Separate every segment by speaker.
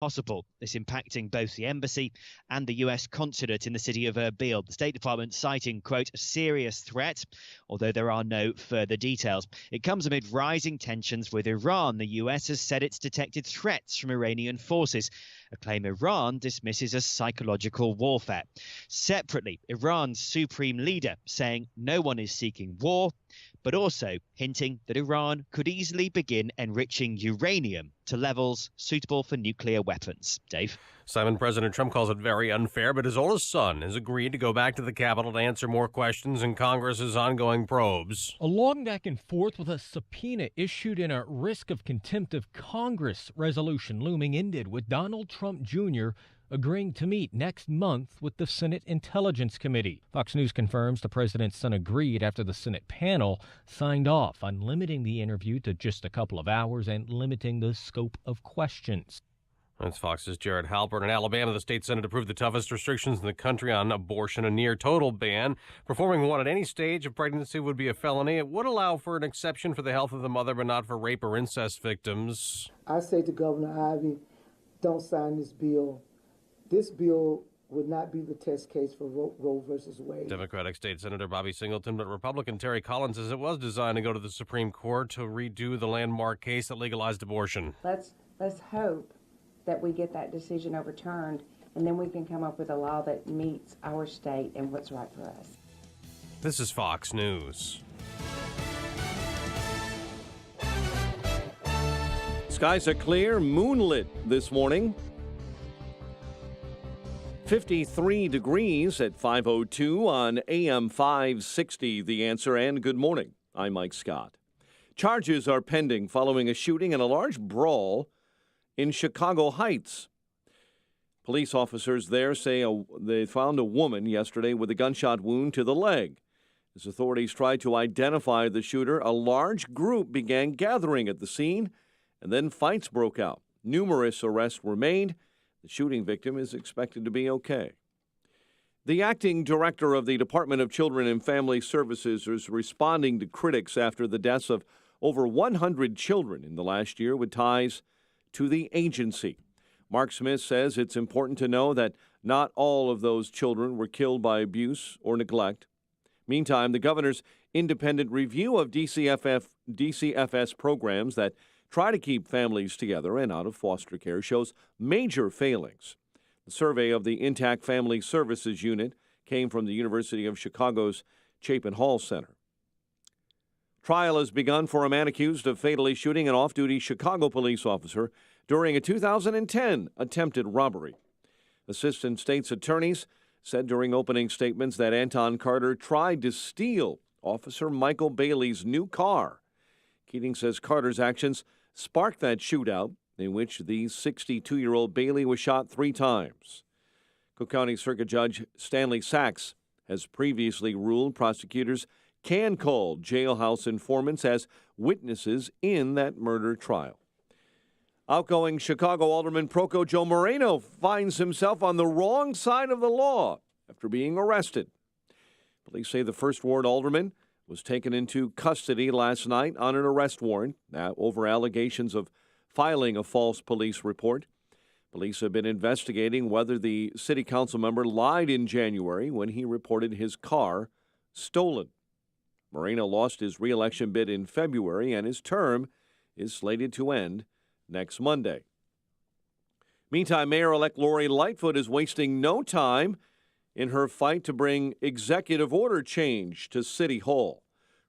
Speaker 1: possible. This impacting both the embassy and the US consulate in the city of Erbil. The State Department citing, quote, a serious threat, although there are no further details. It comes amid rising tensions with Iran. The US has said it's detected threats from Iranian forces, a claim Iran dismisses as psychological warfare. Separately, Iran's supreme leader saying no one is seeking war, but also hinting that Iran could easily begin enriching uranium to levels suitable for nuclear weapons. Dave?
Speaker 2: Simon, President Trump calls it very unfair, but his oldest son has agreed to go back to the Capitol to answer more questions in Congress's ongoing probes.
Speaker 3: A long back and forth with a subpoena issued in a risk of contempt of Congress resolution looming ended with Donald Trump Jr. agreeing to meet next month with the Senate Intelligence Committee. Fox News confirms the president's son agreed after the Senate panel signed off on limiting the interview to just a couple of hours and limiting the scope of questions.
Speaker 2: That's Fox's Jared Halpern. In Alabama, the state Senate approved the toughest restrictions in the country on abortion, a near-total ban. Performing one at any stage of pregnancy would be a felony. It would allow for an exception for the health of the mother, but not for rape or incest victims.
Speaker 4: I say to Governor Ivey, don't sign this bill. This bill would not be the test case for Roe versus Wade.
Speaker 2: Democratic State Senator Bobby Singleton, but Republican Terry Collins says it was designed to go to the Supreme Court to redo the landmark case that legalized abortion.
Speaker 5: Let's hope that we get that decision overturned, and then we can come up with a law that meets our state and what's right for us.
Speaker 2: This is Fox News.
Speaker 6: Skies are clear, moonlit this morning. 53 degrees at 5:02 on AM 560, The Answer, and good morning. I'm Mike Scott. Charges are pending following a shooting and a large brawl in Chicago Heights. Police officers there say they found a woman yesterday with a gunshot wound to the leg. As authorities tried to identify the shooter, a large group began gathering at the scene, and then fights broke out. Numerous arrests were made. The shooting victim is expected to be okay. The acting director of the Department of Children and Family Services is responding to critics after the deaths of over 100 children in the last year with ties to the agency. Mark Smith says it's important to know that not all of those children were killed by abuse or neglect. Meantime, the governor's independent review of DCFS programs that try to keep families together and out of foster care shows major failings. The survey of the Intact Family Services Unit came from the University of Chicago's Chapin Hall Center. Trial has begun for a man accused of fatally shooting an off-duty Chicago police officer during a 2010 attempted robbery. Assistant state's attorneys said during opening statements that Anton Carter tried to steal Officer Michael Bailey's new car. Keating says Carter's actions sparked that shootout in which the 62-year-old Bailey was shot 3 times. Cook County Circuit Judge Stanley Sachs has previously ruled prosecutors can call jailhouse informants as witnesses in that murder trial. Outgoing Chicago Alderman Proco Joe Moreno finds himself on the wrong side of the law after being arrested. Police say the First Ward Alderman was taken into custody last night on an arrest warrant over allegations of filing a false police report. Police have been investigating whether the city council member lied in January when he reported his car stolen. Moreno lost his re-election bid in February, and his term is slated to end next Monday. Meantime, Mayor-elect Lori Lightfoot is wasting no time in her fight to bring executive order change to City Hall.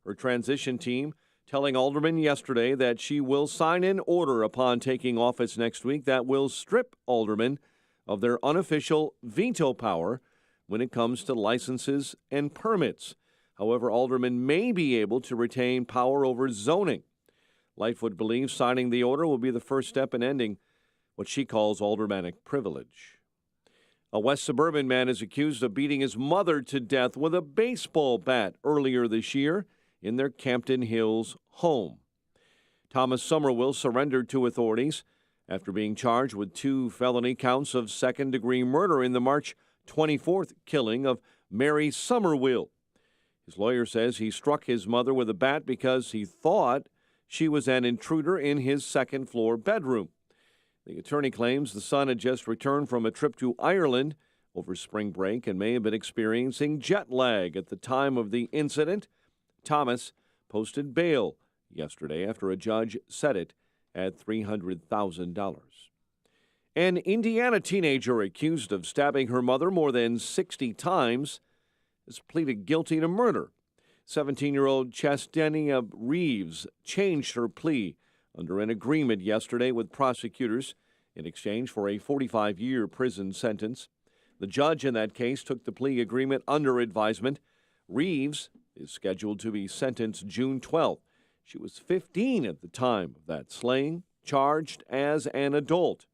Speaker 6: Her transition team telling aldermen yesterday that she will sign an order upon taking office next week that will strip aldermen of their unofficial veto power when it comes to licenses and permits. However, aldermen may be able to retain power over zoning. Lightfoot believes signing the order will be the first step in ending what she calls aldermanic privilege. A West Suburban man is accused of beating his mother to death with a baseball bat earlier this year in their Campton Hills home. Thomas Somerville surrendered to authorities after being charged with 2 felony counts of second-degree murder in the March 24th killing of Mary Somerville. His lawyer says he struck his mother with a bat because he thought she was an intruder in his second-floor bedroom. The attorney claims the son had just returned from a trip to Ireland over spring break and may have been experiencing jet lag at the time of the incident. Thomas posted bail yesterday after a judge set it at $300,000. An Indiana teenager accused of stabbing her mother more than 60 times has pleaded guilty to murder. 17-year-old Chastenia Reeves changed her plea under an agreement yesterday with prosecutors in exchange for a 45-year prison sentence. The judge in that case took the plea agreement under advisement. Reeves is scheduled to be sentenced June 12th. She was 15 at the time of that slaying, charged as an adult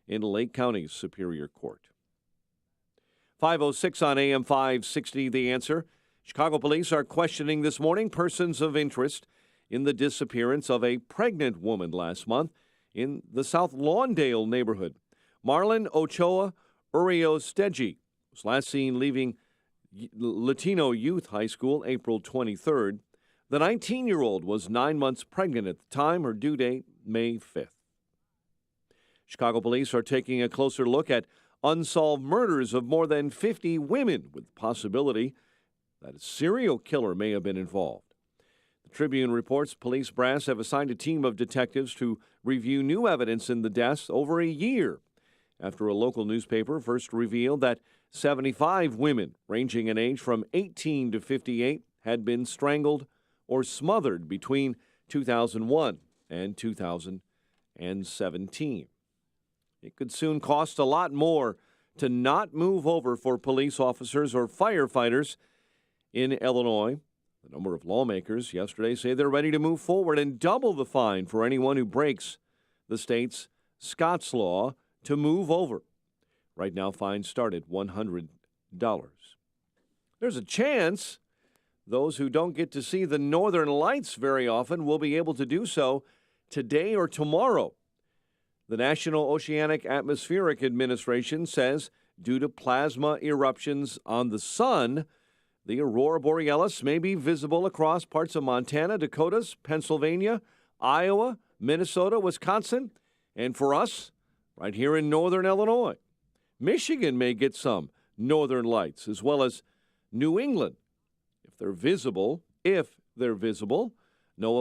Speaker 6: in Lake County's Superior Court. 5:06 on AM 560, The Answer. Chicago police are questioning this morning persons of interest in the disappearance of a pregnant woman last month in the South Lawndale neighborhood. Marlon Ochoa Uriostegi was last seen leaving Latino Youth High School April 23rd. The 19-year-old was 9 months pregnant at the time. Her due date, May 5th. Chicago police are taking a closer look at unsolved murders of more than 50 women, with the possibility that a serial killer may have been involved. The Tribune reports police brass have assigned a team of detectives to review new evidence in the deaths over a year after a local newspaper first revealed that 75 women, ranging in age from 18 to 58, had been strangled or smothered between 2001 and 2017. It could soon cost a lot more to not move over for police officers or firefighters in Illinois. A number of lawmakers yesterday say they're ready to move forward and double the fine for anyone who breaks the state's Scots law to move over. Right now, fines start at $100. There's a chance those who don't get to see the northern lights very often will be able to do so today or tomorrow. The National Oceanic Atmospheric Administration says due to plasma eruptions on the sun, the aurora borealis may be visible across parts of Montana, Dakotas, Pennsylvania, Iowa, Minnesota, Wisconsin, and for us, right here in northern Illinois. Michigan may get some northern lights, as well as New England. If they're visible, NOAA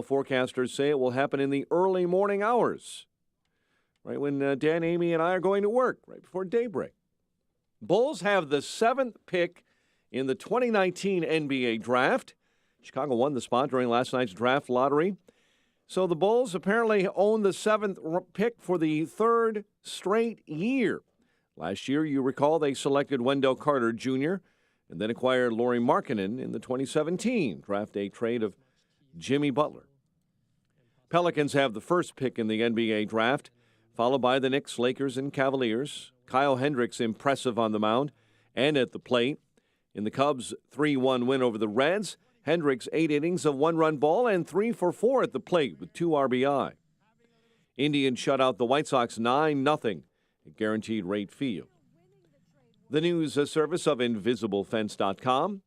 Speaker 6: forecasters say it will happen in the early morning hours, right when Dan, Amy, and I are going to work, right before daybreak. Bulls have the 7th pick in the 2019 NBA draft. Chicago won the spot during last night's draft lottery. So the Bulls apparently own the 7th pick for the 3rd straight year. Last year, you recall, they selected Wendell Carter Jr. and then acquired Lauri Markkanen in the 2017 draft day trade of Jimmy Butler. Pelicans have the 1st pick in the NBA draft, followed by the Knicks, Lakers, and Cavaliers. Kyle Hendricks impressive on the mound and at the plate. In the Cubs' 3-1 win over the Reds, Hendricks 8 innings of 1-run ball and 3 for 4 at the plate with 2 RBI. Indians shut out the White Sox 9-0 at Guaranteed Rate Field. The news service of InvisibleFence.com.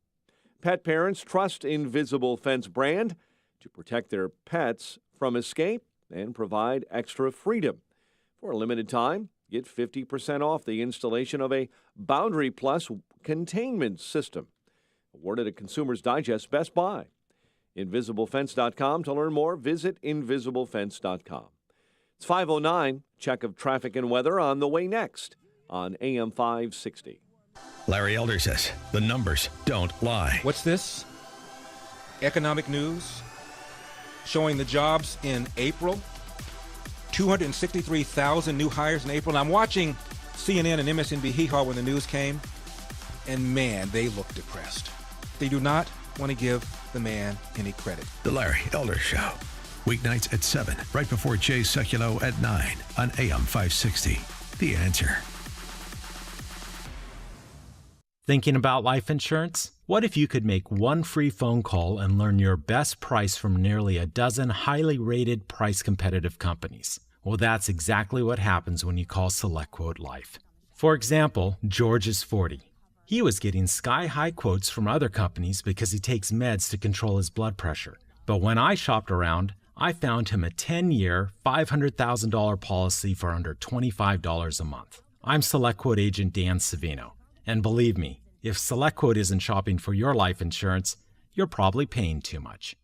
Speaker 6: Pet parents trust Invisible Fence brand to protect their pets from escape and provide extra freedom. For a limited time, get 50% off the installation of a Boundary Plus containment system. Awarded at Consumer's Digest Best Buy. InvisibleFence.com. To learn more, visit InvisibleFence.com. It's 5:09. Check of traffic and weather on the way next on AM 560.
Speaker 7: Larry Elder says the numbers don't lie.
Speaker 8: What's this? Economic news showing the jobs in April. 263,000 new hires in April. And I'm watching CNN and MSNBC hee-haw when the news came, and man, they look depressed. They do not want to give the man any credit.
Speaker 7: The Larry Elder Show. Weeknights at 7, right before Jay Sekulow at 9 on AM 560. The Answer.
Speaker 9: Thinking about life insurance? What if you could make one free phone call and learn your best price from nearly a dozen highly rated, price-competitive companies? Well, that's exactly what happens when you call SelectQuote Life. For example, George is 40. He was getting sky-high quotes from other companies because he takes meds to control his blood pressure. But when I shopped around, I found him a 10-year, $500,000 policy for under $25 a month. I'm SelectQuote agent Dan Savino. And believe me, if SelectQuote isn't shopping for your life insurance, you're probably paying too much.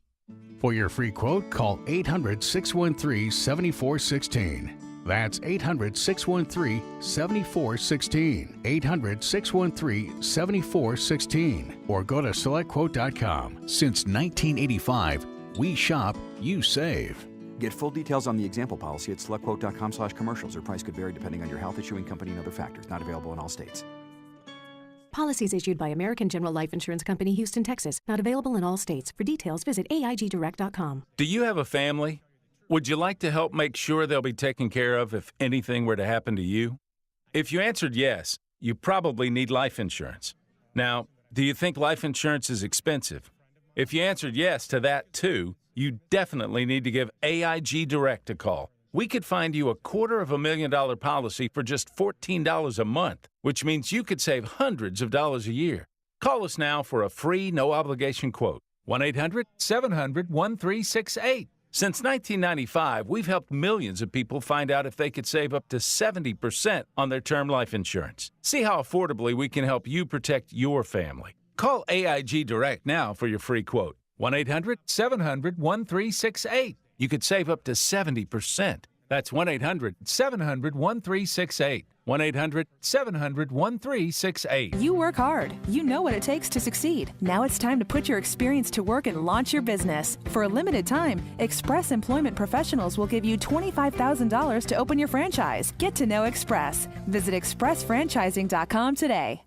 Speaker 10: For your free quote, call 800-613-7416. That's 800-613-7416. 800-613-7416. Or go to SelectQuote.com. Since 1985, we shop, you save.
Speaker 11: Get full details on the example policy at SelectQuote.com/commercials. Or price could vary depending on your health, issuing company, and other factors. Not available in all states.
Speaker 12: Policies issued by American General Life Insurance Company, Houston, Texas. Not available in all states. For details, visit AIGdirect.com.
Speaker 13: Do you have a family? Would you like to help make sure they'll be taken care of if anything were to happen to you? If you answered yes, you probably need life insurance. Now, do you think life insurance is expensive? If you answered yes to that too, you definitely need to give AIG Direct a call. We could find you a $250,000 policy for just $14 a month, which means you could save hundreds of dollars a year. Call us now for a free, no-obligation quote. 1-800-700-1368. Since 1995, we've helped millions of people find out if they could save up to 70% on their term life insurance. See how affordably we can help you protect your family. Call AIG Direct now for your free quote. 1-800-700-1368. You could save up to 70%. That's 1-800-700-1368. 1-800-700-1368.
Speaker 14: You work hard. You know what it takes to succeed. Now it's time to put your experience to work and launch your business. For a limited time, Express Employment Professionals will give you $25,000 to open your franchise. Get to know Express. Visit expressfranchising.com today.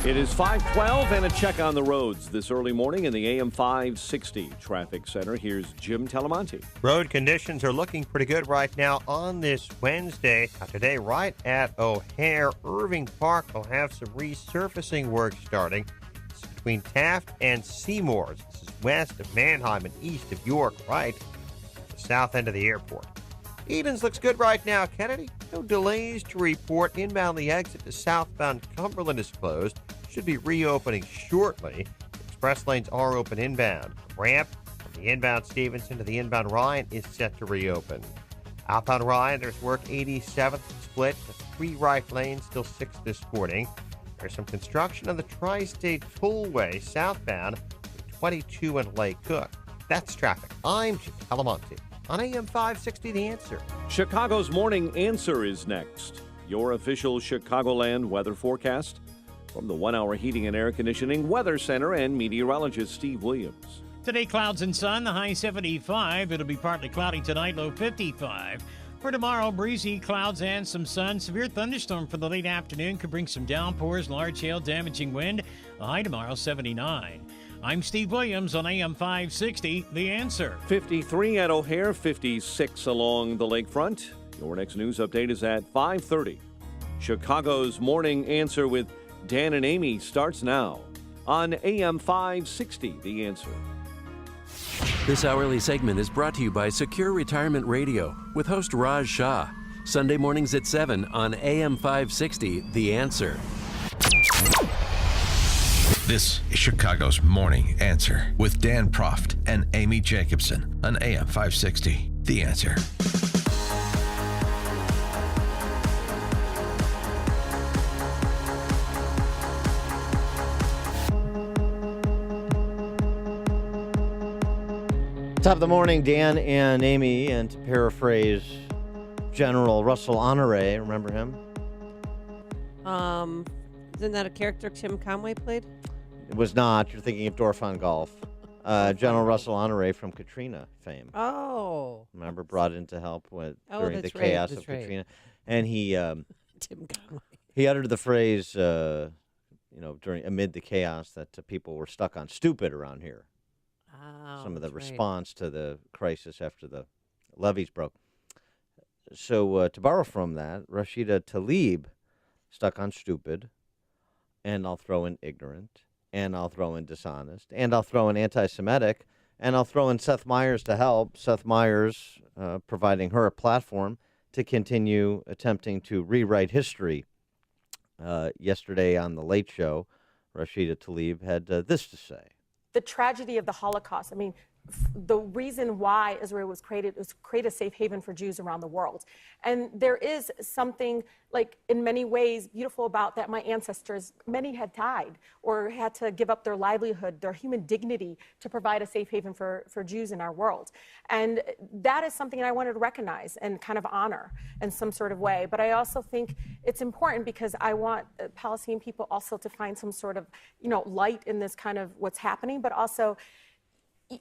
Speaker 6: It is 5:12 and a check on the roads this early morning in the AM 560 Traffic Center. Here's Jim Talamonte.
Speaker 15: Road conditions are looking pretty good right now on this Wednesday. Today, right at O'Hare, Irving Park will have some resurfacing work starting. It's between Taft and Seymour. This is west of Mannheim and east of York, right at the south end of the airport. Edens looks good right now, Kennedy. No delays to report. Inbound, the exit to southbound Cumberland is closed. Should be reopening shortly. Express lanes are open inbound. Ramp from the inbound Stevenson to the inbound Ryan is set to reopen. Outbound Ryan, there's work 87th split. The 3 right lanes, still 6 this morning. There's some construction on the Tri-State Tollway southbound, 22 and Lake Cook. That's traffic. I'm Jim Talamonte. On AM 560, The Answer.
Speaker 6: Chicago's Morning Answer is next. Your official Chicagoland weather forecast from the 1-hour heating and air conditioning weather center and meteorologist Steve Williams.
Speaker 16: Today, clouds and sun, the high 75. It'll be partly cloudy tonight, low 55. For tomorrow, breezy clouds and some sun. Severe thunderstorm for the late afternoon could bring some downpours, large hail, damaging wind. The high tomorrow, 79. I'm Steve Williams on AM 560, The Answer.
Speaker 6: 53 at O'Hare, 56 along the lakefront. Your next news update is at 5:30. Chicago's Morning Answer with Dan and Amy starts now on AM 560, The Answer.
Speaker 17: This hourly segment is brought to you by Secure Retirement Radio with host Raj Shah. Sunday mornings at 7 on AM 560, The Answer.
Speaker 7: This is Chicago's Morning Answer with Dan Proft and Amy Jacobson on AM 560, The Answer.
Speaker 15: Top of the morning, Dan and Amy, and to paraphrase General Russell Honore, remember him?
Speaker 18: Isn't that a character Tim Conway played?
Speaker 15: It was not. You're thinking of Dorfan Golf. General Russell Honore from Katrina fame.
Speaker 18: Oh.
Speaker 15: Remember, brought in to help with during the
Speaker 18: right,
Speaker 15: chaos of Katrina. And he
Speaker 18: Tim Conway.
Speaker 15: He uttered the phrase, amid the chaos that people were stuck on stupid around here.
Speaker 18: Oh,
Speaker 15: some of the
Speaker 18: right.
Speaker 15: response to the crisis after the levees broke. So to borrow from that, Rashida Tlaib, stuck on stupid, and I'll throw in ignorant, and I'll throw in dishonest, and I'll throw in anti-Semitic, and I'll throw in Seth Meyers to help. Seth Meyers providing her a platform to continue attempting to rewrite history. Yesterday on The Late Show, Rashida Tlaib had this to say.
Speaker 19: The tragedy of the Holocaust. I mean, the reason why Israel was created was to create a safe haven for Jews around the world. And there is something, like, in many ways beautiful about that. My ancestors, many had died or had to give up their livelihood, their human dignity, to provide a safe haven for Jews in our world. And that is something I wanted to recognize and kind of honor in some sort of way. But I also think it's important because I want Palestinian people also to find some sort of, light in this kind of what's happening, but also,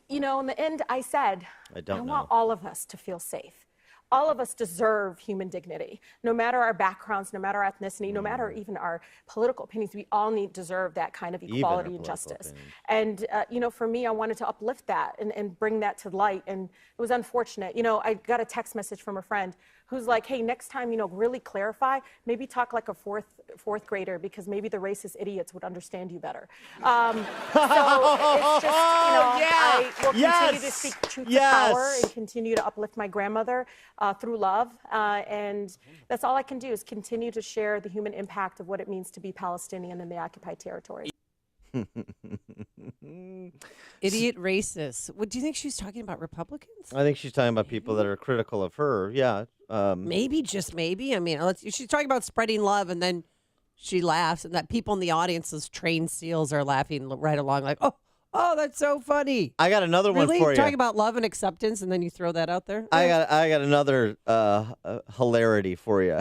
Speaker 19: in the end, I said, I want all of us to feel safe. All of us deserve human dignity, no matter our backgrounds, no matter our ethnicity, no matter even our political opinions. We all deserve that kind of equality and justice. And, for me, I wanted to uplift that and bring that to light. And it was unfortunate. I got a text message from a friend who's like, hey, next time, really clarify, maybe talk like a fourth grader, because maybe the racist idiots would understand you better. So it's just, I will continue to speak truth to power and continue to uplift my grandmother through love. And that's all I can do, is continue to share the human impact of what it means to be Palestinian in the occupied territory.
Speaker 18: Idiot racist. What do you think she's talking about? Republicans?
Speaker 15: I think she's talking about people that are critical of her. Yeah.
Speaker 18: Maybe, just maybe. I mean, she's talking about spreading love, and then she laughs, and that people in the audience, those trained seals, are laughing right along, like, oh, that's so funny.
Speaker 15: I got another one for you.
Speaker 18: Really? Talking about love and acceptance, and then you throw that out there?
Speaker 15: I got another hilarity for you.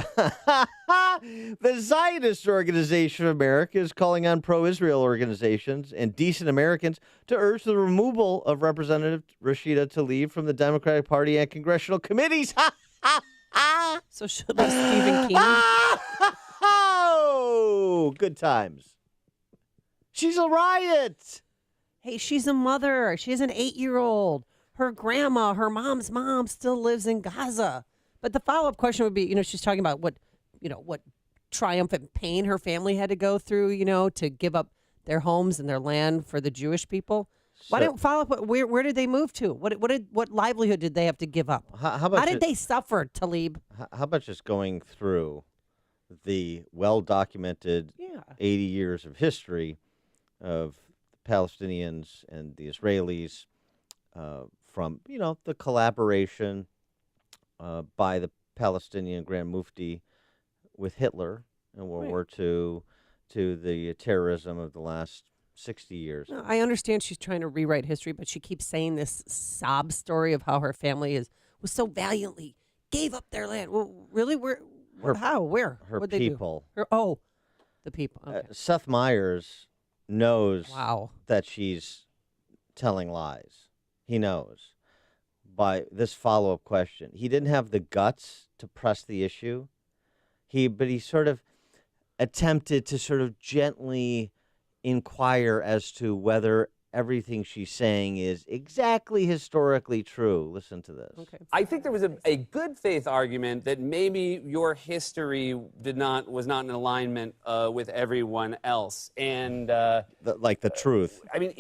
Speaker 15: The Zionist Organization of America is calling on pro-Israel organizations and decent Americans to urge the removal of Representative Rashida Tlaib from the Democratic Party and congressional committees.
Speaker 18: So should Stephen King?
Speaker 15: Oh, good times. She's a riot.
Speaker 18: Hey, she's a mother. She has an 8-year-old. Her grandma, her mom's mom, still lives in Gaza. But the follow-up question would be, she's talking about what triumphant pain her family had to go through, to give up their homes and their land for the Jewish people. Why didn't follow up? Where did they move to? What livelihood did they have to give up? How did they suffer, Tlaib?
Speaker 15: How about just going through the well-documented 80 years of history of Palestinians and the Israelis, from the collaboration by the Palestinian Grand Mufti with Hitler in World War II to the terrorism of the last 60 years.
Speaker 18: No, I understand she's trying to rewrite history, but she keeps saying this sob story of how her family was so valiantly gave up their land. Well, really, how, where?
Speaker 15: Her
Speaker 18: What'd
Speaker 15: people.
Speaker 18: They do? The people. Okay.
Speaker 15: Seth Meyers knows that she's telling lies. He knows by this follow-up question. He didn't have the guts to press the issue. But he sort of attempted to sort of gently inquire as to whether everything she's saying is exactly historically true. Listen to this.
Speaker 18: Okay.
Speaker 20: I think there was a good faith argument that maybe your history was not in alignment with everyone else, and
Speaker 15: like the truth.
Speaker 20: I mean,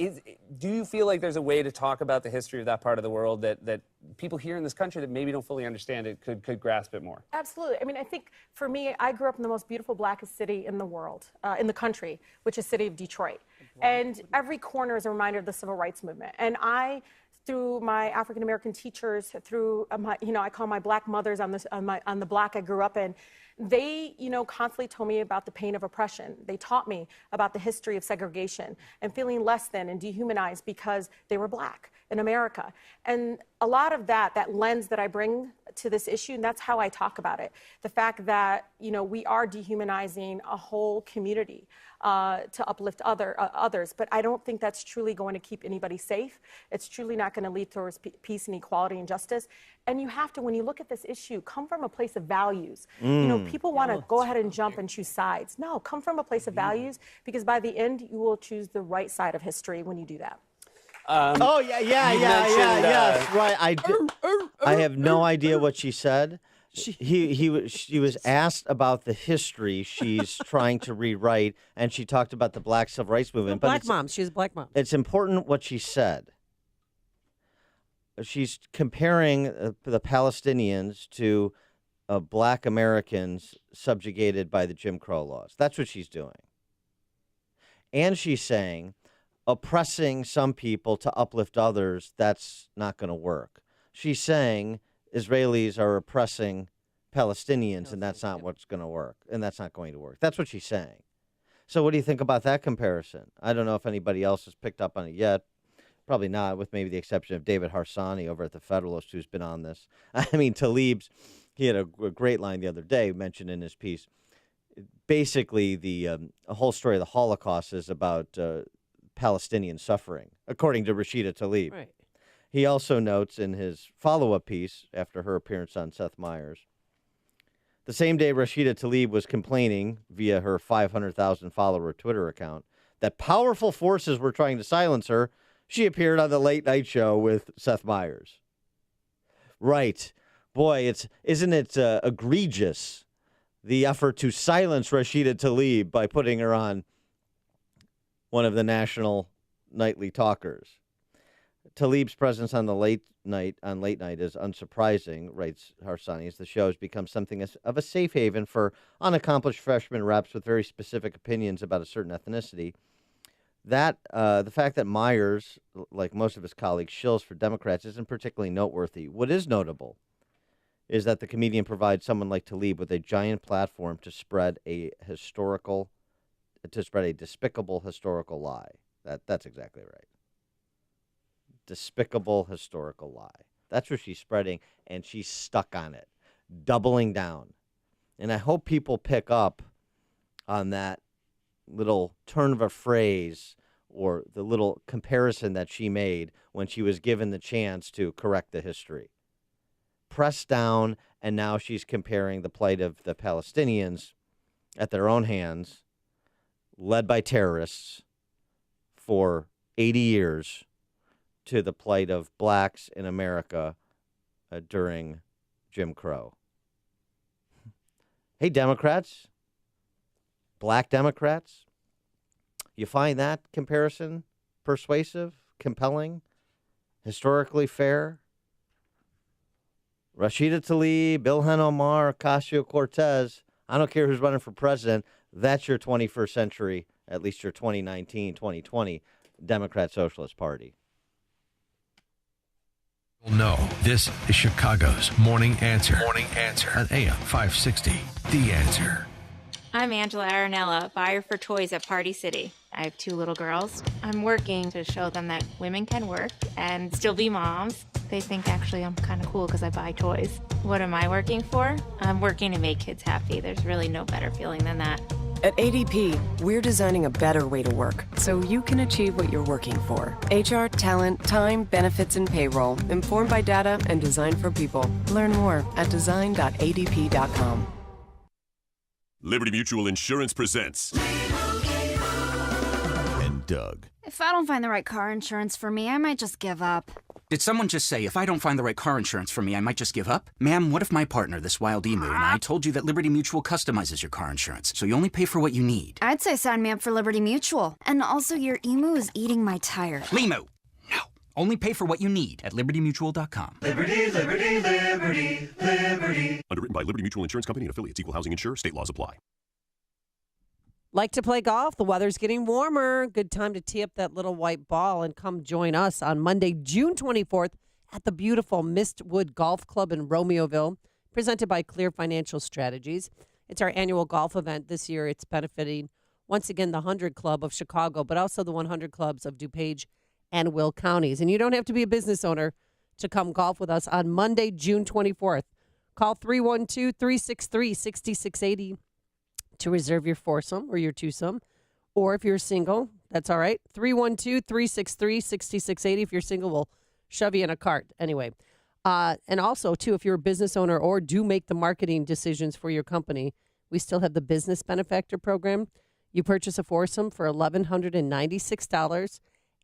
Speaker 20: do you feel like there's a way to talk about the history of that part of the world that people here in this country that maybe don't fully understand it could grasp it more?
Speaker 19: Absolutely. I mean, I think for me, I grew up in the most beautiful, blackest city in the world, in the country, which is the city of Detroit. And every corner is a reminder of the civil rights movement. And I, through my African-American teachers, through my, I call my black mothers on the block I grew up in, they, constantly told me about the pain of oppression. They taught me about the history of segregation and feeling less than and dehumanized because they were black in America. And a lot of that lens that I bring to this issue, and that's how I talk about it. The fact that, we are dehumanizing a whole community to uplift others, but I don't think that's truly going to keep anybody safe. It's truly not going to lead towards peace and equality and justice. And you have to, when you look at this issue, come from a place of values. People want to go ahead and jump and choose sides. No, come from a place of values, because by the end, you will choose the right side of history when you do that.
Speaker 15: Yes, right. I have no idea what she said. She was asked about the history she's trying to rewrite, and she talked about the Black Civil Rights Movement.
Speaker 18: Black mom. She's a black mom.
Speaker 15: It's important what she said. She's comparing the Palestinians to black Americans subjugated by the Jim Crow laws. That's what she's doing. And she's saying
Speaker 21: oppressing some people to uplift others, that's not going to work. She's saying Israelis are oppressing Palestinians, and that's not what's going to work, and that's not going to work. That's what she's saying. So what do you think about that comparison? I don't know if anybody else has picked up on it yet. Probably not, with maybe the exception of David Harsanyi over at the Federalist, who's been on this. I mean, Tlaib's, he had a great line the other day, mentioned in his piece. Basically, the whole story of the Holocaust is about Palestinian suffering, according to Rashida Tlaib.
Speaker 18: Right.
Speaker 21: He also notes in his follow-up piece after her appearance on Seth Meyers, the same day Rashida Tlaib was complaining via her 500,000 follower Twitter account that powerful forces were trying to silence her, she appeared on the Late Night Show with Seth Meyers. Right. Boy, isn't it egregious, the effort to silence Rashida Tlaib by putting her on one of the national nightly talkers. Tlaib's presence on the late night is unsurprising, writes Harsanyi, as the show has become something of a safe haven for unaccomplished freshman reps with very specific opinions about a certain ethnicity. That the fact that Meyers, like most of his colleagues, shills for Democrats isn't particularly noteworthy. What is notable is that the comedian provides someone like Tlaib with a giant platform to spread a despicable historical lie. That's exactly right. Despicable historical lie. That's what she's spreading, and she's stuck on it, doubling down. And I hope people pick up on that little turn of a phrase or the little comparison that she made when she was given the chance to correct the history. Pressed down, and now she's comparing the plight of the Palestinians at their own hands, led by terrorists for 80 years, to the plight of blacks in America during Jim Crow. Hey, Democrats, black Democrats, you find that comparison persuasive, compelling, historically fair? Rashida Tlaib, Ilhan Omar, Ocasio-Cortez, I don't care who's running for president, that's your 21st century, at least your 2019, 2020 Democrat Socialist Party.
Speaker 7: No, this is Chicago's Morning Answer. Morning Answer on AM 560. The Answer.
Speaker 22: I'm Angela Arenella, buyer for toys at Party City. I have 2 little girls. I'm working to show them that women can work and still be moms. They think actually I'm kind of cool because I buy toys. What am I working for? I'm working to make kids happy. There's really no better feeling than that.
Speaker 23: At ADP, we're designing a better way to work so you can achieve what you're working for. HR, talent, time, benefits, and payroll, informed by data and designed for people. Learn more at design.adp.com.
Speaker 24: Liberty Mutual Insurance presents And Doug.
Speaker 25: If I don't find the right car insurance for me, I might just give up.
Speaker 26: Did someone just say, if I don't find the right car insurance for me, I might just give up? Ma'am, what if my partner, this wild emu, and I told you that Liberty Mutual customizes your car insurance, so you only pay for what you need?
Speaker 25: I'd say sign me up for Liberty Mutual. And also, your emu is eating my tire.
Speaker 26: Limu! No. Only pay for what you need at LibertyMutual.com.
Speaker 24: Liberty, liberty, liberty, liberty. Underwritten by Liberty Mutual Insurance Company and affiliates. Equal housing insurer. State laws apply.
Speaker 18: Like to play golf? The weather's getting warmer. Good time to tee up that little white ball and come join us on Monday, June 24th at the beautiful Mistwood Golf Club in Romeoville, presented by Clear Financial Strategies. It's our annual golf event this year. It's benefiting, once again, the 100 Club of Chicago, but also the 100 clubs of DuPage and Will counties. And you don't have to be a business owner to come golf with us on Monday, June 24th. Call 312-363-6680 to reserve your foursome or your twosome. Or if you're single, that's all right. 312-363-6680. If you're single, we'll shove you in a cart. Anyway, and also, too, if you're a business owner or do make the marketing decisions for your company, we still have the Business Benefactor Program. You purchase a foursome for $1,196.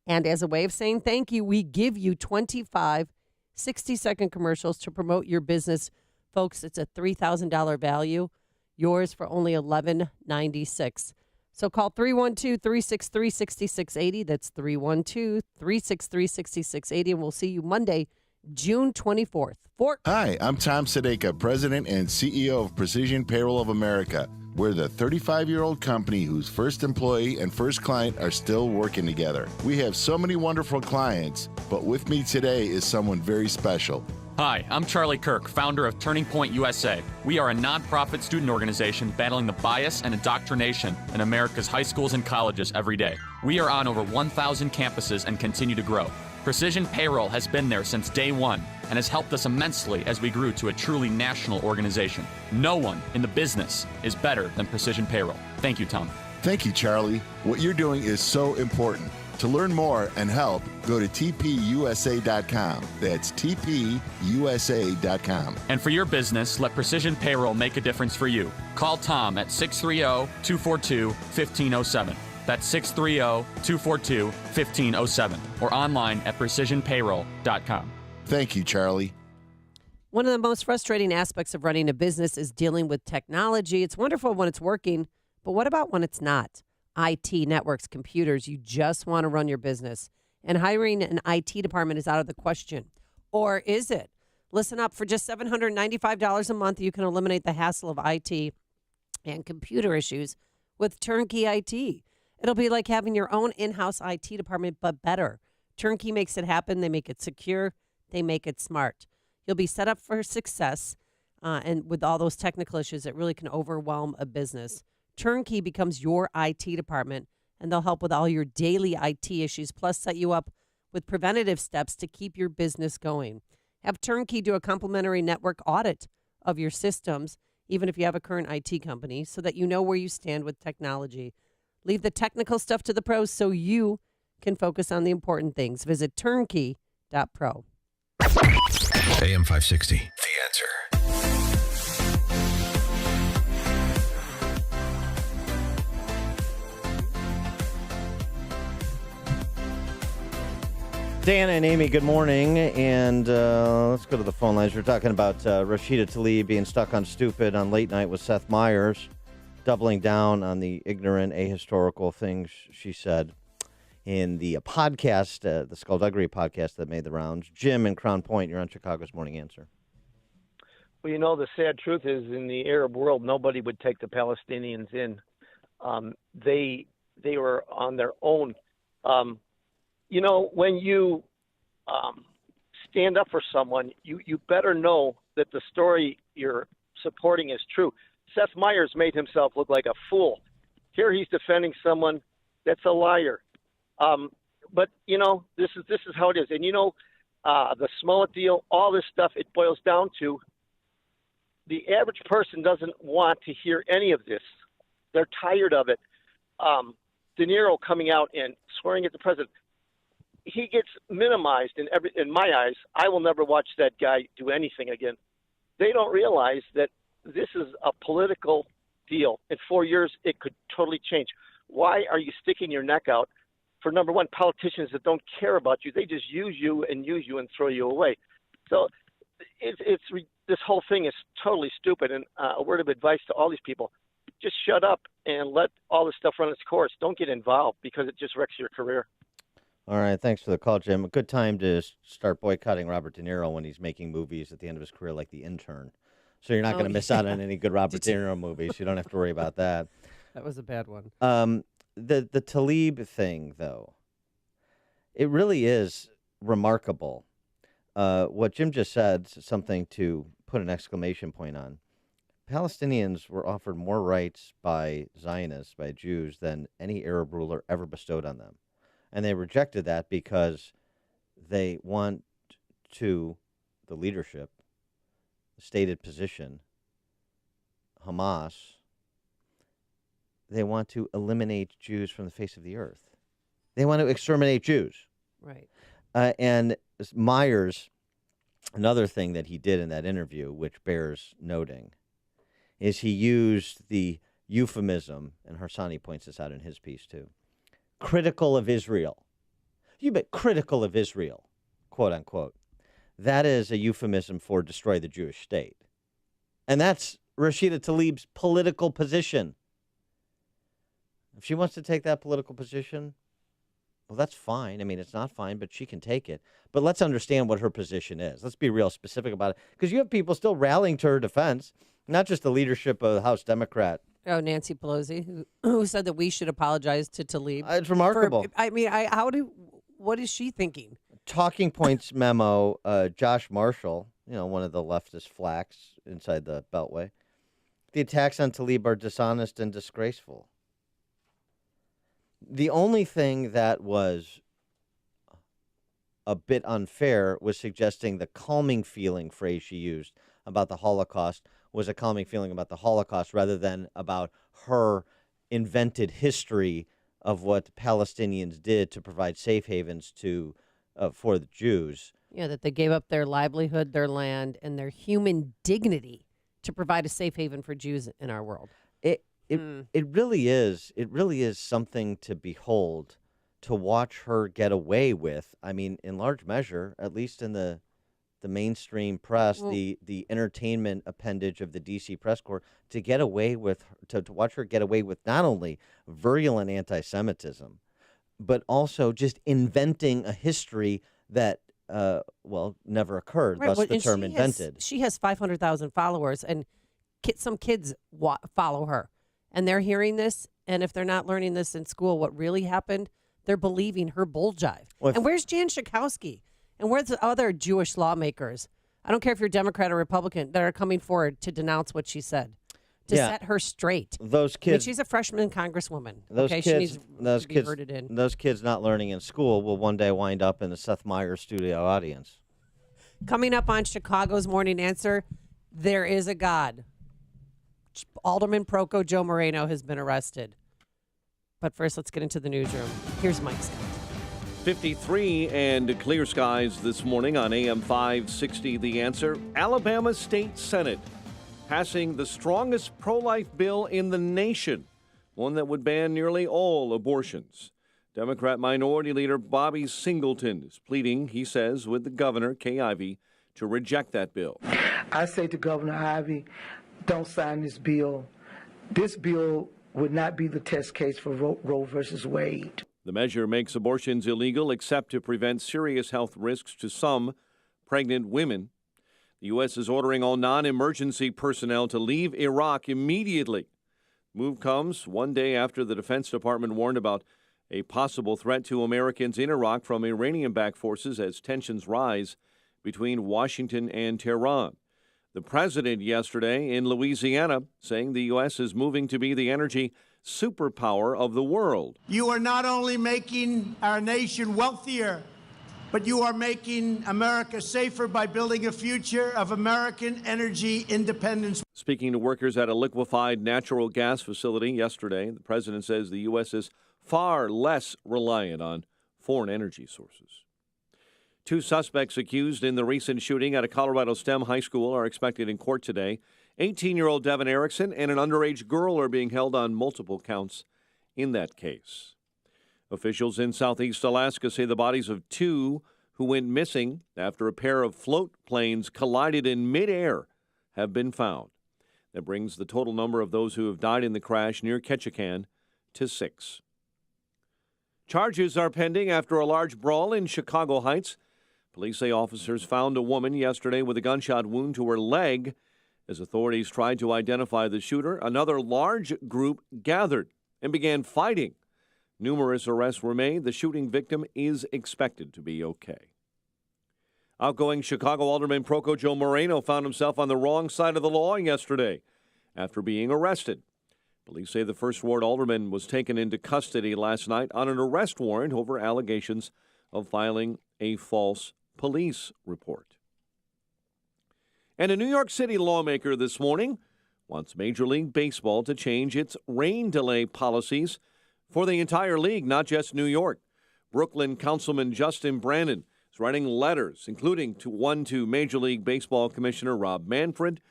Speaker 18: And as a way of saying thank you, we give you 25 60-second commercials to promote your business. Folks, it's a $3,000 value. Yours for only $1,196. So call 312-363-6680. That's 312-363-6680. And we'll see you Monday, June 24th.
Speaker 27: Hi, I'm Tom Sadeka, President and CEO of Precision Payroll of America.
Speaker 1: We're the 35-year-old company whose first employee and first client are still working together. We have so many wonderful clients, but with me today is someone very special.
Speaker 2: Hi, I'm Charlie Kirk, founder of Turning Point USA. We are a nonprofit student organization battling the bias and indoctrination in America's high schools and colleges every day. We are on over 1,000 campuses and continue to grow. Precision Payroll has been there since day one and has helped us immensely as we grew to a truly national organization. No one in the business is better than Precision Payroll. Thank you, Tom.
Speaker 1: Thank you, Charlie. What you're doing is so important. To learn more and help, go to tpusa.com. That's tpusa.com.
Speaker 2: And for your business, let Precision Payroll make a difference for you. Call Tom at 630-242-1507. That's 630-242-1507 or online at precisionpayroll.com.
Speaker 1: Thank you, Charlie.
Speaker 18: One of the most frustrating aspects of running a business is dealing with technology. It's wonderful when it's working, but what about when it's not? IT, networks, computers, you just want to run your business. And hiring an IT department is out of the question. Or is it? Listen up, for just $795 a month, you can eliminate the hassle of IT and computer issues with Turnkey IT. It'll be like having your own in-house IT department, but better. Turnkey makes it happen. They make it secure. They make it smart. You'll be set up for success, and with all those technical issues that really can overwhelm a business. Turnkey becomes your IT department, and they'll help with all your daily IT issues, plus set you up with preventative steps to keep your business going. Have Turnkey do a complimentary network audit of your systems, even if you have a current IT company, so that you know where you stand with technology. Leave the technical stuff to the pros so you can focus on the important things. Visit turnkey.pro.
Speaker 7: AM 560, The Answer.
Speaker 21: Dan and Amy, good morning. And let's go to the phone lines. We're talking about Rashida Tlaib being stuck on stupid on Late Night with Seth Meyers, doubling down on the ignorant, ahistorical things she said in the podcast, the Skullduggery podcast that made the rounds. Jim in Crown Point, you're on Chicago's Morning Answer.
Speaker 3: Well, you know, the sad truth is in the Arab world, nobody would take the Palestinians in. They were on their own. You know, when you stand up for someone, you better know that the story you're supporting is true. Seth Meyers made himself look like a fool. Here he's defending someone that's a liar. But, you know, this is how it is. And, you know, the Smollett deal, all this stuff, it boils down to the average person doesn't want to hear any of this. They're tired of it. De Niro coming out and swearing at the president. He gets minimized in my eyes. I will never watch that guy do anything again. They don't realize that this is a political deal. In 4 years, it could totally change. Why are you sticking your neck out for, number one, politicians that don't care about you? They just use you and throw you away. So this whole thing is totally stupid. And a word of advice to all these people, just shut up and let all this stuff run its course. Don't get involved because it just wrecks your career.
Speaker 21: All right, thanks for the call, Jim. A good time to start boycotting Robert De Niro when he's making movies at the end of his career like The Intern. So you're not going to miss out on any good Robert De Niro movies. You don't have to worry about that.
Speaker 18: That was a bad one.
Speaker 21: The Tlaib thing, though, it really is remarkable. What Jim just said, something to put an exclamation point on. Palestinians were offered more rights by Zionists, by Jews, than any Arab ruler ever bestowed on them. And they rejected that because they want to, the leadership, the stated position, Hamas, they want to eliminate Jews from the face of the earth. They want to exterminate Jews.
Speaker 18: Right.
Speaker 21: And Myers, another thing that he did in that interview, which bears noting, is he used the euphemism, and Harsanyi points this out in his piece too, critical of Israel. You bet, critical of Israel, quote unquote. That is a euphemism for destroy the Jewish state. And that's Rashida Tlaib's political position. If she wants to take that political position, well, that's fine. I mean, it's not fine, but she can take it. But let's understand what her position is. Let's be real specific about it. Because you have people still rallying to her defense, not just the leadership of the House Democrat
Speaker 18: Oh, Nancy Pelosi, who said that we should apologize to Tlaib.
Speaker 21: It's remarkable.
Speaker 18: What is she thinking?
Speaker 21: Talking Points memo, Josh Marshall, one of the leftist flacks inside the Beltway. The attacks on Tlaib are dishonest and disgraceful. The only thing that was a bit unfair was suggesting the calming feeling phrase she used about the Holocaust was a calming feeling about the Holocaust rather than about her invented history of what Palestinians did to provide safe havens for the Jews.
Speaker 18: Yeah, that they gave up their livelihood, their land, and their human dignity to provide a safe haven for Jews in our world.
Speaker 21: It really is something to behold, to watch her get away with. I mean, in large measure, at least in the mainstream press, the entertainment appendage of the D.C. press corps, to get away with, to watch her get away with not only virulent anti-Semitism, but also just inventing a history that, never occurred.
Speaker 18: Right,
Speaker 21: Thus the term invented.
Speaker 18: She has 500,000 followers, and some kids follow her, and they're hearing this, and if they're not learning this in school, what really happened, they're believing her bull jive. And where's Jan Schakowsky? And where's the other Jewish lawmakers? I don't care if you're Democrat or Republican that are coming forward to denounce what she said, to set her straight.
Speaker 21: Those kids.
Speaker 18: She's a freshman congresswoman.
Speaker 21: Those
Speaker 18: she
Speaker 21: kids.
Speaker 18: needs to be herded in.
Speaker 21: Those kids not learning in school will one day wind up in the Seth Meyers studio audience.
Speaker 18: Coming up on Chicago's Morning Answer, there is a God. Alderman Proco Joe Moreno has been arrested. But first, let's get into the newsroom. Here's Mike Scott.
Speaker 6: 53 and clear skies this morning on AM 560. The Answer. Alabama State Senate passing the strongest pro-life bill in the nation, one that would ban nearly all abortions. Democrat Minority Leader Bobby Singleton is pleading, he says, with the governor, Kay Ivey, to reject that bill.
Speaker 4: I say to Governor Ivey, don't sign this bill. This bill would not be the test case for Roe versus Wade.
Speaker 6: The measure makes abortions illegal except to prevent serious health risks to some pregnant women. The U.S. is ordering all non-emergency personnel to leave Iraq immediately. Move comes one day after the Defense Department warned about a possible threat to Americans in Iraq from Iranian-backed forces as tensions rise between Washington and Tehran. The president yesterday in Louisiana saying the U.S. is moving to be the energy superpower of the world.
Speaker 5: You are not only making our nation wealthier, but you are making America safer by building a future of American energy independence.
Speaker 6: Speaking to workers at a liquefied natural gas facility yesterday, the president says the U.S. is far less reliant on foreign energy sources. 2 suspects accused in the recent shooting at a Colorado STEM high school are expected in court today. 18-year-old Devin Erickson and an underage girl are being held on multiple counts in that case. Officials in southeast Alaska say the bodies of 2 who went missing after a pair of float planes collided in midair have been found. That brings the total number of those who have died in the crash near Ketchikan to 6. Charges are pending after a large brawl in Chicago Heights. Police say officers found a woman yesterday with a gunshot wound to her leg. As authorities tried to identify the shooter, another large group gathered and began fighting. Numerous arrests were made. The shooting victim is expected to be okay. Outgoing Chicago Alderman Proco Joe Moreno found himself on the wrong side of the law yesterday after being arrested. Police say the First Ward alderman was taken into custody last night on an arrest warrant over allegations of filing a false police report. And a New York City lawmaker this morning wants Major League Baseball to change its rain delay policies for the entire league, not just New York. Brooklyn Councilman Justin Brandon is writing letters, including to Major League Baseball Commissioner Rob Manfred.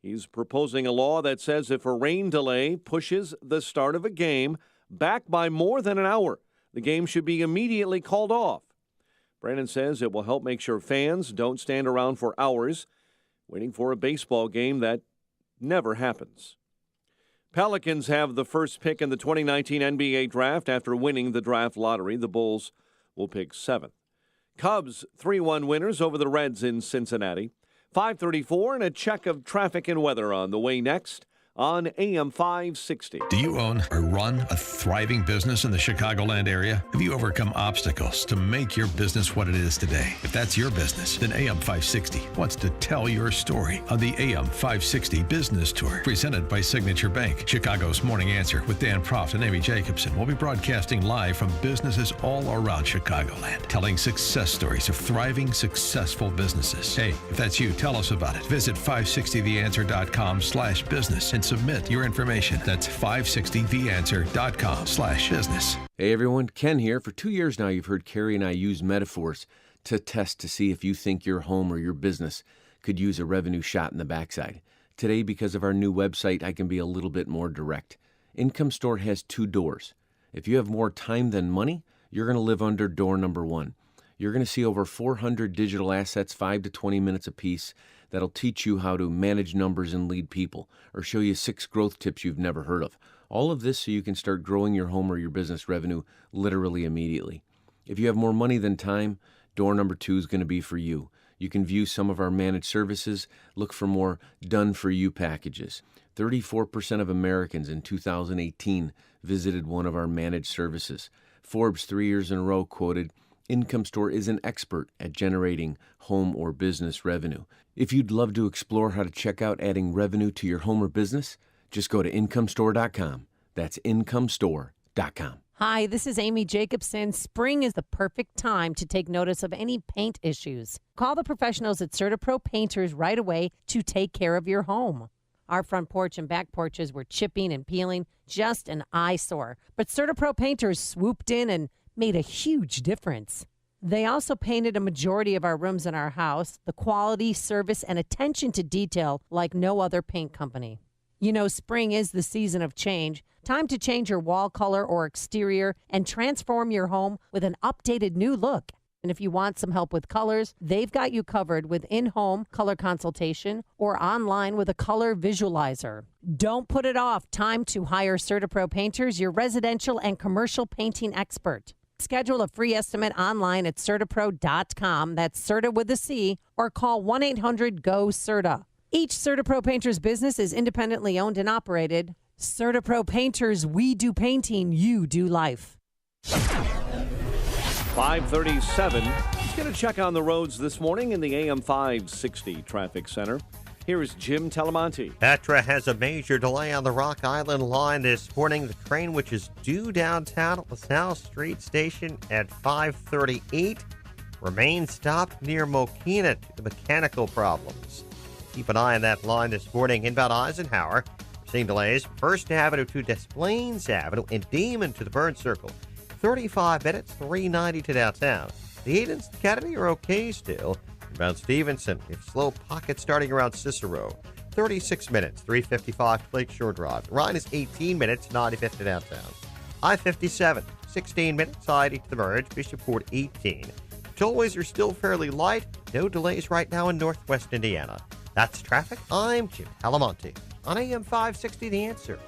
Speaker 6: He's proposing a law that says if a rain delay pushes the start of a game back by more than an hour, the game should be immediately called off. Brandon says it will help make sure fans don't stand around for hours waiting for a baseball game that never happens. Pelicans have the first pick in the 2019 NBA draft after winning the draft lottery. The Bulls will pick 7th. Cubs 3-1 winners over the Reds in Cincinnati. 5:34 and a check of traffic and weather on the way next on AM 560.
Speaker 7: Do you own or run a thriving business in the Chicagoland area? Have you overcome obstacles to make your business what it is today? If that's your business, then AM 560 wants to tell your story on the AM 560 Business Tour, presented by Signature Bank. Chicago's Morning Answer with Dan Proft and Amy Jacobson will be broadcasting live from businesses all around Chicagoland, telling success stories of thriving, successful businesses. Hey, if that's you, tell us about it. Visit 560theanswer.com/business and submit your information. That's 560theanswer.com/business.
Speaker 8: Hey everyone, Ken here. For 2 years now, you've heard Carrie and I use metaphors to test to see if you think your home or your business could use a revenue shot in the backside. Today, because of our new website, I can be a little bit more direct. Income Store has 2 doors. If you have more time than money, you're going to live under door number 1. You're going to see over 400 digital assets, 5 to 20 minutes apiece, that'll teach you how to manage numbers and lead people, or show you 6 growth tips you've never heard of. All of this so you can start growing your home or your business revenue literally immediately. If you have more money than time, door number 2 is going to be for you. You can view some of our managed services, look for more done-for-you packages. 34% of Americans in 2018 visited one of our managed services. Forbes 3 years in a row quoted, "Income Store is an expert at generating home or business revenue." If you'd love to explore how to check out adding revenue to your home or business, just go to incomestore.com. That's incomestore.com.
Speaker 18: Hi, this is Amy Jacobson. Spring is the perfect time to take notice of any paint issues. Call the professionals at CertaPro Painters right away to take care of your home. Our front porch and back porches were chipping and peeling, just an eyesore. But CertaPro Painters swooped in and made a huge difference. They also painted a majority of our rooms in our house, the quality, service, and attention to detail like no other paint company. You know, spring is the season of change. Time to change your wall color or exterior and transform your home with an updated new look. And if you want some help with colors, they've got you covered with in-home color consultation or online with a color visualizer. Don't put it off. Time to hire CertaPro Painters, your residential and commercial painting expert. Schedule a free estimate online at CertaPro.com. That's Certa with a C, or call 1-800-GO-CERTA. Each CertaPro Painters business is independently owned and operated. CertaPro Painters, we do painting, you do life.
Speaker 6: 537. He's going to check on the roads this morning in the AM 560 Traffic Center. Here is Jim Talamonte.
Speaker 15: Petra has a major delay on the Rock Island line this morning. The train, which is due downtown at LaSalle Street Station at 5:38, remains stopped near Mokina due to mechanical problems. Keep an eye on that line this morning. Inbound Eisenhower, we're seeing delays. First Avenue to Des Plaines Avenue and Damon to the Burn Circle. 35 minutes, 390 to downtown. The Aiden's Academy are okay still. Around Stevenson, we have slow pockets starting around Cicero. 36 minutes, 355 to Lakeshore Drive. Ryan is 18 minutes, 95 to downtown. I-57, 16 minutes, I-80 to the merge. Bishopport, 18. Tollways are still fairly light. No delays right now in northwest Indiana. That's traffic. I'm Jim Talamonte on AM 560 The Answer.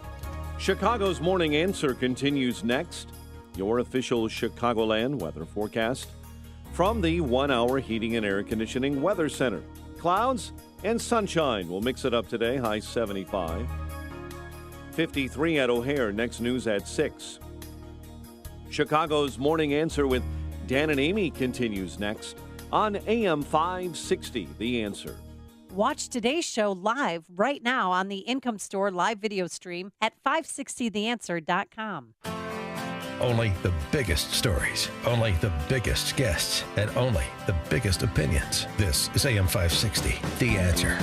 Speaker 6: Chicago's Morning Answer continues next. Your official Chicagoland weather forecast from the 1-hour heating and air conditioning weather center. Clouds and sunshine will mix it up today, high 75. 53 at O'Hare, next news at 6. Chicago's Morning Answer with Dan and Amy continues next on AM 560, The Answer.
Speaker 18: Watch today's show live right now on the Income Store live video stream at 560theanswer.com.
Speaker 7: Only the biggest stories, only the biggest guests, and only the biggest opinions. This is AM 560, The Answer.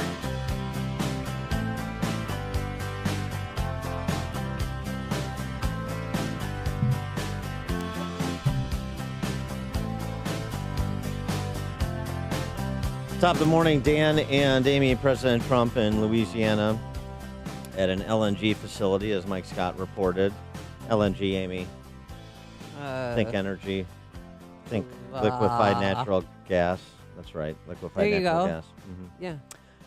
Speaker 21: Top of the morning, Dan and Amy. President Trump in Louisiana at an LNG facility, as Mike Scott reported. LNG, Amy. Think energy. Think liquefied natural gas. That's right, liquefied natural gas.
Speaker 18: Yeah.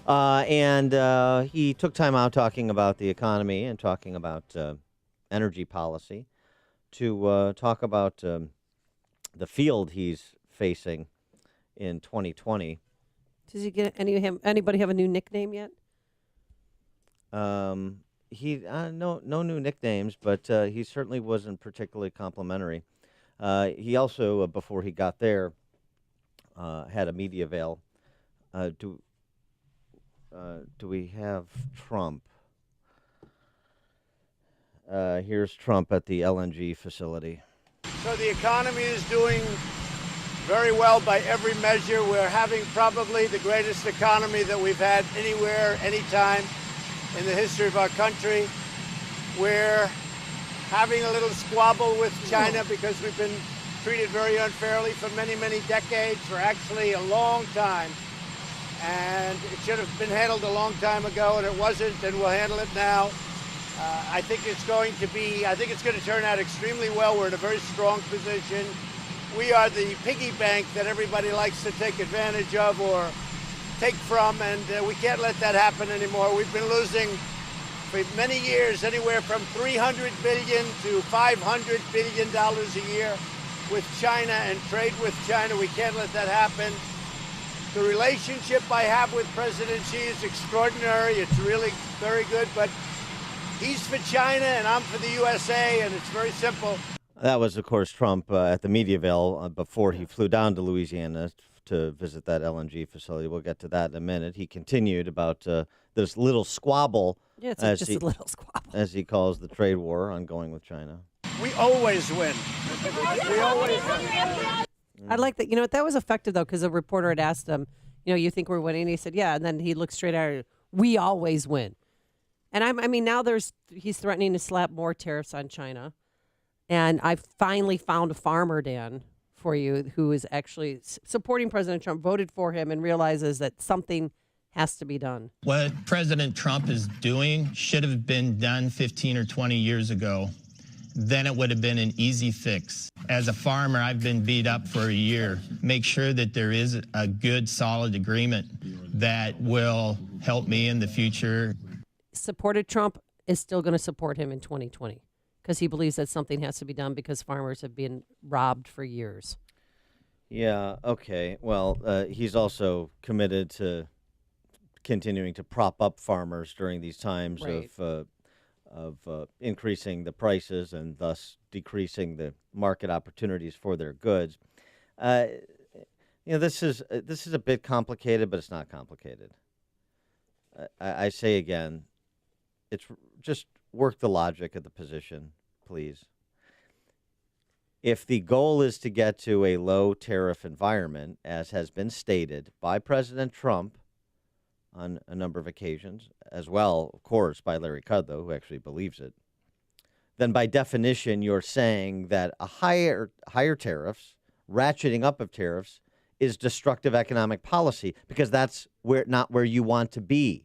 Speaker 21: And he took time out talking about the economy and talking about energy policy to talk about the field he's facing in 2020.
Speaker 18: Does he get anybody have a new nickname yet?
Speaker 21: He no new nicknames, but he certainly wasn't particularly complimentary. He also, before he got there, had a media avail. Do we have Trump? Here's Trump at the LNG facility.
Speaker 5: So the economy is doing very well by every measure. We're having probably the greatest economy that we've had anywhere, anytime in the history of our country. We're having a little squabble with China because we've been treated very unfairly for many, many decades, for actually a long time. And it should have been handled a long time ago, and it wasn't, and we'll handle it now. I think it's going to turn out extremely well. We're in a very strong position. We are the piggy bank that everybody likes to take advantage of or take from, and we can't let that happen anymore. We've been losing for many years anywhere from $300 billion to $500 billion a year with China and trade with China. We can't let that happen. The relationship I have with President Xi is extraordinary. It's really very good, but he's for China and I'm for the USA, and it's very simple.
Speaker 21: That was, of course, Trump at the Mediaville before he flew down to Louisiana to visit that LNG facility. We'll get to that in a minute. He continued about this little squabble.
Speaker 18: Yeah, it's just a little squabble.
Speaker 21: As he calls the trade war ongoing with China.
Speaker 5: We always win. We always win.
Speaker 18: I like that. You know what? That was effective, though, because a reporter had asked him, you think we're winning? And he said, yeah. And then he looked straight at her. We always win. And I mean, now he's threatening to slap more tariffs on China. And I finally found a farmer, Dan, for you, who is actually supporting President Trump, voted for him, and realizes that something has to be done.
Speaker 9: What President Trump is doing should have been done 15 or 20 years ago. Then it would have been an easy fix. As a farmer, I've been beat up for a year. Make sure that there is a good, solid agreement that will help me in the future.
Speaker 18: Supported Trump is still going to support him in 2020 because he believes that something has to be done because farmers have been robbed for years.
Speaker 21: Yeah, okay. Well, he's also committed to continuing to prop up farmers during these times of increasing the prices and thus decreasing the market opportunities for their goods. This is a bit complicated, but it's not complicated. I say again, it's just work the logic of the position, please. If the goal is to get to a low tariff environment, as has been stated by President Trump on a number of occasions, as well, of course, by Larry Kudlow, who actually believes it, then by definition, you're saying that a higher tariffs, ratcheting up of tariffs, is destructive economic policy because that's not where you want to be.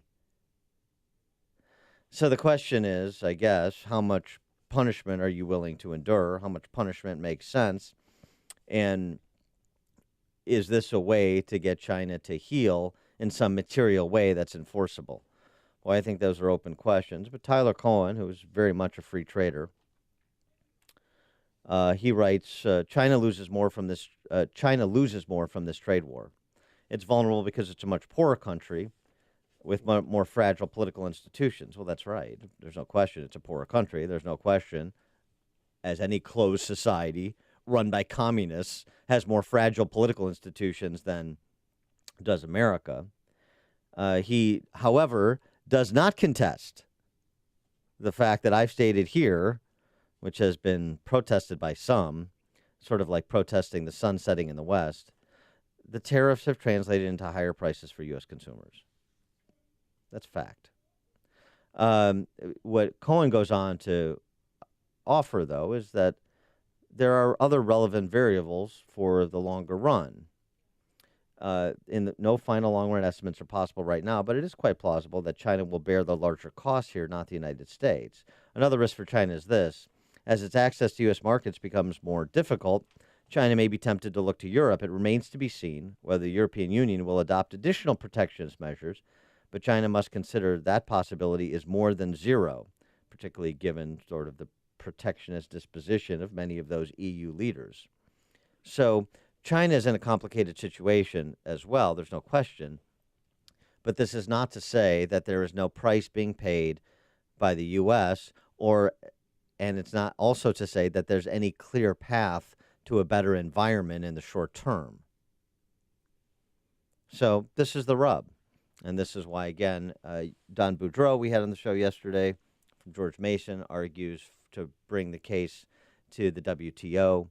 Speaker 21: So the question is, I guess, how much punishment are you willing to endure? How much punishment makes sense? And is this a way to get China to heal in some material way that's enforceable? Well, I think those are open questions. But Tyler Cohen, who is very much a free trader, he writes, China loses more from this trade war. It's vulnerable because it's a much poorer country with more fragile political institutions. Well, that's right. There's no question it's a poorer country. There's no question, as any closed society run by communists has more fragile political institutions than does America. He, however, does not contest the fact that I've stated here, which has been protested by some, sort of like protesting the sun setting in the West, the tariffs have translated into higher prices for U.S. consumers. That's fact. What Cohen goes on to offer, though, is that there are other relevant variables for the longer run. No final long-run estimates are possible right now, but it is quite plausible that China will bear the larger costs here, not the United States. Another risk for China is this. As its access to U.S. markets becomes more difficult, China may be tempted to look to Europe. It remains to be seen whether the European Union will adopt additional protectionist measures, but China must consider that possibility is more than zero, particularly given sort of the protectionist disposition of many of those EU leaders. So China is in a complicated situation as well, there's no question. But this is not to say that there is no price being paid by the U.S., and it's not also to say that there's any clear path to a better environment in the short term. So this is the rub. And this is why, again, Don Boudreaux, we had on the show yesterday, from George Mason, argues to bring the case to the WTO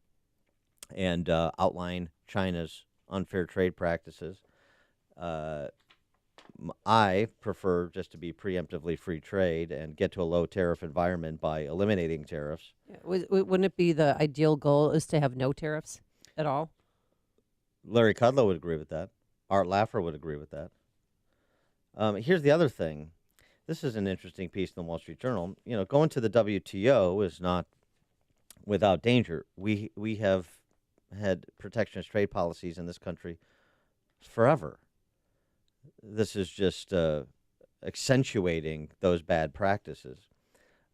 Speaker 21: and outline China's unfair trade practices. I prefer just to be preemptively free trade and get to a low tariff environment by eliminating tariffs.
Speaker 18: Yeah. Wouldn't it be the ideal goal is to have no tariffs at all?
Speaker 21: Larry Kudlow would agree with that. Art Laffer would agree with that. Here's the other thing. This is an interesting piece in the Wall Street Journal. You know, going to the WTO is not without danger. We have had protectionist trade policies in this country forever. This is just accentuating those bad practices.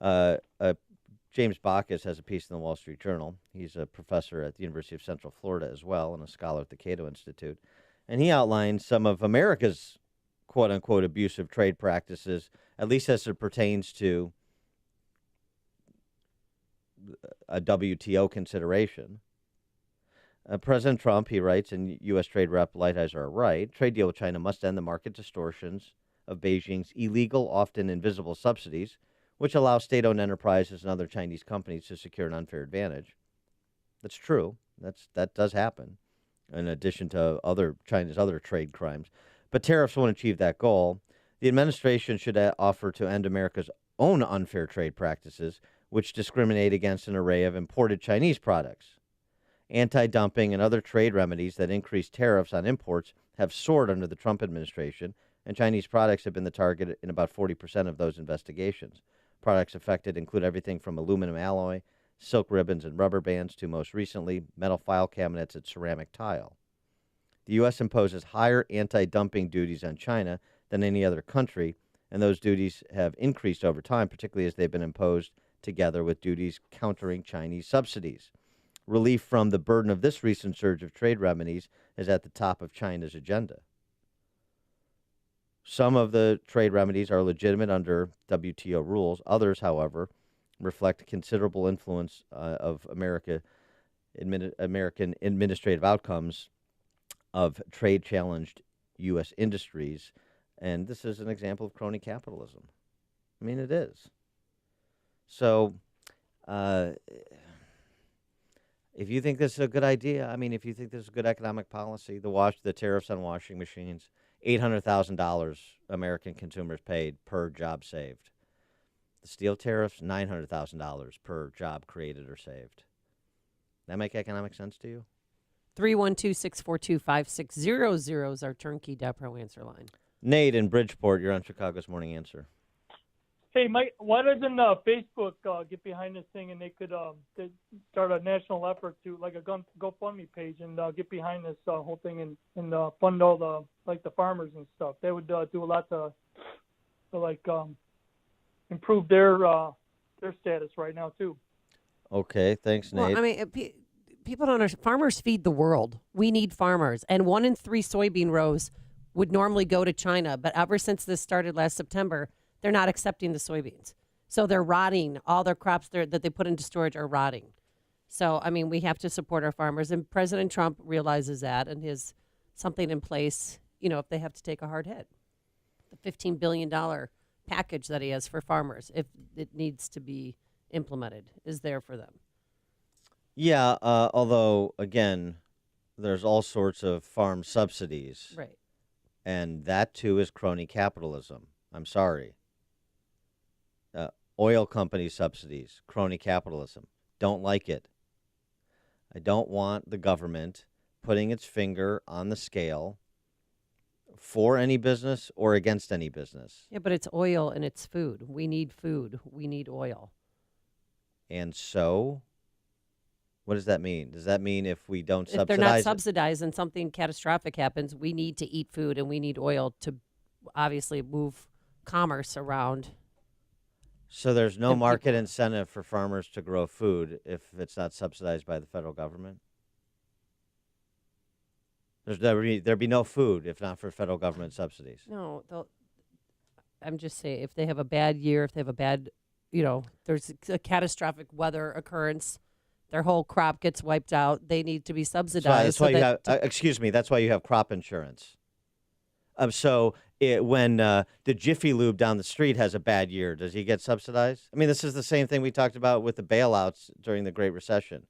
Speaker 21: James Baucus has a piece in the Wall Street Journal. He's a professor at the University of Central Florida as well and a scholar at the Cato Institute. And he outlines some of America's quote-unquote abusive trade practices, at least as it pertains to a WTO consideration. President Trump, he writes, and U.S. Trade Rep Lighthizer are right, trade deal with China must end the market distortions of Beijing's illegal, often invisible subsidies, which allow state-owned enterprises and other Chinese companies to secure an unfair advantage. That's true. That does happen, in addition to China's other trade crimes. But tariffs won't achieve that goal. The administration should offer to end America's own unfair trade practices, which discriminate against an array of imported Chinese products. Anti-dumping and other trade remedies that increase tariffs on imports have soared under the Trump administration, and Chinese products have been the target in about 40% of those investigations. Products affected include everything from aluminum alloy, silk ribbons and rubber bands, to most recently, metal file cabinets and ceramic tile. The U.S. imposes higher anti-dumping duties on China than any other country, and those duties have increased over time, particularly as they've been imposed together with duties countering Chinese subsidies. Relief from the burden of this recent surge of trade remedies is at the top of China's agenda. Some of the trade remedies are legitimate under WTO rules. Others, however, reflect considerable influence of American administrative outcomes of trade-challenged U.S. industries. And this is an example of crony capitalism. I mean, it is. So, if you think this is a good idea, if you think this is a good economic policy, the tariffs on washing machines, $800,000 American consumers paid per job saved. The steel tariffs, $900,000 per job created or saved. That make economic sense to you?
Speaker 18: 312-642-5600 is our turnkey DEPRO answer line.
Speaker 21: Nate in Bridgeport, you're on Chicago's Morning Answer.
Speaker 10: Hey, Mike, why doesn't Facebook get behind this thing and they could start a national effort to, like a GoFundMe page, and get behind this whole thing and fund all the farmers and stuff? They would do a lot to improve their status right now too.
Speaker 21: Okay, thanks, Nate.
Speaker 18: Well, people don't understand. Farmers feed the world. We need farmers, and 1 in 3 soybean rows would normally go to China, but ever since this started last September, they're not accepting the soybeans. So they're rotting. All their crops that they put into storage are rotting. So, we have to support our farmers. And President Trump realizes that and has something in place, if they have to take a hard hit. The $15 billion package that he has for farmers, if it needs to be implemented, is there for them.
Speaker 21: Yeah, although, again, there's all sorts of farm subsidies.
Speaker 18: Right.
Speaker 21: And that, too, is crony capitalism. I'm sorry. Oil company subsidies, crony capitalism. Don't like it. I don't want the government putting its finger on the scale for any business or against any business.
Speaker 18: Yeah, but it's oil and it's food. We need food. We need oil.
Speaker 21: And so, what does that mean? Does that mean if we don't subsidize
Speaker 18: it? If they're not subsidized and something catastrophic happens, we need to eat food and we need oil to obviously move commerce around.
Speaker 21: So there's no market incentive for farmers to grow food if it's not subsidized by the federal government? There'd be no food if not for federal government subsidies.
Speaker 18: No, I'm just saying, if they have a bad year, if they have a bad, there's a catastrophic weather occurrence, their whole crop gets wiped out. They need to be subsidized.
Speaker 21: That's why you have. Excuse me. That's why you have crop insurance. When the Jiffy Lube down the street has a bad year, does he get subsidized? I mean, this is the same thing we talked about with the bailouts during the Great Recession.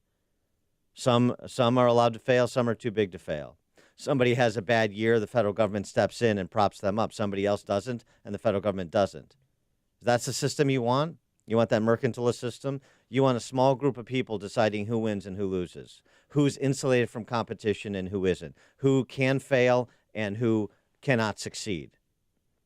Speaker 21: Some are allowed to fail. Some are too big to fail. Somebody has a bad year, the federal government steps in and props them up. Somebody else doesn't, and the federal government doesn't. That's the system you want? You want that mercantilist system? You want a small group of people deciding who wins and who loses, who's insulated from competition and who isn't, who can fail and who cannot succeed.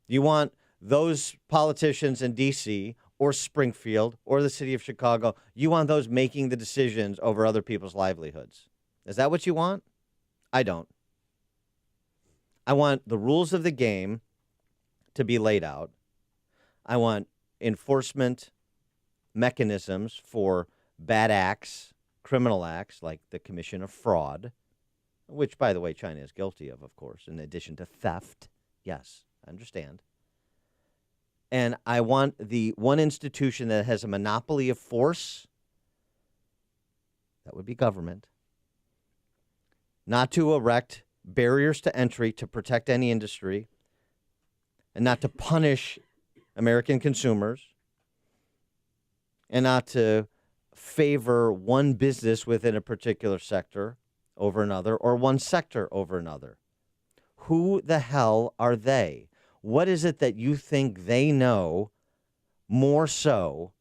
Speaker 21: You want those politicians in D.C. or Springfield or the city of Chicago, you want those making the decisions over other people's livelihoods. Is that what you want? I don't. I want the rules of the game to be laid out. I want enforcement mechanisms for bad acts, criminal acts like the commission of fraud, which, by the way, China is guilty of course, in addition to theft. Yes, I understand. And I want the one institution that has a monopoly of force, that would be government, not to erect barriers to entry to protect any industry and not to punish American consumers and not to favor one business within a particular sector over another or one sector over another. Who the hell are they? What is it that you think they know more so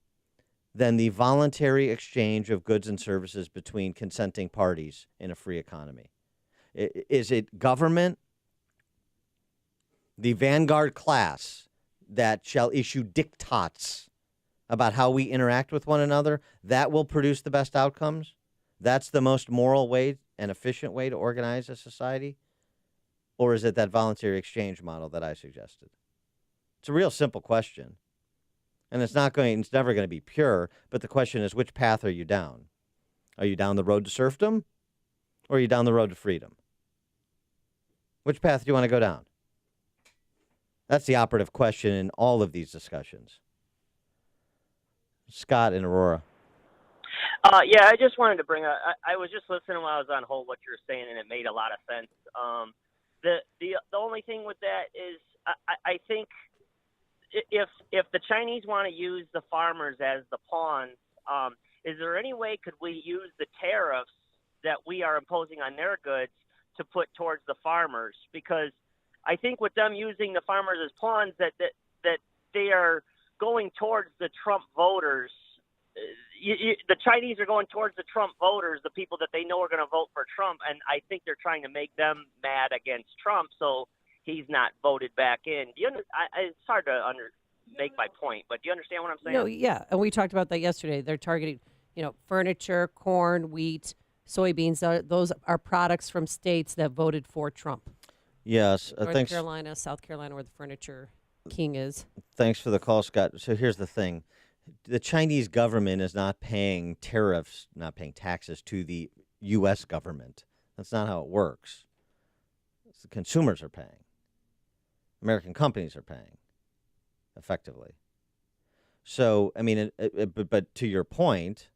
Speaker 21: than the voluntary exchange of goods and services between consenting parties in a free economy? Is it government, the vanguard class that shall issue diktats about how we interact with one another, that will produce the best outcomes? That's the most moral way and efficient way to organize a society? Or is it that voluntary exchange model that I suggested? It's a real simple question. And it's never going to be pure, but the question is, which path are you down? Are you down the road to serfdom? Or are you down the road to freedom? Which path do you want to go down? That's the operative question in all of these discussions. Scott in Aurora.
Speaker 11: Yeah, I just wanted to bring up, I was just listening while I was on hold what you were saying, and it made a lot of sense. The only thing with that is I think if the Chinese want to use the farmers as the pawns, is there any way could we use the tariffs that we are imposing on their goods to put towards the farmers? Because I think with them using the farmers as pawns, that they are going towards the Trump voters. The Chinese are going towards the Trump voters, the people that they know are going to vote for Trump, and I think they're trying to make them mad against Trump so he's not voted back in. It's hard to make my point, but do you understand what I'm saying?
Speaker 18: No, yeah, and we talked about that yesterday. They're targeting, furniture, corn, wheat, soybeans. Those are products from states that voted for Trump.
Speaker 21: Yes,
Speaker 18: North Carolina, South Carolina, where the furniture king is.
Speaker 21: Thanks for the call, Scott. So here's the thing. The Chinese government is not paying tariffs, not paying taxes to the U.S. government. That's not how it works. The consumers are paying. American companies are paying, effectively. So, I mean, but to your point,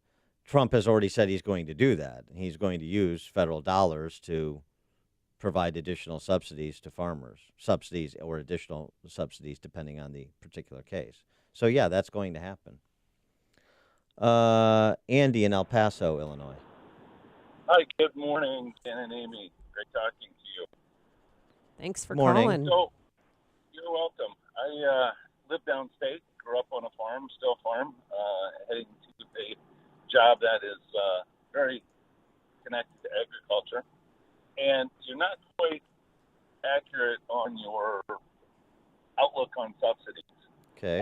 Speaker 21: Trump has already said he's going to do that. He's going to use federal dollars to provide additional subsidies to farmers, subsidies or additional subsidies depending on the particular case. So, yeah, that's going to happen. Andy in El Paso, Illinois.
Speaker 12: Hi, good morning, Ken and Amy. Great talking to you.
Speaker 18: Thanks for
Speaker 21: Morning.
Speaker 18: calling.
Speaker 12: So, you're welcome. I live downstate, grew up on a farm, still farm, heading to a job that is very connected to agriculture. And you're not quite accurate on your outlook on subsidies.
Speaker 21: Okay.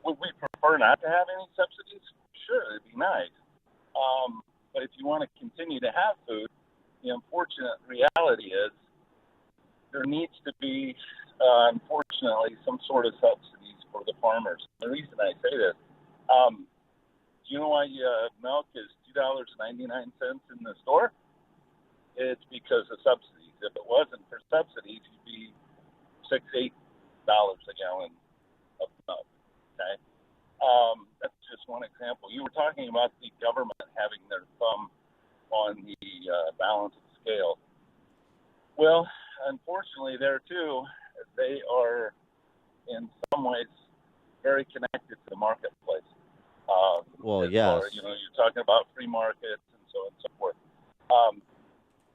Speaker 12: Would we prefer not to have any subsidies? Sure, it'd be nice. But if you want to continue to have food, the unfortunate reality is there needs to be, unfortunately, some sort of subsidies for the farmers. The reason I say this, do you know why milk is $2.99 in the store? It's because of subsidies. If it wasn't for subsidies, you'd be $6-8 a gallon of milk. Okay, that's just one example. You were talking about the government having their thumb on the balance of the scale. Well, unfortunately, there too, they are in some ways very connected to the marketplace.
Speaker 21: Yes.
Speaker 12: Or, you're talking about free markets and so on and so forth.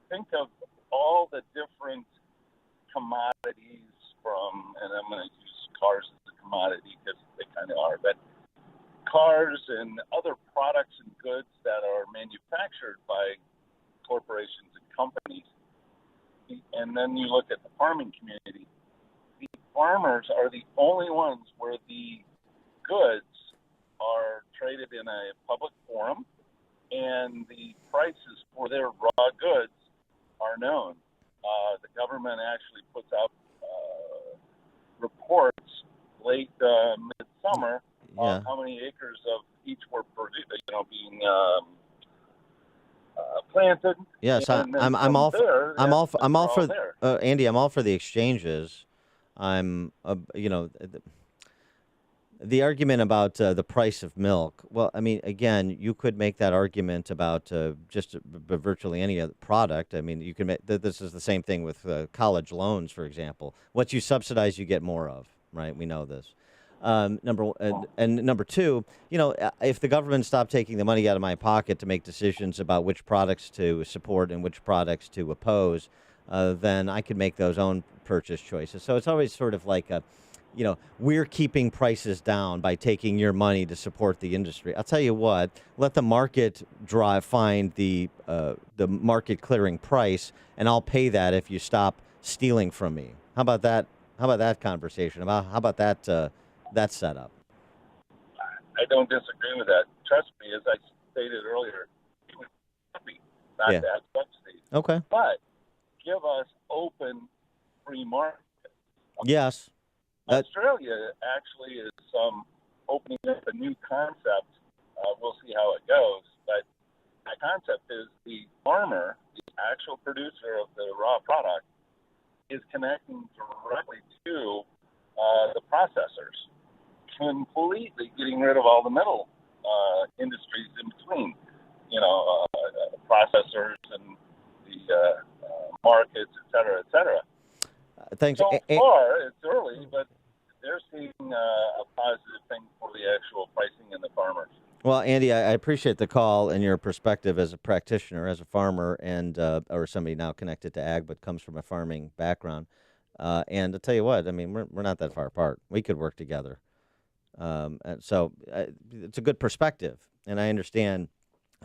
Speaker 12: Think of all the different commodities and I'm going to use cars as a commodity because they kind of are, but cars and other products and goods that are manufactured by corporations and companies. And then you look at the farming community. The farmers are the only ones where the goods are traded in a public forum and the prices for their raw goods are known. The government actually puts out reports late midsummer on how many acres of each were being planted.
Speaker 21: Yes,
Speaker 12: and
Speaker 21: I'm all for
Speaker 12: there.
Speaker 21: Andy. I'm all for the exchanges. The argument about the price of milk. Well, I mean, again, you could make that argument about just virtually any other product. I mean, you can make this is the same thing with college loans, for example. What you subsidize, you get more of, right? We know this. Number two, if the government stopped taking the money out of my pocket to make decisions about which products to support and which products to oppose, then I could make those own purchase choices. So it's always sort of like we're keeping prices down by taking your money to support the industry. I'll tell you what, let the market find the market clearing price, and I'll pay that if you stop stealing from me. How about that? How about that conversation? How about that setup?
Speaker 12: I don't disagree with that. Trust me, as I stated earlier, we would be happy not to have subsidies.
Speaker 21: Okay.
Speaker 12: But give us open free market.
Speaker 21: Yes.
Speaker 12: Australia actually is opening up a new concept. We'll see how it goes. But that concept is the farmer, the actual producer of the raw product, is connecting directly to the processors, completely getting rid of all the middle industries in between, processors and the markets, et cetera, et cetera.
Speaker 21: Thanks.
Speaker 12: So far, it's early, but they're seeing a positive thing for the actual pricing and the farmers.
Speaker 21: Well, Andy, I appreciate the call and your perspective as a practitioner, as a farmer, and or somebody now connected to ag but comes from a farming background. And I'll tell you what, I mean, we're not that far apart. We could work together. And so it's a good perspective. And I understand,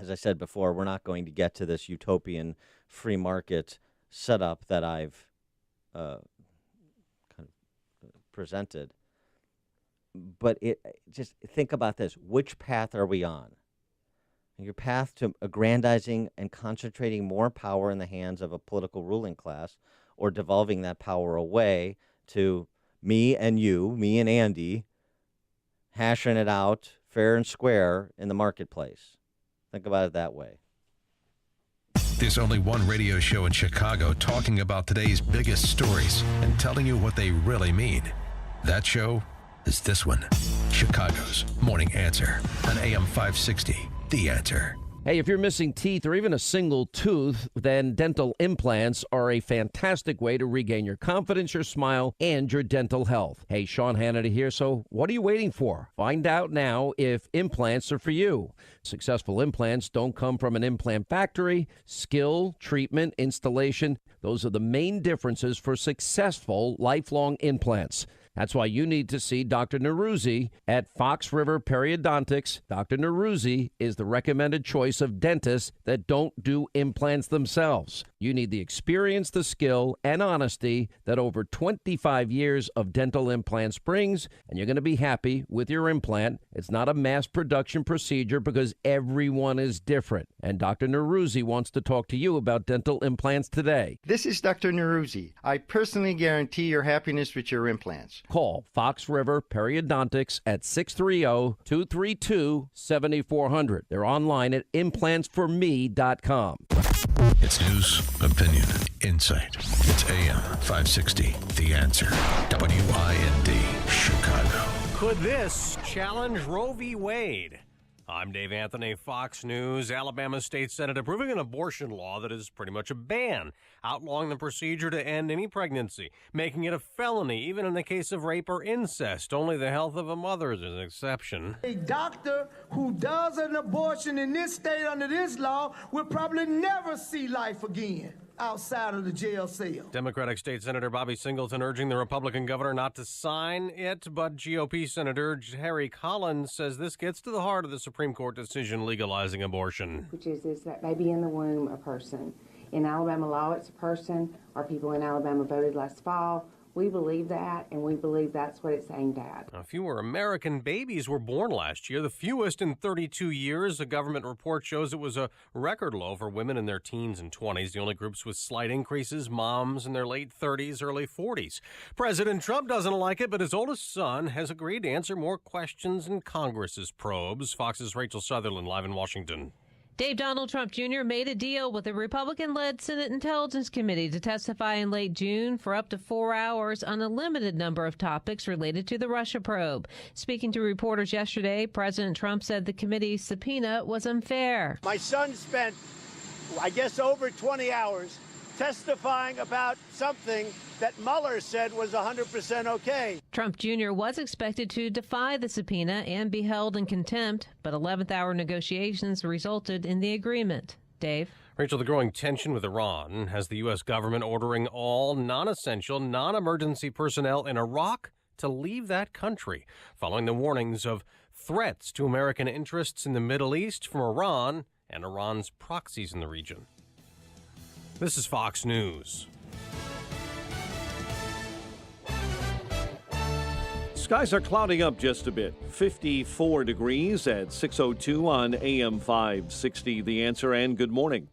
Speaker 21: as I said before, we're not going to get to this utopian free market setup that I've kind of presented. But just think about this. Which path are we on? Your path to aggrandizing and concentrating more power in the hands of a political ruling class, or devolving that power away to me and you, me and Andy, hashing it out fair and square in the marketplace. Think about it that way.
Speaker 7: There's only one radio show in Chicago talking about today's biggest stories and telling you what they really mean. That show is this one, Chicago's Morning Answer on AM 560, The Answer.
Speaker 13: Hey, if you're missing teeth or even a single tooth, then dental implants are a fantastic way to regain your confidence, your smile, and your dental health. Hey, Sean Hannity here. So what are you waiting for? Find out now if implants are for you. Successful implants don't come from an implant factory. Skill, treatment, installation, those are the main differences for successful lifelong implants. That's why you need to see Dr. Neruzzi at Fox River Periodontics. Dr. Neruzzi is the recommended choice of dentists that don't do implants themselves. You need the experience, the skill, and honesty that over 25 years of dental implants brings, and you're going to be happy with your implant. It's not a mass production procedure because everyone is different. And Dr. Neruzzi wants to talk to you about dental implants today.
Speaker 14: This is Dr. Neruzzi. I personally guarantee your happiness with your implants.
Speaker 13: Call Fox River Periodontics at 630-232-7400. They're online at implantsforme.com.
Speaker 7: It's news, opinion, insight. It's AM 560, The Answer. WIND, Chicago.
Speaker 14: Could this challenge Roe v. Wade? I'm Dave Anthony, Fox News. Alabama State Senate approving an abortion law that is pretty much a ban, outlawing the procedure to end any pregnancy, making it a felony, even in the case of rape or incest. Only the health of a mother is an exception.
Speaker 4: A doctor who does an abortion in this state under this law will probably never see life again outside of the jail cell.
Speaker 14: Democratic State Senator Bobby Singleton urging the Republican governor not to sign it, but GOP Senator Harry Collins says this gets to the heart of the Supreme Court decision legalizing abortion.
Speaker 16: Which is that baby in the womb, a person. In Alabama law, it's a person. Our people in Alabama voted last fall. We believe that, and we believe that's what it's aimed at.
Speaker 14: Fewer American babies were born last year, the fewest in 32 years. A government report shows it was a record low for women in their teens and 20s. The only groups with slight increases, moms in their late 30s, early 40s. President Trump doesn't like it, but his oldest son has agreed to answer more questions in Congress's probes. Fox's Rachel Sutherland live in Washington.
Speaker 17: Dave, Donald Trump Jr. made a deal with the Republican-led Senate Intelligence Committee to testify in late June for up to 4 hours on a limited number of topics related to the Russia probe. Speaking to reporters yesterday, President Trump said the committee's subpoena was unfair.
Speaker 5: My son spent, I guess, over 20 hours testifying about something that Mueller said was 100% okay.
Speaker 17: Trump Jr. was expected to defy the subpoena and be held in contempt, but 11th-hour negotiations resulted in the agreement. Dave?
Speaker 14: Rachel, the growing tension with Iran has the U.S. government ordering all non-essential, non-emergency personnel in Iraq to leave that country, following the warnings of threats to American interests in the Middle East from Iran and Iran's proxies in the region. This is Fox News.
Speaker 6: Skies are clouding up just a bit. 54 degrees at 6:02 on AM 560. The Answer, and good morning.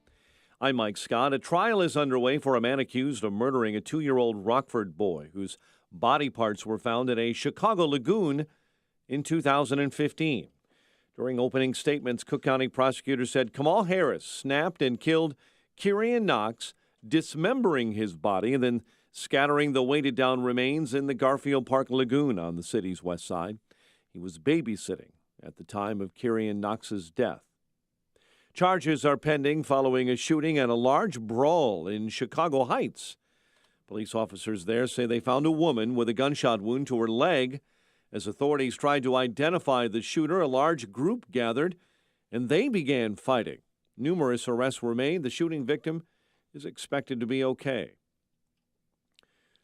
Speaker 6: I'm Mike Scott. A trial is underway for a man accused of murdering a 2-year-old Rockford boy whose body parts were found in a Chicago lagoon in 2015. During opening statements, Cook County prosecutors said Kamal Harris snapped and killed Kirian Knox, dismembering his body and then scattering the weighted-down remains in the Garfield Park Lagoon on the city's west side. He was babysitting at the time of Kirian Knox's death. Charges are pending following a shooting and a large brawl in Chicago Heights. Police officers there say they found a woman with a gunshot wound to her leg. As authorities tried to identify the shooter, a large group gathered, and they began fighting. Numerous arrests were made. The shooting victim is expected to be okay.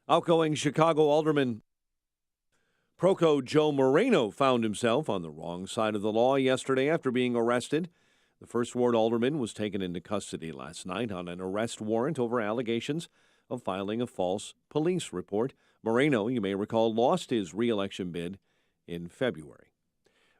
Speaker 6: Outgoing Chicago Alderman Proco Joe Moreno found himself on the wrong side of the law yesterday after being arrested. The First Ward Alderman was taken into custody last night on an arrest warrant over allegations of filing a false police report. Moreno, you may recall, lost his re-election bid in February.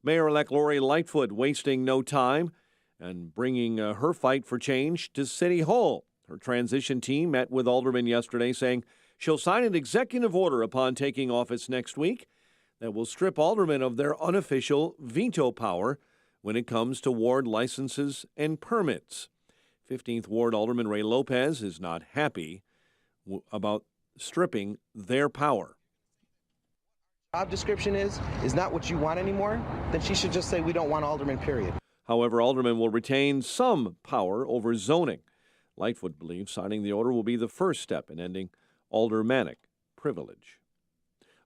Speaker 6: Mayor-elect Lori Lightfoot wasting no time and bringing her fight for change to City Hall. Her transition team met with aldermen yesterday saying she'll sign an executive order upon taking office next week that will strip aldermen of their unofficial veto power when it comes to ward licenses and permits. 15th Ward Alderman Ray Lopez is not happy about stripping their power.
Speaker 19: Job description is not what you want anymore, then she should just say we don't want aldermen, period.
Speaker 6: However, aldermen will retain some power over zoning. Lightfoot believes signing the order will be the first step in ending aldermanic privilege.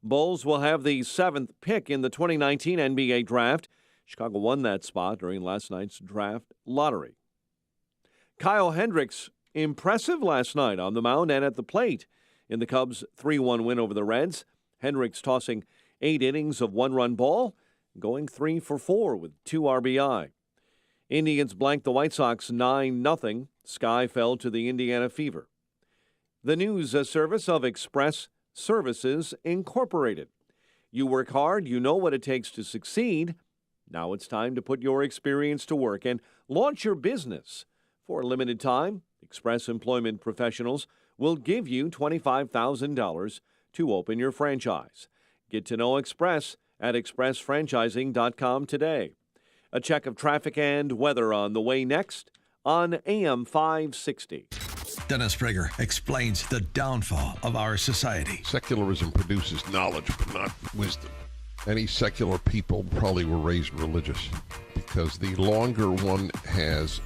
Speaker 6: Bulls will have the 7th pick in the 2019 NBA draft. Chicago won that spot during last night's draft lottery. Kyle Hendricks, impressive last night on the mound and at the plate in the Cubs' 3-1 win over the Reds. Hendricks tossing 8 innings of 1-run ball, going 3 for 4 with 2 RBI. Indians blanked the White Sox 9-0. Sky fell to the Indiana Fever. The news service of Express Services Incorporated. You work hard, you know what it takes to succeed. Now it's time to put your experience to work and launch your business. For a limited time, Express Employment Professionals will give you $25,000 to open your franchise. Get to know Express at expressfranchising.com today. A check of traffic and weather on the way next on AM 560.
Speaker 7: Dennis Prager explains the downfall of our society.
Speaker 20: Secularism produces knowledge, but not wisdom. Any secular people probably were raised religious, because the longer one is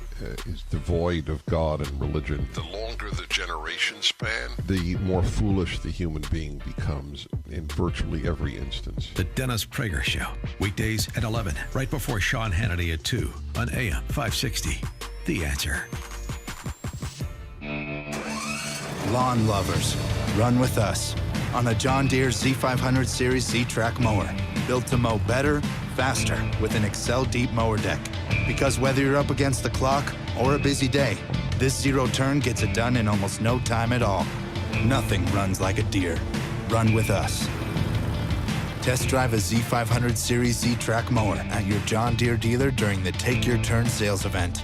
Speaker 20: devoid of God and religion, the longer the generation span, the more foolish the human being becomes in virtually every instance.
Speaker 7: The Dennis Prager Show, weekdays at 11, right before Sean Hannity at 2 on AM 560. The Answer.
Speaker 22: Lawn lovers, run with us on a John Deere Z500 Series Z-Track mower, built to mow better, faster with an Excel Deep Mower Deck. Because whether you're up against the clock or a busy day, this zero-turn gets it done in almost no time at all. Nothing runs like a Deere. Run with us. Test drive a Z500 Series Z-Track mower at your John Deere dealer during the Take Your Turn sales event.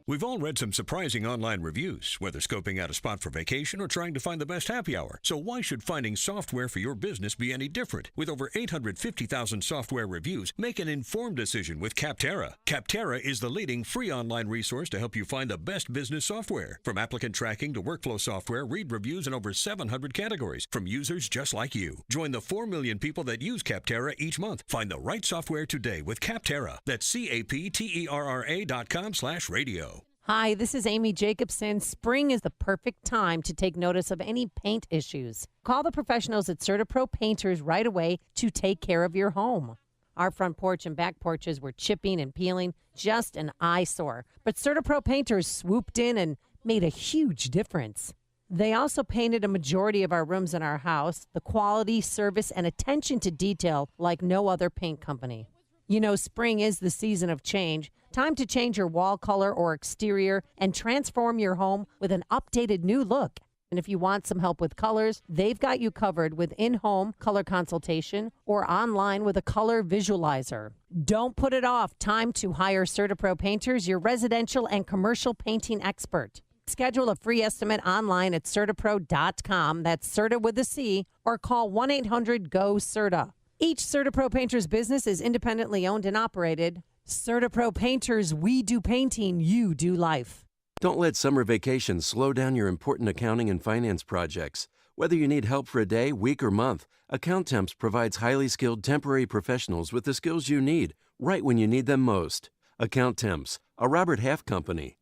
Speaker 23: We've all read some surprising online reviews, whether scoping out a spot for vacation or trying to find the best happy hour. So why should finding software for your business be any different? With over 850,000 software reviews, make an informed decision with Capterra. Capterra is the leading free online resource to help you find the best business software. From applicant tracking to workflow software, read reviews in over 700 categories from users just like you. Join the 4 million people that use Capterra each month. Find the right software today with Capterra. That's CAPTERRA.com/radio.
Speaker 18: Hi, this is Amy Jacobson. Spring is the perfect time to take notice of any paint issues. Call the professionals at CertaPro Painters right away to take care of your home. Our front porch and back porches were chipping and peeling, just an eyesore. But CertaPro Painters swooped in and made a huge difference. They also painted a majority of our rooms in our house, the quality, service, and attention to detail like no other paint company. You know, spring is the season of change. Time to change your wall color or exterior and transform your home with an updated new look. And if you want some help with colors, they've got you covered with in-home color consultation or online with a color visualizer. Don't put it off. Time to hire CertaPro Painters, your residential and commercial painting expert. Schedule a free estimate online at CertaPro.com. That's Certa with a C, or call 1-800-GO-CERTA. Each CertaPro Painters business is independently owned and operated. CertaPro Painters, we do painting, you do life.
Speaker 8: Don't let summer vacation slow down your important accounting and finance projects. Whether you need help for a day, week, or month, AccountTemps provides highly skilled temporary professionals with the skills you need, right when you need them most. AccountTemps, a Robert Half company.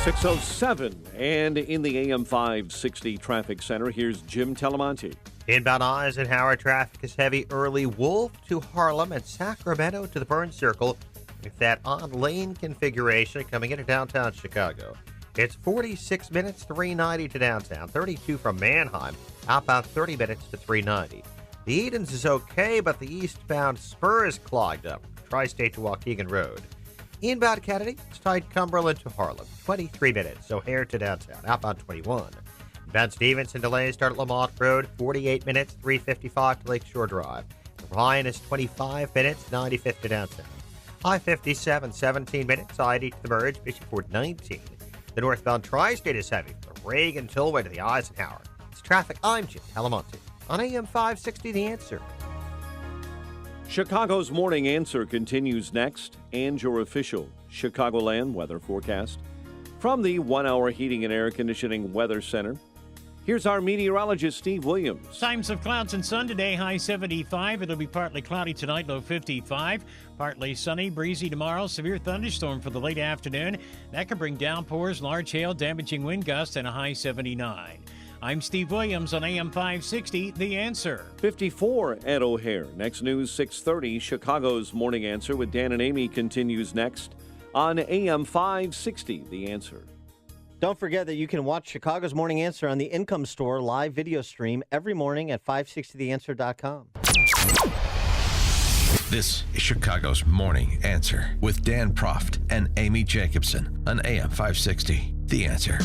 Speaker 6: 6:07, and in the AM 560 traffic center, here's Jim Telemonte.
Speaker 15: Inbound Eisenhower traffic is heavy early. Wolf to Harlem and Sacramento to the Burn Circle with that odd lane configuration coming into downtown Chicago. It's 46 minutes, 390 to downtown, 32 from Manheim, outbound 30 minutes to 390. The Edens is okay, but the eastbound spur is clogged up, Tri-State to Waukegan Road. Inbound Kennedy, it's tight Cumberland to Harlem, 23 minutes, O'Hare to downtown, outbound 21. Bound Stevenson delays start at Lamont Road, 48 minutes, 355 to Lakeshore Drive. Ryan is 25 minutes, 95th to downtown. I-57, 17 minutes, I-80 to the Merge, Bishopford 19. The northbound Tri-State is heavy from Reagan Tollway to the Eisenhower. It's traffic. I'm Jim Telemonte on AM 560 The Answer.
Speaker 6: Chicago's Morning Answer continues next, and your official Chicagoland weather forecast from the 1 Hour Heating and Air Conditioning Weather Center. Here's our meteorologist, Steve Williams.
Speaker 24: Times of clouds and sun today, high 75. It'll be partly cloudy tonight, low 55. Partly sunny, breezy tomorrow. Severe thunderstorm for the late afternoon. That could bring downpours, large hail, damaging wind gusts, and a high 79. I'm Steve Williams on AM 560, The Answer.
Speaker 6: 54 at O'Hare. Next news, 6:30. Chicago's Morning Answer with Dan and Amy continues next on AM 560, The Answer.
Speaker 21: Don't forget that you can watch Chicago's Morning Answer on the Income Store live video stream every morning at 560theanswer.com.
Speaker 7: This is Chicago's Morning Answer with Dan Proft and Amy Jacobson on AM 560. The Answer.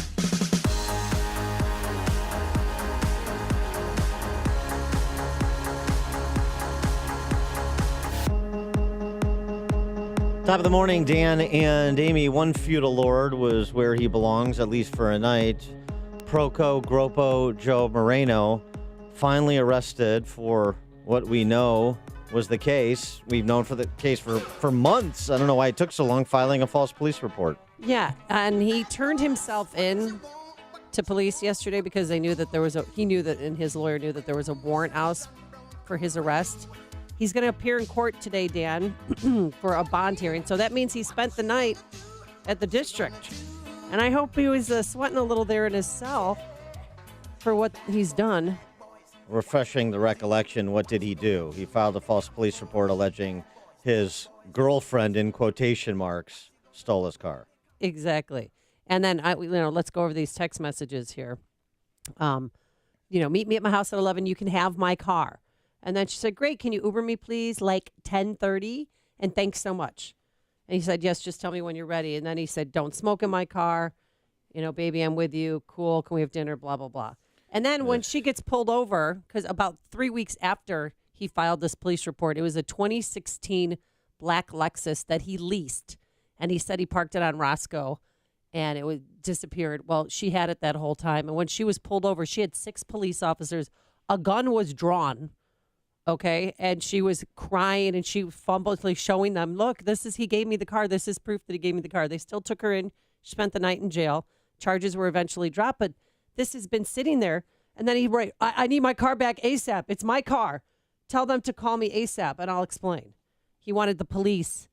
Speaker 21: Top of the morning, Dan and Amy. One feudal lord was where he belongs, at least for a night. Proco Gropo Joe Moreno finally arrested for what we know was the case. We've known for the case for months. I don't know why it took so long filing a false police report.
Speaker 18: Yeah, and he turned himself in to police yesterday because they knew that he knew that, and his lawyer knew that there was a warrant out for his arrest. He's going to appear in court today, Dan, for a bond hearing. So that means he spent the night at the district. And I hope he was sweating a little there in his cell for what he's done.
Speaker 21: Refreshing the recollection, what did he do? He filed a false police report alleging his girlfriend, in quotation marks, stole his car.
Speaker 18: Exactly. And then, let's go over these text messages here. Meet me at my house at 11. You can have my car. And then she said, great, can you Uber me, please, like 10:30? And thanks so much. And he said, yes, just tell me when you're ready. And then he said, don't smoke in my car. Baby, I'm with you. Cool. Can we have dinner? Blah, blah, blah. And then when she gets pulled over, because about 3 weeks after he filed this police report, it was a 2016 black Lexus that he leased. And he said he parked it on Roscoe and it was disappeared. Well, she had it that whole time. And when she was pulled over, she had 6 police officers. A gun was drawn. Okay, and she was crying and she fumbled, like showing them, look, he gave me the car. This is proof that he gave me the car. They still took her in. She spent the night in jail. Charges were eventually dropped, but this has been sitting there. And then I need my car back ASAP. It's my car. Tell them to call me ASAP and I'll explain. He wanted the police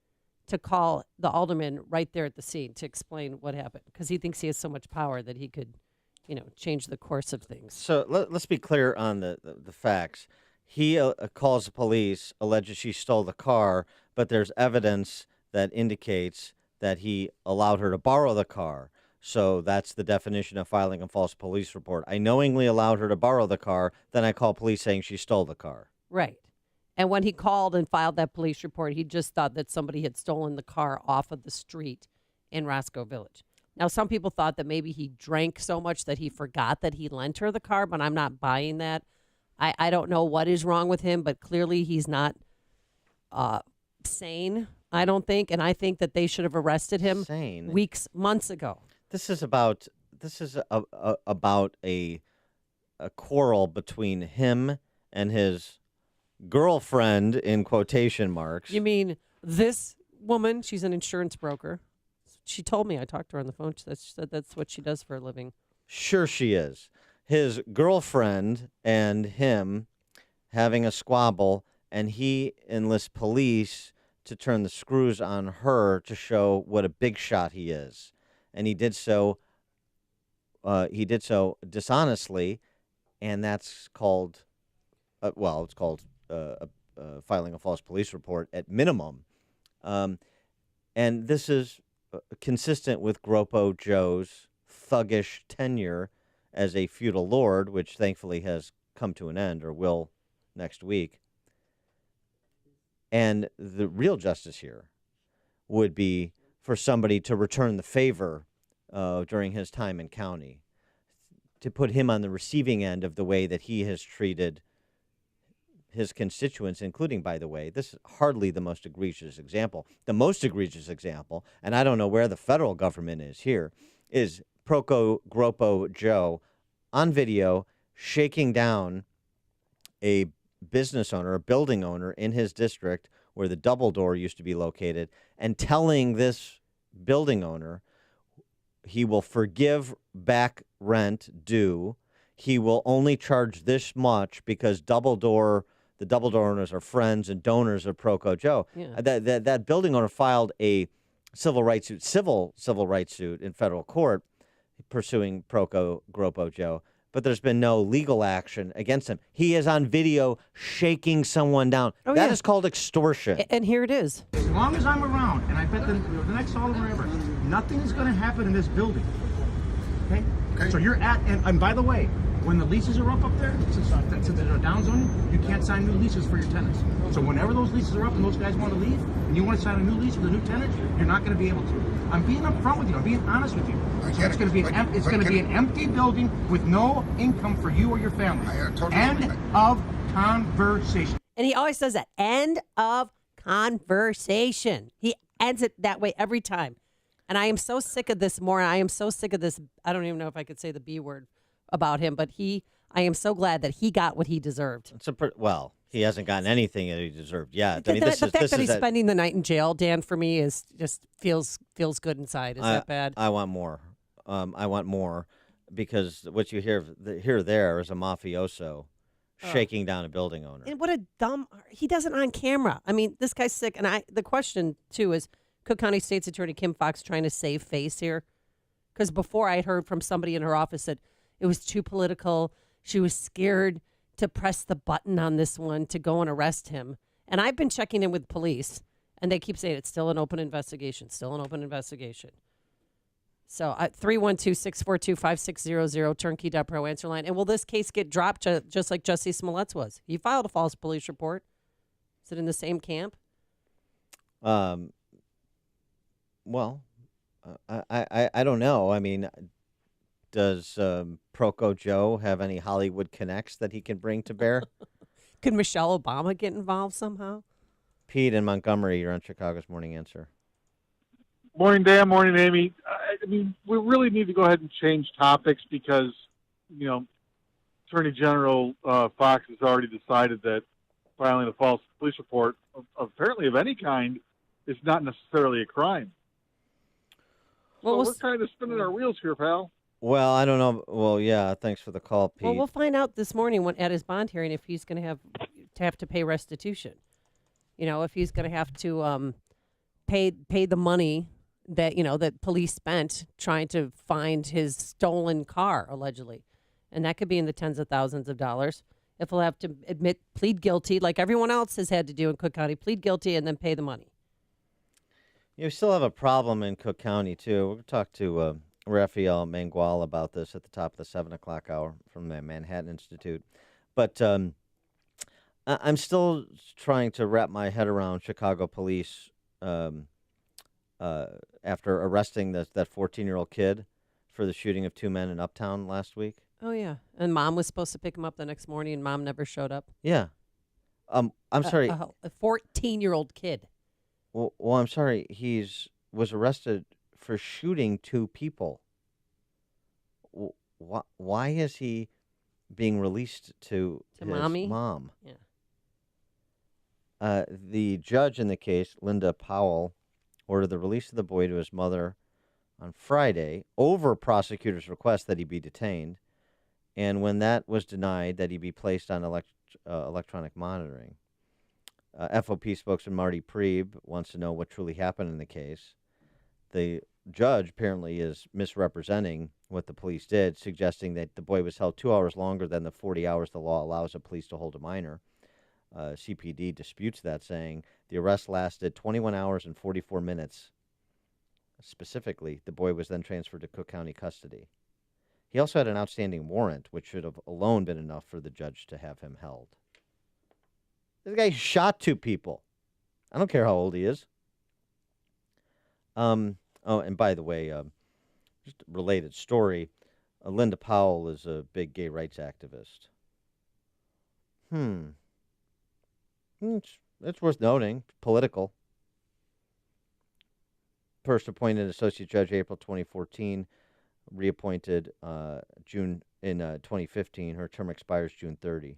Speaker 18: to call the alderman right there at the scene to explain what happened because he thinks he has so much power that he could, change the course of things.
Speaker 21: So let's be clear on the facts. He calls the police, alleges she stole the car, but there's evidence that indicates that he allowed her to borrow the car. So that's the definition of filing a false police report. I knowingly allowed her to borrow the car, then I call police saying she stole the car.
Speaker 18: Right. And when he called and filed that police report, he just thought that somebody had stolen the car off of the street in Roscoe Village. Now, some people thought that maybe he drank so much that he forgot that he lent her the car, but I'm not buying that. I don't know what is wrong with him, but clearly he's not sane, I don't think. And I think that they should have arrested him months ago.
Speaker 21: This is about a quarrel between him and his girlfriend, in quotation marks.
Speaker 18: You mean this woman? She's an insurance broker. She told me, I talked to her on the phone. She said that's what she does for a living.
Speaker 21: Sure she is. His girlfriend and him having a squabble, and he enlists police to turn the screws on her to show what a big shot he is. And he did so dishonestly, and that's called, it's called filing a false police report at minimum. And this is consistent with Gropo Joe's thuggish tenure as a feudal lord, which thankfully has come to an end or will next week. And the real justice here would be for somebody to return the favor during his time in county, to put him on the receiving end of the way that he has treated his constituents, including, by the way, this is hardly the most egregious example. The most egregious example, and I don't know where the federal government is here, is Proco Gropo Joe on video shaking down a business owner, a building owner in his district where the double door used to be located, and telling this building owner he will forgive back rent due. He will only charge this much because the double door owners are friends and donors of Proco Joe.
Speaker 18: Yeah.
Speaker 21: That building owner filed a civil rights suit in federal court pursuing Proco Gropo Joe, but there's been no legal action against him. He is on video shaking someone down. That is called extortion.
Speaker 18: And here it is.
Speaker 1: As long as I'm around, and I bet the next Alderman ever, nothing is going to happen in this building. Okay? So you're at, and by the way, when the leases are up there, since they're down zoning, you can't sign new leases for your tenants. So whenever those leases are up and those guys want to leave, and you want to sign a new lease with a new tenant, you're not going to be able to. I'm being upfront with you. I'm being honest with you. So it's going to be an empty building with no income for you or your family. End of conversation.
Speaker 18: And he always does that. End of conversation. He ends it that way every time. And I am so sick of this, Maura. I am so sick of this. I don't even know if I could say the B word. about him, but I am so glad that he got what he deserved.
Speaker 21: Well, he hasn't gotten anything that he deserved yet.
Speaker 18: The fact that he's spending the night in jail, Dan, for me is just feels good inside. Is that bad?
Speaker 21: I want more. I want more because what you hear there is a mafioso shaking down a building owner.
Speaker 18: And what a he does it on camera. I mean, this guy's sick. And the question, too, is Cook County State's Attorney Kim Foxx trying to save face here? Because before I had heard from somebody in her office that it was too political. She was scared to press the button on this one to go and arrest him. And I've been checking in with police, and they keep saying it's still an open investigation, So 312-642-5600, turnkey.pro answer line. And will this case get dropped just like Jussie Smollett's was? He filed a false police report. Is it in the same camp?
Speaker 21: Well, I don't know. I mean, does Proco Joe have any Hollywood connects that he can bring to bear?
Speaker 18: Could Michelle Obama get involved somehow?
Speaker 21: Pete in Montgomery, you're on Chicago's Morning Answer.
Speaker 2: Morning, Dan. Morning, Amy. I mean, we really need to go ahead and change topics because, Attorney General Fox has already decided that filing a false police report, apparently of any kind, is not necessarily a crime.
Speaker 18: Well,
Speaker 2: we're kind of spinning our wheels here, pal.
Speaker 21: Well, I don't know. Well, yeah, thanks for the call, Pete.
Speaker 18: Well, we'll find out this morning at his bond hearing if he's going to have to pay restitution. If he's going to have to pay the money that that police spent trying to find his stolen car, allegedly, and that could be in the tens of thousands of dollars. If he'll have to plead guilty, like everyone else has had to do in Cook County, plead guilty and then pay the money.
Speaker 21: You still have a problem in Cook County too. We'll talk to Raphael Mangual about this at the top of the 7 o'clock hour from the Manhattan Institute. But I'm still trying to wrap my head around Chicago police after arresting that 14-year-old kid for the shooting of 2 men in Uptown last week.
Speaker 18: Oh, yeah. And Mom was supposed to pick him up the next morning, and Mom never showed up.
Speaker 21: Yeah. I'm sorry.
Speaker 18: A 14-year-old kid.
Speaker 21: Well, I'm sorry. Was arrested for shooting 2 people. Why is he being released to his
Speaker 18: mommy?
Speaker 21: Mom?
Speaker 18: Yeah.
Speaker 21: The judge in the case, Linda Powell, ordered the release of the boy to his mother on Friday over prosecutor's request that he be detained, and when that was denied, that he be placed on electronic monitoring. FOP spokesman Marty Priebe wants to know what truly happened in the case. The judge apparently is misrepresenting what the police did, suggesting that the boy was held 2 hours longer than the 40 hours the law allows a police to hold a minor. CPD disputes that, saying the arrest lasted 21 hours and 44 minutes. Specifically, the boy was then transferred to Cook County custody. He also had an outstanding warrant, which should have alone been enough for the judge to have him held. This guy shot 2 people. I don't care how old he is. Oh, and by the way, just a related story. Linda Powell is a big gay rights activist. It's worth noting. Political. First appointed associate judge April 2014, reappointed June in 2015. Her term expires June 30.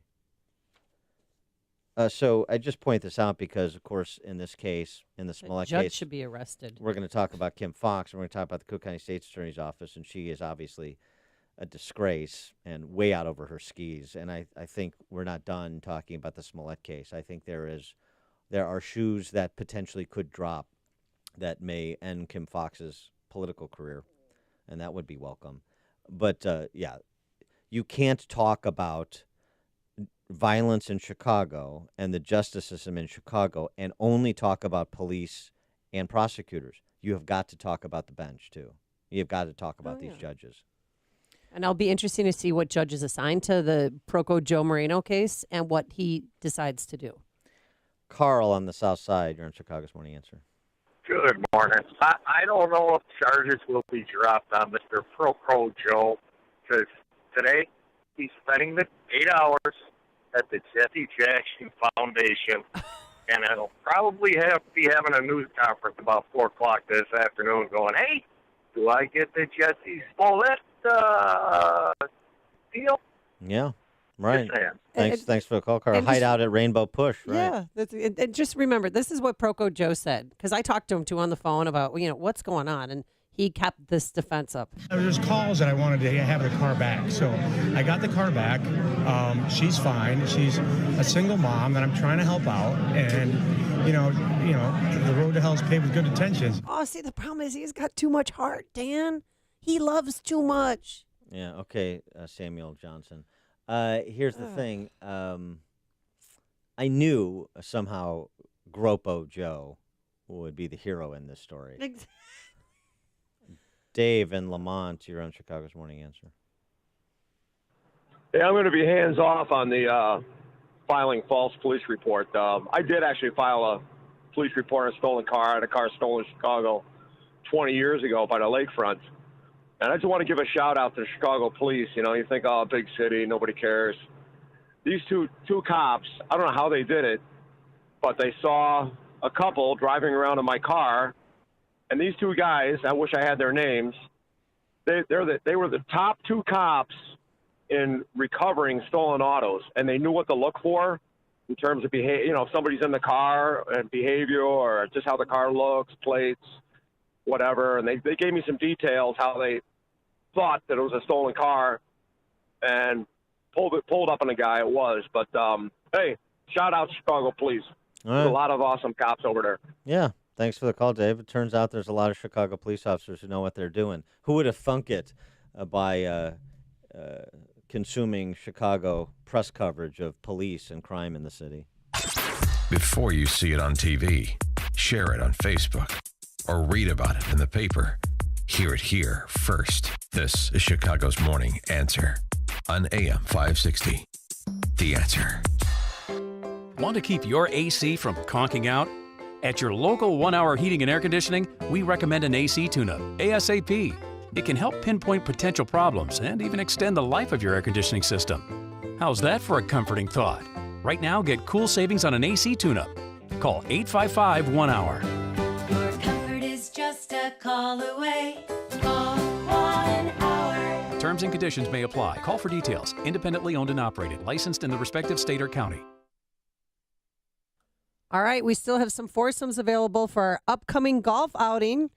Speaker 21: So I just point this out because, of course, in this case, in the Smollett case,
Speaker 18: The judge should be arrested.
Speaker 21: We're going to talk about Kim Foxx, and we're going to talk about the Cook County State's Attorney's Office, and she is obviously a disgrace and way out over her skis. And I think we're not done talking about the Smollett case. I think there are shoes that potentially could drop that may end Kim Foxx's political career, and that would be welcome. But, yeah, you can't talk about violence in Chicago and the justice system in Chicago and only talk about police and prosecutors. You have got to talk about the bench, too. You've got to talk about these judges.
Speaker 18: And I'll be interesting to see what judge is assigned to the Proco Joe Moreno case and what he decides to do.
Speaker 21: Carl on the south side, you're on Chicago's Morning Answer.
Speaker 3: Good morning. I don't know if charges will be dropped on Mr. Proco Joe because today he's spending the 8 hours at the Jesse Jackson Foundation, and I'll probably be having a news conference about 4 o'clock this afternoon going, hey, do I get the Jesse Smollett deal?
Speaker 21: Yeah, right.
Speaker 3: Just saying.
Speaker 21: Thanks for the call, Carl.
Speaker 18: and just-
Speaker 21: Hideout at Rainbow Push, right?
Speaker 18: Yeah, and just remember, this is what Proco Joe said, because I talked to him too on the phone about what's going on, and he kept this defense up.
Speaker 1: There's calls that I wanted to have the car back, so I got the car back. She's fine. She's a single mom that I'm trying to help out, and the road to hell is paved with good intentions.
Speaker 18: Oh, see, the problem is he's got too much heart, Dan. He loves too much.
Speaker 21: Yeah, okay, Samuel Johnson. Here's the thing. I knew somehow Gropo Joe would be the hero in this story. Dave and Lamont, you're on Chicago's Morning Answer.
Speaker 9: Yeah, I'm going to be hands off on the filing false police report. I did actually file a police report on a stolen car. I had a car stolen in Chicago 20 years ago by the lakefront. And I just want to give a shout out to the Chicago police. You think, oh, big city, nobody cares. These two cops, I don't know how they did it, but they saw a couple driving around in my car. And these two guys, I wish I had their names, they were the top two cops in recovering stolen autos. And they knew what to look for in terms of behavior. If somebody's in the car and behavior or just how the car looks, plates, whatever. And they gave me some details how they thought that it was a stolen car and pulled up on the guy. It was. But, hey, shout out Chicago police.
Speaker 21: All right.
Speaker 9: There's a lot of awesome cops over there.
Speaker 21: Yeah, thanks for the call, Dave. It turns out there's a lot of Chicago police officers who know what they're doing. Who would have thunk it by consuming Chicago press coverage of police and crime in the city?
Speaker 7: Before you see it on TV, share it on Facebook, or read about it in the paper. Hear it here first. This is Chicago's Morning Answer on AM 560. The Answer.
Speaker 10: Want to keep your AC from conking out? At your local 1 Hour Heating and Air Conditioning, we recommend an AC tune-up, ASAP. It can help pinpoint potential problems and even extend the life of your air conditioning system. How's that for a comforting thought? Right now, get cool savings on an AC tune-up. Call 855-1-HOUR.
Speaker 11: Your comfort is just a call away. Call 1 Hour.
Speaker 10: Terms and conditions may apply. Call for details. Independently owned and operated. Licensed in the respective state or county.
Speaker 18: All right, we still have some foursomes available for our upcoming golf outing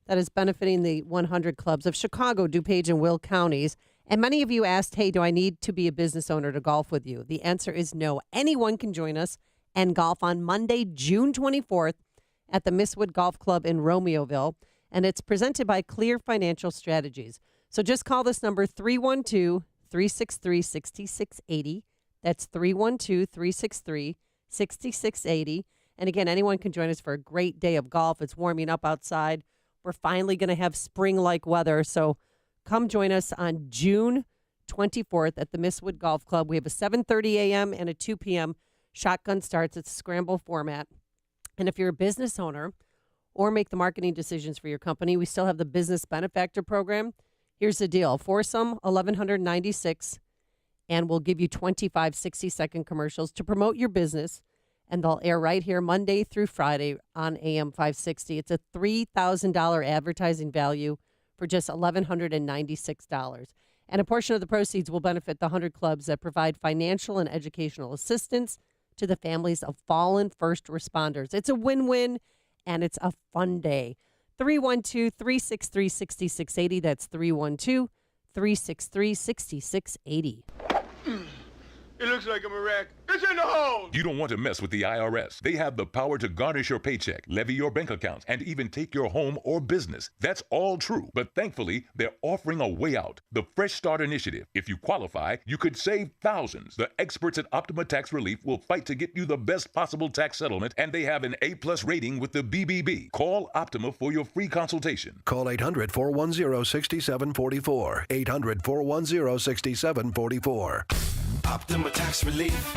Speaker 18: that is benefiting the 100 clubs of Chicago, DuPage, and Will counties. And many of you asked, hey, do I need to be a business owner to golf with you? The answer is no. Anyone can join us and golf on Monday, June 24th at the Mistwood Golf Club in Romeoville. And it's presented by Clear Financial Strategies. So just call this number, 312-363-6680. That's 312-363-6680. And again, anyone can join us for a great day of golf. It's warming up outside. We're finally going to have spring-like weather. So come join us on June 24th at the Mistwood Golf Club. We have a 7:30 a.m. and a 2 p.m. shotgun starts. It's a scramble format. And if you're a business owner or make the marketing decisions for your company, we still have the Business Benefactor Program. Here's the deal. Foursome, $1,196, and we'll give you 25 60-second commercials to promote your business, and they'll air right here Monday through Friday on AM 560. It's a $3,000 advertising value for just $1,196. And a portion of the proceeds will benefit the 100 clubs that provide financial and educational assistance to the families of fallen first responders. It's a win-win, and it's a fun day. 312-363-6680. That's 312-363-6680.
Speaker 12: It looks like I'm a wreck. It's in the hole! You don't want to mess with the IRS. They have the power to garnish your paycheck, levy your bank accounts, and even take your home or business. That's all true. But thankfully, they're offering a way out. The Fresh Start Initiative. If you qualify, you could save thousands. The experts at Optima Tax Relief will fight to get you the best possible tax settlement, and they have an A+ rating with the BBB. Call Optima for your free consultation.
Speaker 25: Call 800-410-6744. 800-410-6744.
Speaker 11: Optima Tax Relief.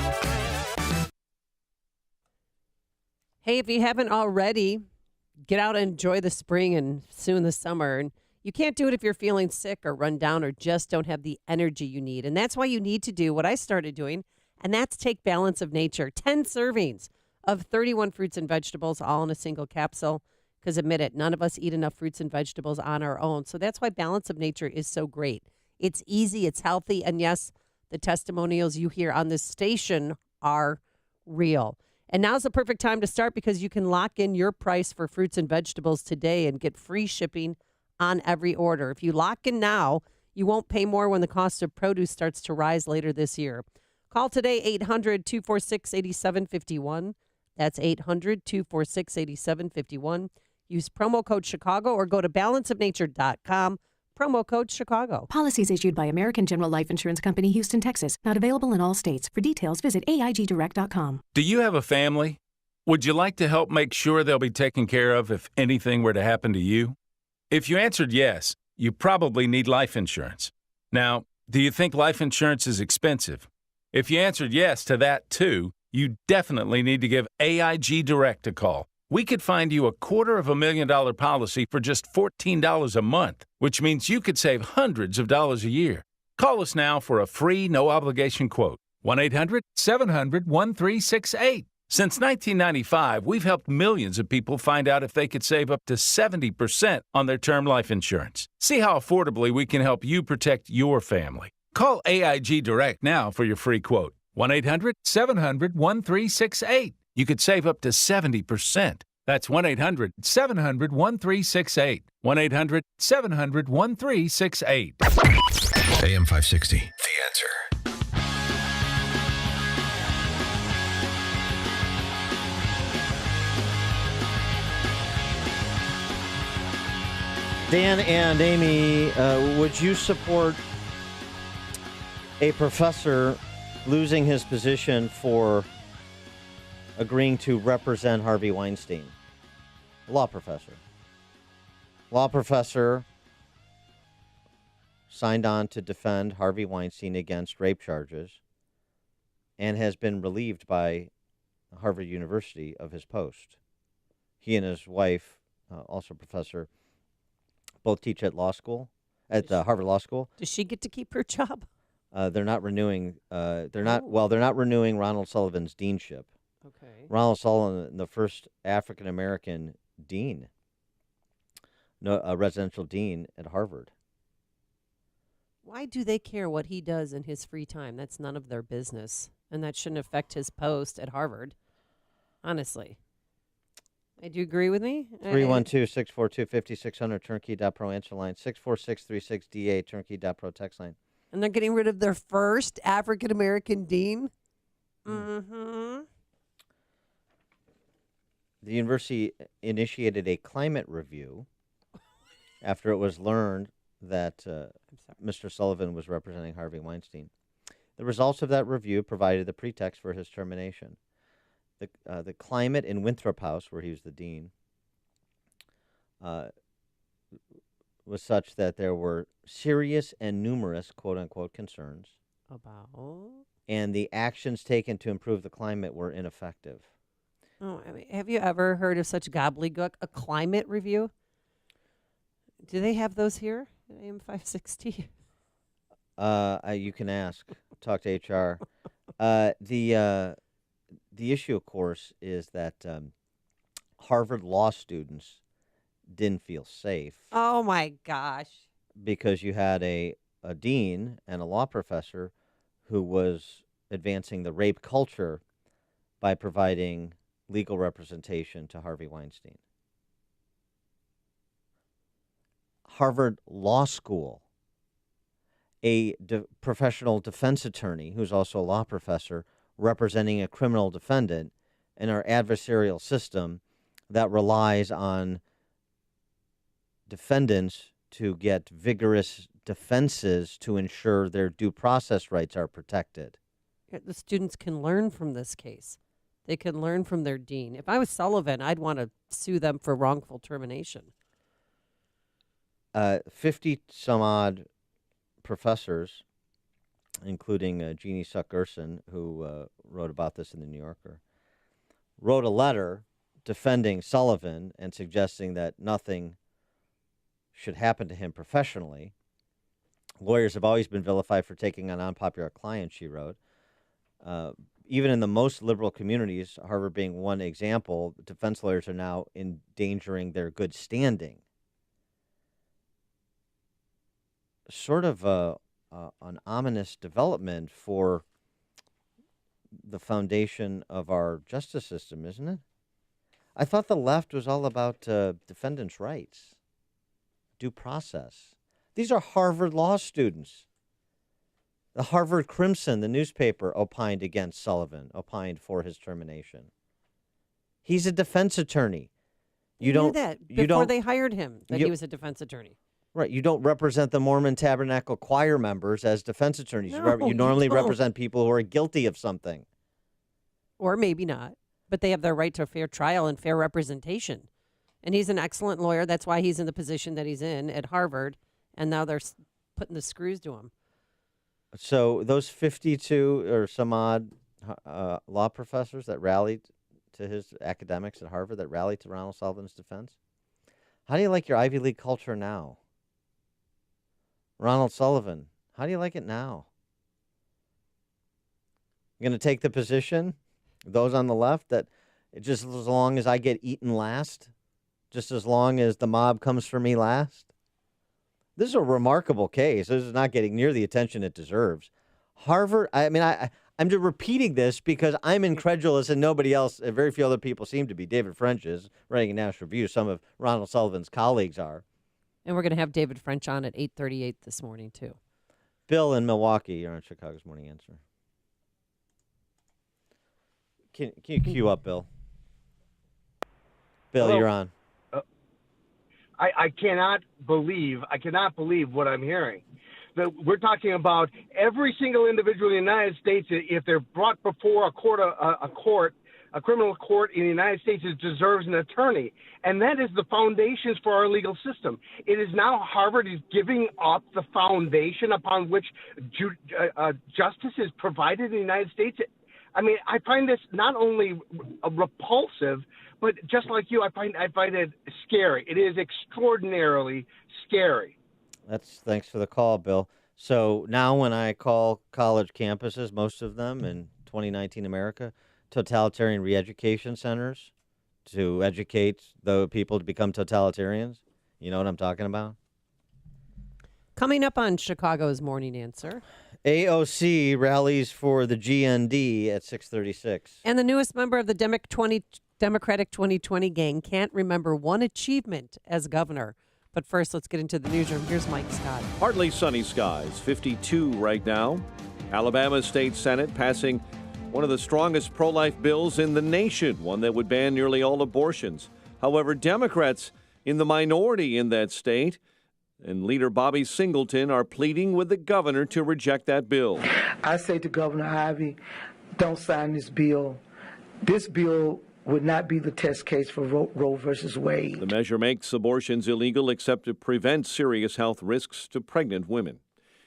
Speaker 18: Hey, if you haven't already, get out and enjoy the spring and soon the summer. And you can't do it if you're feeling sick or run down or just don't have the energy you need. And that's why you need to do what I started doing, and that's take Balance of Nature. 10 servings of 31 fruits and vegetables all in a single capsule. Because admit it, none of us eat enough fruits and vegetables on our own. So that's why Balance of Nature is so great. It's easy, it's healthy, and yes, the testimonials you hear on this station are real. And now's the perfect time to start because you can lock in your price for fruits and vegetables today and get free shipping on every order. If you lock in now, you won't pay more when the cost of produce starts to rise later this year. Call today, 800-246-8751. That's 800-246-8751. Use promo code Chicago or go to balanceofnature.com. Promo code Chicago.
Speaker 4: Policies issued by American General Life Insurance Company, Houston, Texas. Not available in all states. For details, visit AIGdirect.com.
Speaker 5: Do you have a family? Would you like to help make sure they'll be taken care of if anything were to happen to you? If you answered yes, you probably need life insurance. Now, do you think life insurance is expensive? If you answered yes to that too, you definitely need to give AIG Direct a call. We could find you a $250,000 policy for just $14 a month, which means you could save hundreds of dollars a year. Call us now for a free, no-obligation quote. 1-800-700-1368. Since 1995, we've helped millions of people find out if they could save up to 70% on their term life insurance. See how affordably we can help you protect your family. Call AIG Direct now for your free quote. 1-800-700-1368. You could save up to 70%. That's 1-800-700-1368. 1-800-700-1368.
Speaker 7: AM 560. The Answer.
Speaker 21: Dan and Amy, would you support a professor losing his position for agreeing to represent Harvey Weinstein? Law professor. Law professor signed on to defend Harvey Weinstein against rape charges and has been relieved by Harvard University of his post. He and his wife, also professor, both teach at law school, at Harvard Law School.
Speaker 18: Does she get to keep her job?
Speaker 21: They're not renewing. They're not renewing Ronald Sullivan's deanship.
Speaker 18: Okay.
Speaker 21: Ronald Sullivan, the first African American dean, a residential dean at Harvard.
Speaker 18: Why do they care what he does in his free time? That's none of their business, and that shouldn't affect his post at Harvard. Honestly. Do you agree with me?
Speaker 21: 312-642-5600, turnkey.pro answer line, 64636DA, turnkey.pro text line.
Speaker 18: And they're getting rid of their first African-American dean? Mm-hmm.
Speaker 21: The university initiated a climate review after it was learned that Mr. Sullivan was representing Harvey Weinstein. The results of that review provided the pretext for his termination. The climate in Winthrop House, where he was the dean, was such that there were serious and numerous quote-unquote concerns
Speaker 18: about,
Speaker 21: and the actions taken to improve the climate were ineffective.
Speaker 18: Oh, I mean, have you ever heard of such gobbledygook? A climate review? Do they have those here at AM 560?
Speaker 21: You can ask. Talk to HR. The issue, of course, is that Harvard law students didn't feel safe.
Speaker 18: Oh, my gosh.
Speaker 21: Because you had a dean and a law professor who was advancing the rape culture by providing legal representation to Harvey Weinstein. Harvard Law School, a professional defense attorney who's also a law professor representing a criminal defendant in our adversarial system that relies on defendants to get vigorous defenses to ensure their due process rights are protected.
Speaker 18: The students can learn from this case. They can learn from their dean. If I was Sullivan, I'd want to sue them for wrongful termination.
Speaker 21: 50 some odd professors, including Jeannie Suck Gerson, who wrote about this in the New Yorker, wrote a letter defending Sullivan and suggesting that nothing should happen to him professionally. Lawyers have always been vilified for taking on unpopular clients, she wrote. Even in the most liberal communities, Harvard being one example, defense lawyers are now endangering their good standing. Sort of an ominous development for the foundation of our justice system, isn't it? I thought the left was all about defendants' rights, due process. These are Harvard law students. The Harvard Crimson, the newspaper, opined against Sullivan, opined for his termination. He's a defense attorney.
Speaker 18: You knew that before they hired him, that he was a defense attorney.
Speaker 21: Right. You don't represent the Mormon Tabernacle Choir members as defense attorneys.
Speaker 18: No,
Speaker 21: you normally
Speaker 18: you don't.
Speaker 21: represent people who are guilty of something.
Speaker 18: Or maybe not, but they have their right to a fair trial and fair representation. And he's an excellent lawyer. That's why he's in the position that he's in at Harvard. And now they're putting the screws to him.
Speaker 21: So those 52 or some odd law professors that rallied to his academics at Harvard, that rallied to Ronald Sullivan's defense, how do you like your Ivy League culture now? Ronald Sullivan, how do you like it now? You're going to take the position, those on the left, that just as long as I get eaten last, just as long as the mob comes for me last? This is a remarkable case. This is not getting near the attention it deserves. Harvard, I'm just repeating this because I'm incredulous and nobody else, very few other people seem to be. David French is writing a National Review. Some of Ronald Sullivan's colleagues are.
Speaker 18: And we're going to have David French on at 8:38 this morning, too.
Speaker 21: Bill in Milwaukee, you're on Chicago's Morning Answer. Can you queue up, Bill? Bill,
Speaker 13: Hello.
Speaker 21: you're on.
Speaker 13: I cannot believe what I'm hearing. That we're talking about every single individual in the United States, if they're brought before a criminal court in the United States, deserves an attorney. And that is the foundations for our legal system. It is now Harvard is giving up the foundation upon which justice is provided in the United States. I mean, I find this not only repulsive, but just like you, I find it scary. It is extraordinarily scary.
Speaker 21: Thanks for the call, Bill. So now when I call college campuses, most of them in 2019 America, totalitarian re-education centers to educate the people to become totalitarians, you know what I'm talking about?
Speaker 18: Coming up on Chicago's Morning Answer.
Speaker 21: AOC rallies for the GND at 6:36.
Speaker 18: And the newest member of the Democratic 2020 gang can't remember one achievement as governor. But first, let's get into the newsroom. Here's Mike Scott.
Speaker 6: Partly sunny skies, 52 right now. Alabama State Senate passing one of the strongest pro-life bills in the nation, one that would ban nearly all abortions. However, Democrats in the minority in that state and leader Bobby Singleton are pleading with the governor to reject that bill.
Speaker 14: I say to Governor Ivey, don't sign this bill. This bill would not be the test case for Roe versus Wade.
Speaker 6: The measure makes abortions illegal except to prevent serious health risks to pregnant women.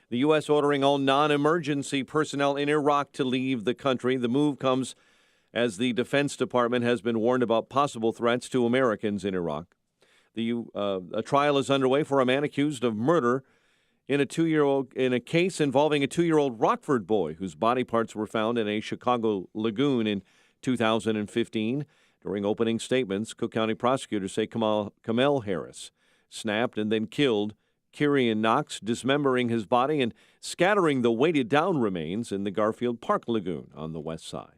Speaker 6: The U.S. ordering all non-emergency personnel in Iraq to leave the country. The move comes as the Defense Department has been warned about possible threats to Americans in Iraq. A trial is underway for a man accused of murder in a case involving a 2-year-old Rockford boy whose body parts were found in a Chicago lagoon in 2015. During opening statements, Cook County prosecutors say Kamel Harris snapped and then killed Kyrian Knox, dismembering his body and scattering the weighted-down remains in the Garfield Park Lagoon on the west side.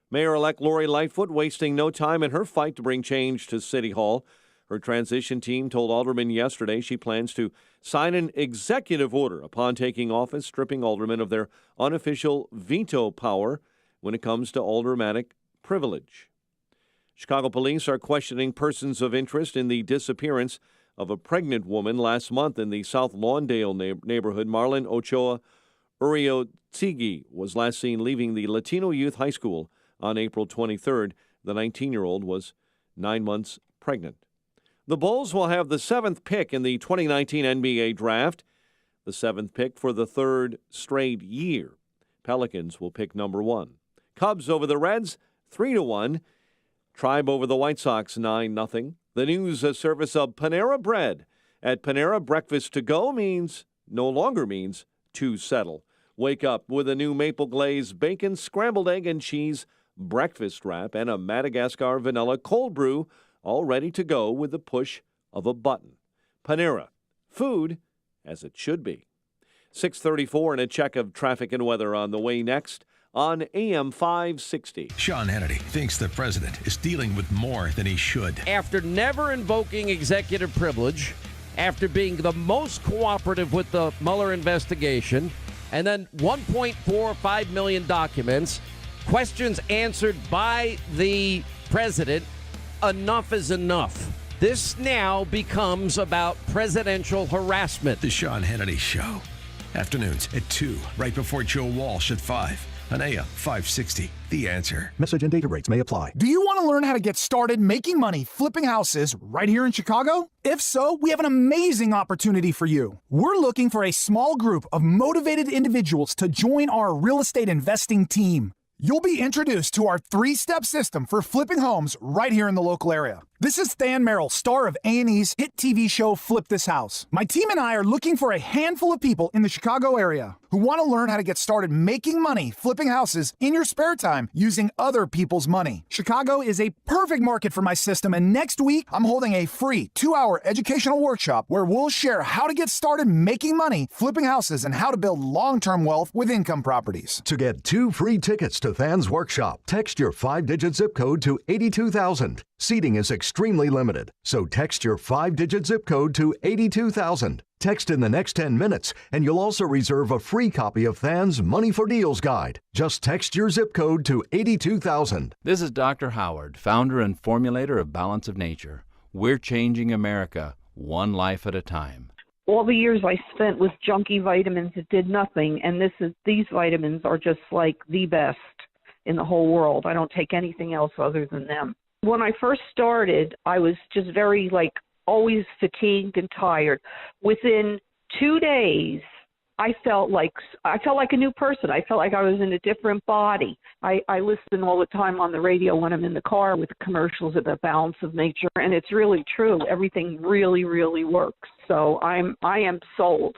Speaker 6: Mayor-elect Lori Lightfoot wasting no time in her fight to bring change to City Hall. Her transition team told aldermen yesterday she plans to sign an executive order upon taking office, stripping aldermen of their unofficial veto power when it comes to aldermanic privilege. Chicago police are questioning persons of interest in the disappearance of a pregnant woman last month in the South Lawndale neighborhood. Marlon Ochoa Uriotzigi was last seen leaving the Latino Youth High School on April 23rd. The 19-year-old was 9 months pregnant. The Bulls will have the 7th pick in the 2019 NBA draft, the 7th pick for the 3rd straight year. Pelicans will pick number 1. Cubs over the Reds, 3-1. Tribe over the White Sox, 9-0. The news service of Panera Bread. At Panera, breakfast to go no longer means to settle. Wake up with a new maple glazed bacon, scrambled egg and cheese breakfast wrap and a Madagascar vanilla cold brew, all ready to go with the push of a button. Panera, food as it should be. 6:34 and a check of traffic and weather on the way next on AM 560.
Speaker 7: Sean Hannity thinks the president is dealing with more than he should.
Speaker 16: After never invoking executive privilege, after being the most cooperative with the Mueller investigation, and then 1.45 million documents, questions answered by the president, enough is enough. This now becomes about presidential harassment.
Speaker 7: The Sean Hannity Show. Afternoons at 2, right before Joe Walsh at 5 on AM 560. The Answer.
Speaker 17: Message and data rates may apply. Do you want to learn how to get started making money flipping houses right here in Chicago? If so, we have an amazing opportunity for you. We're looking for a small group of motivated individuals to join our real estate investing team. You'll be introduced to our 3-step system for flipping homes right here in the local area. This is Than Merrill, star of A&E's hit TV show Flip This House. My team and I are looking for a handful of people in the Chicago area who want to learn how to get started making money flipping houses in your spare time using other people's money. Chicago is a perfect market for my system, and next week I'm holding a free 2-hour educational workshop where we'll share how to get started making money flipping houses and how to build long-term wealth with income properties.
Speaker 19: To get 2 free tickets to Than's workshop, text your 5-digit zip code to 82,000. Seating is extremely limited, so text your 5-digit zip code to 82,000. Text in the next 10 minutes, and you'll also reserve a free copy of Than's Money for Deals Guide. Just text your zip code to 82,000.
Speaker 20: This is Dr. Howard, founder and formulator of Balance of Nature. We're changing America, one life at a time.
Speaker 25: All the years I spent with junky vitamins, it did nothing, and these vitamins are just like the best in the whole world. I don't take anything else other than them. When I first started, I was just very, always fatigued and tired. Within 2 days, I felt like a new person. I felt like I was in a different body. I listen all the time on the radio when I'm in the car with commercials about Balance of Nature, and it's really true. Everything really, really works. So I am sold.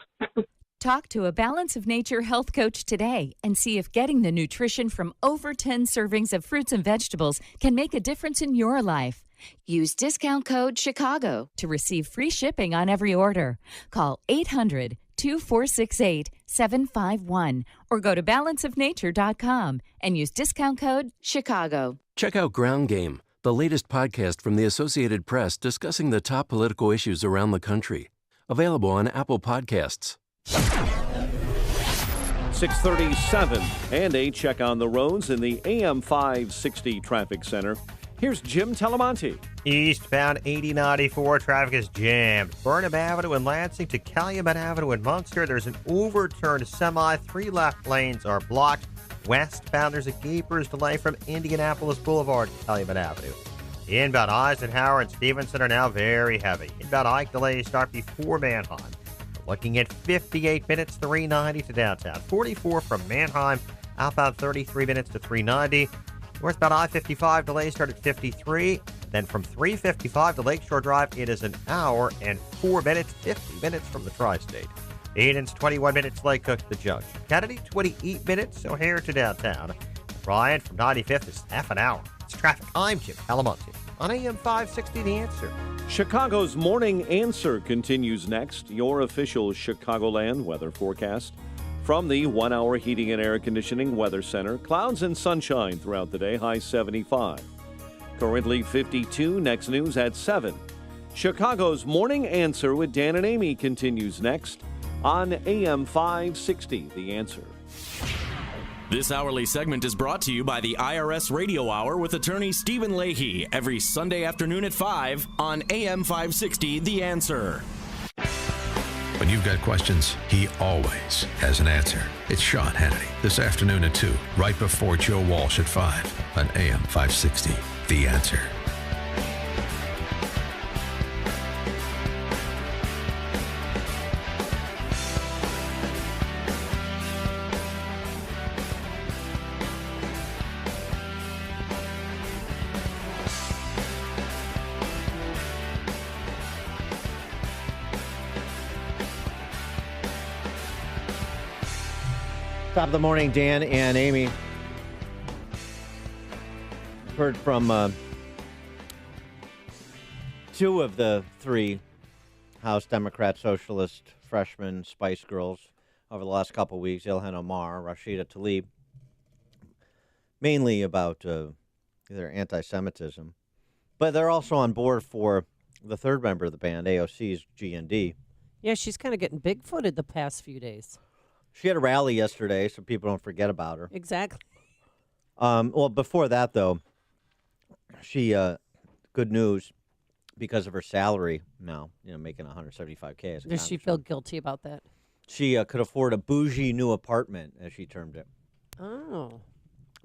Speaker 26: Talk to a Balance of Nature health coach today and see if getting the nutrition from over 10 servings of fruits and vegetables can make a difference in your life. Use discount code CHICAGO to receive free shipping on every order. Call 800-2468-751 or go to balanceofnature.com and use discount code CHICAGO.
Speaker 8: Check out Ground Game, the latest podcast from the Associated Press discussing the top political issues around the country. Available on Apple Podcasts.
Speaker 6: 6:37 and a check on the roads in the AM 560 traffic center. Here's Jim Telemonte.
Speaker 15: Eastbound 8094 traffic is jammed. Burnham Avenue in Lansing to Calumet Avenue in Munster. There's an overturned semi. 3 left lanes are blocked. Westbound, there's a Gapers delay from Indianapolis Boulevard to Calumet Avenue. Inbound Eisenhower and Stevenson are now very heavy. Inbound Ike delays start before Mannheim. Looking at 58 minutes, 390 to downtown. 44 from Mannheim. Outbound 33 minutes to 390. Northbound I-55 delays start at 53. Then from 355 to Lakeshore Drive, it is an hour and 4 minutes, 50 minutes from the Tri-State. Eden's 21 minutes, Lake Cook to the Junction. Kennedy, 28 minutes, O'Hare to downtown. Bryant from 95th is half an hour. It's traffic. I'm Jim Calamonte on AM 560, The Answer.
Speaker 6: Chicago's Morning Answer continues next. Your official Chicagoland weather forecast. From the 1-hour heating and air conditioning weather center, clouds and sunshine throughout the day, high 75. Currently 52, next news at 7. Chicago's Morning Answer with Dan and Amy continues next on AM 560, The Answer.
Speaker 27: This hourly segment is brought to you by the IRS Radio Hour with attorney Stephen Leahy every Sunday afternoon at 5 on AM 560, The Answer.
Speaker 7: When you've got questions, he always has an answer. It's Sean Hannity this afternoon at 2, right before Joe Walsh at 5 on AM 560, The Answer.
Speaker 21: Top of the morning, Dan and Amy. Heard from 2 of the 3 House Democrat Socialist freshman Spice Girls over the last couple of weeks, Ilhan Omar, Rashida Tlaib, mainly about their anti-Semitism. But they're also on board for the third member of the band, AOC's GND.
Speaker 18: Yeah, she's kind of getting big-footed the past few days.
Speaker 21: She had a rally yesterday, so people don't forget about her.
Speaker 18: Exactly.
Speaker 21: Well, before that, though, she, good news, because of her salary now, making $175K as a
Speaker 18: Does she feel guilty about that?
Speaker 21: She could afford a bougie new apartment, as she termed it.
Speaker 18: Oh.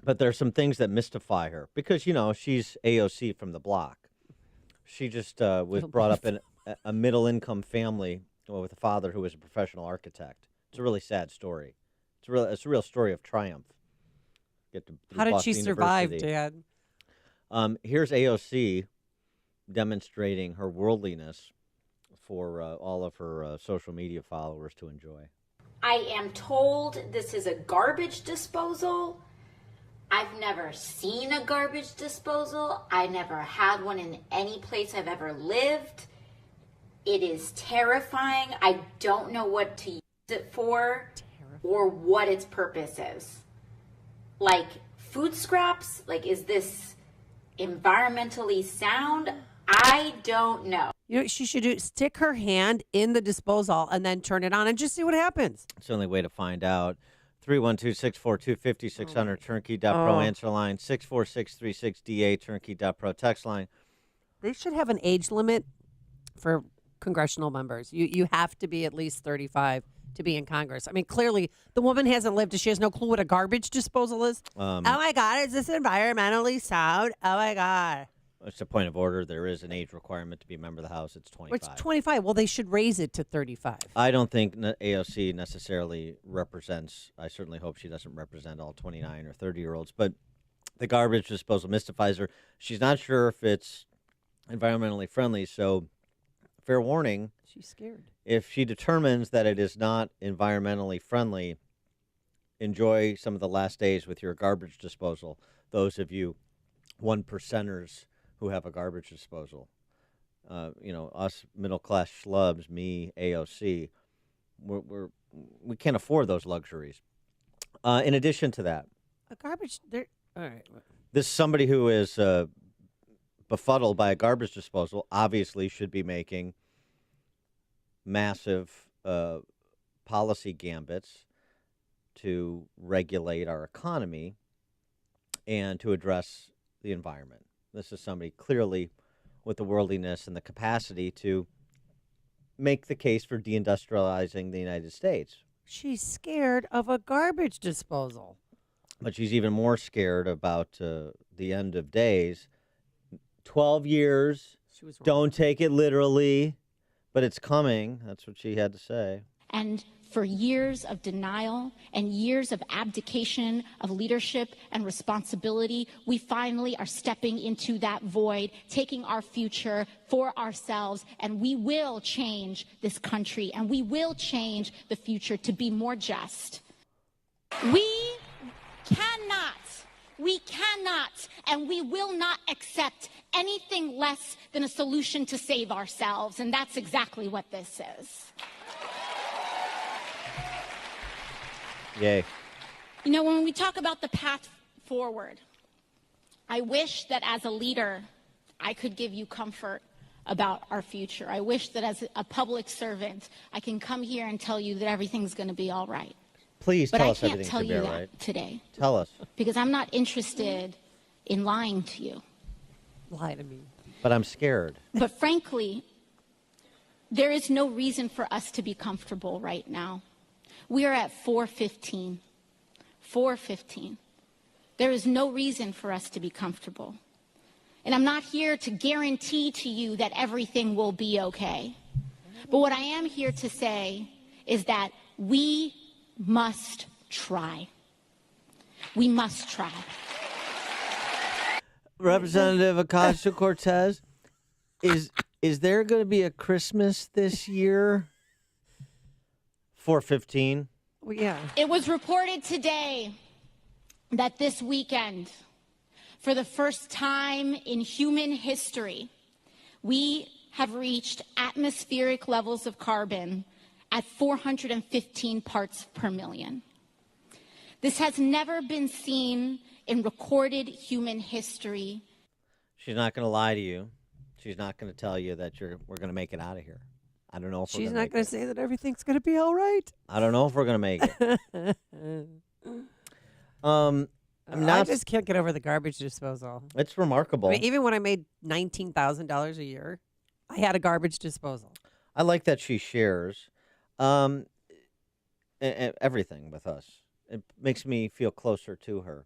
Speaker 21: But there's some things that mystify her because, she's AOC from the block. She just was brought up in a middle-income family with a father who was a professional architect. It's a really sad story. It's a real story of triumph.
Speaker 18: How did she survive, Dad?
Speaker 21: Here's AOC demonstrating her worldliness for all of her social media followers to enjoy.
Speaker 1: I am told this is a garbage disposal. I've never seen a garbage disposal. I never had one in any place I've ever lived. It is terrifying. I don't know what to use it for or what its purpose is. Like food scraps? Like, is this environmentally sound? I don't know.
Speaker 18: She should stick her hand in the disposal and then turn it on and just see what happens.
Speaker 21: It's the only way to find out. 312-642-5600, turnkey.pro answer line, 64636DA, turnkey.pro text line.
Speaker 18: They should have an age limit for congressional members. You have to be at least 35 to be in Congress. I mean, clearly, the woman hasn't lived. She has no clue what a garbage disposal is. Oh, my God, is this environmentally sound? Oh, my God.
Speaker 21: It's a point of order. There is an age requirement to be a member of the House. It's 25.
Speaker 18: It's 25. Well, they should raise it to 35.
Speaker 21: I don't think AOC necessarily represents, I certainly hope she doesn't represent all 29 or 30-year-olds, but the garbage disposal mystifies her. She's not sure if it's environmentally friendly, so fair warning.
Speaker 18: She's scared.
Speaker 21: If she determines that it is not environmentally friendly, enjoy some of the last days with your garbage disposal. Those of you 1%ers who have a garbage disposal. Us middle-class schlubs, me, AOC, we can't afford those luxuries. In addition to that,
Speaker 18: a garbage, all right.
Speaker 21: This somebody who is befuddled by a garbage disposal obviously should be making massive policy gambits to regulate our economy and to address the environment. This is somebody clearly with the worldliness and the capacity to make the case for deindustrializing the United States.
Speaker 18: She's scared of a garbage disposal.
Speaker 21: But she's even more scared about the end of days. 12 years, don't take it literally, but it's coming. That's what she had to say.
Speaker 1: And for years of denial and years of abdication of leadership and responsibility, we finally are stepping into that void, taking our future for ourselves, and we will change this country, and we will change the future to be more just. We cannot, and we will not accept anything less than a solution to save ourselves, and that's exactly what this is.
Speaker 21: Yay.
Speaker 1: When we talk about the path forward, I wish that as a leader, I could give you comfort about our future. I wish that as a public servant, I can come here and tell you that everything's going to be all right.
Speaker 21: Please
Speaker 1: but
Speaker 21: tell
Speaker 1: I
Speaker 21: us
Speaker 1: can't
Speaker 21: everything's
Speaker 1: tell
Speaker 21: going to
Speaker 1: you
Speaker 21: be
Speaker 1: that
Speaker 21: all right.
Speaker 1: today.
Speaker 21: Tell us.
Speaker 1: Because I'm not interested in lying to you.
Speaker 18: Lie to me.
Speaker 21: But I'm scared.
Speaker 1: But frankly, there is no reason for us to be comfortable right now. We are at 4:15. 4:15. There is no reason for us to be comfortable. And I'm not here to guarantee to you that everything will be okay. But what I am here to say is that we must try. We must try.
Speaker 21: Representative Ocasio-Cortez, is there going to be a Christmas this year? 4:15.
Speaker 18: Well, yeah.
Speaker 1: It was reported today that this weekend, for the first time in human history, we have reached atmospheric levels of carbon
Speaker 2: at 415 parts per million. This has never been seen in recorded human history.
Speaker 21: She's not going to lie to you. She's not going to tell you that we're going to make it out of here. I don't know if
Speaker 18: She's
Speaker 21: we're
Speaker 18: not going to say that everything's going to be all right.
Speaker 21: I don't know if we're going to make it.
Speaker 18: I just can't get over the garbage disposal.
Speaker 21: It's remarkable.
Speaker 18: I mean, even when I made $19,000 a year, I had a garbage disposal.
Speaker 21: I like that she shares everything with us. It makes me feel closer to her.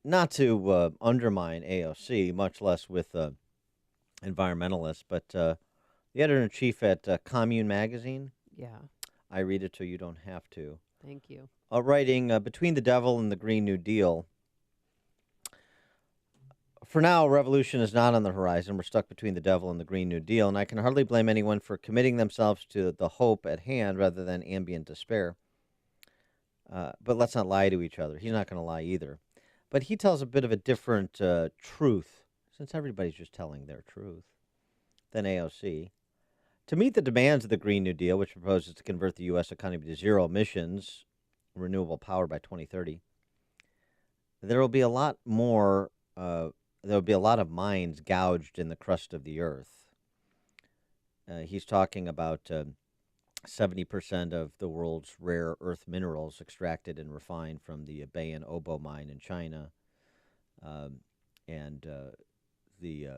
Speaker 21: Not to undermine AOC, much less with environmentalists, but the editor-in-chief at Commune Magazine.
Speaker 18: Yeah.
Speaker 21: I read it so you don't have to.
Speaker 18: Thank you.
Speaker 21: Writing, Between the Devil and the Green New Deal. For now, a revolution is not on the horizon. We're stuck between the devil and the Green New Deal, and I can hardly blame anyone for committing themselves to the hope at hand rather than ambient despair. But let's not lie to each other. He's not going to lie either. But he tells a bit of a different truth, since everybody's just telling their truth, than AOC. To meet the demands of the Green New Deal, which proposes to convert the U.S. economy to zero emissions, renewable power by 2030, there will be a lot more... there will be a lot of mines gouged in the crust of the earth. He's talking about 70% of the world's rare earth minerals extracted and refined from the Bayan Obo mine in China, and the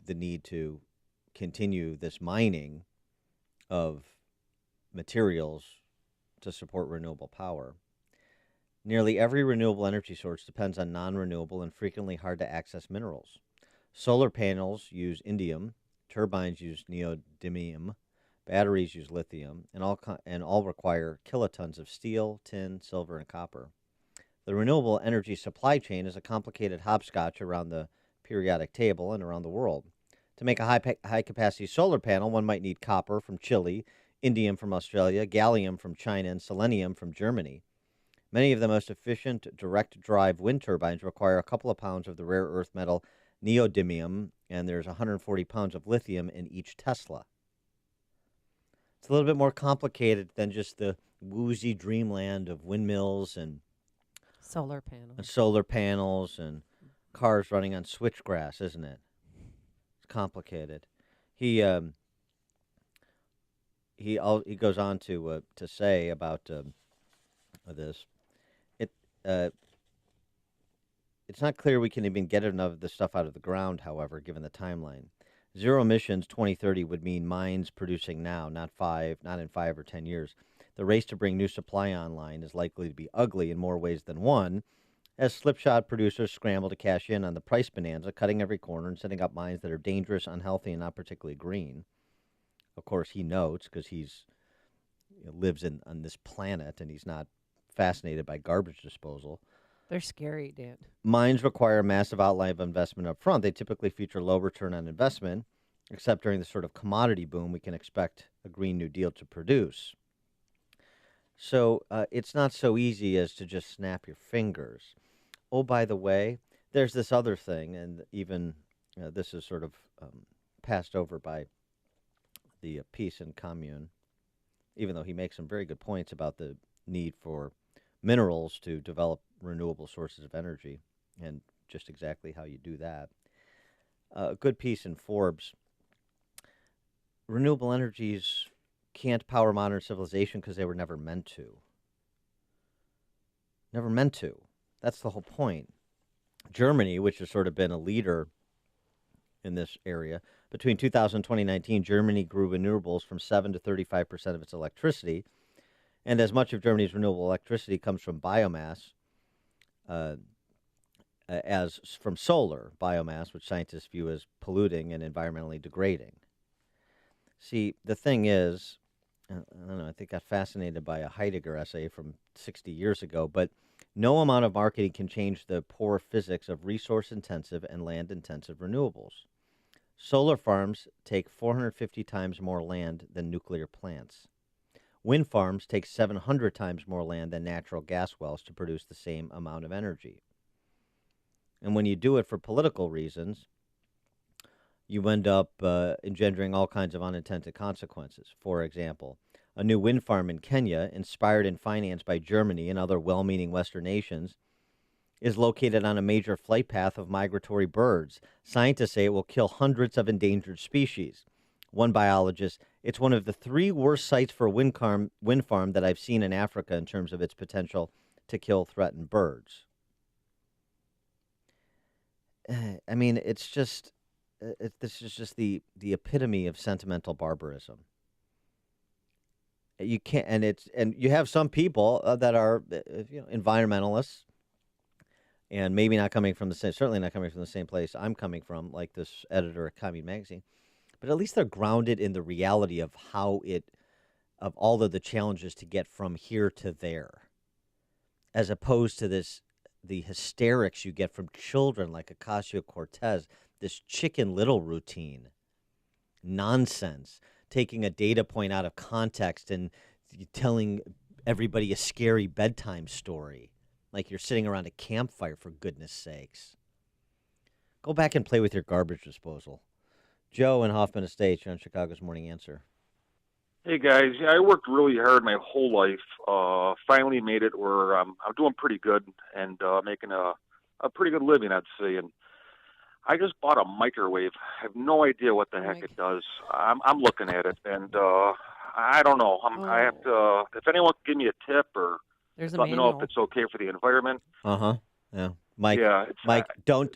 Speaker 21: need to continue this mining of materials to support renewable power. Nearly every renewable energy source depends on non-renewable and frequently hard-to-access minerals. Solar panels use indium, turbines use neodymium, batteries use lithium, and all require kilotons of steel, tin, silver, and copper. The renewable energy supply chain is a complicated hopscotch around the periodic table and around the world. To make a high-capacity solar panel, one might need copper from Chile, indium from Australia, gallium from China, and selenium from Germany. Many of the most efficient direct-drive wind turbines require a couple of pounds of the rare earth metal neodymium, and there's 140 pounds of lithium in each Tesla. It's a little bit more complicated than just the woozy dreamland of windmills and
Speaker 18: solar panels.
Speaker 21: And cars running on switchgrass, isn't it? It's complicated. He goes on to say about this. It's not clear we can even get enough of this stuff out of the ground, however, given the timeline. Zero emissions 2030 would mean mines producing now, not in 5 or 10 years. The race to bring new supply online is likely to be ugly in more ways than one, as slipshod producers scramble to cash in on the price bonanza, cutting every corner and setting up mines that are dangerous, unhealthy, and not particularly green. Of course, he notes, because lives on this planet and he's not fascinated by garbage disposal.
Speaker 18: They're scary, Dan.
Speaker 21: Mines require a massive outlay of investment up front. They typically feature low return on investment, except during the sort of commodity boom we can expect a Green New Deal to produce. So it's not so easy as to just snap your fingers. Oh, by the way, there's this other thing, and even this is sort of passed over by the piece in Commune, even though he makes some very good points about the need for minerals to develop renewable sources of energy and just exactly how you do that. A good piece in Forbes. Renewable energies can't power modern civilization because they were never meant to. Never meant to. That's the whole point. Germany, which has sort of been a leader in this area, between 2000 and 2019, Germany grew renewables from 7 to 35% of its electricity. And as much of Germany's renewable electricity comes from biomass, as from solar biomass, which scientists view as polluting and environmentally degrading. See, the thing is, I don't know, I think I got fascinated by a Heidegger essay from 60 years ago, but no amount of marketing can change the poor physics of resource-intensive and land-intensive renewables. Solar farms take 450 times more land than nuclear plants. Wind farms take 700 times more land than natural gas wells to produce the same amount of energy. And when you do it for political reasons, you end up engendering all kinds of unintended consequences. For example, a new wind farm in Kenya, inspired and financed by Germany and other well-meaning Western nations, is located on a major flight path of migratory birds. Scientists say it will kill hundreds of endangered species. One biologist, it's one of the 3 worst sites for a wind farm that I've seen in Africa in terms of its potential to kill threatened birds. I mean, it's just, this is just the epitome of sentimental barbarism. You can't, and you have some people that are, environmentalists, and maybe not coming from certainly not coming from the same place I'm coming from, like this editor at Commune Magazine, but at least they're grounded in the reality of of all of the challenges to get from here to there, as opposed to the hysterics you get from children like Ocasio-Cortez, this Chicken Little routine, nonsense, taking a data point out of context and telling everybody a scary bedtime story, like you're sitting around a campfire, for goodness sakes. Go back and play with your garbage disposal. Joe in Hoffman Estates, you're on Chicago's Morning Answer.
Speaker 3: Hey guys, yeah, I worked really hard my whole life. Finally made it where I'm doing pretty good and making a pretty good living, I'd say. And I just bought a microwave. I have no idea what the heck it does. I'm looking at it, and I don't know. I have to. If anyone can give me a tip or let me know if it's okay for the environment.
Speaker 21: Yeah, Mike.
Speaker 3: Yeah,
Speaker 21: Mike, don't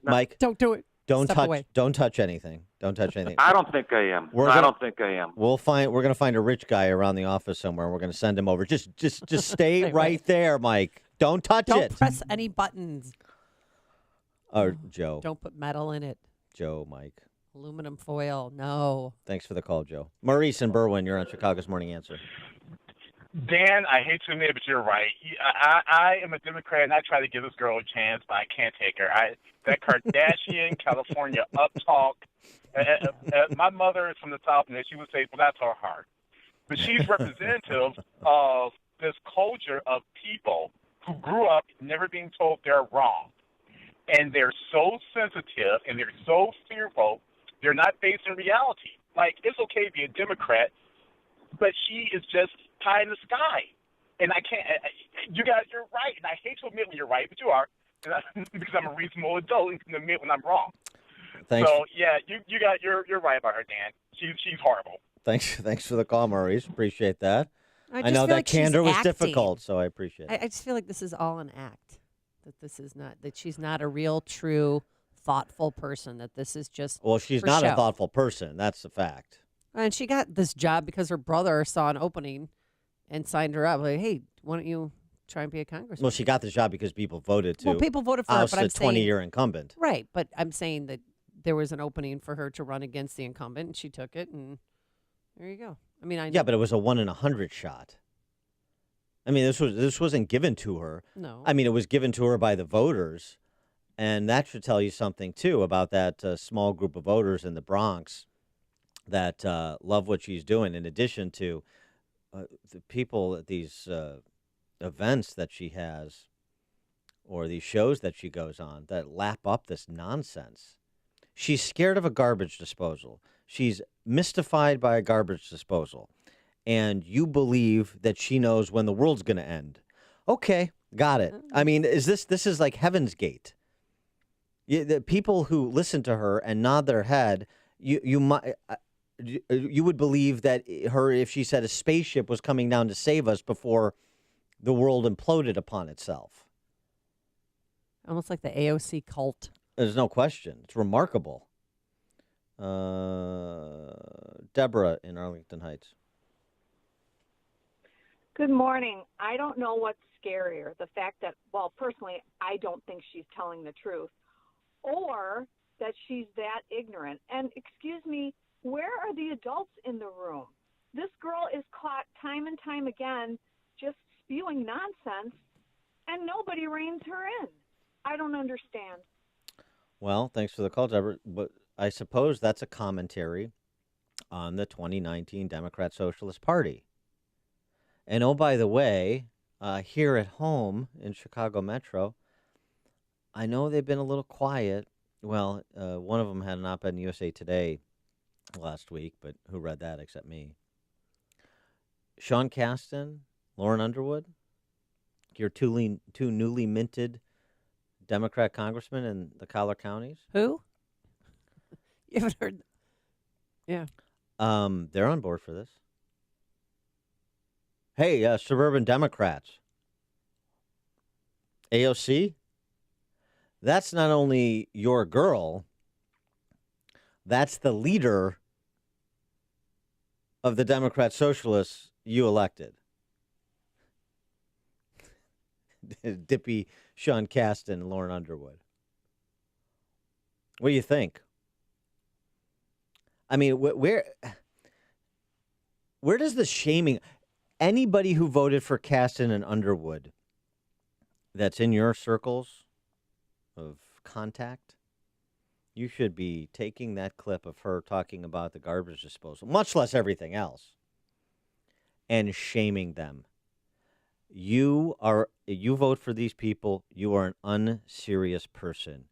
Speaker 18: do it.
Speaker 21: Don't
Speaker 18: Step
Speaker 21: touch.
Speaker 18: away.
Speaker 21: Don't touch anything. Don't touch anything.
Speaker 3: I don't think I am. I don't think I am.
Speaker 21: We're going to find a rich guy around the office somewhere, and we're going to send him over. Just stay right there, Mike. Don't touch it.
Speaker 18: Don't press any buttons.
Speaker 21: Or Joe.
Speaker 18: Don't put metal in it.
Speaker 21: Joe, Mike.
Speaker 18: Aluminum foil. No.
Speaker 21: Thanks for the call, Joe. Maurice in Berwyn, you're on Chicago's Morning Answer.
Speaker 9: Dan, I hate to admit it, but you're right. I am a Democrat, and I try to give this girl a chance, but I can't take her. That Kardashian California uptalk. My mother is from the South, and she would say, well, that's her heart. But she's representative of this culture of people who grew up never being told they're wrong. And they're so sensitive, and they're so fearful, they're not facing reality. Like, it's okay to be a Democrat, but she is just pie in the sky. And I can't, you guys, you're right. And I hate to admit when you're right, but you are. Because I'm a reasonable adult and can admit when I'm wrong.
Speaker 21: Thanks.
Speaker 9: So, yeah, you're right about her, Dan. She's horrible.
Speaker 21: Thanks for the call, Maurice. Appreciate that.
Speaker 18: I
Speaker 21: know
Speaker 18: feel
Speaker 21: that
Speaker 18: like she's
Speaker 21: candor was
Speaker 18: acting.
Speaker 21: difficult, so I appreciate it.
Speaker 18: I just feel like this is all an act. That this is not, that she's not a real, true, thoughtful person. That this is just
Speaker 21: Well, she's
Speaker 18: for
Speaker 21: not
Speaker 18: show.
Speaker 21: a thoughtful person. That's the fact.
Speaker 18: And she got this job because her brother saw an opening and signed her up. Like, hey, why don't you try and be a congressman?
Speaker 21: Well, she got the job because people voted to.
Speaker 18: Well, people voted for her,
Speaker 21: oust
Speaker 18: but I'm
Speaker 21: a
Speaker 18: saying
Speaker 21: 20-year incumbent.
Speaker 18: Right, but I'm saying that there was an opening for her to run against the incumbent, and she took it, and there you go. I mean,
Speaker 21: Yeah, but it was a 1 in 100 shot. I mean, this wasn't given to her.
Speaker 18: No.
Speaker 21: I mean, it was given to her by the voters, and that should tell you something too about that small group of voters in the Bronx that love what she's doing. In addition to the people at these events that she has, or these shows that she goes on, that lap up this nonsense. She's scared of a garbage disposal. She's mystified by a garbage disposal. And you believe that she knows when the world's going to end. Okay, got it. I mean, this is like Heaven's Gate. The people who listen to her and nod their head, you would believe that if she said a spaceship was coming down to save us before the world imploded upon itself.
Speaker 18: Almost like the AOC cult.
Speaker 21: There's no question. It's remarkable. Deborah in Arlington Heights.
Speaker 10: Good morning. I don't know what's scarier, the fact that, well, personally, I don't think she's telling the truth, or that she's that ignorant. And excuse me, where are the adults in the room? This girl is caught time and time again just spewing nonsense, and nobody reins her in. I don't understand.
Speaker 21: Well, thanks for the call, Deborah. But I suppose that's a commentary on the 2019 Democrat Socialist Party. And oh, by the way, here at home in Chicago Metro, I know they've been a little quiet Well, one of them had an op-ed in USA Today last week, but who read that except me? Sean Casten, Lauren Underwood, your two newly minted Democrat congressmen in the collar counties.
Speaker 18: Who? You haven't heard? Yeah.
Speaker 21: They're on board for this. Hey, suburban Democrats. AOC, that's not only your girl, that's the leader of the Democrat Socialists you elected. Dippy Sean Casten and Lauren Underwood. What do you think? I mean, where does the shaming... Anybody who voted for Casten and Underwood that's in your circles of contact, you should be taking that clip of her talking about the garbage disposal, much less everything else, and shaming them. You vote for these people, you are an unserious person.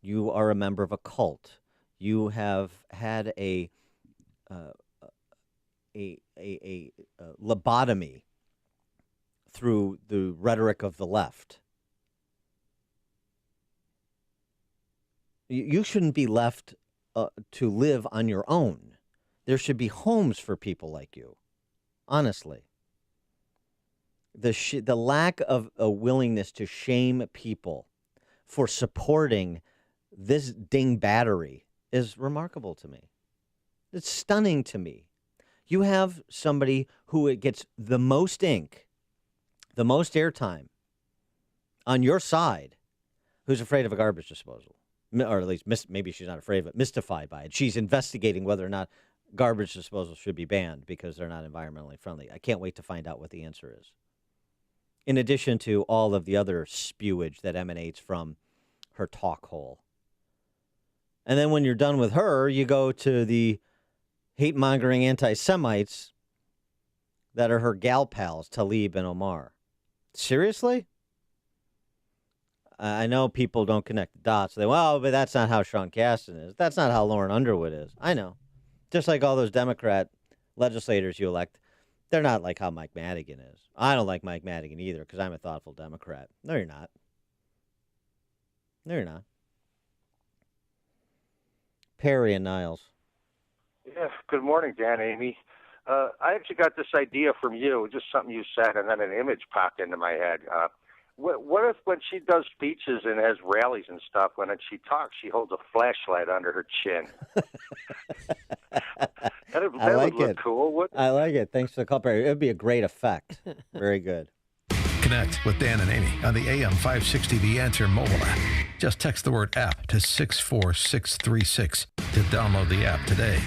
Speaker 21: You are a member of a cult. You have had a lobotomy through the rhetoric of the left. You shouldn't be left to live on your own. There should be homes for people like you. Honestly. The lack of a willingness to shame people for supporting this dingbattery is remarkable to me. It's stunning to me. You have somebody who gets the most ink, the most airtime on your side, who's afraid of a garbage disposal. Or at least, maybe she's not afraid of it, mystified by it. She's investigating whether or not garbage disposal should be banned because they're not environmentally friendly. I can't wait to find out what the answer is. In addition to all of the other spewage that emanates from her talk hole. And then when you're done with her, you go to the hate-mongering anti-Semites that are her gal pals, Tlaib and Omar. Seriously? I know people don't connect the dots. They, well, but that's not how Sean Casten is. That's not how Lauren Underwood is. I know. Just like all those Democrat legislators you elect, they're not like how Mike Madigan is. I don't like Mike Madigan either because I'm a thoughtful Democrat. No, you're not. No, you're not. Perry and Niles.
Speaker 4: Yeah, good morning, Dan, Amy. I actually got this idea from you, just something you said, and then an image popped into my head. What if when she does speeches and has rallies and stuff, when she talks, she holds a flashlight under her chin? that
Speaker 21: like
Speaker 4: would look
Speaker 21: it.
Speaker 4: Cool.
Speaker 21: I like it. Thanks for the call, Perry. It would be a great effect. Very good.
Speaker 7: Connect with Dan and Amy on the AM 560 The Answer mobile app. Just text the word app to 64636 to download the app today.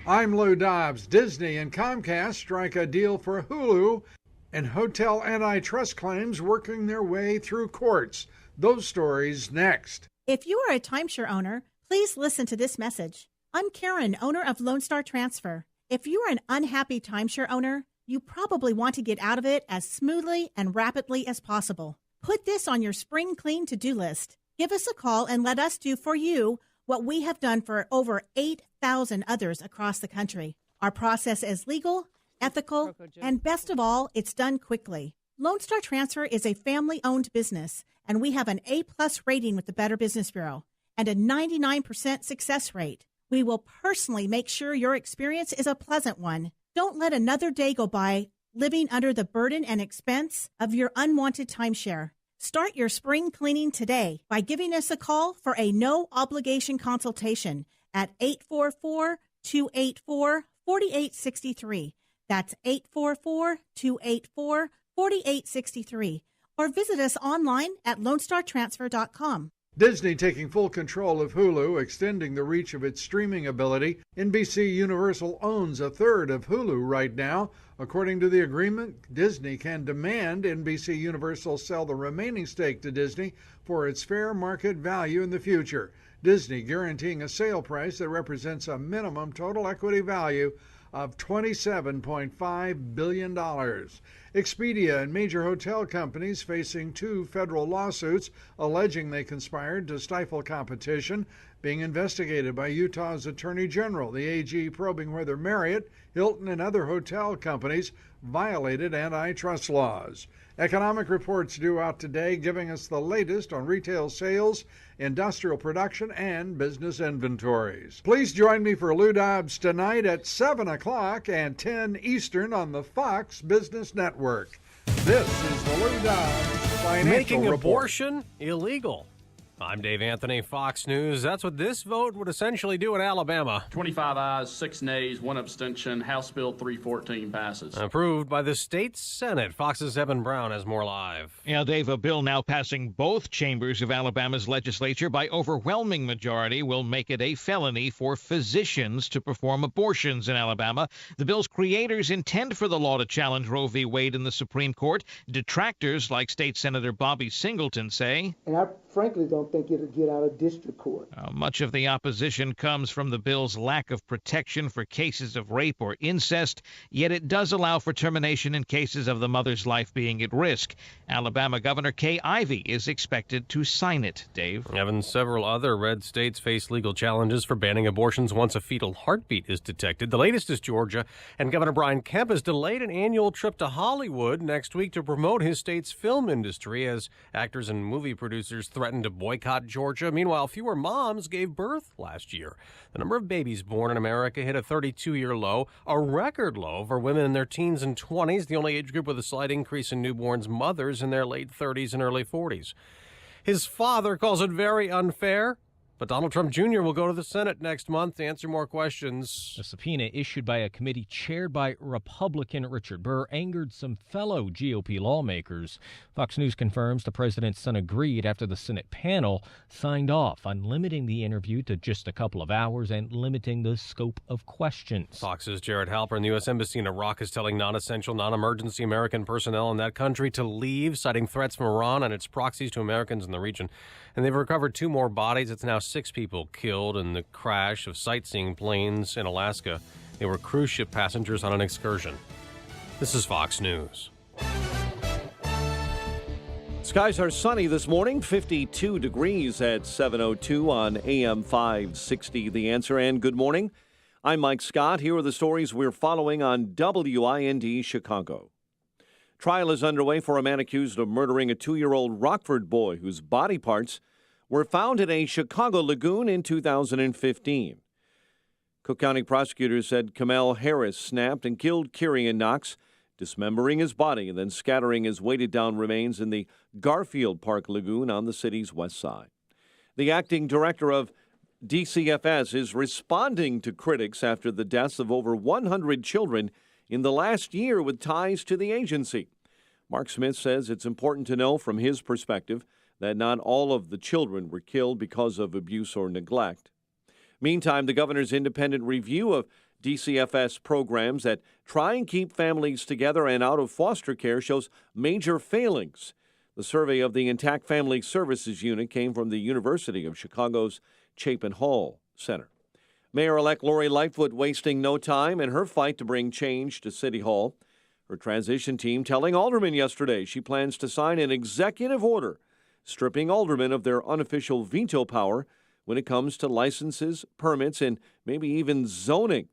Speaker 5: I'm Lou Dobbs. Disney and Comcast strike a deal for Hulu, and hotel antitrust claims working their way through courts. Those stories next.
Speaker 11: If you are a timeshare owner, please listen to this message. I'm Karen, owner of Lone Star Transfer. If you are an unhappy timeshare owner, you probably want to get out of it as smoothly and rapidly as possible. Put this on your spring clean to-do list. Give us a call and let us do for you what we have done for over 8,000 others across the country. Our process is legal, ethical, and best of all, it's done quickly. Lone Star Transfer is a family-owned business, and we have an A-plus rating with the Better Business Bureau and a 99% success rate. We will personally make sure your experience is a pleasant one. Don't let another day go by living under the burden and expense of your unwanted timeshare. Start your spring cleaning today by giving us a call for a no-obligation consultation at 844-284-4863. That's 844-284-4863. Or visit us online at LoneStarTransfer.com.
Speaker 5: Disney taking full control of Hulu, extending the reach of its streaming ability. NBC Universal owns a third of Hulu right now. According to the agreement, Disney can demand NBC Universal sell the remaining stake to Disney for its fair market value in the future. Disney guaranteeing a sale price that represents a minimum total equity value of $27.5 billion. Expedia and major hotel companies facing 2 federal lawsuits alleging they conspired to stifle competition, being investigated by Utah's Attorney General, the AG probing whether Marriott, Hilton, and other hotel companies violated antitrust laws. Economic reports due out today, giving us the latest on retail sales, industrial production, and business inventories. Please join me for Lou Dobbs tonight at 7 o'clock and 10 Eastern on the Fox Business Network. This is the Lou Dobbs Financial
Speaker 12: Making
Speaker 5: Report.
Speaker 12: abortion illegal. I'm Dave Anthony, Fox News. That's what this vote would essentially do in Alabama.
Speaker 13: 25 ayes, 6 nays, 1 abstention. House Bill 314 passes.
Speaker 12: Approved by the state Senate. Fox's Evan Brown has more live.
Speaker 14: Yeah, Dave, a bill now passing both chambers of Alabama's legislature by overwhelming majority will make it a felony for physicians to perform abortions in Alabama. The bill's creators intend for the law to challenge Roe v. Wade in the Supreme Court. Detractors like State Senator Bobby Singleton say,
Speaker 16: and I frankly don't think it'll get out of district court.
Speaker 14: Much of the opposition comes from the bill's lack of protection for cases of rape or incest, yet it does allow for termination in cases of the mother's life being at risk. Alabama Governor Kay Ivey is expected to sign it, Dave.
Speaker 12: Evan, several other red states face legal challenges for banning abortions once a fetal heartbeat is detected. The latest is Georgia, and Governor Brian Kemp has delayed an annual trip to Hollywood next week to promote his state's film industry as actors and movie producers threaten to boycott Georgia. Meanwhile, fewer moms gave birth last year. The number of babies born in America hit a 32-year low, a record low for women in their teens and 20s, the only age group with a slight increase in newborns, mothers in their late 30s and early 40s. His father calls it very unfair, but Donald Trump Jr. will go to the Senate next month to answer more questions.
Speaker 22: A subpoena issued by a committee chaired by Republican Richard Burr angered some fellow GOP lawmakers. Fox News confirms the president's son agreed after the Senate panel signed off on limiting the interview to just a couple of hours and limiting the scope of questions.
Speaker 12: Fox's Jared Halpern, the U.S. Embassy in Iraq, is telling non-essential, non-emergency American personnel in that country to leave, citing threats from Iran and its proxies to Americans in the region. And they've recovered 2 more bodies. It's now 6 people killed in the crash of sightseeing planes in Alaska. They were cruise ship passengers on an excursion. This is Fox News.
Speaker 6: Skies are sunny this morning, 52 degrees at 7:02 on AM 560. The Answer, and good morning. I'm Mike Scott. Here are the stories we're following on WIND Chicago. Trial is underway for a man accused of murdering a 2-year-old Rockford boy whose body parts were found in a Chicago lagoon in 2015. Cook County prosecutors said Kamel Harris snapped and killed Kirian Knox, dismembering his body and then scattering his weighted-down remains in the Garfield Park Lagoon on the city's west side. The acting director of DCFS is responding to critics after the deaths of over 100 children in the last year with ties to the agency. Mark Smith says it's important to know from his perspective that not all of the children were killed because of abuse or neglect. Meantime, the governor's independent review of DCFS programs that try and keep families together and out of foster care shows major failings. The survey of the Intact Family Services Unit came from the University of Chicago's Chapin Hall Center. Mayor-elect Lori Lightfoot wasting no time in her fight to bring change to City Hall. Her transition team telling aldermen yesterday she plans to sign an executive order stripping aldermen of their unofficial veto power when it comes to licenses, permits, and maybe even zoning.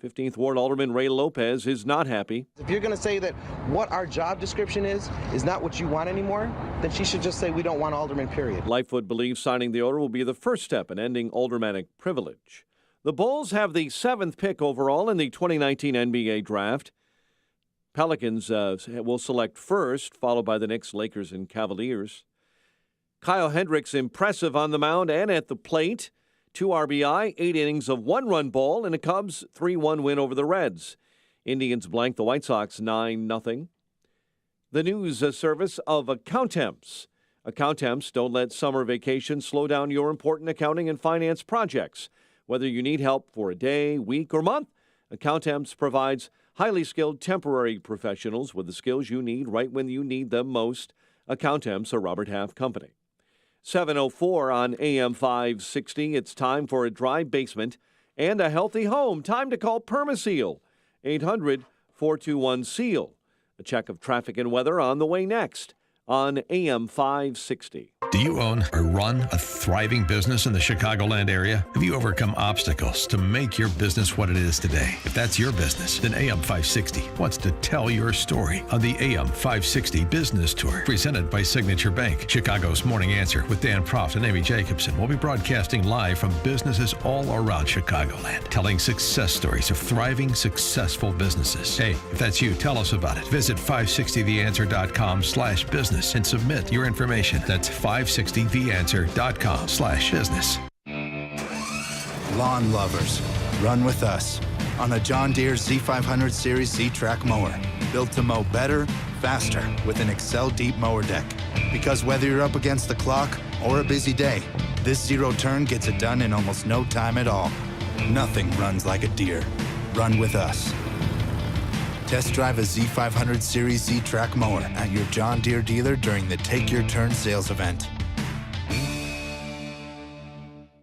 Speaker 6: 15th Ward Alderman Ray Lopez is not happy.
Speaker 23: If you're going to say that what our job description is not what you want anymore, then she should just say we don't want aldermen, period.
Speaker 6: Lightfoot believes signing the order will be the first step in ending aldermanic privilege. The Bulls have the 7th pick overall in the 2019 NBA draft. Pelicans will select first, followed by the Knicks, Lakers, and Cavaliers. Kyle Hendricks impressive on the mound and at the plate. 2 RBI, 8 innings of 1-run ball, and a Cubs 3-1 win over the Reds. Indians blank the White Sox 9-0. The news service of Accountemps. Accountemps don't let summer vacation slow down your important accounting and finance projects. Whether you need help for a day, week, or month, Accountemps provides highly skilled temporary professionals with the skills you need right when you need them most. Accountemps, a Robert Half company. 7:04 on AM 560. It's time for a dry basement and a healthy home. Time to call Permaseal. 800-421-SEAL. A check of traffic and weather on the way next on AM 560.
Speaker 7: Do you own or run a thriving business in the Chicagoland area? Have you overcome obstacles to make your business what it is today? If that's your business, then AM 560 wants to tell your story on the AM 560 Business Tour, presented by Signature Bank. Chicago's Morning Answer with Dan Proft and Amy Jacobson will be broadcasting live from businesses all around Chicagoland, telling success stories of thriving, successful businesses. Hey, if that's you, tell us about it. Visit 560theanswer.com/business and submit your information. That's 560theanswer.com/business.
Speaker 8: Lawn lovers, run with us on a John Deere Z500 Series Z-Track mower, built to mow better, faster with an Excel Deep Mower Deck. Because whether you're up against the clock or a busy day, this zero turn gets it done in almost no time at all. Nothing runs like a Deere. Run with us. Test drive a Z500 Series Z-Track mower at your John Deere dealer during the Take Your Turn sales event.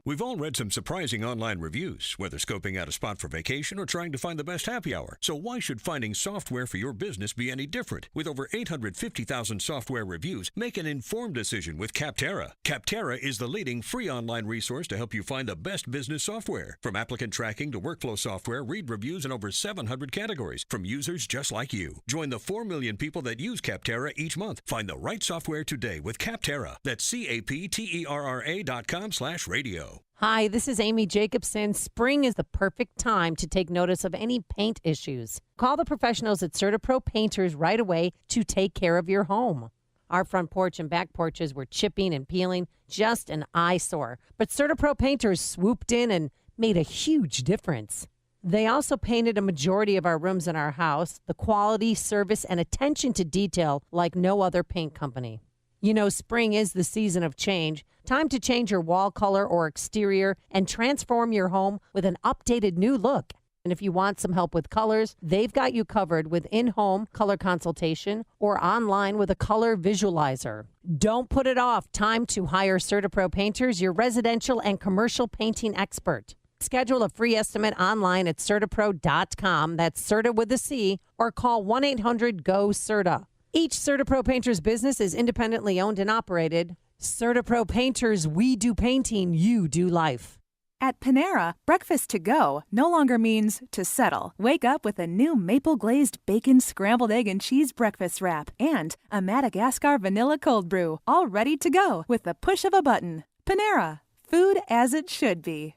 Speaker 17: We've all read some surprising online reviews, whether scoping out a spot for vacation or trying to find the best happy hour. So why should finding software for your business be any different? With over 850,000 software reviews, make an informed decision with Capterra. Capterra is the leading free online resource to help you find the best business software. From applicant tracking to workflow software, read reviews in over 700 categories from users just like you. Join the 4 million people that use Capterra each month. Find the right software today with Capterra. That's CAPTERRA.com/radio.
Speaker 18: Hi, this is Amy Jacobson. Spring is the perfect time to take notice of any paint issues. Call the professionals at CertaPro Painters right away to take care of your home. Our front porch and back porches were chipping and peeling, just an eyesore. But CertaPro Painters swooped in and made a huge difference. They also painted a majority of our rooms in our house, the quality, service, and attention to detail like no other paint company. You know, spring is the season of change. Time to change your wall color or exterior and transform your home with an updated new look. And if you want some help with colors, they've got you covered with in-home color consultation or online with a color visualizer. Don't put it off. Time to hire CertaPro Painters, your residential and commercial painting expert. Schedule a free estimate online at CertaPro.com. That's Certa with a C, or call 1-800-GO-CERTA. Each CertaPro Painters business is independently owned and operated. CertaPro Painters, we do painting, you do life.
Speaker 19: At Panera, breakfast to go no longer means to settle. Wake up with a new maple glazed bacon scrambled egg and cheese breakfast wrap and a Madagascar vanilla cold brew, all ready to go with the push of a button. Panera, food as it should be.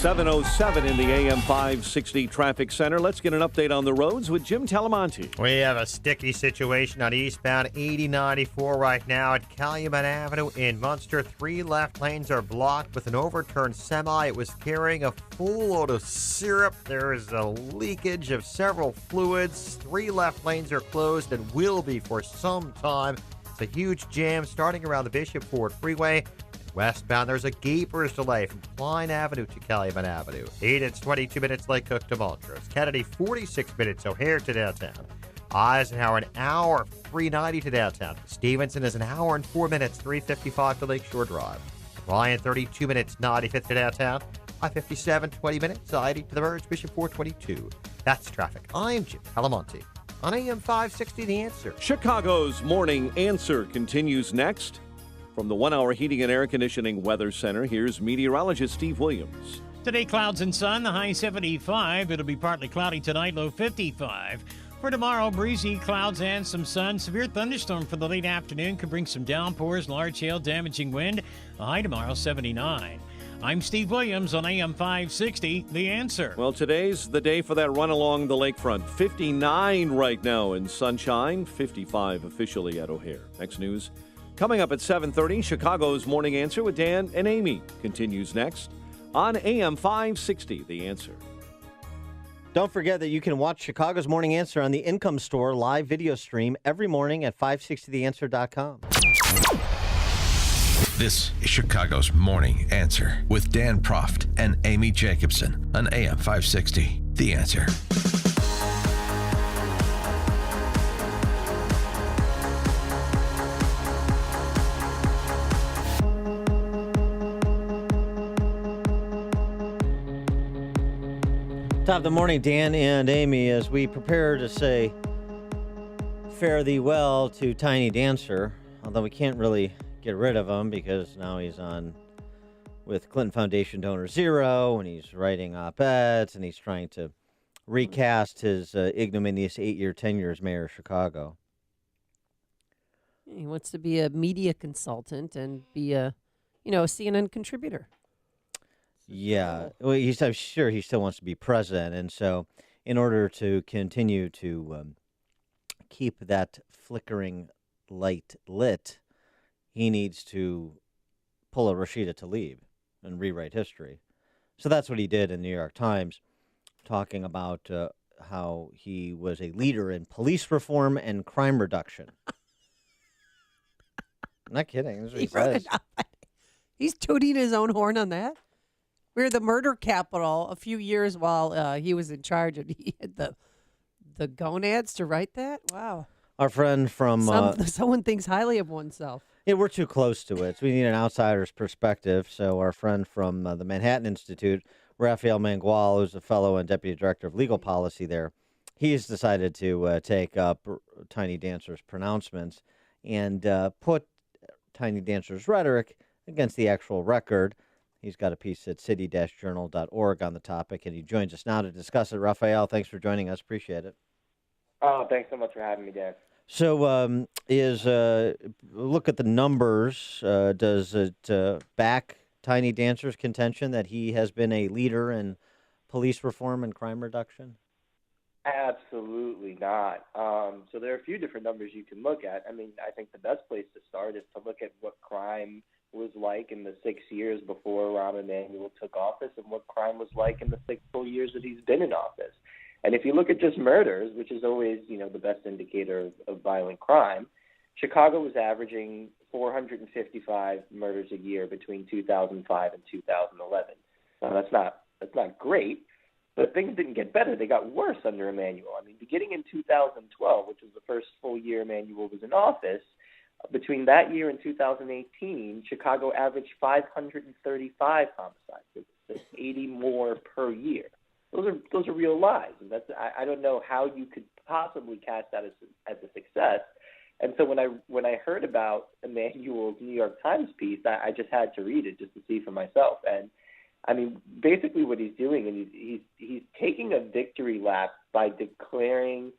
Speaker 6: 7:07 in the AM 560 Traffic Center. Let's get an update on the roads with Jim Talamonte.
Speaker 15: We have a sticky situation on eastbound 8094 right now at Calumet Avenue in Munster. 3 left lanes are blocked with an overturned semi. It was carrying a full load of syrup. There is a leakage of several fluids. 3 left lanes are closed and will be for some time. It's a huge jam starting around the Bishop Ford Freeway. Westbound, there's a Gapers delay from Klein Avenue to Calumet Avenue. Edith's 22 minutes, Lake Cook to Montrose. Kennedy, 46 minutes, O'Hare to downtown. Eisenhower, an hour, 390 to downtown. Stevenson is an hour and 4 minutes, 355 to Lakeshore Drive. Ryan, 32 minutes, 95th to downtown. I-57, 20 minutes, 90 to the Verge, Bishop 422. That's traffic. I'm Jim Talamonte on AM 560, The Answer.
Speaker 6: Chicago's Morning Answer continues next. From the 1 Hour Heating and Air Conditioning Weather Center, here's meteorologist Steve Williams.
Speaker 20: Today, clouds and sun, the high 75. It'll be partly cloudy tonight, low 55. For tomorrow, breezy clouds and some sun. Severe thunderstorm for the late afternoon could bring some downpours, large hail, damaging wind. The high tomorrow, 79. I'm Steve Williams on AM 560, The Answer.
Speaker 6: Well, today's the day for that run along the lakefront. 59 right now in sunshine, 55 officially at O'Hare. Next news. Coming up at 7:30, Chicago's Morning Answer with Dan and Amy continues next on AM 560, The Answer.
Speaker 21: Don't forget that you can watch Chicago's Morning Answer on the Income Store live video stream every morning at 560theanswer.com.
Speaker 7: This is Chicago's Morning Answer with Dan Proft and Amy Jacobson on AM 560, The Answer.
Speaker 21: Top of the morning, Dan and Amy, as we prepare to say fare thee well to Tiny Dancer, although we can't really get rid of him because now he's on with Clinton Foundation Donor Zero, and he's writing op-eds, and he's trying to recast his ignominious 8-year tenure as mayor of Chicago.
Speaker 18: He wants to be a media consultant and be a, CNN contributor.
Speaker 21: Yeah, well, I'm sure he still wants to be president, and so in order to continue to keep that flickering light lit, he needs to pull a Rashida Tlaib and rewrite history. So that's what he did in the New York Times, talking about how he was a leader in police reform and crime reduction. I'm not kidding. This is what he says.
Speaker 18: He's tooting his own horn on that. We were the murder capital a few years while he was in charge, and he had the gonads to write that. Wow.
Speaker 21: Our friend from...
Speaker 18: someone thinks highly of oneself.
Speaker 21: Yeah, we're too close to it. So we need an outsider's perspective. So our friend from the Manhattan Institute, Raphael Mangual, who's a fellow and deputy director of legal policy there, he's decided to take up Tiny Dancer's pronouncements and put Tiny Dancer's rhetoric against the actual record. He's got a piece at city-journal.org on the topic, and he joins us now to discuss it. Raphael, thanks for joining us. Appreciate it.
Speaker 1: Oh, thanks so much for having me, Dan.
Speaker 21: So look at the numbers. Does it back Tiny Dancer's contention that he has been a leader in police reform and crime reduction?
Speaker 1: Absolutely not. So there are a few different numbers you can look at. I mean, I think the best place to start is to look at what crime was like in the 6 years before Rahm Emanuel took office and what crime was like in the 6 full years that he's been in office. And if you look at just murders, which is always, the best indicator of violent crime, Chicago was averaging 455 murders a year between 2005 and 2011. Now, that's not great, but things didn't get better. They got worse under Emanuel. I mean, beginning in 2012, which was the first full year Emanuel was in office, between that year and 2018, Chicago averaged 535 homicides. That's 80 more per year. Those are real lives, and I don't know how you could possibly cast that as a success. And so when I heard about Emanuel's New York Times piece, I just had to read it just to see for myself. And I mean, basically what he's doing, and he's taking a victory lap by declaring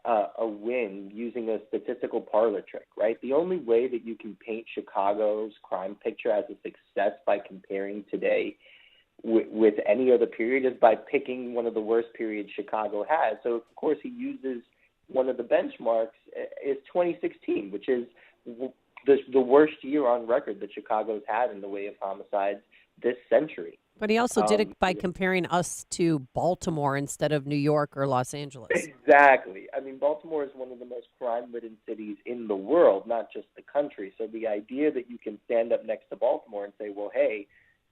Speaker 1: a win using a statistical parlor trick, right? The only way that you can paint Chicago's crime picture as a success by comparing today with any other period is by picking one of the worst periods Chicago has. So, of course, he uses one of the benchmarks is 2016, which is the worst year on record that Chicago's had in the way of homicides this century.
Speaker 18: But he also did it by comparing us to Baltimore instead of New York or Los Angeles.
Speaker 1: Exactly. I mean, Baltimore is one of the most crime-ridden cities in the world, not just the country. So the idea that you can stand up next to Baltimore and say, well, hey,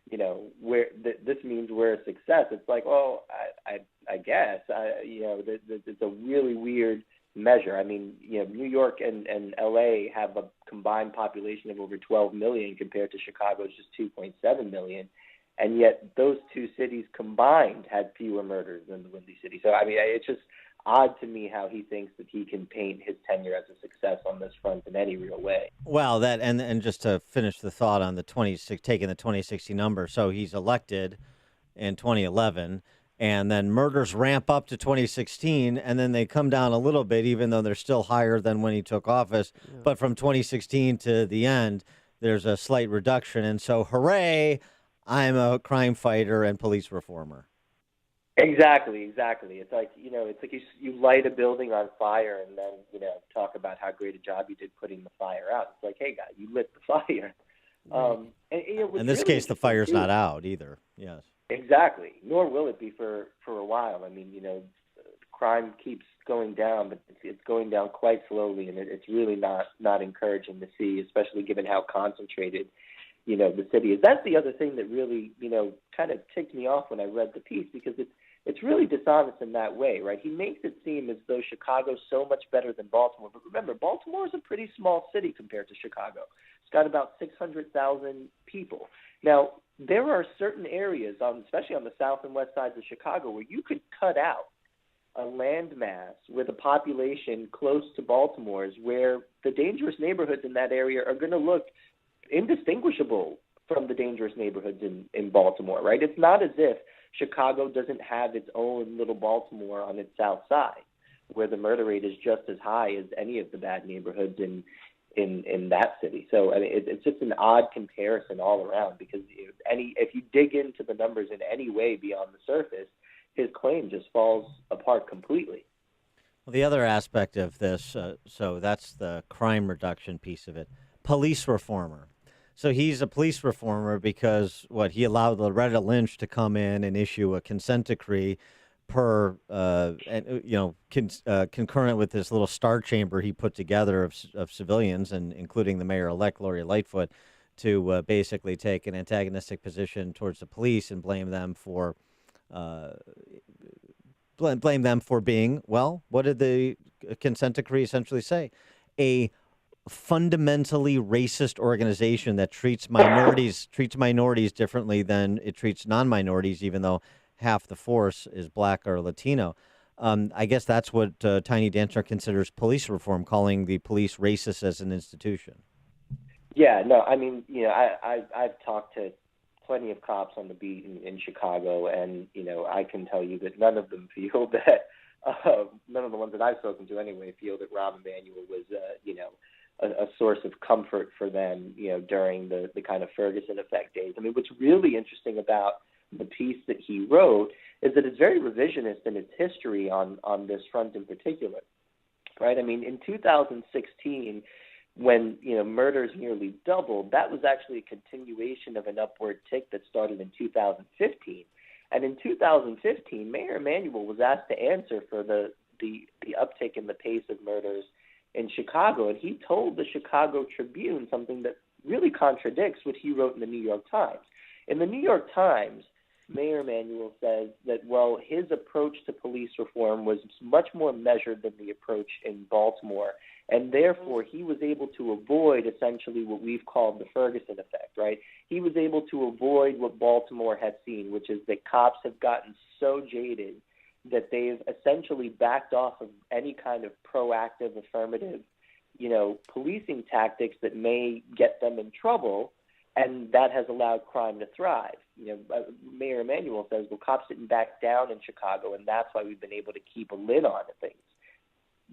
Speaker 1: this means we're a success. It's like, well, I guess, it's a really weird measure. I mean, New York and L.A. have a combined population of over 12 million compared to Chicago's just 2.7 million. And yet those two cities combined had fewer murders than the Windy City. So, I mean, it's just odd to me how he thinks that he can paint his tenure as a success on this front in any real way.
Speaker 21: Well, that and just to finish the thought on taking the 2060 number. So he's elected in 2011, and then murders ramp up to 2016, and then they come down a little bit, even though they're still higher than when he took office. Yeah. But from 2016 to the end, there's a slight reduction. And so, hooray, I'm a crime fighter and police reformer.
Speaker 1: Exactly. It's like, you light a building on fire and then, talk about how great a job you did putting the fire out. It's like, hey, guy, you lit the fire.
Speaker 21: In this case, the fire's not out either. Yes.
Speaker 1: Exactly. Nor will it be for a while. I mean, crime keeps going down, but it's going down quite slowly, and it's really not encouraging to see, especially given how concentrated the city is. That's the other thing that really, kind of ticked me off when I read the piece, because it's really dishonest in that way, right? He makes it seem as though Chicago's so much better than Baltimore. But remember, Baltimore is a pretty small city compared to Chicago. It's got about 600,000 people. Now, there are certain areas, especially on the south and west sides of Chicago, where you could cut out a landmass with a population close to Baltimore's, where the dangerous neighborhoods in that area are going to look indistinguishable from the dangerous neighborhoods in Baltimore, right? It's not as if Chicago doesn't have its own little Baltimore on its south side, where the murder rate is just as high as any of the bad neighborhoods in that city. So I mean, it's just an odd comparison all around, because if you dig into the numbers in any way beyond the surface, his claim just falls apart completely.
Speaker 21: Well, the other aspect of this, so that's the crime reduction piece of it. Police reformer. So he's a police reformer because he allowed Loretta Lynch to come in and issue a consent decree per, concurrent with this little star chamber he put together of civilians, and including the mayor-elect Lori Lightfoot, to basically take an antagonistic position towards the police and blame them for being, well, what did the consent decree essentially say? A fundamentally racist organization that treats minorities differently than it treats non-minorities, even though half the force is black or Latino. I guess that's what Tiny Dancer considers police reform, calling the police racist as an institution.
Speaker 1: Yeah, no, I mean, I've talked to plenty of cops on the beat in Chicago, and I can tell you that none of them feel that none of the ones that I've spoken to anyway feel that Rahm Emanuel was a source of comfort for them during the kind of Ferguson effect days. I mean, what's really interesting about the piece that he wrote is that it's very revisionist in its history on this front in particular, right? I mean, in 2016, when murders nearly doubled, that was actually a continuation of an upward tick that started in 2015. And in 2015, Mayor Emanuel was asked to answer for the uptick in the pace of murders in Chicago, and he told the Chicago Tribune something that really contradicts what he wrote in the New York Times. In the New York Times, Mayor Emanuel says that, well, his approach to police reform was much more measured than the approach in Baltimore, and therefore he was able to avoid essentially what we've called the Ferguson effect, right? He was able to avoid what Baltimore had seen, which is that cops have gotten so jaded that they've essentially backed off of any kind of proactive, affirmative, policing tactics that may get them in trouble, and that has allowed crime to thrive. Mayor Emanuel says, well, cops didn't back down in Chicago, and that's why we've been able to keep a lid on things.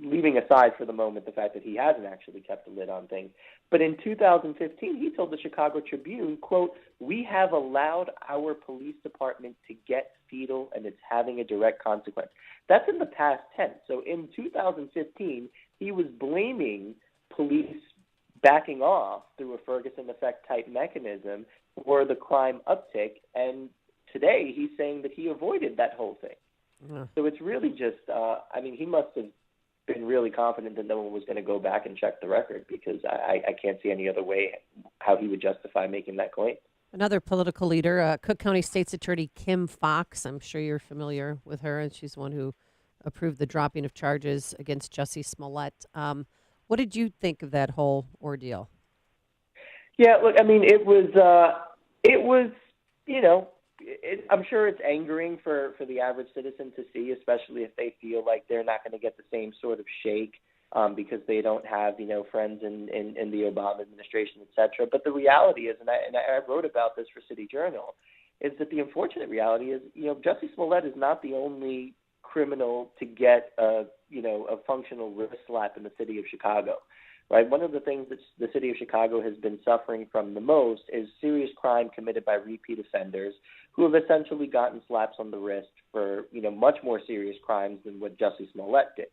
Speaker 1: Leaving aside for the moment the fact that he hasn't actually kept a lid on things. But in 2015, he told the Chicago Tribune, quote, "We have allowed our police department to get fetal, and it's having a direct consequence." That's in the past tense. So in 2015, he was blaming police backing off through a Ferguson effect type mechanism for the crime uptick. And today he's saying that he avoided that whole thing. Yeah. So it's really just, he must have been really confident that no one was going to go back and check the record, because I can't see any other way how he would justify making that claim.
Speaker 18: Another political leader, Cook County State's Attorney Kim Foxx. I'm sure you're familiar with her, and she's the one who approved the dropping of charges against Jussie Smollett. What did you think of that whole ordeal?
Speaker 1: Yeah, look, I mean, it was, I'm sure it's angering for the average citizen to see, especially if they feel like they're not going to get the same sort of shake because they don't have, friends in the Obama administration, et cetera. But the reality is, and I wrote about this for City Journal, is that the unfortunate reality is, Jussie Smollett is not the only criminal to get a functional wrist slap in the city of Chicago. Right. One of the things that the city of Chicago has been suffering from the most is serious crime committed by repeat offenders who have essentially gotten slaps on the wrist for, much more serious crimes than what Jussie Smollett did.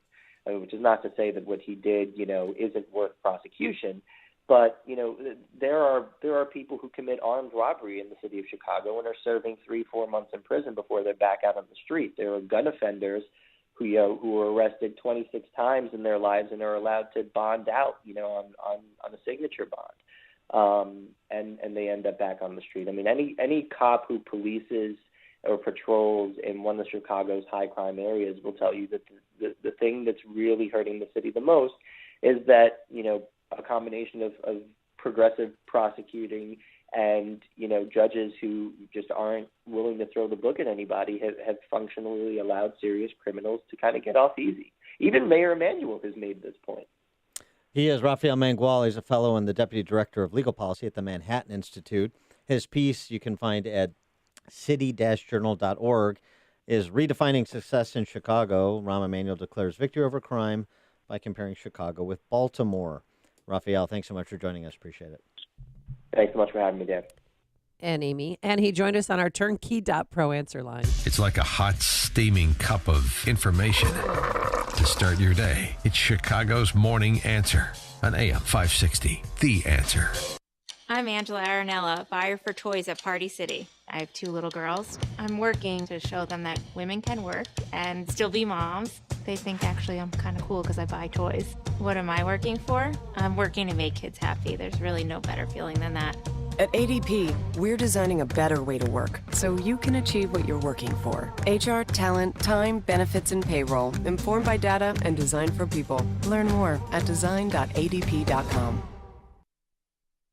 Speaker 1: Which is not to say that what he did, isn't worth prosecution. But, there are people who commit armed robbery in the city of Chicago and are serving 3-4 months in prison before they're back out on the street. There are gun offenders who were arrested 26 times in their lives and are allowed to bond out, on a signature bond, and they end up back on the street. I mean, any cop who polices or patrols in one of Chicago's high crime areas will tell you that the thing that's really hurting the city the most is that a combination of progressive prosecuting and, judges who just aren't willing to throw the book at anybody have functionally allowed serious criminals to kind of get off easy. Even Mayor Emanuel has made this point.
Speaker 21: He is Rafael Mangual. He's a fellow and the deputy director of legal policy at the Manhattan Institute. His piece you can find at city-journal.org is Redefining Success in Chicago. Rahm Emanuel declares victory over crime by comparing Chicago with Baltimore. Rafael, thanks so much for joining us. Appreciate it.
Speaker 1: Thanks so much for having me, Dan.
Speaker 18: And Amy. And he joined us on our Turnkey.pro answer line.
Speaker 7: It's like a hot, steaming cup of information to start your day. It's Chicago's Morning Answer on AM 560. The Answer.
Speaker 2: I'm Angela Aranella, buyer for toys at Party City. I have 2 little girls. I'm working to show them that women can work and still be moms. They think actually I'm kind of cool because I buy toys. What am I working for? I'm working to make kids happy. There's really no better feeling than that.
Speaker 3: At ADP, we're designing a better way to work so you can achieve what you're working for. HR, talent, time, benefits, and payroll, informed by data and designed for people. Learn more at design.adp.com.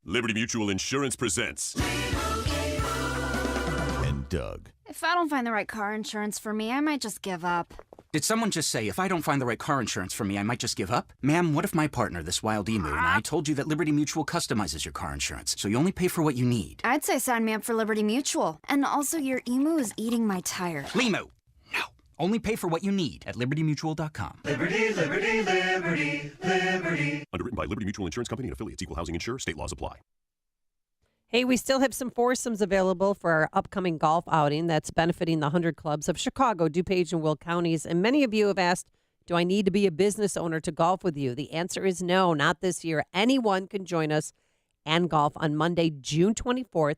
Speaker 9: Liberty Mutual Insurance presents and Doug.
Speaker 24: If I don't find the right car insurance for me, I might just give up.
Speaker 25: Did someone just say, if I don't find the right car insurance for me, I might just give up? Ma'am, what if my partner, this wild emu, and I told you that Liberty Mutual customizes your car insurance, so you only pay for what you need?
Speaker 24: I'd say sign me up for Liberty Mutual. And also, your emu is eating my tire.
Speaker 25: Limu! No. Only pay for what you need at libertymutual.com.
Speaker 9: Liberty, liberty, liberty, liberty. Underwritten by Liberty Mutual Insurance Company and affiliates. Equal housing insurer. State laws apply.
Speaker 18: Hey, we still have some foursomes available for our upcoming golf outing that's benefiting the 100 clubs of Chicago, DuPage, and Will counties. And many of you have asked, do I need to be a business owner to golf with you? The answer is no, not this year. Anyone can join us and golf on Monday, June 24th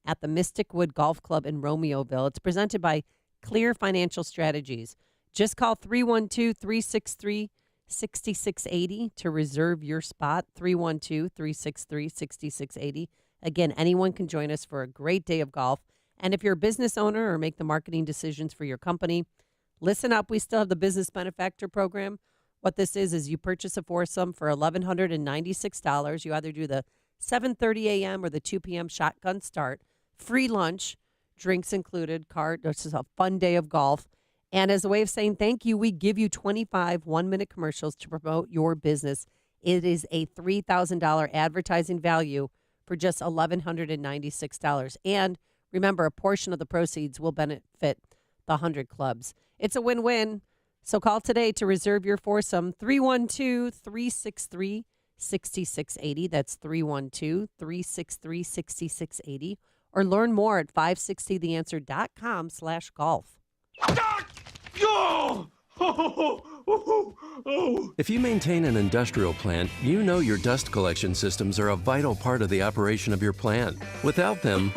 Speaker 18: at the Mystic Wood Golf Club in Romeoville. It's presented by Clear Financial Strategies. Just call 312-363-6680 to reserve your spot, 312-363-6680. Again, anyone can join us for a great day of golf. And if you're a business owner or make the marketing decisions for your company, listen up. We still have the Business Benefactor Program. What this is you purchase a foursome for $1,196. You either do the 7:30 a.m. or the 2 p.m. shotgun start. Free lunch, drinks included, card. This is a fun day of golf. And as a way of saying thank you, we give you 25 one-minute commercials to promote your business. It is a $3,000 advertising value for just $1,196. And remember, a portion of the proceeds will benefit the 100 clubs. It's a win-win. So call today to reserve your foursome, 312-363-6680. That's 312-363-6680. Or learn more at 560theanswer.com/golf.
Speaker 26: If you maintain an industrial plant, you know your dust collection systems are a vital part of the operation of your plant. Without them,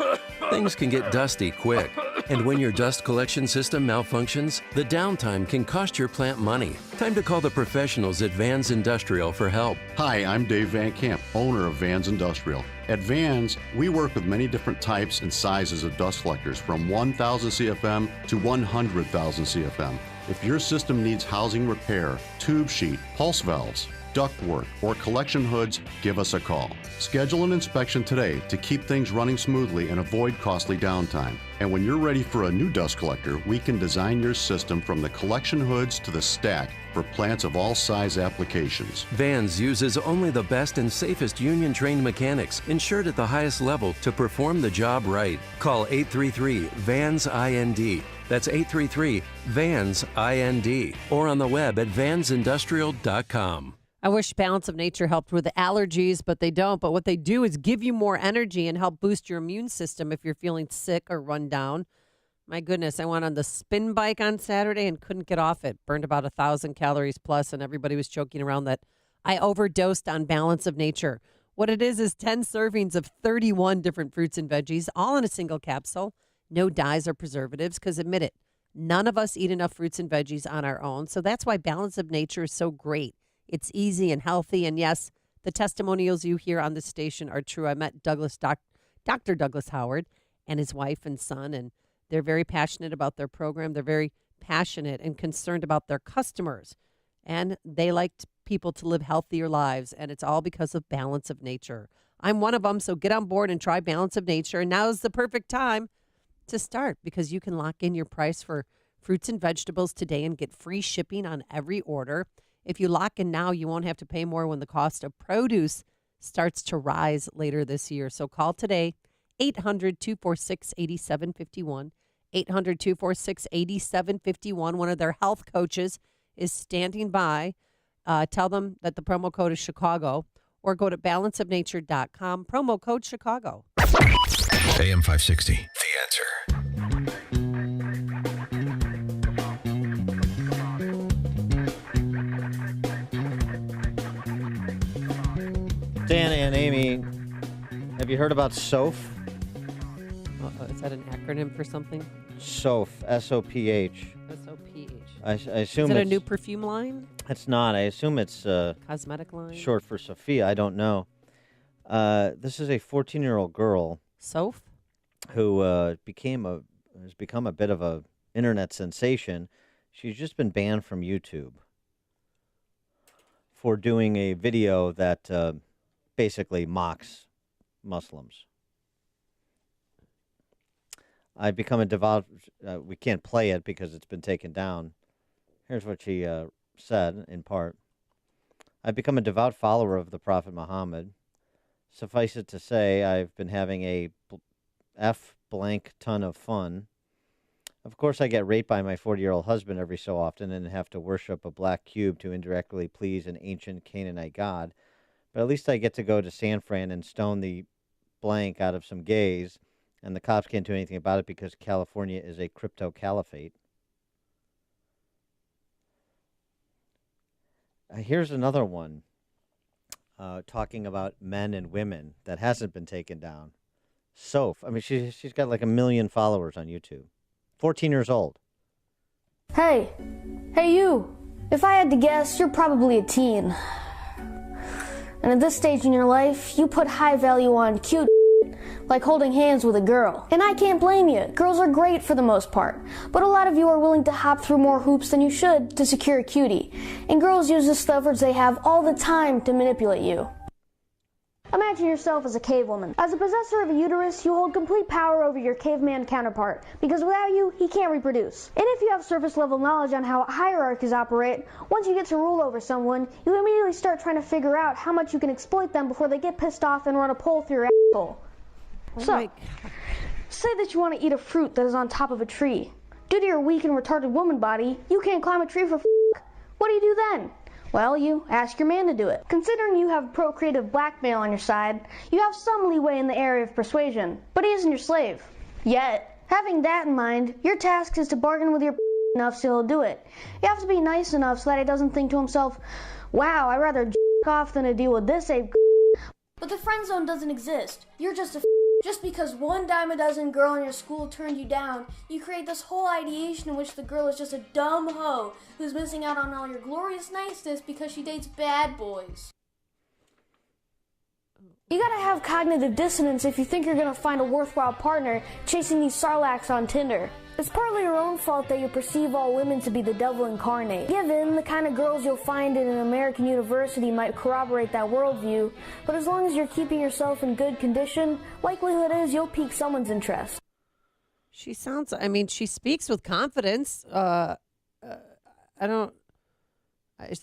Speaker 26: things can get dusty quick. And when your dust collection system malfunctions, the downtime can cost your plant money. Time to call the professionals at Vans Industrial for help.
Speaker 27: Hi, I'm Dave Van Camp, owner of Vans Industrial. At Vans, we work with many different types and sizes of dust collectors, from 1,000 CFM to 100,000 CFM. If your system needs housing repair, tube sheet, pulse valves, ductwork, or collection hoods, give us a call. Schedule an inspection today to keep things running smoothly and avoid costly downtime. And when you're ready for a new dust collector, we can design your system from the collection hoods to the stack for plants of all size applications.
Speaker 26: Vans uses only the best and safest union-trained mechanics, insured at the highest level, to perform the job right. Call 833-VANS-IND. That's 833-VANS-IND. Or on the web at vansindustrial.com.
Speaker 18: I wish Balance of Nature helped with the allergies, but they don't. But what they do is give you more energy and help boost your immune system if you're feeling sick or run down. My goodness, I went on the spin bike on Saturday and couldn't get off it. Burned about 1,000 calories plus, and everybody was joking around that I overdosed on Balance of Nature. What it is 10 servings of 31 different fruits and veggies, all in a single capsule. No dyes or preservatives, because admit it, none of us eat enough fruits and veggies on our own. So that's why Balance of Nature is so great. It's easy and healthy. And yes, the testimonials you hear on this station are true. I met Dr. Douglas Howard and his wife and son, and they're very passionate about their program. They're very passionate and concerned about their customers. And they like people to live healthier lives. And it's all because of Balance of Nature. I'm one of them, so get on board and try Balance of Nature. And now's the perfect time to start because you can lock in your price for fruits and vegetables today and get free shipping on every order. If you lock in now, you won't have to pay more when the cost of produce starts to rise later this year. So call today, 800-246-8751, 800-246-8751. One of their health coaches is standing by. Tell them that the promo code is Chicago or go to balanceofnature.com, promo code Chicago.
Speaker 7: AM 560, The Answer.
Speaker 21: Dan and Amy, have you heard about SOF?
Speaker 18: Is that an acronym for something?
Speaker 21: SOF, S-O-P-H.
Speaker 18: S-O-P-H.
Speaker 21: I assume
Speaker 18: Is it a
Speaker 21: it's,
Speaker 18: new perfume line?
Speaker 21: It's not. I assume it's
Speaker 18: cosmetic line?
Speaker 21: Short for Sophia. I don't know. This is a 14-year-old girl.
Speaker 18: SOF?
Speaker 21: Who has become a bit of a internet sensation. She's just been banned from YouTube for doing a video that basically mocks Muslims. I've become a devout... we can't play it because it's been taken down. Here's what she said, in part. I've become a devout follower of the Prophet Muhammad. Suffice it to say, I've been having a blank ton of fun. Of course, I get raped by my 40-year-old husband every so often and have to worship a black cube to indirectly please an ancient Canaanite god. But at least I get to go to San Fran and stone the blank out of some gays, and the cops can't do anything about it because California is a crypto caliphate. Here's another one talking about men and women that hasn't been taken down. Soph. I mean, she's got like 1 million followers on YouTube. 14 years old.
Speaker 4: Hey you. If I had to guess, you're probably a teen. And at this stage in your life, you put high value on cute like holding hands with a girl. And I can't blame you. Girls are great for the most part. But a lot of you are willing to hop through more hoops than you should to secure a cutie. And girls use this leverage they have all the time to manipulate you. Imagine yourself as a cave woman. As a possessor of a uterus, you hold complete power over your caveman counterpart, because without you, he can't reproduce. And if you have surface level knowledge on how hierarchies operate, once you get to rule over someone, you immediately start trying to figure out how much you can exploit them before they get pissed off and run a pole through your asshole. So, say that you want to eat a fruit that is on top of a tree. Due to your weak and retarded woman body, you can't climb a tree for What do you do then? Well, you ask your man to do it. Considering you have procreative blackmail on your side, you have some leeway in the area of persuasion, but he isn't your slave. Yet, having that in mind, your task is to bargain with your enough so he'll do it. You have to be nice enough so that he doesn't think to himself, wow, I'd rather off than to deal with this ape.
Speaker 5: But the friend zone doesn't exist. You're just a just because one dime a dozen girl in your school turned you down, you create this whole ideation in which the girl is just a dumb hoe who's missing out on all your glorious niceness because she dates bad boys.
Speaker 4: You gotta have cognitive dissonance if you think you're gonna find a worthwhile partner chasing these sarlaccs on Tinder. It's partly your own fault that you perceive all women to be the devil incarnate. Given the kind of girls you'll find in an American university might corroborate that worldview, but as long as you're keeping yourself in good condition, likelihood is you'll pique someone's interest.
Speaker 18: She speaks with confidence.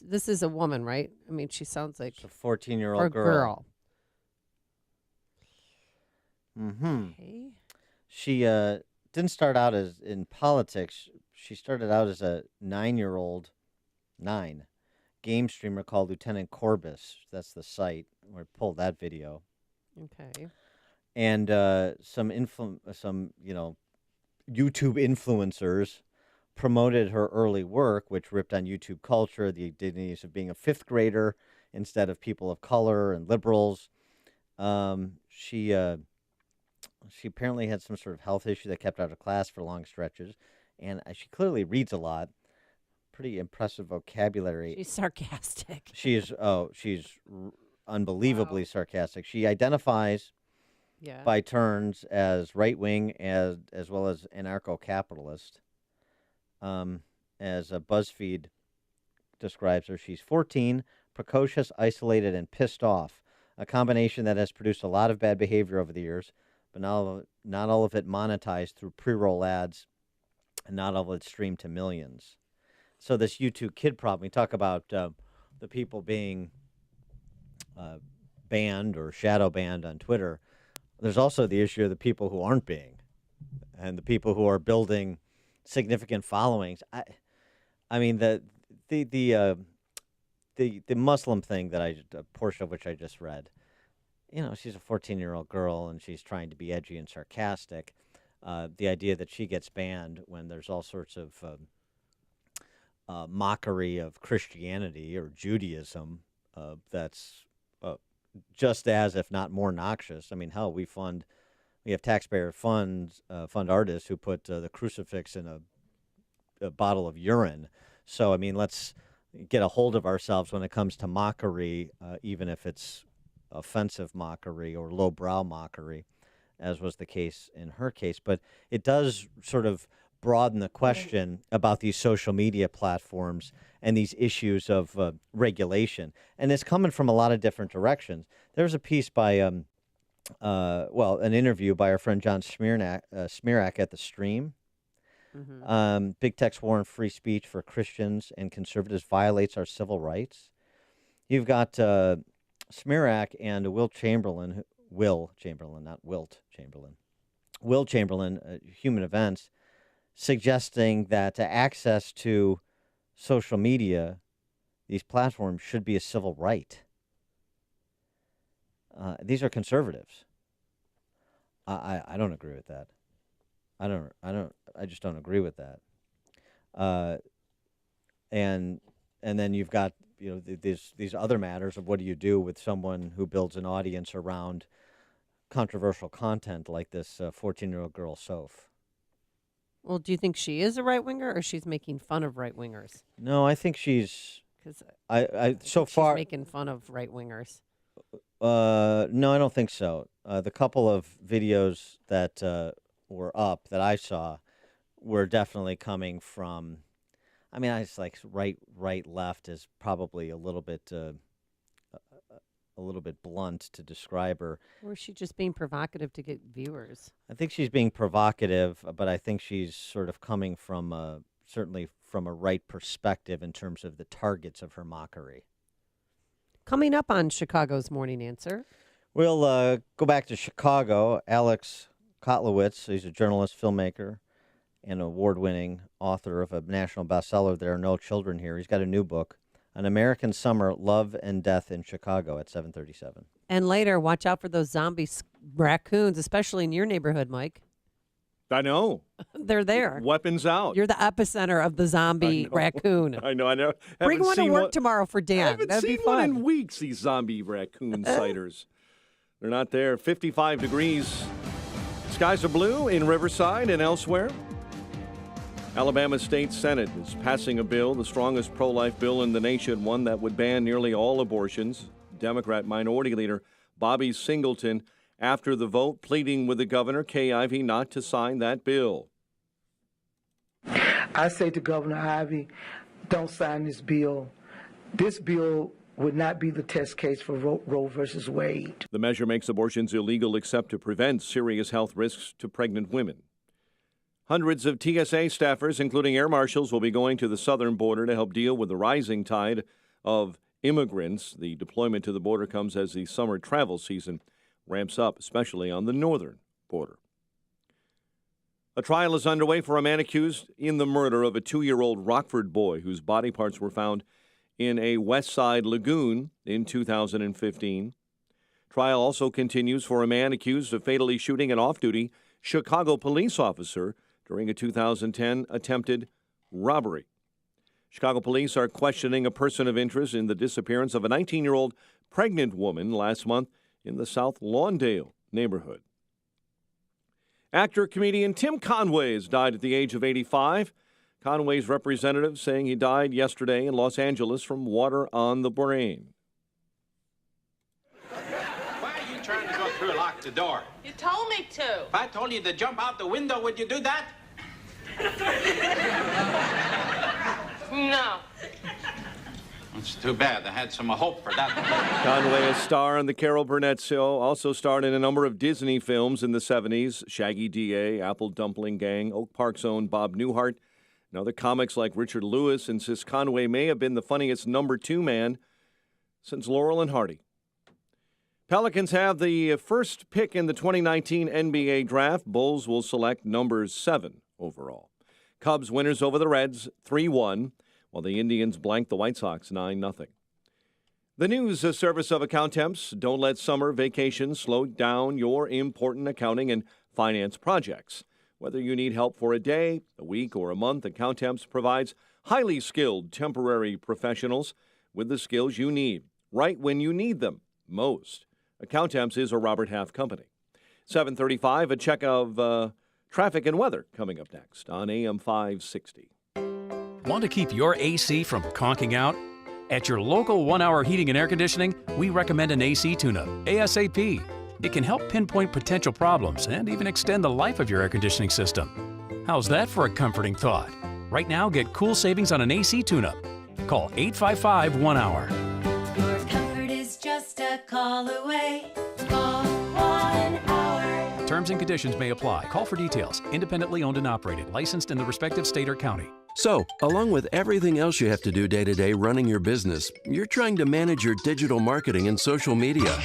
Speaker 18: This is a woman, right? I mean, she sounds like
Speaker 21: a 14-year-old
Speaker 18: girl.
Speaker 21: Mm-hmm. Okay. She didn't start out as in politics. She started out as a 9-year-old game streamer called Lieutenant Corbis. That's the site where I pulled that video.
Speaker 18: Okay.
Speaker 21: And some YouTube influencers promoted her early work, which ripped on YouTube culture, the dignities of being a fifth grader instead of people of color and liberals. She apparently had some sort of health issue that kept her out of class for long stretches, and she clearly reads a lot. Pretty impressive vocabulary.
Speaker 18: She's sarcastic.
Speaker 21: She's unbelievably sarcastic. She identifies by turns as right-wing as well as anarcho-capitalist. As BuzzFeed describes her, she's 14, precocious, isolated, and pissed off. a combination that has produced a lot of bad behavior over the years, but not all of it monetized through pre-roll ads, and not all of it streamed to millions. So this U2 Kid problem, we talk about the people being banned or shadow banned on Twitter. There's also the issue of the people who aren't being, and the people who are building significant followings. I mean, the Muslim thing that a portion of which I just read, you know, she's a 14-year-old girl and she's trying to be edgy and sarcastic. The idea that she gets banned when there's all sorts of mockery of Christianity or Judaism, that's just as, if not more noxious. I mean, hell, we have taxpayer fund artists who put the crucifix in a bottle of urine. So, I mean, let's get a hold of ourselves when it comes to mockery, even if it's offensive mockery or lowbrow mockery, as was the case in her case. But it does sort of broaden the question about these social media platforms and these issues of regulation. And it's coming from a lot of different directions. There's a piece by, an interview by our friend John Smirak at The Stream. Mm-hmm. Big tech's war on free speech for Christians and conservatives violates our civil rights. You've got Smirak and Will Chamberlain, Human Events, suggesting that access to social media, these platforms, should be a civil right. These are conservatives. I don't agree with that. I just don't agree with that. And then you've got, you know, these other matters of what do you do with someone who builds an audience around controversial content like this 14-year-old girl, Soph.
Speaker 18: Well, do you think she is a right-winger or she's making fun of right-wingers?
Speaker 21: No, I think she's...
Speaker 18: Because
Speaker 21: she's
Speaker 18: making fun of right-wingers.
Speaker 21: No, I don't think so. The couple of videos that were up that I saw were definitely coming from... I mean, I just like right, left is probably a little bit blunt to describe her.
Speaker 18: Or is she just being provocative to get viewers?
Speaker 21: I think she's being provocative, but I think she's sort of coming from certainly from a right perspective in terms of the targets of her mockery.
Speaker 18: Coming up on Chicago's Morning Answer.
Speaker 21: We'll go back to Chicago. Alex Kotlowitz, he's a journalist, filmmaker, and award-winning author of a national bestseller, There Are No Children Here. He's got a new book, An American Summer, Love and Death in Chicago, at 7:37.
Speaker 18: And later, watch out for those zombie raccoons, especially in your neighborhood, Mike.
Speaker 6: I know.
Speaker 18: They're there.
Speaker 6: Weapons out.
Speaker 18: You're the epicenter of the zombie raccoon.
Speaker 6: I know.
Speaker 18: Bring one to work tomorrow for Dan.
Speaker 6: I haven't
Speaker 18: That'd
Speaker 6: seen
Speaker 18: be fun.
Speaker 6: one in weeks, these zombie raccoon sighters. They're not there. 55 degrees. Skies are blue in Riverside and elsewhere. Alabama State Senate is passing a bill, the strongest pro-life bill in the nation, one that would ban nearly all abortions. Democrat Minority Leader Bobby Singleton, after the vote, pleading with the governor, Kay Ivey, not to sign that bill.
Speaker 10: I say to Governor Ivey, don't sign this bill. This bill would not be the test case for Roe versus Wade.
Speaker 6: The measure makes abortions illegal except to prevent serious health risks to pregnant women. Hundreds of TSA staffers, including air marshals, will be going to the southern border to help deal with the rising tide of immigrants. The deployment to the border comes as the summer travel season ramps up, especially on the northern border. A trial is underway for a man accused in the murder of a 2-year-old Rockford boy whose body parts were found in a West Side lagoon in 2015. Trial also continues for a man accused of fatally shooting an off-duty Chicago police officer during a 2010 attempted robbery. Chicago police are questioning a person of interest in the disappearance of a 19-year-old pregnant woman last month in the South Lawndale neighborhood. Actor-comedian Tim Conway has died at the age of 85. Conway's representative saying he died yesterday in Los Angeles from water on the brain.
Speaker 11: Why are you trying to go through and lock the door?
Speaker 12: You told me to.
Speaker 11: If I told you to jump out the window, would you do that?
Speaker 12: No.
Speaker 11: It's too bad. I had some hope for that.
Speaker 6: Conway, a star on The Carol Burnett Show, also starred in a number of Disney films in the 70s, Shaggy D.A., Apple Dumpling Gang, Oak Park's own Bob Newhart, and other comics like Richard Lewis, insists Conway may have been the funniest number 2 man since Laurel and Hardy. Pelicans have the first pick in the 2019 NBA draft. Bulls will select number 7 overall. Cubs winners over the Reds, 3-1, while the Indians blanked the White Sox 9-0. The news service of Accountemps. Don't let summer vacations slow down your important accounting and finance projects. Whether you need help for a day, a week, or a month, Accountemps provides highly skilled temporary professionals with the skills you need, right when you need them most. Accountemps is a Robert Half company. 7:35, a check of traffic and weather coming up next on AM 560.
Speaker 8: Want to keep your AC from conking out? At your local 1 Hour Heating and Air Conditioning, we recommend an AC tune-up, ASAP. It can help pinpoint potential problems and even extend the life of your air conditioning system. How's that for a comforting thought? Right now, get cool savings on an AC tune-up. Call 855 1 Hour.
Speaker 12: Your comfort is just a call away. Call 1 Hour.
Speaker 8: Terms and conditions may apply. Call for details. Independently owned and operated. Licensed in the respective state or county.
Speaker 26: So, along with everything else you have to do day to day running your business, you're trying to manage your digital marketing and social media.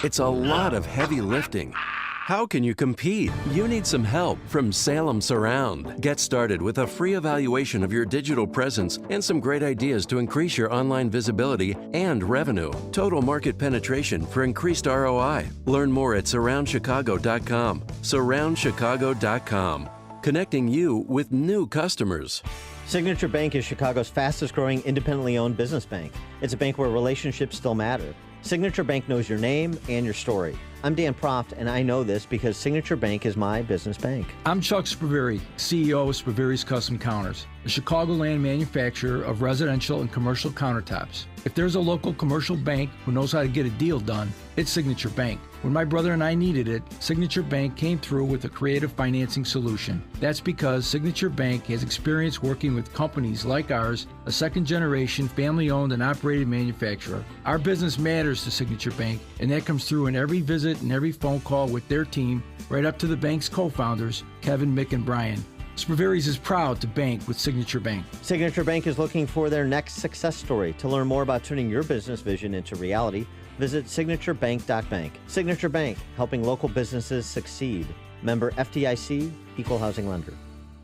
Speaker 26: It's a lot of heavy lifting. How can you compete? You need some help from Salem Surround. Get started with a free evaluation of your digital presence and some great ideas to increase your online visibility and revenue. Total market penetration for increased ROI. Learn more at surroundchicago.com. Surroundchicago.com. Connecting you with new customers.
Speaker 21: Signature Bank is Chicago's fastest growing independently owned business bank. It's a bank where relationships still matter. Signature Bank knows your name and your story. I'm Dan Proft, and I know this because Signature Bank is my business bank.
Speaker 13: I'm Chuck Spaveri, CEO of Spaveri's Custom Counters, a Chicagoland manufacturer of residential and commercial countertops. If there's a local commercial bank who knows how to get a deal done, it's Signature Bank. When my brother and I needed it, Signature Bank came through with a creative financing solution. That's because Signature Bank has experience working with companies like ours, a second-generation, family-owned and operated manufacturer. Our business matters to Signature Bank, and that comes through in every visit and every phone call with their team, right up to the bank's co-founders, Kevin, Mick, and Brian. Spaveri's is proud to bank with Signature Bank.
Speaker 21: Signature Bank is looking for their next success story. To learn more about turning your business vision into reality, visit signaturebank.bank. Signature Bank, helping local businesses succeed. Member FDIC, Equal Housing Lender.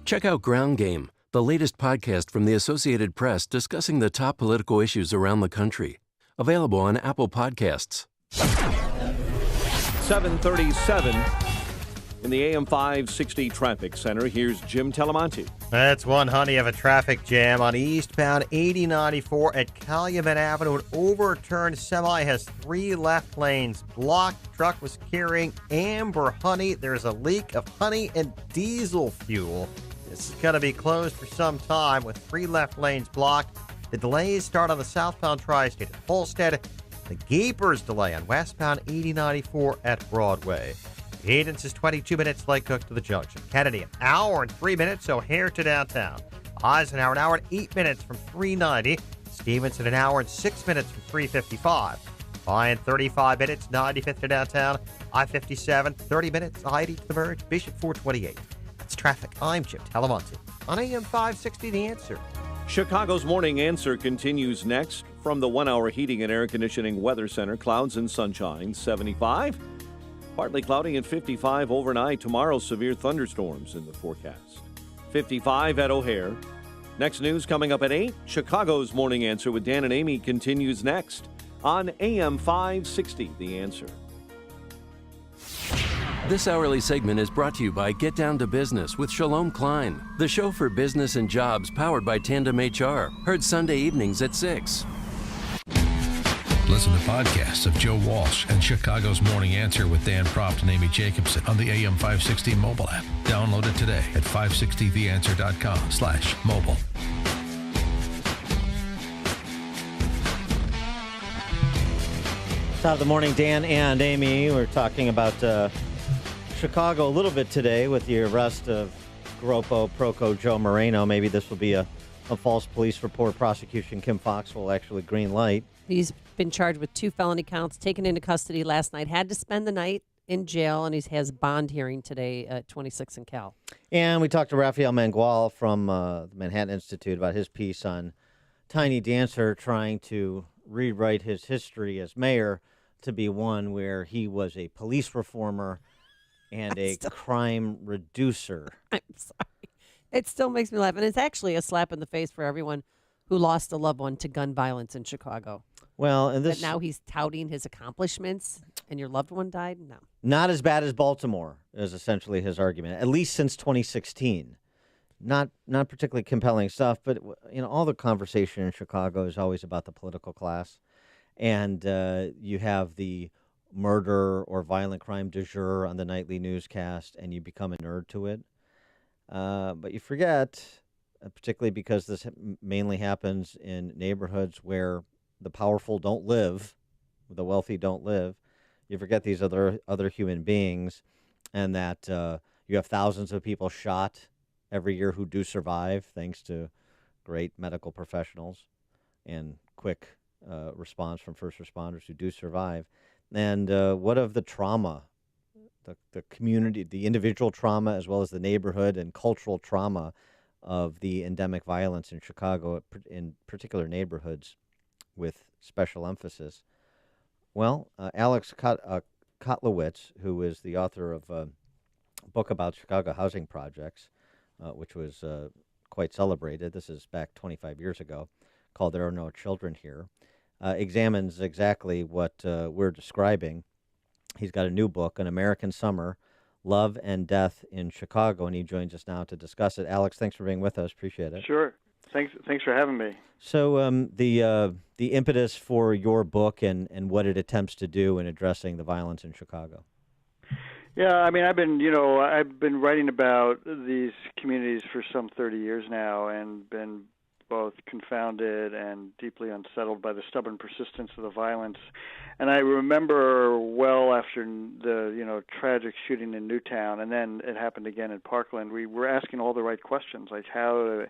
Speaker 26: Check out Ground Game, the latest podcast from the Associated Press discussing the top political issues around the country. Available on Apple Podcasts.
Speaker 6: 7:37 in the AM 560 Traffic Center. Here's Jim Telemonte.
Speaker 15: That's one honey of a traffic jam on eastbound 8094 at Calumet Avenue. An overturned semi has 3 left lanes blocked. Truck was carrying amber honey. There's a leak of honey and diesel fuel. This is going to be closed for some time with 3 left lanes blocked. The delays start on the southbound tri-state at Holstead. The Gapers delay on westbound 8094 at Broadway. Cadence is 22 minutes, Lake Cook to the junction. Kennedy, an hour and 3 minutes, O'Hare to downtown. Eisenhower, an hour and 8 minutes from 390. Stevenson, an hour and 6 minutes from 355. Ryan, 35 minutes, 95th to downtown. I-57, 30 minutes, I-80 to the merge. Bishop, 428. That's traffic. I'm Jim Telemonte on AM 560, The Answer.
Speaker 6: Chicago's Morning Answer continues next from the 1 Hour Heating and Air Conditioning Weather Center. Clouds and sunshine, 75. Partly cloudy and 55 overnight. Tomorrow, severe thunderstorms in the forecast. 55 at O'Hare. Next news coming up at 8. Chicago's Morning Answer with Dan and Amy continues next on AM 560, The Answer.
Speaker 26: This hourly segment is brought to you by Get Down to Business with Shalom Klein, the show for business and jobs powered by Tandem HR. Heard Sunday evenings at 6.
Speaker 7: Listen to podcasts of Joe Walsh and Chicago's Morning Answer with Dan Proft and Amy Jacobson on the AM 560 mobile app. Download it today at 560theanswer.com/mobile.
Speaker 21: Top of the morning, Dan and Amy. We're talking about Chicago a little bit today with the arrest of Gropo Proco Joe Moreno. Maybe this will be a a false police report prosecution. Kim Fox will actually green light.
Speaker 18: He's been charged with 2 felony counts, taken into custody last night, had to spend the night in jail, and he has bond hearing today at 26 and Cal.
Speaker 21: And we talked to Rafael Mangual from the Manhattan Institute about his piece on Tiny Dancer trying to rewrite his history as mayor to be one where he was a police reformer and a crime reducer.
Speaker 18: I'm sorry. It still makes me laugh. And it's actually a slap in the face for everyone who lost a loved one to gun violence in Chicago.
Speaker 21: Well, and this...
Speaker 18: But now he's touting his accomplishments and your loved one died? No.
Speaker 21: Not as bad as Baltimore is essentially his argument, at least since 2016. Not particularly compelling stuff, but all the conversation in Chicago is always about the political class. And you have the murder or violent crime du jour on the nightly newscast, and you become a nerd to it. But you forget, particularly because this mainly happens in neighborhoods where the powerful don't live, the wealthy don't live. You forget these other human beings, and that you have thousands of people shot every year who do survive, thanks to great medical professionals and quick response from first responders who do survive. And what of the trauma, the community, the individual trauma, as well as the neighborhood and cultural trauma of the endemic violence in Chicago, in particular neighborhoods with special emphasis? Well, Alex Kotlowitz, who is the author of a book about Chicago housing projects, which was quite celebrated, this is back 25 years ago, called There Are No Children Here, examines exactly what we're describing. He's got a new book, An American Summer, Love and Death in Chicago, and he joins us now to discuss it. Alex, thanks for being with us. Appreciate it.
Speaker 14: Sure. Thanks for having me.
Speaker 21: So the impetus for your book and what it attempts to do in addressing the violence in Chicago.
Speaker 14: Yeah, I mean, I've been writing about these communities for some 30 years now, and been both confounded and deeply unsettled by the stubborn persistence of the violence. And I remember well after the tragic shooting in Newtown, and then it happened again in Parkland, we were asking all the right questions, like how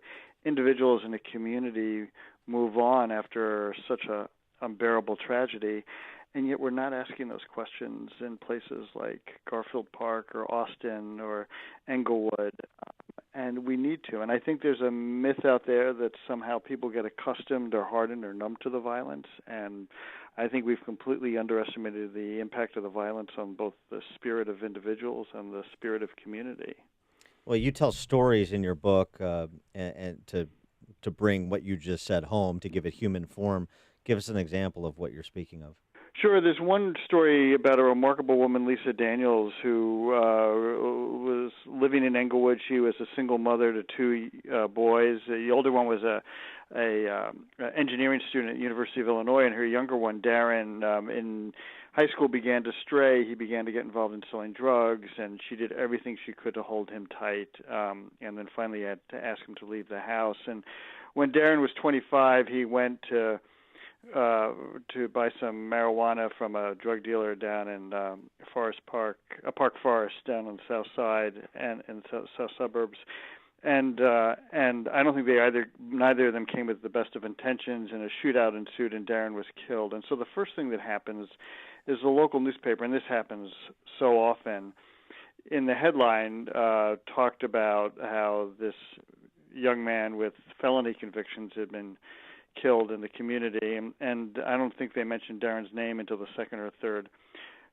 Speaker 14: individuals in a community move on after such a unbearable tragedy. And yet we're not asking those questions in places like Garfield Park or Austin or Englewood, and we need to. And I think there's a myth out there that somehow people get accustomed or hardened or numb to the violence, and I think we've completely underestimated the impact of the violence on both the spirit of individuals and the spirit of community.
Speaker 21: Well, you tell stories in your book and to bring what you just said home, to give it human form. Give us an example of what you're speaking of.
Speaker 14: Sure. There's one story about a remarkable woman, Lisa Daniels, who was living in Englewood. She was a single mother to 2 boys. The older one was a engineering student at the University of Illinois, and her younger one, Darren, in high school began to stray. He began to get involved in selling drugs, and she did everything she could to hold him tight, and then finally had to ask him to leave the house. And when Darren was 25, he went to buy some marijuana from a drug dealer down in Forest Park, Park Forest down on the south side and in the south suburbs. And I don't think neither of them came with the best of intentions, and a shootout ensued and Darren was killed. And so the first thing that happens is the local newspaper, and this happens so often, in the headline talked about how this young man with felony convictions had been killed in the community, and I don't think they mentioned Darren's name until the second or third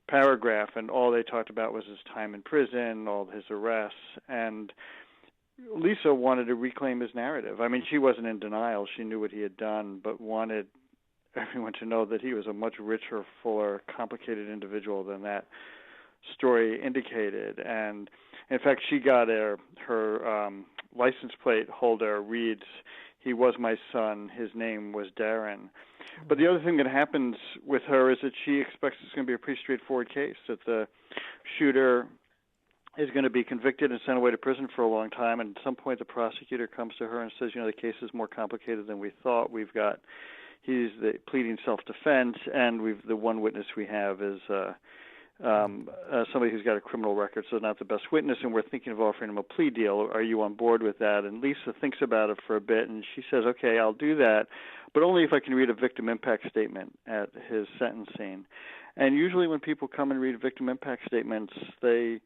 Speaker 14: paragraph, and all they talked about was his time in prison, all of his arrests, and Lisa wanted to reclaim his narrative. I mean, she wasn't in denial. She knew what he had done, but wanted everyone to know that he was a much richer, fuller, complicated individual than that story indicated. And in fact, she got her license plate holder reads, "He was my son. His name was Darren." But the other thing that happens with her is that she expects it's going to be a pretty straightforward case, that the shooter is going to be convicted and sent away to prison for a long time, and at some point the prosecutor comes to her and says, the case is more complicated than we thought. He's pleading self-defense, and the one witness we have is somebody who's got a criminal record, so not the best witness, and we're thinking of offering him a plea deal. Are you on board with that? And Lisa thinks about it for a bit, and she says, okay, I'll do that, but only if I can read a victim impact statement at his sentencing. And usually when people come and read victim impact statements, they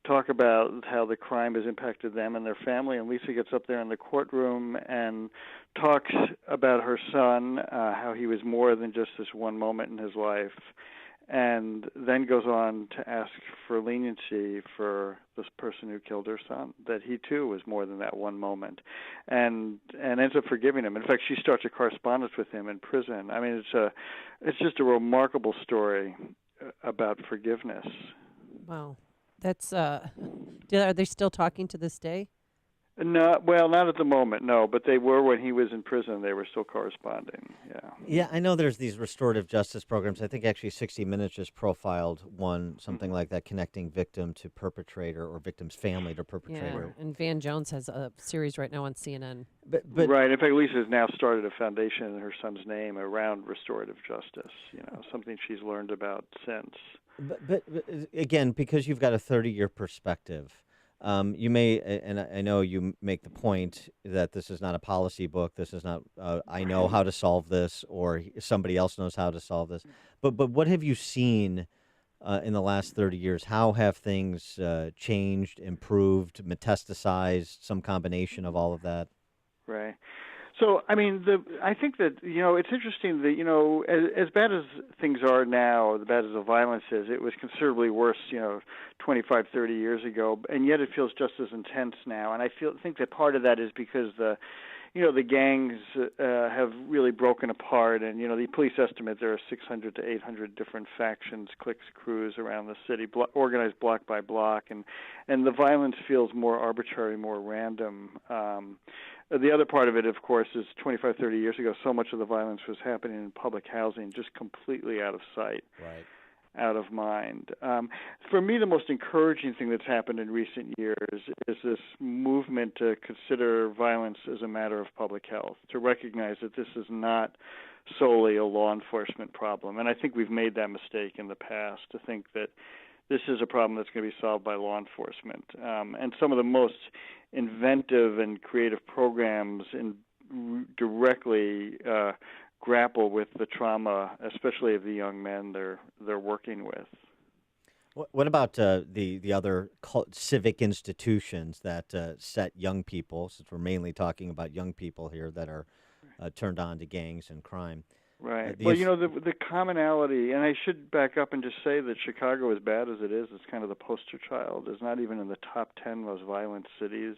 Speaker 14: talk about how the crime has impacted them and their family, and Lisa gets up there in the courtroom and talks about her son, how he was more than just this one moment in his life, and then goes on to ask for leniency for this person who killed her son, that he too was more than that one moment, and ends up forgiving him. In fact, she starts a correspondence with him in prison. I mean, it's just a remarkable story about forgiveness.
Speaker 18: Wow. That's are they still talking to this day?
Speaker 14: No, well, not at the moment, no. But they were when he was in prison. They were still corresponding. Yeah.
Speaker 21: Yeah, I know there's these restorative justice programs. I think actually 60 Minutes just profiled one, something like that, connecting victim to perpetrator or victim's family to perpetrator.
Speaker 18: Yeah, and Van Jones has a series right now on CNN.
Speaker 21: But
Speaker 14: right. In fact, Lisa has now started a foundation in her son's name around restorative justice. Something she's learned about since.
Speaker 21: But again, because you've got a 30-year perspective. You may, and I know you make the point that this is not a policy book. This is not, I know how to solve this, or somebody else knows how to solve this. But what have you seen in the last 30 years? How have things changed, improved, metastasized, some combination of all of that?
Speaker 14: Right. So, I mean, I think that, it's interesting that, as bad as things are now, as bad as the violence is, it was considerably worse, 25, 30 years ago, and yet it feels just as intense now. And I think that part of that is because the gangs have really broken apart, and, the police estimate there are 600 to 800 different factions, cliques, crews around the city, organized block by block, and the violence feels more arbitrary, more random. The other part of it, of course, is 25, 30 years ago, so much of the violence was happening in public housing, just completely out of sight, out of mind. For me, the most encouraging thing that's happened in recent years is this movement to consider violence as a matter of public health, to recognize that this is not solely a law enforcement problem. And I think we've made that mistake in the past, to think that this is a problem that's going to be solved by law enforcement. And some of the most inventive and creative programs directly grapple with the trauma, especially of the young men they're working with.
Speaker 21: What about the other civic institutions that set young people, since we're mainly talking about young people here that are turned on to gangs and crime?
Speaker 14: Right. Well, the commonality, and I should back up and just say that Chicago, as bad as it is, it's kind of the poster child. It's not even in the top 10 most violent cities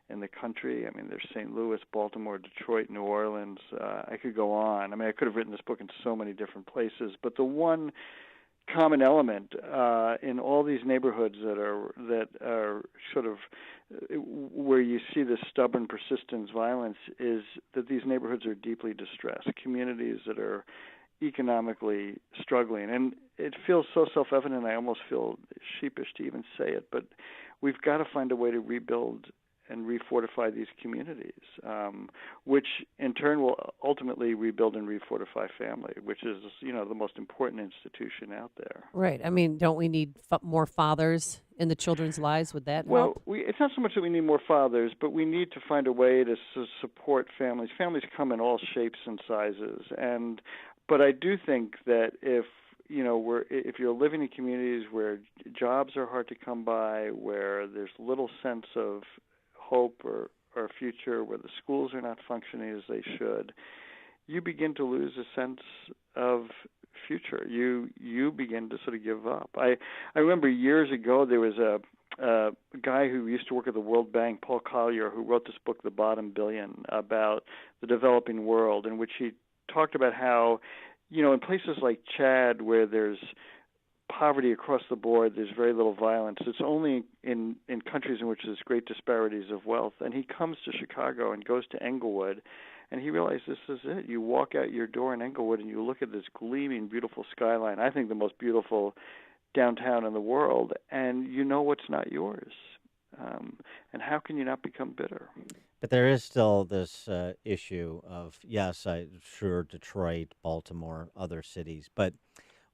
Speaker 14: in the country. I mean, there's St. Louis, Baltimore, Detroit, New Orleans. I could go on. I mean, I could have written this book in so many different places, but the one common element in all these neighborhoods that are sort of where you see this stubborn, persistent violence is that these neighborhoods are deeply distressed, communities that are economically struggling. And it feels so self-evident, I almost feel sheepish to even say it, but we've got to find a way to rebuild and refortify these communities, which in turn will ultimately rebuild and refortify family, which is, the most important institution out there.
Speaker 18: Right. I mean, don't we need more fathers in the children's lives? Would that help?
Speaker 14: Well, it's not so much that we need more fathers, but we need to find a way to support families. Families come in all shapes and sizes, but I do think that if you're living in communities where jobs are hard to come by, where there's little sense of hope or a future, where the schools are not functioning as they should, you begin to lose a sense of future. You begin to sort of give up. I remember years ago there was a guy who used to work at the World Bank, Paul Collier, who wrote this book, The Bottom Billion, about the developing world, in which he talked about how, in places like Chad, where there's poverty across the board, there's very little violence. It's only in countries in which there's great disparities of wealth. And he comes to Chicago and goes to Englewood, and he realized this is it. You walk out your door in Englewood and you look at this gleaming, beautiful skyline, I think the most beautiful downtown in the world, and you know what's not yours. And how can you not become bitter?
Speaker 21: But there is still this issue of, yes, I'm sure Detroit, Baltimore, other cities, but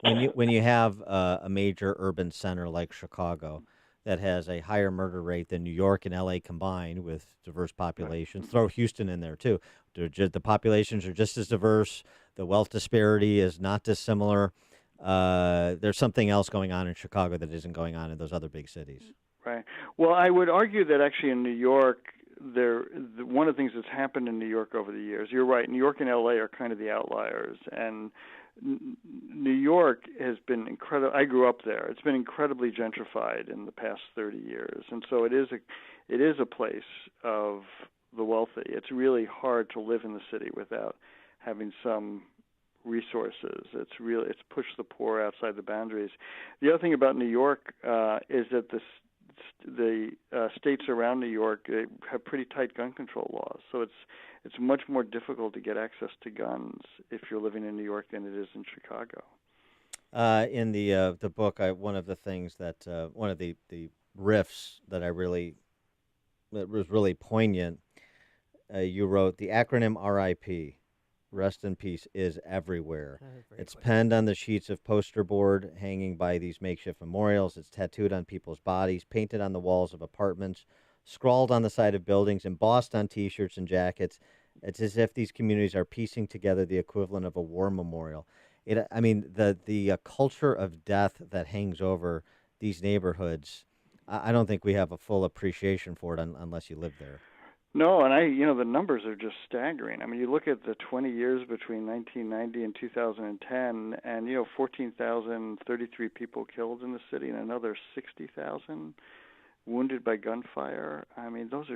Speaker 21: when you have a major urban center like Chicago that has a higher murder rate than New York and LA combined with diverse populations, throw Houston in there too. The populations are just as diverse. The wealth disparity is not dissimilar. There's something else going on in Chicago that isn't going on in those other big cities.
Speaker 14: Right. Well, I would argue that actually in New York, one of the things that's happened in New York over the years, you're right, New York and LA are kind of the outliers, and New York has been incredible. I grew up there. It's been incredibly gentrified in the past 30 years, and so it is a place of the wealthy. It's really hard to live in the city without having some resources. It's pushed the poor outside the boundaries. The other thing about New York is that the states around New York have pretty tight gun control laws. So it's much more difficult to get access to guns if you're living in New York than it is in Chicago.
Speaker 21: In the book, one of the things that one of the riffs that was really poignant, you wrote the acronym RIP. Rest in peace is everywhere. It's penned on the sheets of poster board hanging by these makeshift memorials. It's tattooed on people's bodies, painted on the walls of apartments, scrawled on the side of buildings, embossed on T-shirts and jackets. It's as if these communities are piecing together the equivalent of a war memorial. The culture of death that hangs over these neighborhoods, I don't think we have a full appreciation for it unless you live there.
Speaker 14: No, and the numbers are just staggering. I mean, you look at the 20 years between 1990 and 2010, and 14,033 people killed in the city, and another 60,000 wounded by gunfire. I mean, those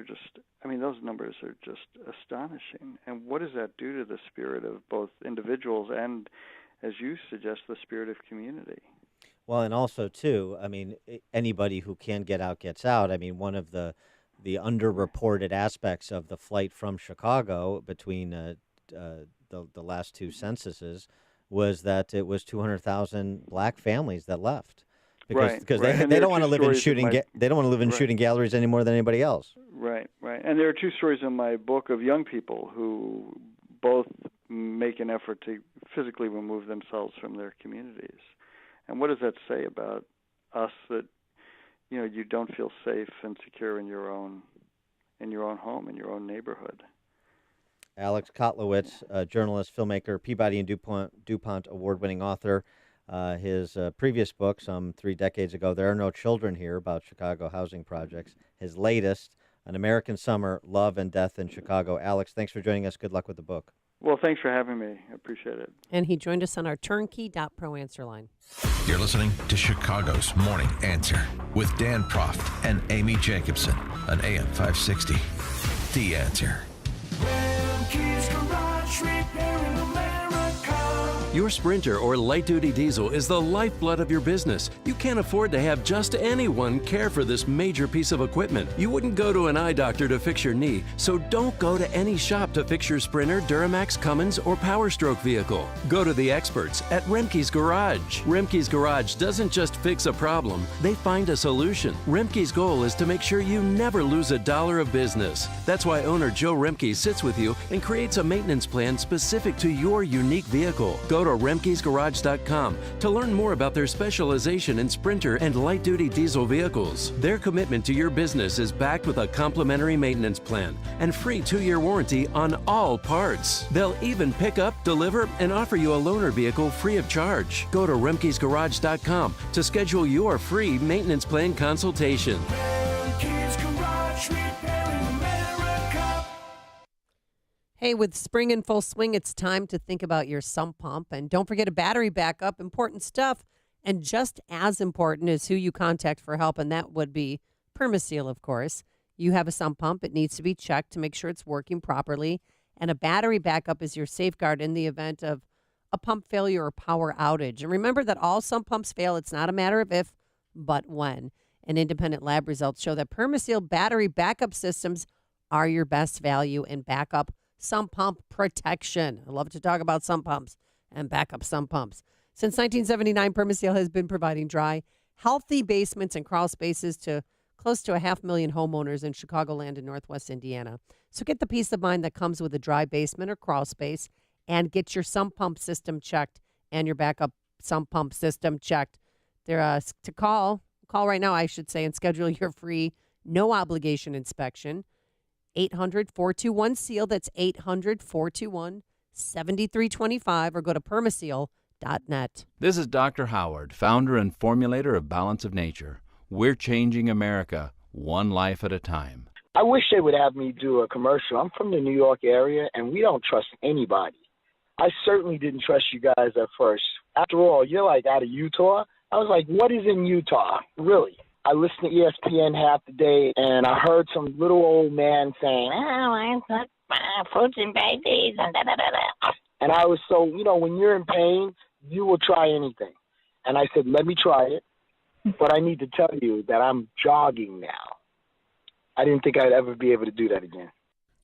Speaker 14: numbers are just astonishing. And what does that do to the spirit of both individuals and, as you suggest, the spirit of community?
Speaker 21: Well, and also too, I mean, anybody who can get out gets out. I mean, one of the underreported aspects of the flight from Chicago between the last two censuses was that it was 200,000 black families that left because they don't want to live in shooting galleries any more than anybody else.
Speaker 14: Right. And there are two stories in my book of young people who both make an effort to physically remove themselves from their communities. And what does that say about us that you don't feel safe and secure in your own home, in your own neighborhood?
Speaker 21: Alex Kotlowitz, journalist, filmmaker, Peabody and DuPont award-winning author. His previous book, some 3 decades ago, There Are No Children Here, about Chicago housing projects. His latest, An American Summer, Love and Death in Chicago. Alex, thanks for joining us. Good luck with the book.
Speaker 14: Well, thanks for having me. I appreciate it.
Speaker 18: And he joined us on our turnkey.pro answer line.
Speaker 7: You're listening to Chicago's Morning Answer with Dan Proft and Amy Jacobson on AM 560. The Answer.
Speaker 26: Your Sprinter or light-duty diesel is the lifeblood of your business. You can't afford to have just anyone care for this major piece of equipment. You wouldn't go to an eye doctor to fix your knee, so don't go to any shop to fix your Sprinter, Duramax, Cummins, or Power Stroke vehicle. Go to the experts at Remke's Garage. Remke's Garage doesn't just fix a problem, they find a solution. Remke's goal is to make sure you never lose $1 of business. That's why owner Joe Remke sits with you and creates a maintenance plan specific to your unique vehicle. Go to Remke'sGarage.com to learn more about their specialization in Sprinter and light-duty diesel vehicles. Their commitment to your business is backed with a complimentary maintenance plan and free 2-year warranty on all parts. They'll even pick up, deliver, and offer you a loaner vehicle free of charge. Go to Remke'sGarage.com to schedule your free maintenance plan consultation.
Speaker 18: Hey, with spring in full swing, it's time to think about your sump pump. And don't forget a battery backup, important stuff. And just as important is who you contact for help, and that would be Permaseal, of course. You have a sump pump. It needs to be checked to make sure it's working properly. And a battery backup is your safeguard in the event of a pump failure or power outage. And remember that all sump pumps fail. It's not a matter of if, but when. And independent lab results show that Permaseal battery backup systems are your best value in backup sump pump protection. I love to talk about sump pumps and backup sump pumps. Since 1979, Permaseal has been providing dry, healthy basements and crawl spaces to close to 500,000 homeowners in Chicagoland and Northwest Indiana. So get the peace of mind that comes with a dry basement or crawl space and get your sump pump system checked and your backup sump pump system checked. They're to call right now, I should say, and schedule your free no obligation inspection. 800-421-SEAL. That's 800-421-7325, or go to permaseal.net.
Speaker 1: This is Dr. Howard, founder and formulator of Balance of Nature. We're changing America one life at a time.
Speaker 16: I wish they would have me do a commercial. I'm from the New York area, and we don't trust anybody. I certainly didn't trust you guys at first. After all, you're like out of Utah. I was like, what is in Utah? Really? I listened to ESPN half the day, and I heard some little old man saying, it's not fruits and veggies, and da-da-da-da. And I was so, when you're in pain, you will try anything. And I said, let me try it, but I need to tell you that I'm jogging now. I didn't think I'd ever be able to do that again.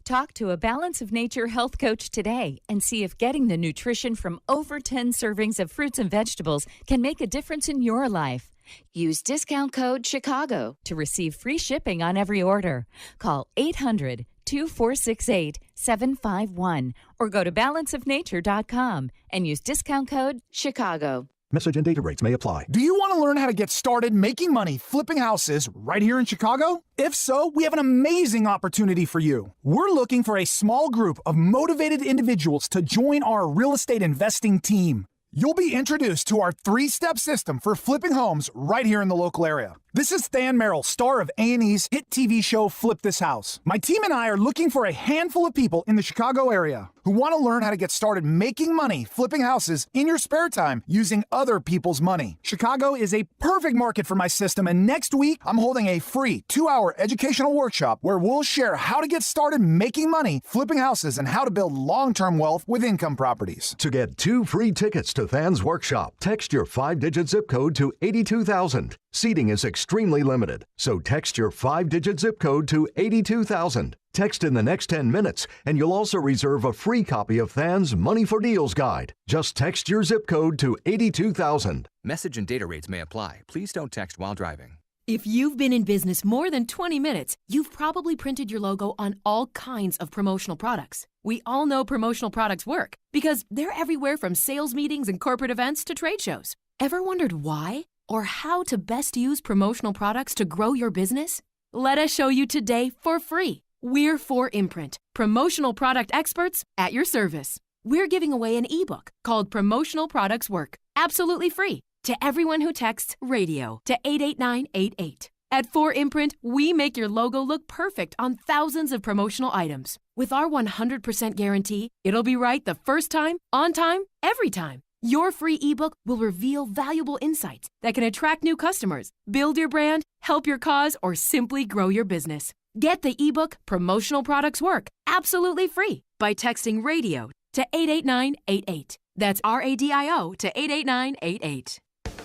Speaker 17: Talk to a Balance of Nature health coach today and see if getting the nutrition from over 10 servings of fruits and vegetables can make a difference in your life. Use discount code CHICAGO to receive free shipping on every order. Call 800-2468-751 or go to balanceofnature.com and use discount code CHICAGO.
Speaker 19: Message and data rates may apply. Do you want to learn how to get started making money flipping houses right here in Chicago? If so, we have an amazing opportunity for you. We're looking for a small group of motivated individuals to join our real estate investing team. You'll be introduced to our 3-step system for flipping homes right here in the local area. This is Than Merrill, star of A&E's hit TV show Flip This House. My team and I are looking for a handful of people in the Chicago area who want to learn how to get started making money flipping houses in your spare time using other people's money. Chicago is a perfect market for my system, and next week I'm holding a free 2-hour educational workshop where we'll share how to get started making money flipping houses and how to build long-term wealth with income properties.
Speaker 20: To get 2 free tickets to Than's workshop, text your 5-digit zip code to 82,000. Seating is extremely limited, so text your 5-digit zip code to 82,000. Text in the next 10 minutes, and you'll also reserve a free copy of Than's Money for Deals guide. Just text your zip code to 82,000.
Speaker 22: Message and data rates may apply. Please don't text while driving.
Speaker 23: If you've been in business more than 20 minutes, you've probably printed your logo on all kinds of promotional products. We all know promotional products work because they're everywhere from sales meetings and corporate events to trade shows. Ever wondered why or how to best use promotional products to grow your business? Let us show you today for free. We're 4imprint, promotional product experts at your service. We're giving away an ebook called Promotional Products Work, absolutely free, to everyone who texts RADIO to 88988. At 4imprint, we make your logo look perfect on thousands of promotional items. With our 100% guarantee, it'll be right the first time, on time, every time. Your free ebook will reveal valuable insights that can attract new customers, build your brand, help your cause, or simply grow your business. Get the ebook Promotional Products Work absolutely free by texting RADIO to 88988. That's RADIO to 88988.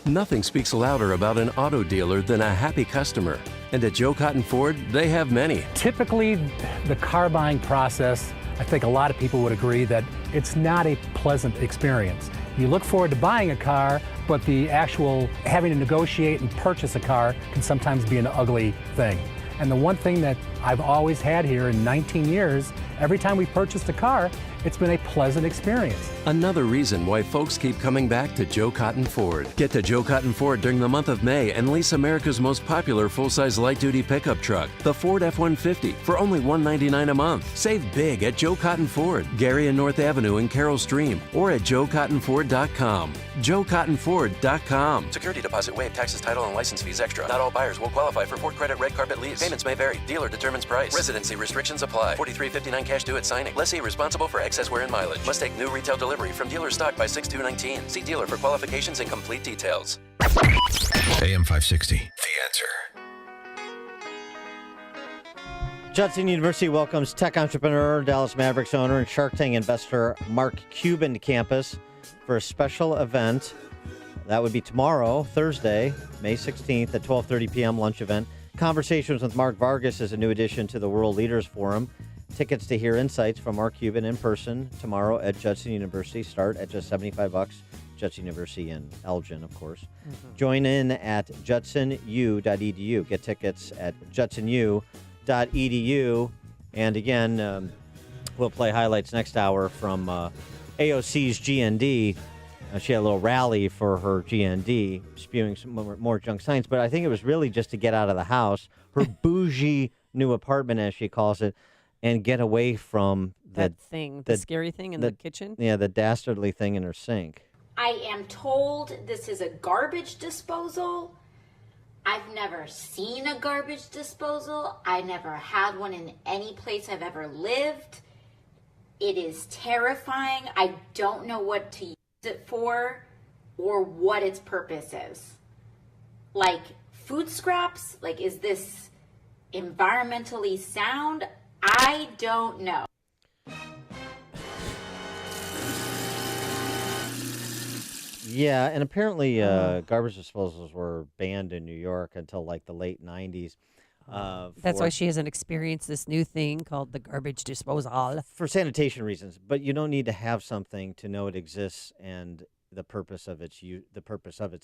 Speaker 26: Nothing speaks louder about an auto dealer than a happy customer. And at Joe Cotton Ford, they have many.
Speaker 28: Typically, the car buying process, I think a lot of people would agree that it's not a pleasant experience. You look forward to buying a car, but the actual having to negotiate and purchase a car can sometimes be an ugly thing. And the one thing that I've always had here in 19 years, every time we purchased a car, it's been a pleasant experience.
Speaker 26: Another reason why folks keep coming back to Joe Cotton Ford. Get to Joe Cotton Ford during the month of May and lease America's most popular full-size light-duty pickup truck, the Ford F-150, for only $199 a month. Save big at Joe Cotton Ford, Gary and North Avenue in Carroll Stream, or at joecottonford.com. joecottonford.com. Security deposit waived, taxes, title, and license fees extra. Not all buyers will qualify for Ford Credit Red Carpet Lease. Payments may vary. Dealer determines price. Residency restrictions apply. $43.59 cash due at signing. Lessee responsible for excess wear and mileage. Must take new retail delivery from dealer stock by 6/2/19. See dealer for qualifications and complete details.
Speaker 7: AM 560, The Answer.
Speaker 21: Judson University welcomes tech entrepreneur, Dallas Mavericks owner, and Shark Tank investor Mark Cuban to campus for a special event. That would be tomorrow, Thursday, May 16th at 12:30 p.m. lunch event. Conversations with Mark Vargas is a new addition to the World Leaders Forum. Tickets to hear insights from Mark Cuban in person tomorrow at Judson University start at just $75. Judson University in Elgin, of course. Join in at judsonu.edu. Get tickets at judsonu.edu. And again, we'll play highlights next hour from AOC's GND. She had a little rally for her GND, spewing some more junk science. But I think it was really just to get out of the house, her bougie new apartment, as she calls it, and get away from
Speaker 18: that thing, the scary thing in the kitchen.
Speaker 21: Yeah, the dastardly thing in her sink.
Speaker 2: I am told this is a garbage disposal. I've never seen a garbage disposal. I never had one in any place I've ever lived. It is terrifying. I don't know what to use it for or what its purpose is. Like food scraps? Like, is this environmentally sound? I don't know.
Speaker 21: Yeah, and apparently garbage disposals were banned in New York until like the late 90s.
Speaker 18: That's why she hasn't experienced this new thing called the garbage disposal.
Speaker 21: For sanitation reasons, but you don't need to have something to know it exists and the purpose of its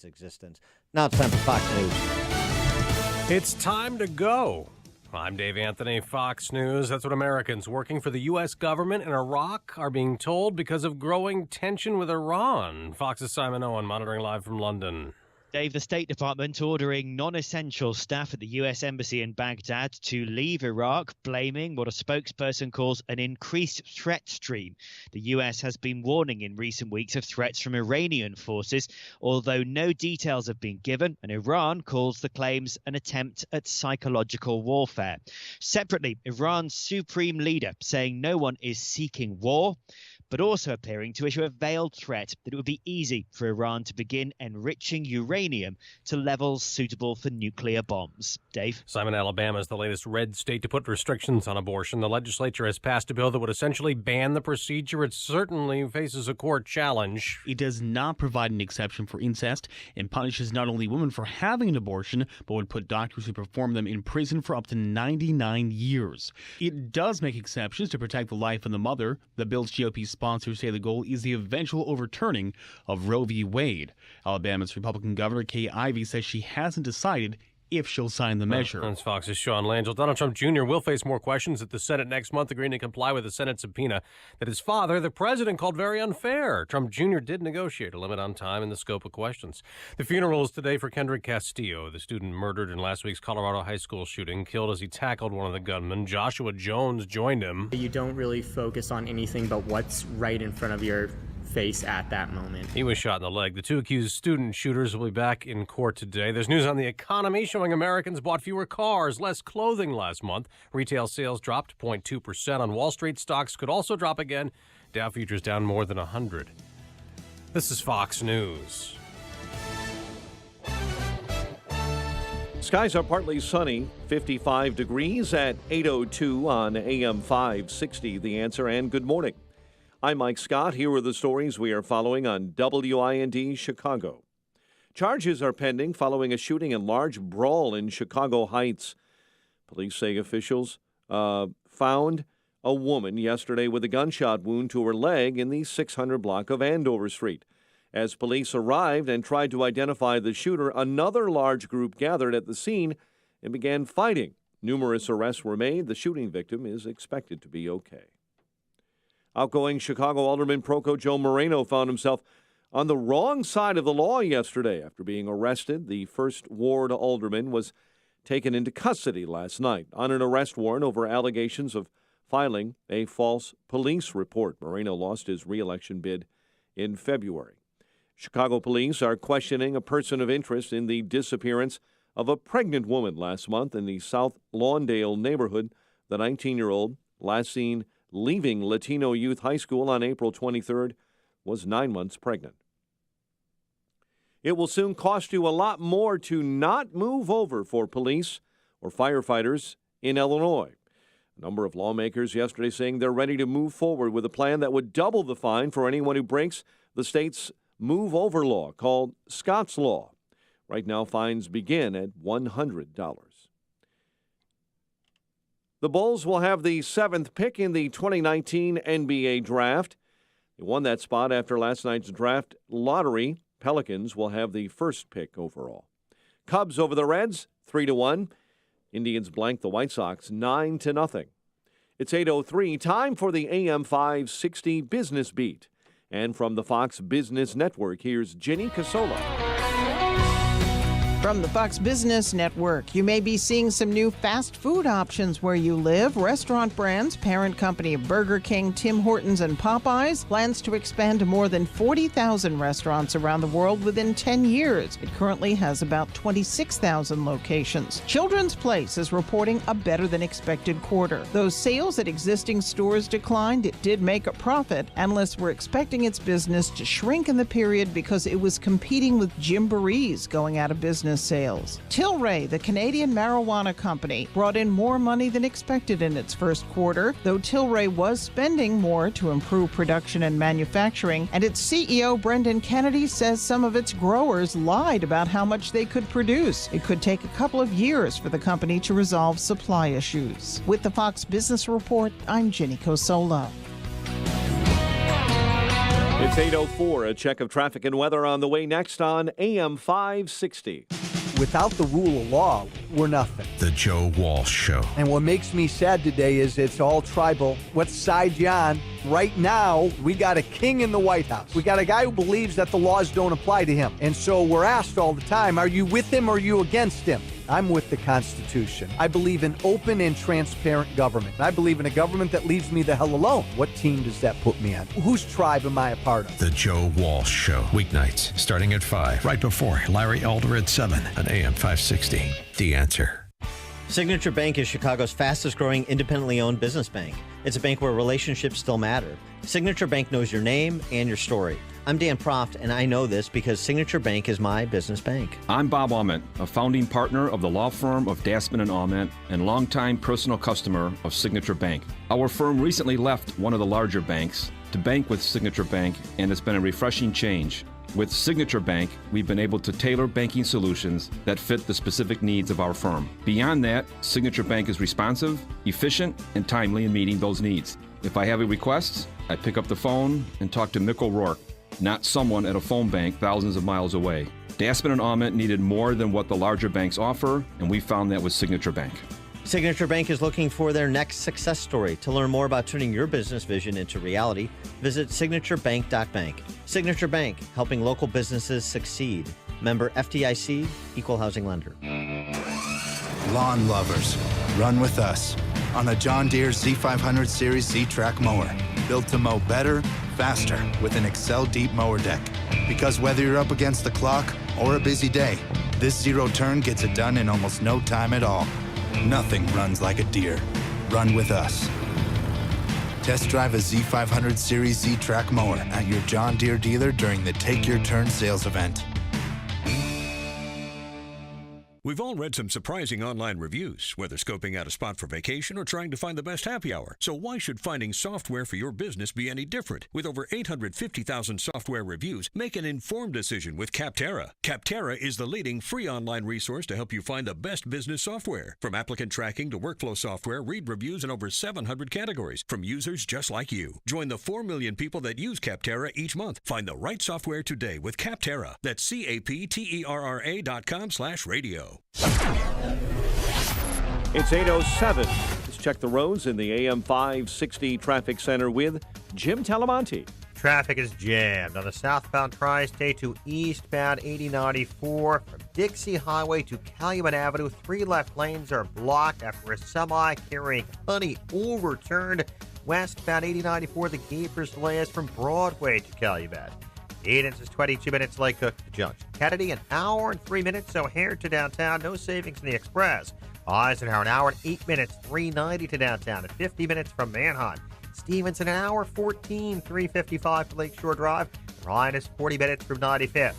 Speaker 21: existence. Now it's time for Fox News.
Speaker 3: It's time to go. I'm Dave Anthony, Fox News. That's what Americans working for the U.S. government in Iraq are being told because of growing tension with Iran. Fox's Simon Owen monitoring live from London.
Speaker 4: Dave, the State Department ordering non-essential staff at the U.S. Embassy in Baghdad to leave Iraq, blaming what a spokesperson calls an increased threat stream. The U.S. has been warning in recent weeks of threats from Iranian forces, although no details have been given, and Iran calls the claims an attempt at psychological warfare. Separately, Iran's supreme leader saying no one is seeking war, but also appearing to issue a veiled threat that it would be easy for Iran to begin enriching uranium to levels suitable for nuclear bombs. Dave?
Speaker 3: Simon, Alabama is the latest red state to put restrictions on abortion. The legislature has passed a bill that would essentially ban the procedure. It certainly faces a court challenge.
Speaker 5: It does not provide an exception for incest and punishes not only women for having an abortion, but would put doctors who perform them in prison for up to 99 years. It does make exceptions to protect the life of the mother. The bill's GOP sponsors say the goal is the eventual overturning of Roe v. Wade. Alabama's Republican Governor Kay Ivey says she hasn't decided if she'll sign the measure.
Speaker 3: That's Fox's Sean Langell. Donald Trump Jr. will face more questions at the Senate next month, agreeing to comply with the Senate subpoena that his father, the president, called very unfair. Trump Jr. did negotiate a limit on time and the scope of questions. The funeral is today for Kendrick Castillo, the student murdered in last week's Colorado high school shooting, killed as he tackled one of the gunmen. Joshua Jones joined him.
Speaker 9: You don't really focus on anything but what's right in front of your face at that moment.
Speaker 3: He was shot in the leg. The two accused student shooters will be back in court today. There's news on the economy showing Americans bought fewer cars, less clothing last month. Retail sales dropped 0.2% on Wall Street. Stocks could also drop again. Dow futures down more than 100. This is Fox News.
Speaker 6: Skies are partly sunny, 55 degrees at 8:02 on AM 560. The Answer, and good morning. I'm Mike Scott. Here are the stories we are following on WIND Chicago. Charges are pending following a shooting and large brawl in Chicago Heights. Police say officials found a woman yesterday with a gunshot wound to her leg in the 600 block of Andover Street. As police arrived and tried to identify the shooter, another large group gathered at the scene and began fighting. Numerous arrests were made. The shooting victim is expected to be okay. Outgoing Chicago Alderman Proco Joe Moreno found himself on the wrong side of the law yesterday after being arrested. The first ward alderman was taken into custody last night on an arrest warrant over allegations of filing a false police report. Moreno lost his re-election bid in February. Chicago police are questioning a person of interest in the disappearance of a pregnant woman last month in the South Lawndale neighborhood. The 19-year-old, last seen leaving Latino Youth High School on April 23rd, was 9 months pregnant. It will soon cost you a lot more to not move over for police or firefighters in Illinois. A number of lawmakers yesterday saying they're ready to move forward with a plan that would double the fine for anyone who breaks the state's move over law called Scott's Law. Right now, fines begin at $100. The Bulls will have the 7th pick in the 2019 NBA Draft. They won that spot after last night's draft lottery. Pelicans will have the first pick overall. Cubs over the Reds, 3-1. Indians blank the White Sox, 9-0. It's 8:03. Time for the AM 560 Business Beat. And from the Fox Business Network, here's Jenny Casola.
Speaker 8: From the Fox Business Network, you may be seeing some new fast food options where you live. Restaurant Brands, parent company of Burger King, Tim Hortons, and Popeyes, plans to expand to more than 40,000 restaurants around the world within 10 years. It currently has about 26,000 locations. Children's Place is reporting a better-than-expected quarter. Though sales at existing stores declined, it did make a profit. Analysts were expecting its business to shrink in the period because it was competing with Gymboree's going out of business sales. Tilray, the Canadian marijuana company, brought in more money than expected in its first quarter, though Tilray was spending more to improve production and manufacturing, and its CEO, Brendan Kennedy, says some of its growers lied about how much they could produce. It could take a couple of years for the company to resolve supply issues. With the Fox Business Report, I'm Jenny Cosola.
Speaker 6: It's 8:04. A check of traffic and weather on the way next on AM 560.
Speaker 10: Without the rule of law, we're nothing.
Speaker 7: The Joe Walsh Show.
Speaker 10: And what makes me sad today is it's all tribal. What side you on? Right now, we got a king in the White House. We got a guy who believes that the laws don't apply to him. And so we're asked all the time, are you with him or are you against him? I'm with the Constitution. I believe in open and transparent government. I believe in a government that leaves me the hell alone. What team does that put me on? Whose tribe am I a part of?
Speaker 7: The Joe Walsh Show. Weeknights starting at 5, right before Larry Elder at 7 on AM 560. The Answer.
Speaker 21: Signature Bank is Chicago's fastest growing independently owned business bank. It's a bank where relationships still matter. Signature Bank knows your name and your story. I'm Dan Proft, and I know this because Signature Bank is my business bank.
Speaker 11: I'm Bob Aument, a founding partner of the law firm of Dassman & Aument and longtime personal customer of Signature Bank. Our firm recently left one of the larger banks to bank with Signature Bank, and it's been a refreshing change. With Signature Bank, we've been able to tailor banking solutions that fit the specific needs of our firm. Beyond that, Signature Bank is responsive, efficient, and timely in meeting those needs. If I have a request, I pick up the phone and talk to Mick O'Rourke, not someone at a phone bank thousands of miles away. Dassman & Aument needed more than what the larger banks offer, and we found that with Signature Bank.
Speaker 21: Signature Bank is looking for their next success story. To learn more about turning your business vision into reality, visit signaturebank.bank. Signature Bank, helping local businesses succeed. Member FDIC, Equal Housing Lender.
Speaker 12: Lawn lovers, run with us on a John Deere Z500 Series Z-Track mower. Built to mow better, faster with an Excel Deep Mower Deck. Because whether you're up against the clock or a busy day, this zero turn gets it done in almost no time at all. Nothing runs like a Deere. Run with us. Test drive a Z500 Series Z-Track mower at your John Deere dealer during the Take Your Turn sales event.
Speaker 13: We've all read some surprising online reviews, whether scoping out a spot for vacation or trying to find the best happy hour. So why should finding software for your business be any different? With over 850,000 software reviews, make an informed decision with Capterra. Capterra is the leading free online resource to help you find the best business software. From applicant tracking to workflow software, read reviews in over 700 categories from users just like you. Join the 4 million people that use Capterra each month. Find the right software today with Capterra. That's CAPTERRA.com/radio.
Speaker 6: It's 8:07. Let's check the roads in the AM 560 Traffic Center with Jim Talamonte.
Speaker 15: Traffic is jammed on the southbound Tri-State to eastbound 8094 from Dixie Highway to Calumet Avenue. 3 left lanes are blocked after a semi carrying honey overturned. Westbound 8094, the Gapers delay is from Broadway to Calumet. Edens is 22 minutes Lake Cook to Junction. Kennedy, an hour and 3 minutes, O'Hare to downtown. No savings in the Express. Eisenhower, an hour and 8 minutes, 390 to downtown, and 50 minutes from Manheim. Stevenson, an hour 14, 355 to Lakeshore Drive. Ryan is 40 minutes from 95th.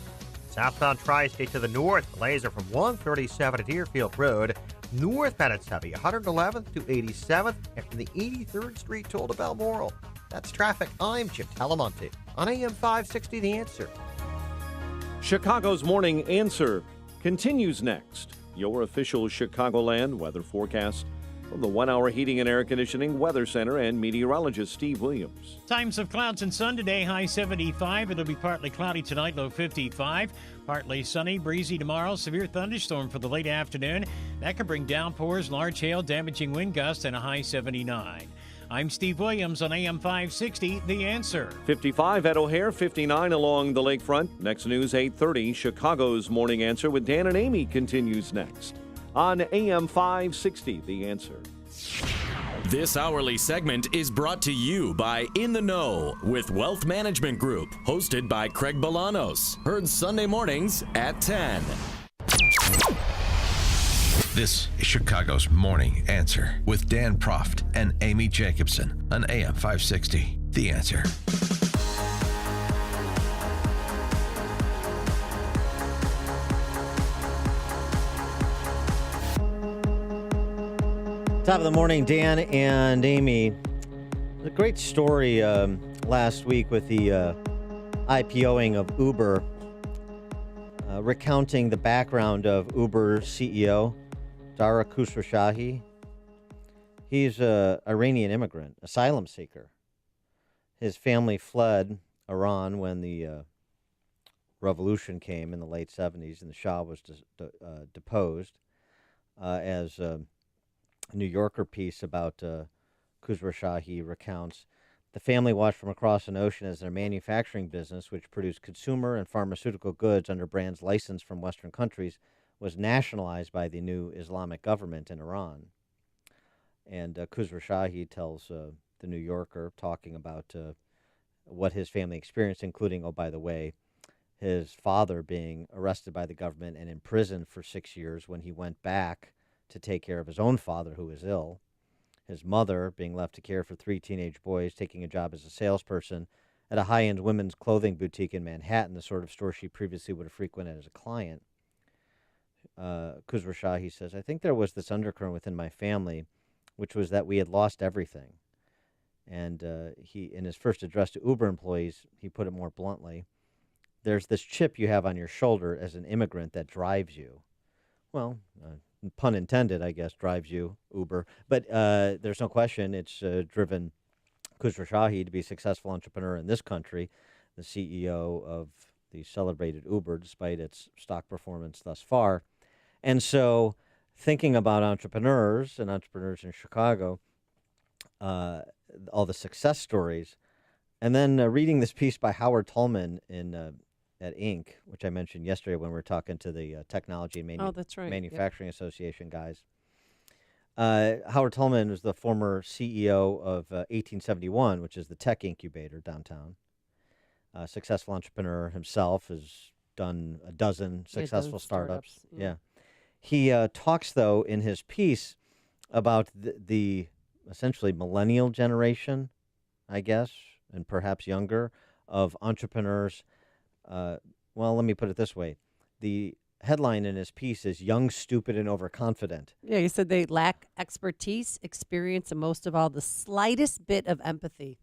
Speaker 15: Southbound Tri-State to the north, delays are from 137 to Deerfield Road. Northbound it's heavy, 111th to 87th, and from the 83rd Street toll to Balmoral. That's traffic. I'm Jim Talamonte on AM 560 The Answer.
Speaker 6: Chicago's Morning Answer continues next. Your official Chicagoland weather forecast from the 1 Hour Heating and Air Conditioning Weather Center and meteorologist Steve Williams.
Speaker 24: Times of clouds and sun today, high 75. It'll be partly cloudy tonight, low 55. Partly sunny, breezy tomorrow. Severe thunderstorm for the late afternoon. That could bring downpours, large hail, damaging wind gusts, and a high 79. I'm Steve Williams on AM 560, The Answer.
Speaker 6: 55 at O'Hare, 59 along the lakefront. Next news, 8:30. Chicago's Morning Answer with Dan and Amy continues next on AM 560, The Answer.
Speaker 1: This hourly segment is brought to you by In the Know with Wealth Management Group, hosted by Craig Bolanos. Heard Sunday mornings at 10.
Speaker 7: This is Chicago's Morning Answer with Dan Proft and Amy Jacobson on AM 560. The Answer.
Speaker 21: Top of the morning, Dan and Amy. A great story last week with the IPOing of Uber, recounting the background of Uber CEO Dara Khosrowshahi. He's an Iranian immigrant, asylum seeker. His family fled Iran when the revolution came in the late 70s and the Shah was deposed. As a New Yorker piece about Khosrowshahi recounts, the family watched from across an ocean as their manufacturing business, which produced consumer and pharmaceutical goods under brands licensed from Western countries, was nationalized by the new Islamic government in Iran. And Khosrowshahi tells the New Yorker, talking about what his family experienced, including, oh, by the way, his father being arrested by the government and imprisoned for 6 years when he went back to take care of his own father, who was ill. His mother being left to care for 3 teenage boys, taking a job as a salesperson at a high-end women's clothing boutique in Manhattan, the sort of store she previously would have frequented as a client. Khosrowshahi says, I think there was this undercurrent within my family, which was that we had lost everything. And he, in his first address to Uber employees, he put it more bluntly, there's this chip you have on your shoulder as an immigrant that drives you. Well, pun intended, I guess, drives you, Uber. But there's no question it's driven Khosrowshahi to be a successful entrepreneur in this country, the CEO of the celebrated Uber, despite its stock performance thus far. And so thinking about entrepreneurs and entrepreneurs in Chicago, all the success stories, and then reading this piece by Howard Tullman at Inc., which I mentioned yesterday when we were talking to the Technology and Manufacturing Association guys. Howard Tullman was the former CEO of 1871, which is the tech incubator downtown. Successful entrepreneur himself, has done a dozen successful startups. Yeah. He talks, though, in his piece about the essentially millennial generation, I guess, and perhaps younger, of entrepreneurs. Well, let me put it this way. The headline in his piece is Young, Stupid, and Overconfident.
Speaker 18: Yeah, he said they lack expertise, experience, and most of all, the slightest bit of empathy.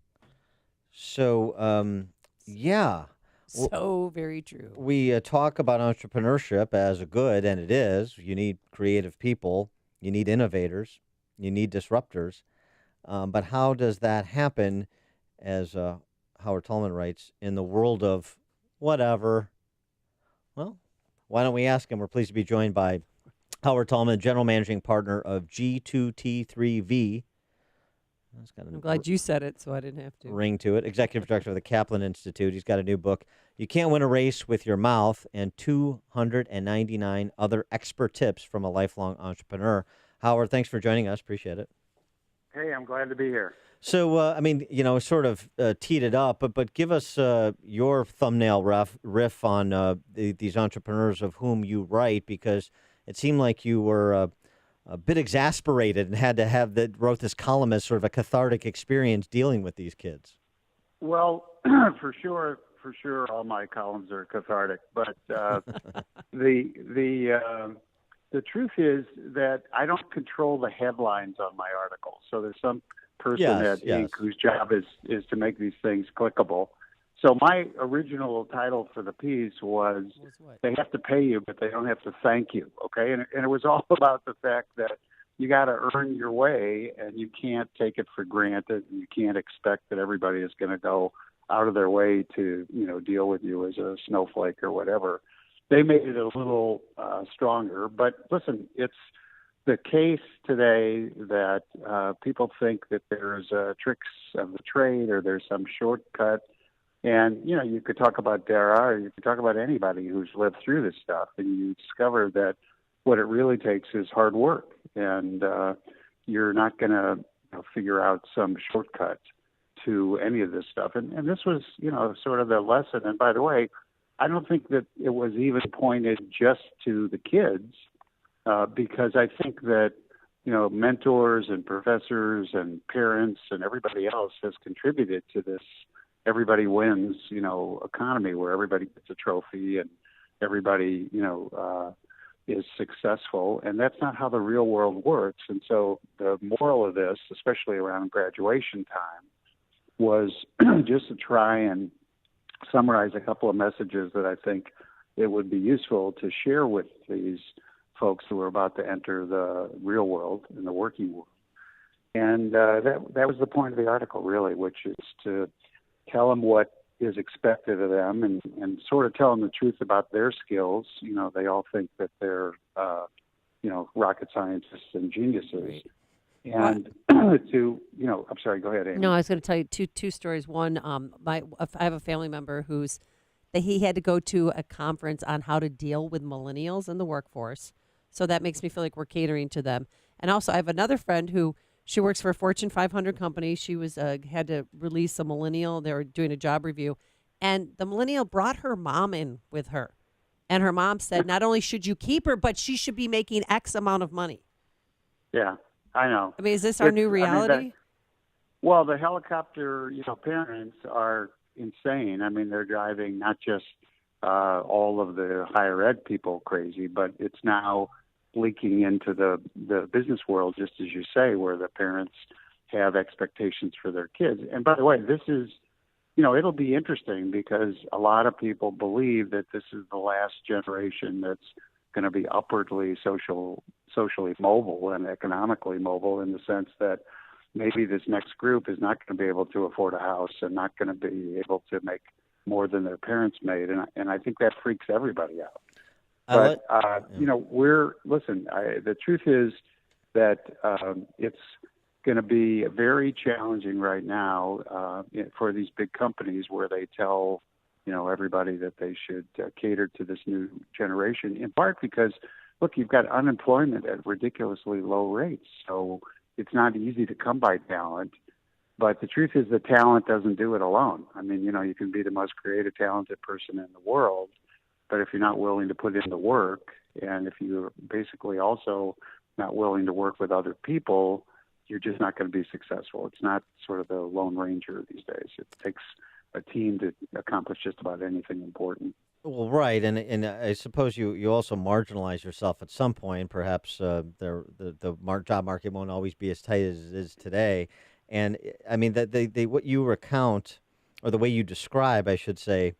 Speaker 21: So, yeah.
Speaker 18: So very true.
Speaker 21: We talk about entrepreneurship as a good, and it is. You need creative people. You need innovators. You need disruptors. But how does that happen, as Howard Tullman writes, in the world of whatever? Well, why don't we ask him? We're pleased to be joined by Howard Tullman, General Managing Partner of G2T3V.
Speaker 18: I'm glad you said it, so I didn't have to.
Speaker 21: Ring to it. Executive Director of the Kaplan Institute. He's got a new book, You Can't Win a Race with Your Mouth, and 299 other expert tips from a lifelong entrepreneur. Howard, thanks for joining us. Appreciate it.
Speaker 14: Hey, I'm glad to be here.
Speaker 21: So, I mean, sort of teed it up, but give us your thumbnail riff on these entrepreneurs of whom you write, because it seemed like you were a bit exasperated and had to wrote this column as sort of a cathartic experience dealing with these kids.
Speaker 14: Well, for sure, all my columns are cathartic. But the truth is that I don't control the headlines on my articles. So there's some person at Inc. whose job is to make these things clickable. So my original title for the piece was They Have to Pay You, but They Don't Have to Thank You, okay? And it was all about the fact that you got to earn your way, and you can't take it for granted, and you can't expect that everybody is going to go out of their way to, deal with you as a snowflake or whatever. They made it a little stronger. But listen, it's the case today that people think that there's tricks of the trade or there's some shortcut. And, you could talk about Dara or you could talk about anybody who's lived through this stuff, and you discover that what it really takes is hard work. And you're not going to figure out some shortcut to any of this stuff. And this was, sort of the lesson. And by the way, I don't think that it was even pointed just to the kids, because I think that, mentors and professors and parents and everybody else has contributed to this everybody wins, economy where everybody gets a trophy and everybody, is successful. And that's not how the real world works. And so the moral of this, especially around graduation time, was just to try and summarize a couple of messages that I think it would be useful to share with these folks who are about to enter the real world and the working world. And that was the point of the article, really, which is to tell them what is expected of them and sort of tell them the truth about their skills. They all think that they're, rocket scientists and geniuses.
Speaker 18: Right.
Speaker 14: And I'm sorry, go ahead, Amy.
Speaker 18: No, I was going to tell you two stories. One, I have a family member he had to go to a conference on how to deal with millennials in the workforce. So that makes me feel like we're catering to them. And also, I have another friend who she works for a Fortune 500 company. She was had to release a millennial. They were doing a job review, and the millennial brought her mom in with her, and her mom said, not only should you keep her, but she should be making X amount of money.
Speaker 14: Yeah, I know.
Speaker 18: I mean, is this our new reality?
Speaker 14: Well, the helicopter, parents are insane. I mean, they're driving not just all of the higher ed people crazy, but it's now leaking into the business world, just as you say, where the parents have expectations for their kids. And by the way, this is, it'll be interesting because a lot of people believe that this is the last generation that's going to be upwardly socially mobile and economically mobile, in the sense that maybe this next group is not going to be able to afford a house and not going to be able to make more than their parents made. And I think that freaks everybody out. But, the truth is that it's going to be very challenging right now for these big companies where they tell, everybody that they should cater to this new generation, in part because, look, you've got unemployment at ridiculously low rates. So it's not easy to come by talent. But the truth is that talent doesn't do it alone. I mean, you can be the most creative, talented person in the world, but if you're not willing to put in the work, and if you're basically also not willing to work with other people, you're just not going to be successful. It's not sort of the Lone Ranger these days. It takes a team to accomplish just about anything important.
Speaker 21: Well, right, and I suppose you also marginalize yourself at some point. Perhaps the job market won't always be as tight as it is today. And I mean, what you recount, or the way you describe, I should say,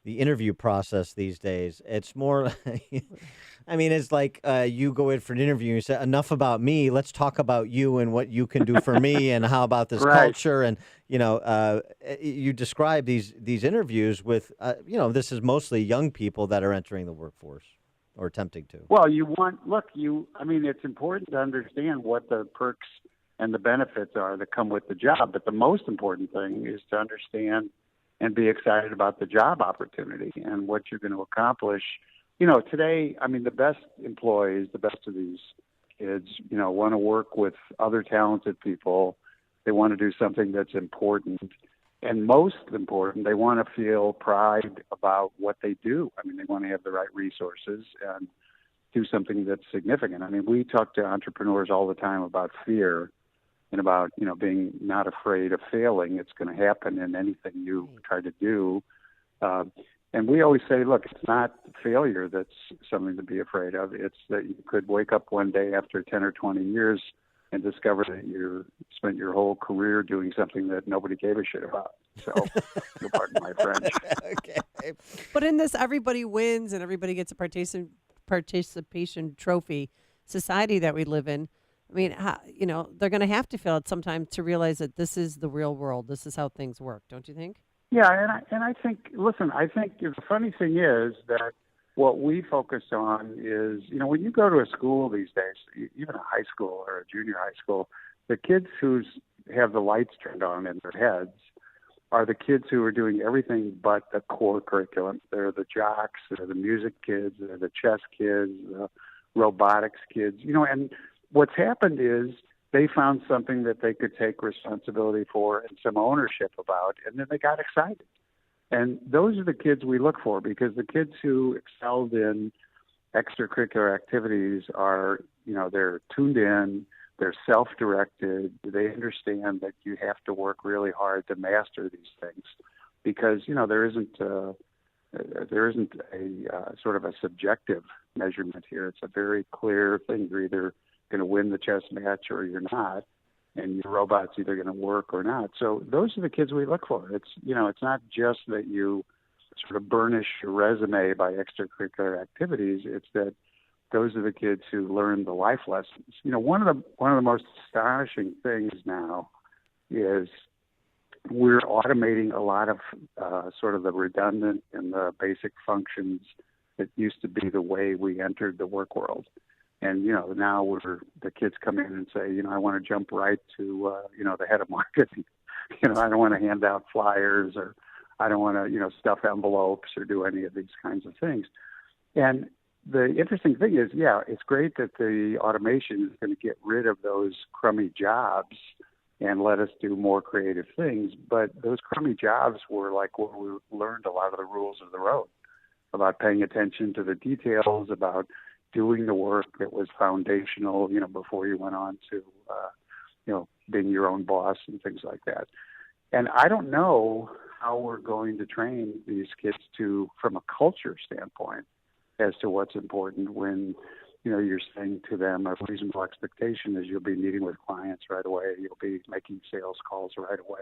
Speaker 21: the interview process these days, it's more, I mean, it's like you go in for an interview and you say, enough about me, let's talk about you and what you can do for me and how about this culture. And, you describe these interviews with, this is mostly young people that are entering the workforce or attempting to.
Speaker 14: Well, it's important to understand what the perks and the benefits are that come with the job. But the most important thing is to understand and be excited about the job opportunity and what you're going to accomplish. Today, the best employees, the best of these kids, want to work with other talented people. They want to do something that's important. And most important, they want to feel pride about what they do. They want to have the right resources and do something that's significant. We talk to entrepreneurs all the time about fear and about, being not afraid of failing. It's going to happen in anything you try to do. And we always say, look, it's not failure that's something to be afraid of. It's that you could wake up one day after 10 or 20 years and discover that you spent your whole career doing something that nobody gave a shit about. So, you'll pardon my French.
Speaker 21: Okay.
Speaker 18: But in this everybody wins and everybody gets a participation trophy society that we live in, they're going to have to fail at some time to realize that this is the real world. This is how things work, don't you think?
Speaker 14: Yeah, and I think, listen, I think the funny thing is that what we focus on is, when you go to a school these days, even a high school or a junior high school, the kids who have the lights turned on in their heads are the kids who are doing everything but the core curriculum. They're the jocks, they're the music kids, they're the chess kids, the robotics kids, and what's happened is they found something that they could take responsibility for and some ownership about, and then they got excited. And those are the kids we look for, because the kids who excelled in extracurricular activities are, they're tuned in, they're self-directed, they understand that you have to work really hard to master these things, because, there isn't a sort of a subjective measurement here. It's a very clear thing. You're either going to win the chess match or you're not, and your robot's either going to work or not. So those are the kids we look for. It's not just that you sort of burnish your resume by extracurricular activities. It's that those are the kids who learn the life lessons. One of the most astonishing things now is we're automating a lot of sort of the redundant and the basic functions that used to be the way we entered the work world. And, now the kids come in and say, I want to jump right to, the head of marketing. I don't want to hand out flyers, or I don't want to, stuff envelopes or do any of these kinds of things. And the interesting thing is, it's great that the automation is going to get rid of those crummy jobs and let us do more creative things. But those crummy jobs were like where we learned a lot of the rules of the road, about paying attention to the details, about doing the work that was foundational, before you went on to, being your own boss and things like that. And I don't know how we're going to train these kids from a culture standpoint, as to what's important when, you're saying to them a reasonable expectation is you'll be meeting with clients right away, you'll be making sales calls right away.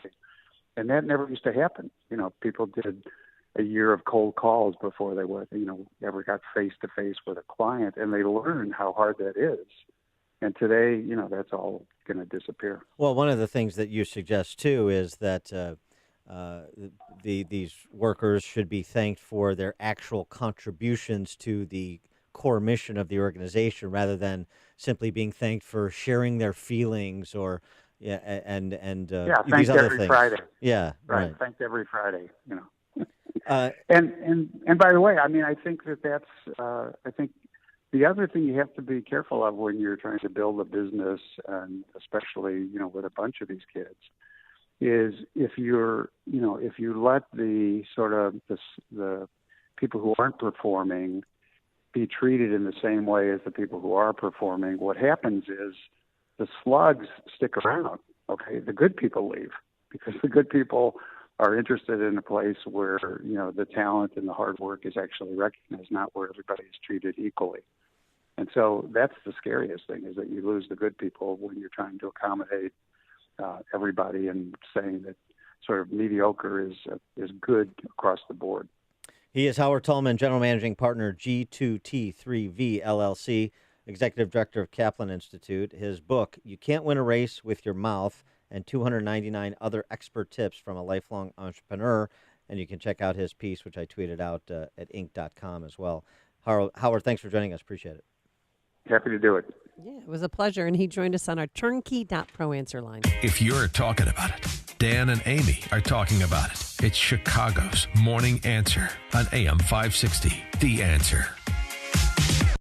Speaker 14: And that never used to happen. People did a year of cold calls before they ever got face-to-face with a client, and they learned how hard that is. And today, that's all going to disappear.
Speaker 21: Well, one of the things that you suggest, too, is that these workers should be thanked for their actual contributions to the core mission of the organization, rather than simply being thanked for sharing their feelings or and these other things.
Speaker 14: Friday.
Speaker 21: Yeah, right.
Speaker 14: Thanked every Friday. And by the way, I think that's I think the other thing you have to be careful of when you're trying to build a business, and especially with a bunch of these kids, is if you let the sort of the people who aren't performing be treated in the same way as the people who are performing, what happens is the slugs stick around. Okay, the good people leave, because the good people are interested in a place where the talent and the hard work is actually recognized, not where everybody is treated equally. And so that's the scariest thing, is that you lose the good people when you're trying to accommodate everybody and saying that sort of mediocre is good across the board.
Speaker 21: He is Howard Tallman, General Managing Partner, G2T3V LLC, Executive Director of Kaplan Institute. His book, You Can't Win a Race with Your Mouth, and 299 other expert tips from a lifelong entrepreneur. And you can check out his piece, which I tweeted out at Inc.com as well. Howard, thanks for joining us. Appreciate it.
Speaker 14: Happy to do it.
Speaker 18: Yeah, it was a pleasure. And he joined us on our turnkey.pro answer line.
Speaker 7: If you're talking about it, Dan and Amy are talking about it. It's Chicago's Morning Answer on AM 560. The Answer.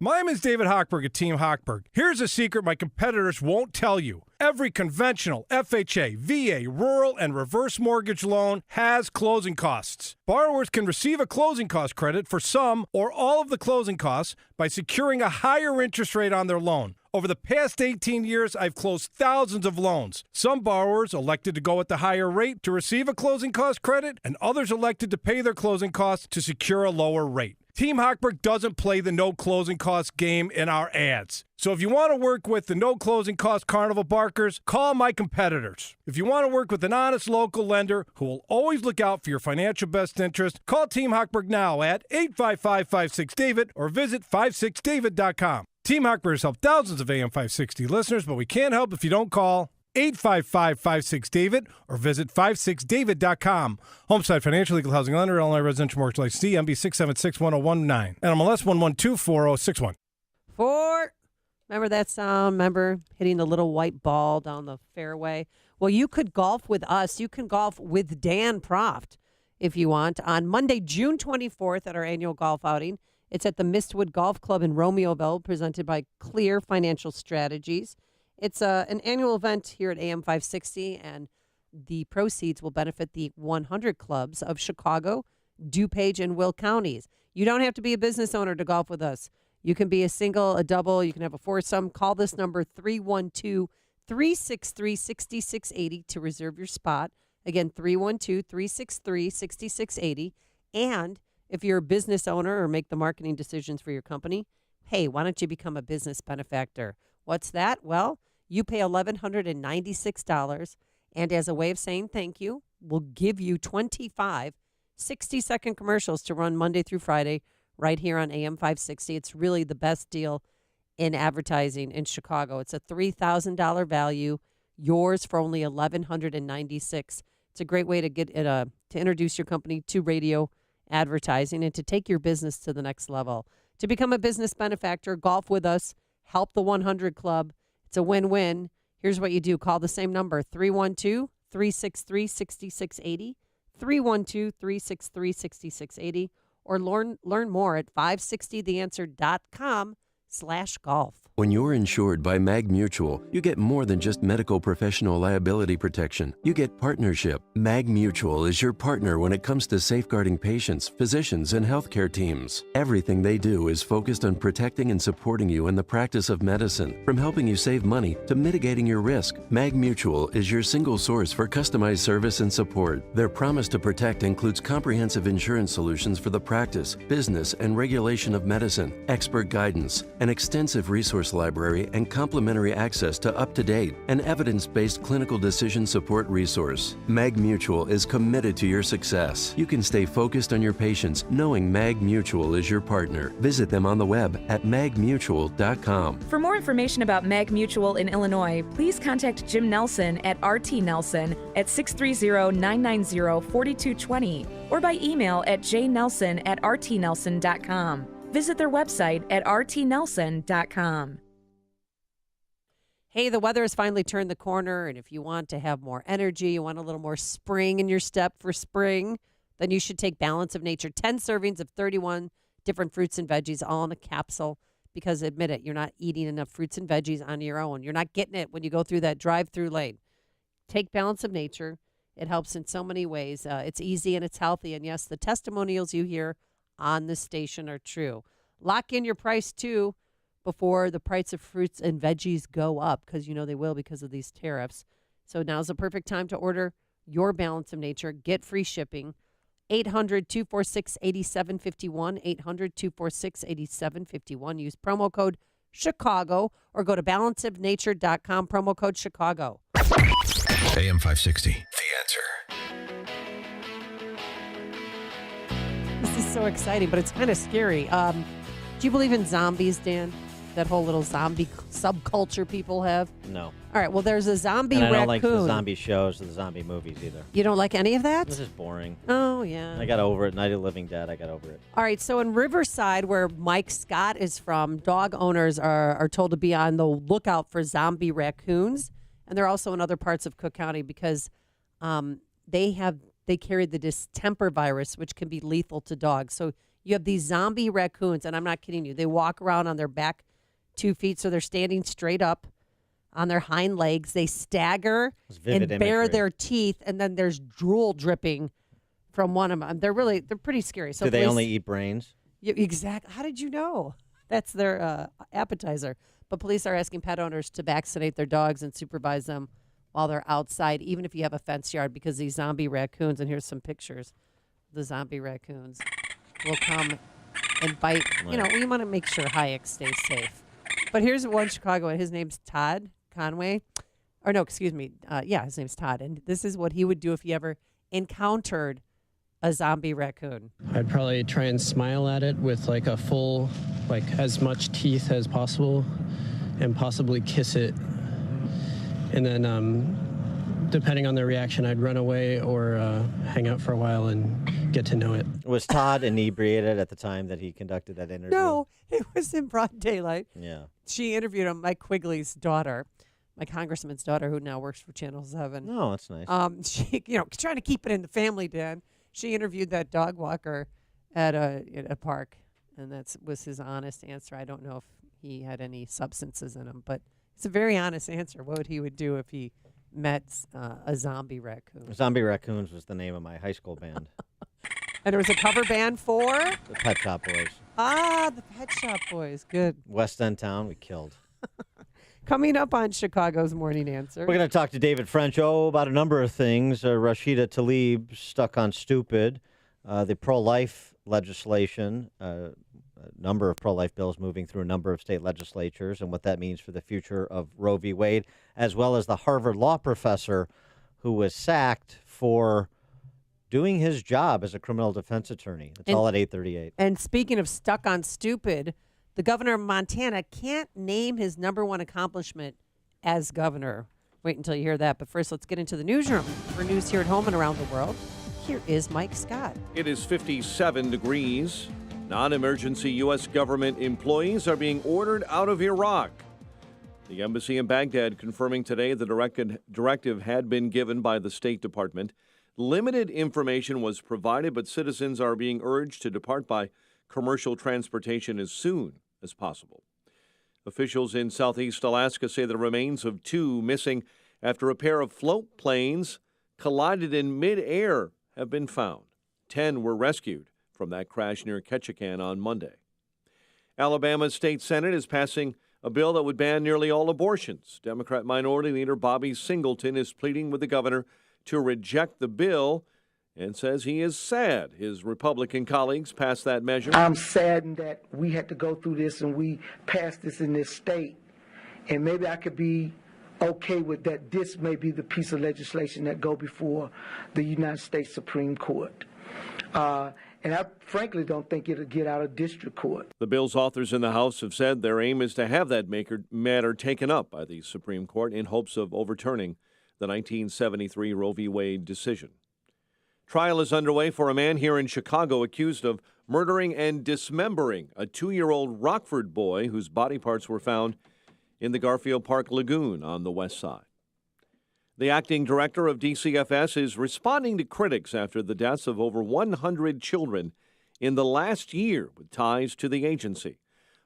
Speaker 16: My name is David Hochberg at Team Hochberg. Here's a secret my competitors won't tell you. Every conventional, FHA, VA, rural, and reverse mortgage loan has closing costs. Borrowers can receive a closing cost credit for some or all of the closing costs by securing a higher interest rate on their loan. Over the past 18 years, I've closed thousands of loans. Some borrowers elected to go at the higher rate to receive a closing cost credit, and others elected to pay their closing costs to secure a lower rate. Team Hochberg doesn't play the no closing costs game in our ads. So if you want to work with the no closing cost carnival barkers, call my competitors. If you want to work with an honest local lender who will always look out for your financial best interest, call Team Hochberg now at 855-56-DAVID or visit 56david.com. Team Hochberg has helped thousands of AM 560 listeners, but we can't help if you don't call 855-56-DAVID or visit 56david.com. Homeside Financial Equal Housing Lender, Illinois Residential Mortgage License, CMB 6761019, NMLS 1124061.
Speaker 18: Remember that sound? Remember hitting the little white ball down the fairway? Well, you could golf with us. You can golf with Dan Proft if you want on Monday, June 24th at our annual golf outing. It's at the Mistwood Golf Club in Romeoville, presented by Clear Financial Strategies. It's an annual event here at AM 560, and the proceeds will benefit the 100 clubs of Chicago, DuPage, and Will counties. You don't have to be a business owner to golf with us. You can be a single, a double, you can have a foursome. Call this number 312-363-6680 to reserve your spot. Again, 312-363-6680. And if you're a business owner or make the marketing decisions for your company, hey, why don't you become a business benefactor? What's that? Well, you pay $1,196, and as a way of saying thank you, we'll give you 25 60-second commercials to run Monday through Friday right here on AM 560. It's really the best deal in advertising in Chicago. It's a $3,000 value, yours for only $1,196. It's a great way to get to introduce your company to radio advertising and to take your business to the next level. To become a business benefactor, golf with us, help the 100 Club. It's a win-win. Here's what you do. Call the same number, 312-363-6680, 312-363-6680, or learn more at 560theanswer.com/golf.
Speaker 26: When you're insured by Mag Mutual, you get more than just medical professional liability protection. You get partnership. Mag Mutual is your partner when it comes to safeguarding patients, physicians, and healthcare teams. Everything they do is focused on protecting and supporting you in the practice of medicine. From helping you save money to mitigating your risk, Mag Mutual is your single source for customized service and support. Their promise to protect includes comprehensive insurance solutions for the practice, business, and regulation of medicine, expert guidance, an extensive resource library, and complimentary access to up-to-date and evidence-based clinical decision support resource. Mag Mutual is committed to your success. You can stay focused on your patients knowing Mag Mutual is your partner. Visit them on the web at magmutual.com.
Speaker 17: For more information about Mag Mutual in Illinois, please contact Jim Nelson at RT Nelson at 630-990-4220 or by email at jnelson@rtnelson.com. Visit their website at rtnelson.com.
Speaker 18: Hey, the weather has finally turned the corner, and if you want to have more energy, you want a little more spring in your step for spring, then you should take Balance of Nature. 10 servings of 31 different fruits and veggies, all in a capsule, because admit it, you're not eating enough fruits and veggies on your own. You're not getting it when you go through that drive-through lane. Take Balance of Nature. It helps in so many ways. It's easy and it's healthy, and yes, the testimonials you hear on the station are true. Lock in your price, too, before the price of fruits and veggies go up, because you know they will because of these tariffs. So now's the perfect time to order your Balance of Nature. Get free shipping. 800-246-8751, 800-246-8751. Use promo code Chicago or go to balanceofnature.com, promo code Chicago.
Speaker 7: AM 560, The Answer.
Speaker 18: This is so exciting, but it's kind of scary. Do you believe in zombies, Dan? That whole little zombie subculture people have?
Speaker 21: No.
Speaker 18: All right, well, there's a zombie
Speaker 21: And I
Speaker 18: raccoon.
Speaker 21: don't like the zombie shows or the zombie movies either.
Speaker 18: You don't like any of that?
Speaker 21: This is boring.
Speaker 18: Oh, yeah.
Speaker 21: I got over it. Night of the Living Dead, I got over it.
Speaker 18: All right, so in Riverside, where Mike Scott is from, dog owners are told to be on the lookout for zombie raccoons. And they're also in other parts of Cook County because they carry the distemper virus, which can be lethal to dogs. So you have these zombie raccoons, and I'm not kidding you. They walk around on their back 2 feet, so they're standing straight up on their hind legs. They stagger and bare their teeth, and then there's drool dripping from one of them. They're pretty scary. So
Speaker 21: Do they only eat brains?
Speaker 18: Exactly. How did you know? That's their appetizer. But police are asking pet owners to vaccinate their dogs and supervise them while they're outside, even if you have a fenced yard, because these zombie raccoons, and here's some pictures of the zombie raccoons, will come and bite. You know, we want to make sure Hayek stays safe. But here's one Chicago, and his name's Todd Conway. Or no, excuse me. His name's Todd. And this is what he would do if he ever encountered a zombie raccoon.
Speaker 19: I'd probably try and smile at it with like a full, like as much teeth as possible, and possibly kiss it and then depending on their reaction, I'd run away or hang out for a while and get to know it.
Speaker 21: Was Todd inebriated at the time that he conducted that interview?
Speaker 18: No, it was in broad daylight.
Speaker 21: Yeah.
Speaker 18: She interviewed him, Mike Quigley's daughter, my congressman's daughter, who now works for Channel 7.
Speaker 21: Oh, that's nice.
Speaker 18: She, trying to keep it in the family, Dan. She interviewed that dog walker at a park, and that was his honest answer. I don't know if he had any substances in him, but it's a very honest answer. What he would do if he met a zombie raccoon.
Speaker 21: Zombie Raccoons was the name of my high school band.
Speaker 18: And there was a cover band for?
Speaker 21: The Pet Shop Boys.
Speaker 18: Ah, the Pet Shop Boys. Good.
Speaker 21: West End Town, we killed.
Speaker 18: Coming up on Chicago's Morning Answer.
Speaker 21: We're going to talk to David French about a number of things. Rashida Tlaib stuck on stupid. The pro-life legislation, a number of pro-life bills moving through a number of state legislatures, and what that means for the future of Roe v. Wade, as well as the Harvard law professor who was sacked for doing his job as a criminal defense attorney. It's all at 8:38.
Speaker 18: And speaking of stuck on stupid, the governor of Montana can't name his number one accomplishment as governor. Wait until you hear that. But first, let's get into the newsroom. For news here at home and around the world, here is Mike Scott.
Speaker 6: It is 57 degrees. Non-emergency U.S. government employees are being ordered out of Iraq. The embassy in Baghdad confirming today the directive had been given by the State Department. Limited information was provided, but citizens are being urged to depart by commercial transportation as soon as possible. Officials in southeast Alaska say the remains of 2 missing after a pair of float planes collided in midair have been found. 10 were rescued from that crash near Ketchikan on Monday. Alabama's state Senate is passing a bill that would ban nearly all abortions. Democrat Minority Leader Bobby Singleton is pleading with the governor to reject the bill and says he is sad his Republican colleagues passed that measure.
Speaker 2: I'm saddened that we had to go through this and we passed this in this state. And maybe I could be okay with that. This may be the piece of legislation that go before the United States Supreme Court. And I frankly don't think it'll get out of district court.
Speaker 6: The bill's authors in the House have said their aim is to have that matter taken up by the Supreme Court in hopes of overturning the 1973 Roe v. Wade decision. Trial is underway for a man here in Chicago accused of murdering and dismembering a 2-year-old Rockford boy whose body parts were found in the Garfield Park Lagoon on the west side. The acting director of DCFS is responding to critics after the deaths of over 100 children in the last year with ties to the agency.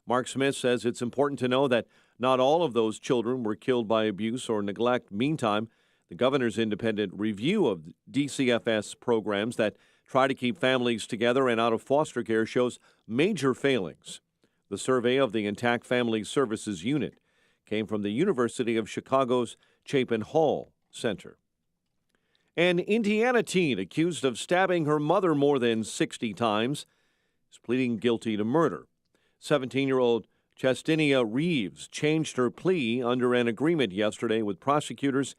Speaker 6: Mark Smith says it's important to know that not all of those children were killed by abuse or neglect. Meantime, the governor's independent review of DCFS programs that try to keep families together and out of foster care shows major failings. The survey of the Intact Family Services Unit came from the University of Chicago's Chapin Hall Center. An Indiana teen accused of stabbing her mother more than 60 times is pleading guilty to murder. 17-year-old Chestinia Reeves changed her plea under an agreement yesterday with prosecutors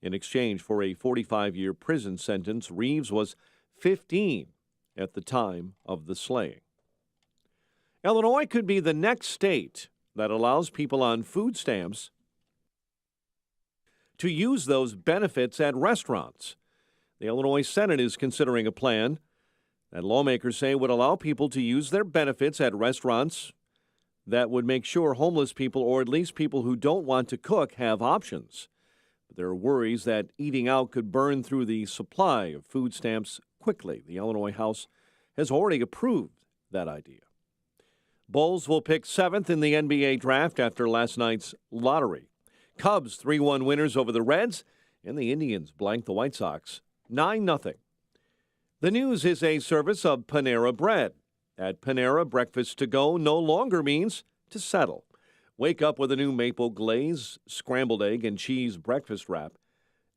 Speaker 6: in exchange for a 45-year prison sentence. Reeves was 15 at the time of the slaying. Illinois could be the next state that allows people on food stamps to use those benefits at restaurants. The Illinois Senate is considering a plan that lawmakers say would allow people to use their benefits at restaurants that would make sure homeless people, or at least people who don't want to cook, have options. But there are worries that eating out could burn through the supply of food stamps quickly. The Illinois House has already approved that idea. Bulls will pick 7th in the NBA draft after last night's lottery. Cubs 3-1 winners over the Reds, and the Indians blanked the White Sox 9-0. The news is a service of Panera Bread. At Panera, breakfast to go no longer means to settle. Wake up with a new maple glaze, scrambled egg and cheese breakfast wrap,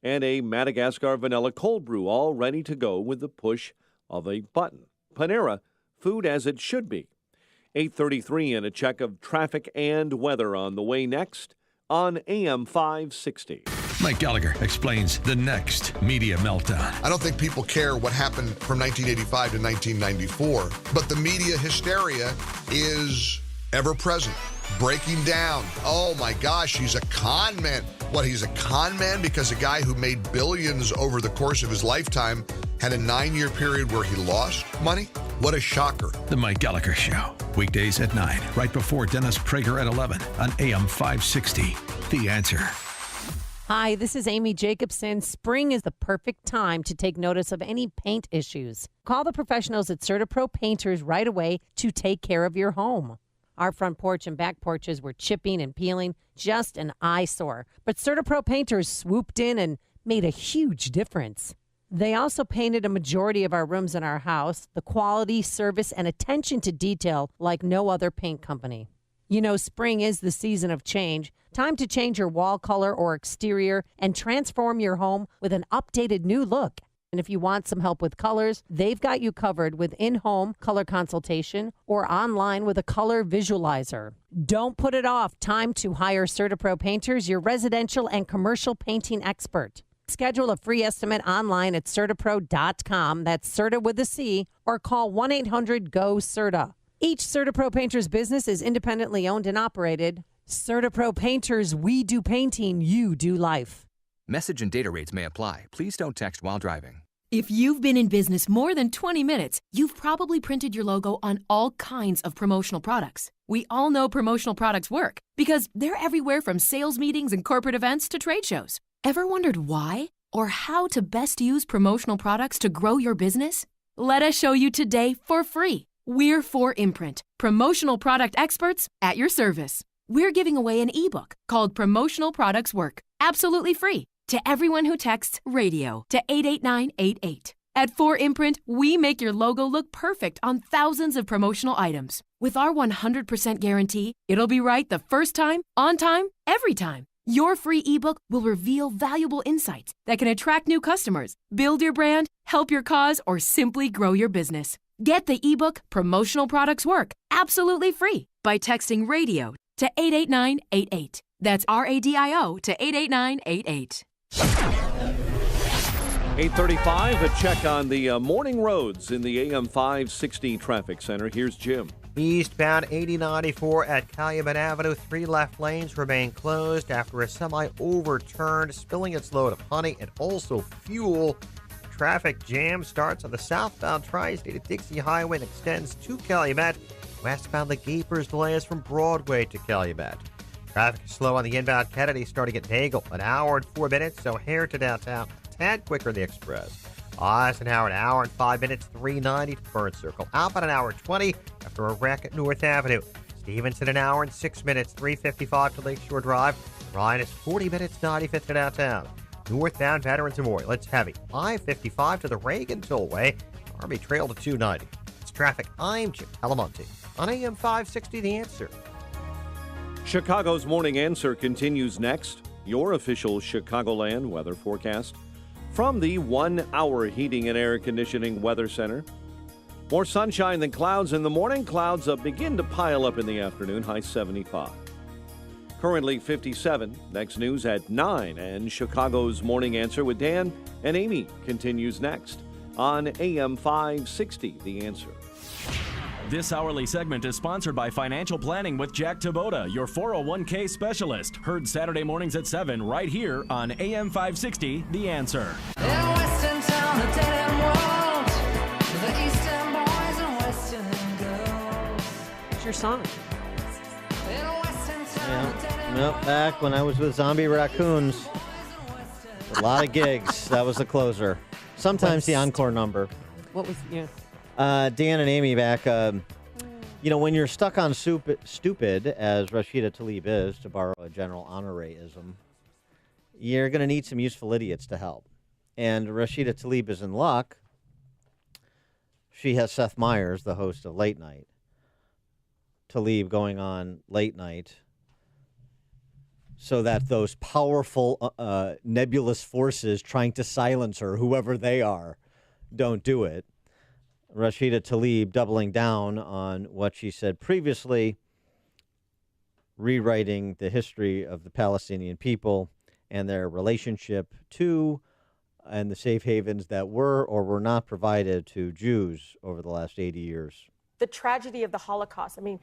Speaker 6: and a Madagascar vanilla cold brew, all ready to go with the push of a button. Panera, food as it should be. 8:33 and a check of traffic and weather on the way next on AM 560.
Speaker 7: Mike Gallagher explains the next media meltdown.
Speaker 4: I don't think people care what happened from 1985 to 1994, but the media hysteria is ever present. Breaking down. Oh my gosh, he's a con man. What, he's a con man because a guy who made billions over the course of his lifetime had a 9-year period where he lost money? What a shocker.
Speaker 7: The Mike Gallagher Show, weekdays at 9, right before Dennis Prager at 11 on AM 560. The Answer.
Speaker 18: Hi, this is Amy Jacobson. Spring is the perfect time to take notice of any paint issues. Call the professionals at CertaPro Painters right away to take care of your home. Our front porch and back porches were chipping and peeling, just an eyesore. But CertaPro Painters swooped in and made a huge difference. They also painted a majority of our rooms in our house, the quality, service, and attention to detail like no other paint company. You know, spring is the season of change. Time to change your wall color or exterior and transform your home with an updated new look. And if you want some help with colors, they've got you covered with in-home color consultation or online with a color visualizer. Don't put it off. Time to hire CertaPro Painters, your residential and commercial painting expert. Schedule a free estimate online at CertaPro.com. That's Certa with a C, or call 1-800-GO-CERTA. Each CertaPro Painters business is independently owned and operated. CertaPro Painters, we do painting, you do life.
Speaker 5: Message and data rates may apply. Please don't text while driving.
Speaker 9: If you've been in business more than 20 minutes, you've probably printed your logo on all kinds of promotional products. We all know promotional products work because they're everywhere from sales meetings and corporate events to trade shows. Ever wondered why or how to best use promotional products to grow your business? Let us show you today for free. We're 4imprint, promotional product experts at your service. We're giving away an ebook called Promotional Products Work, absolutely free, to everyone who texts RADIO to 88988. At 4imprint, we make your logo look perfect on thousands of promotional items. With our 100% guarantee, it'll be right the first time, on time, every time. Your free ebook will reveal valuable insights that can attract new customers, build your brand, help your cause, or simply grow your business. Get the ebook Promotional Products Work absolutely free by texting RADIO to 88988. That's RADIO to 88988.
Speaker 6: 8:35, a check on the morning roads in the AM 560 traffic center. Here's Jim.
Speaker 15: Eastbound 8094 at Calumet Avenue, 3 left lanes remain closed after a semi overturned, spilling its load of honey and also fuel. Traffic jam starts on the southbound Tri-State at Dixie Highway and extends to Calumet. Westbound the Gapers delays from Broadway to Calumet. Traffic is slow on the inbound Kennedy starting at Nagel, an hour and 4 minutes, O'Hare to downtown, a tad quicker than the Express. Eisenhower, an hour and 5 minutes, 390 to Burn Circle. Outbound, an hour and 20 after a wreck at North Avenue. Stevenson, an hour and 6 minutes, 355 to Lakeshore Drive. Ryan is 40 minutes, 95th to downtown. Northbound Veterans Memorial, it's heavy. 555 to the Reagan Tollway. Army Trail to 290. It's traffic. I'm Jim Talamonte on AM 560, The Answer.
Speaker 6: Chicago's Morning Answer continues next. Your official Chicagoland weather forecast from the 1 Hour Heating and Air Conditioning Weather Center. More sunshine than clouds in the morning. Clouds begin to pile up in the afternoon, high 75. Currently 57. Next news at 9. And Chicago's Morning Answer with Dan and Amy continues next on AM 560, The Answer.
Speaker 1: This hourly segment is sponsored by Financial Planning with Jack Taboda, your 401k specialist. Heard Saturday mornings at 7 right here on AM 560, The Answer.
Speaker 20: In Western town, a dead end world, the Eastern boys and Western girls.
Speaker 18: What's your song?
Speaker 20: In Western town, a dead end
Speaker 21: Nope, back when I was with Zombie Raccoons. A lot of gigs. That was the closer. Sometimes the encore number.
Speaker 18: What was, yeah.
Speaker 21: Dan and Amy back. You know, when you're stuck on stupid, as Rashida Tlaib is, to borrow a general honoraism, you're going to need some useful idiots to help. And Rashida Tlaib is in luck. She has Seth Meyers, the host of Late Night. Tlaib going on Late Night so that those powerful, nebulous forces trying to silence her, whoever they are, don't do it. Rashida Tlaib doubling down on what she said previously, rewriting the history of the Palestinian people and their relationship to and the safe havens that were or were not provided to Jews over the last 80 years.
Speaker 22: The tragedy of the Holocaust. I mean,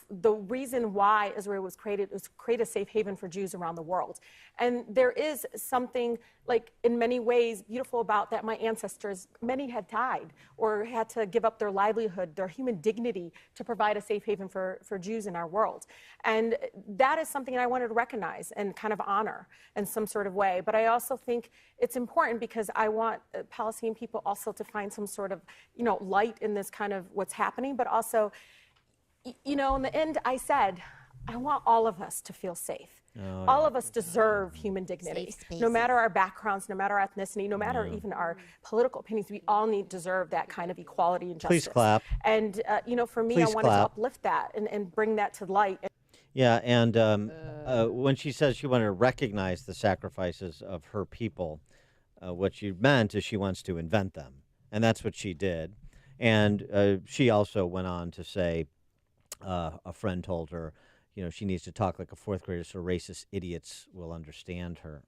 Speaker 3: the reason why Israel was created was to create a safe haven for Jews around the world. And there is something, like, in many ways beautiful about that. My ancestors, many had died or had to give up their livelihood, their human dignity, to provide a safe haven for Jews in our world. And that is something I wanted to recognize and kind of honor in some sort of way. But I also think it's important because I want Palestinian people also to find some sort of, light in this kind of what's happening, but also, in the end, I said, I want all of us to feel safe. All of us deserve human dignity, no matter our backgrounds, no matter our ethnicity, no matter even our political opinions. We all deserve that kind of equality and justice.
Speaker 21: Please clap.
Speaker 3: And, for me,
Speaker 21: Please
Speaker 3: I wanted
Speaker 21: clap.
Speaker 3: to uplift that and bring that to light.
Speaker 21: Yeah, and when she says she wanted to recognize the sacrifices of her people, what she meant is she wants to invent them. And that's what she did. And she also went on to say, a friend told her, she needs to talk like a fourth grader so racist idiots will understand her.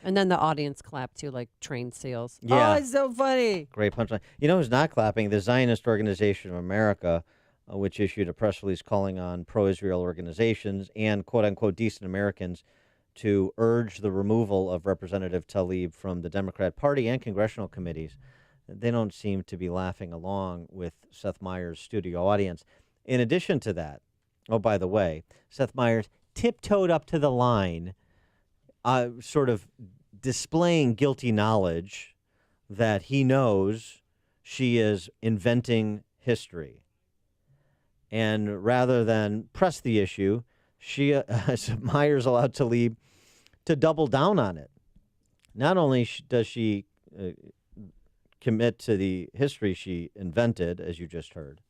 Speaker 18: And then the audience clapped too, like trained seals.
Speaker 21: Yeah.
Speaker 18: Oh, it's so funny.
Speaker 21: Great punchline. You know who's not clapping? The Zionist Organization of America, which issued a press release calling on pro-Israel organizations and quote-unquote decent Americans to urge the removal of Representative Tlaib from the Democrat Party and congressional committees. They don't seem to be laughing along with Seth Meyers' studio audience. In addition to that, oh, by the way, Seth Meyers tiptoed up to the line, sort of displaying guilty knowledge that he knows she is inventing history. And rather than press the issue, Meyers allowed Tlaib to double down on it. Not only does she commit to the history she invented, as you just heard,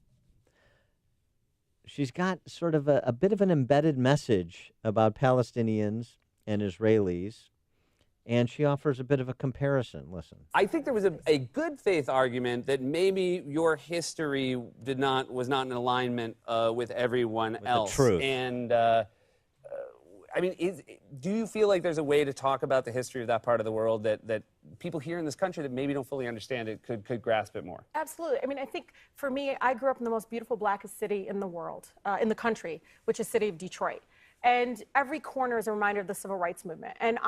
Speaker 21: she's got sort of a bit of an embedded message about Palestinians and Israelis, and she offers a bit of a comparison. Listen.
Speaker 8: I think there was a good faith argument that maybe your history was not in alignment with everyone else.
Speaker 21: The truth.
Speaker 8: And do you feel like there's a way to talk about the history of that part of the world that people here in this country that maybe don't fully understand it could grasp it more?
Speaker 3: Absolutely. I think for me, I grew up in the most beautiful, blackest city in the world, in the country, which is the city of Detroit. And every corner is a reminder of the civil rights movement. And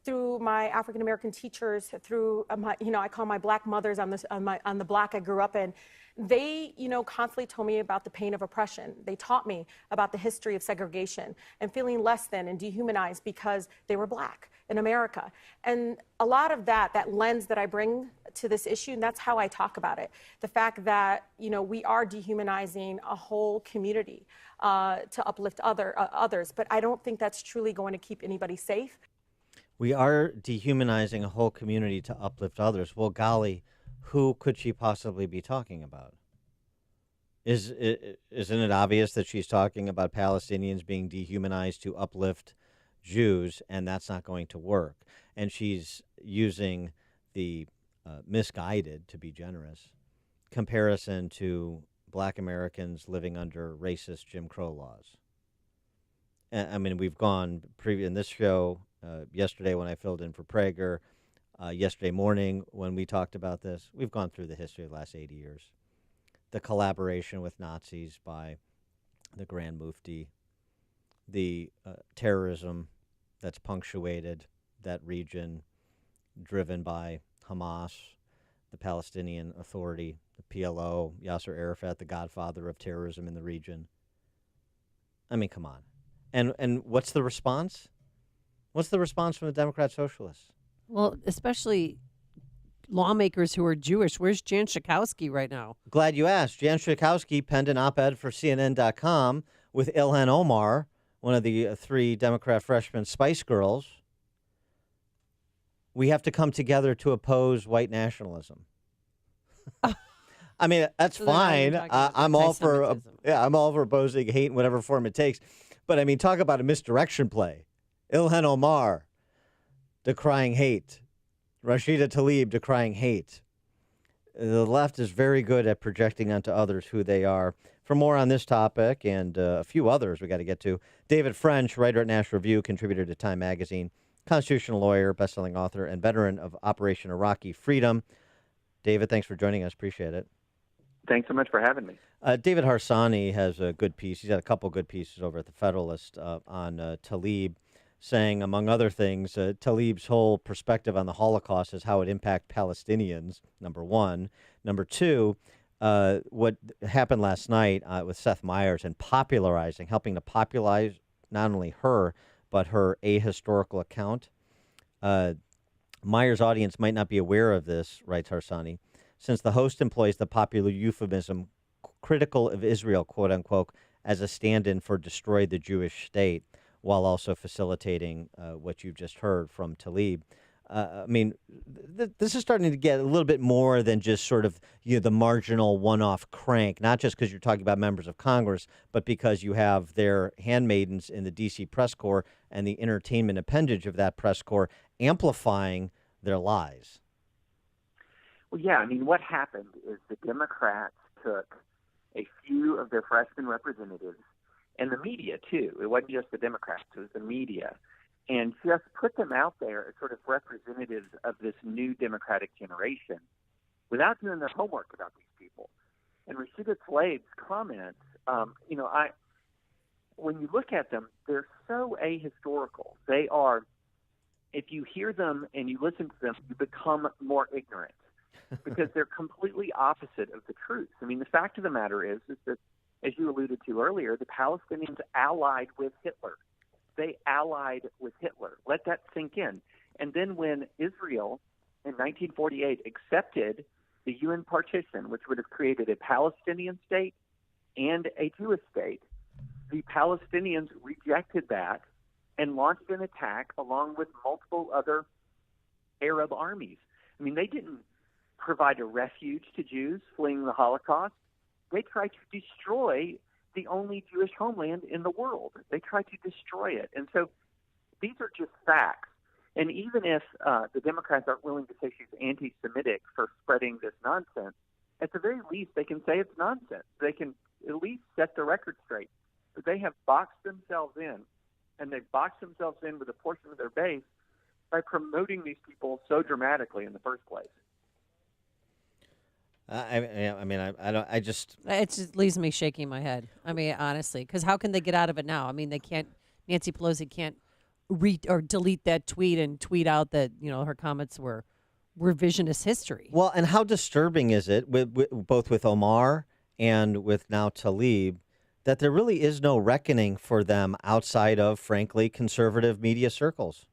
Speaker 3: through my African-American teachers, through I call my black mothers on the block I grew up in, they, constantly told me about the pain of oppression. They taught me about the history of segregation and feeling less than and dehumanized because they were black in America. And a lot of that lens that I bring to this issue, and that's how I talk about it. The fact that, we are dehumanizing a whole community to uplift others, but I don't think that's truly going to keep anybody safe.
Speaker 21: We are dehumanizing a whole community to uplift others. Well, golly, who could she possibly be talking about? Isn't it obvious that she's talking about Palestinians being dehumanized to uplift Jews, and that's not going to work? And she's using the misguided, to be generous, comparison to black Americans living under racist Jim Crow laws. We've gone in this show, yesterday when I filled in for Prager, yesterday morning when we talked about this, we've gone through the history of the last 80 years. The collaboration with Nazis by the Grand Mufti, the terrorism that's punctuated that region, driven by Hamas, the Palestinian Authority, the PLO, Yasser Arafat, the godfather of terrorism in the region. Come on. And what's the response? What's the response from the Democrat Socialists?
Speaker 18: Well, especially lawmakers who are Jewish. Where's Jan Schakowsky right now?
Speaker 21: Glad you asked. Jan Schakowsky penned an op-ed for CNN.com with Ilhan Omar, one of the 3 Democrat freshman Spice Girls. We have to come together to oppose white nationalism. That's
Speaker 18: So
Speaker 21: fine.
Speaker 18: then now you're talking
Speaker 21: I'm all for
Speaker 18: anti-Semitism.
Speaker 21: I'm all for opposing hate in whatever form it takes. But talk about a misdirection play. Ilhan Omar decrying hate. Rashida Tlaib decrying hate. The left is very good at projecting onto others who they are. For more on this topic and a few others we got to get to, David French, writer at National Review, contributor to Time Magazine, constitutional lawyer, best-selling author, and veteran of Operation Iraqi Freedom. David, thanks for joining us. Appreciate it.
Speaker 10: Thanks so much for having me.
Speaker 21: David Harsanyi has a good piece. He's had a couple good pieces over at the Federalist on Tlaib, saying, among other things, Tlaib's whole perspective on the Holocaust is how it impacted Palestinians, number one. Number two, what happened last night with Seth Meyers and helping to popularize not only her, but her ahistorical account. Meyers' audience might not be aware of this, writes Harsanyi, since the host employs the popular euphemism critical of Israel, quote unquote, as a stand-in for destroy the Jewish state, while also facilitating what you've just heard from Tlaib. I mean, this is starting to get a little bit more than just sort of the marginal one-off crank, not just because you're talking about members of Congress, but because you have their handmaidens in the D.C. press corps and the entertainment appendage of that press corps amplifying their lies.
Speaker 10: Well, yeah, I mean, what happened is the Democrats took a few of their freshman representatives, and the media, too. It wasn't just the Democrats, it was the media, and just put them out there as sort of representatives of this new Democratic generation without doing their homework about these people. And Rashida Tlaib's comments, when you look at them, they're so ahistorical. They are, if you hear them and you listen to them, you become more ignorant because they're completely opposite of the truth. I mean, the fact of the matter is that, as you alluded to earlier, the Palestinians allied with Hitler. They allied with Hitler. Let that sink in. And then when Israel in 1948 accepted the UN partition, which would have created a Palestinian state and a Jewish state, the Palestinians rejected that and launched an attack along with multiple other Arab armies. I mean, they didn't provide a refuge to Jews fleeing the Holocaust. They tried to destroy the only Jewish homeland in the world. They tried to destroy it. And so these are just facts. And even if the Democrats aren't willing to say she's anti-Semitic for spreading this nonsense, at the very least they can say it's nonsense. They can at least set the record straight. But they have boxed themselves in, and they've boxed themselves in with a portion of their base by promoting these people so dramatically in the first place.
Speaker 18: It just leaves me shaking my head. I mean, honestly, because how can they get out of it now? I mean, they can't. Nancy Pelosi can't delete that tweet and tweet out that her comments were revisionist history.
Speaker 21: Well, and how disturbing is it, both with Omar and with now Tlaib, that there really is no reckoning for them outside of, frankly, conservative media circles?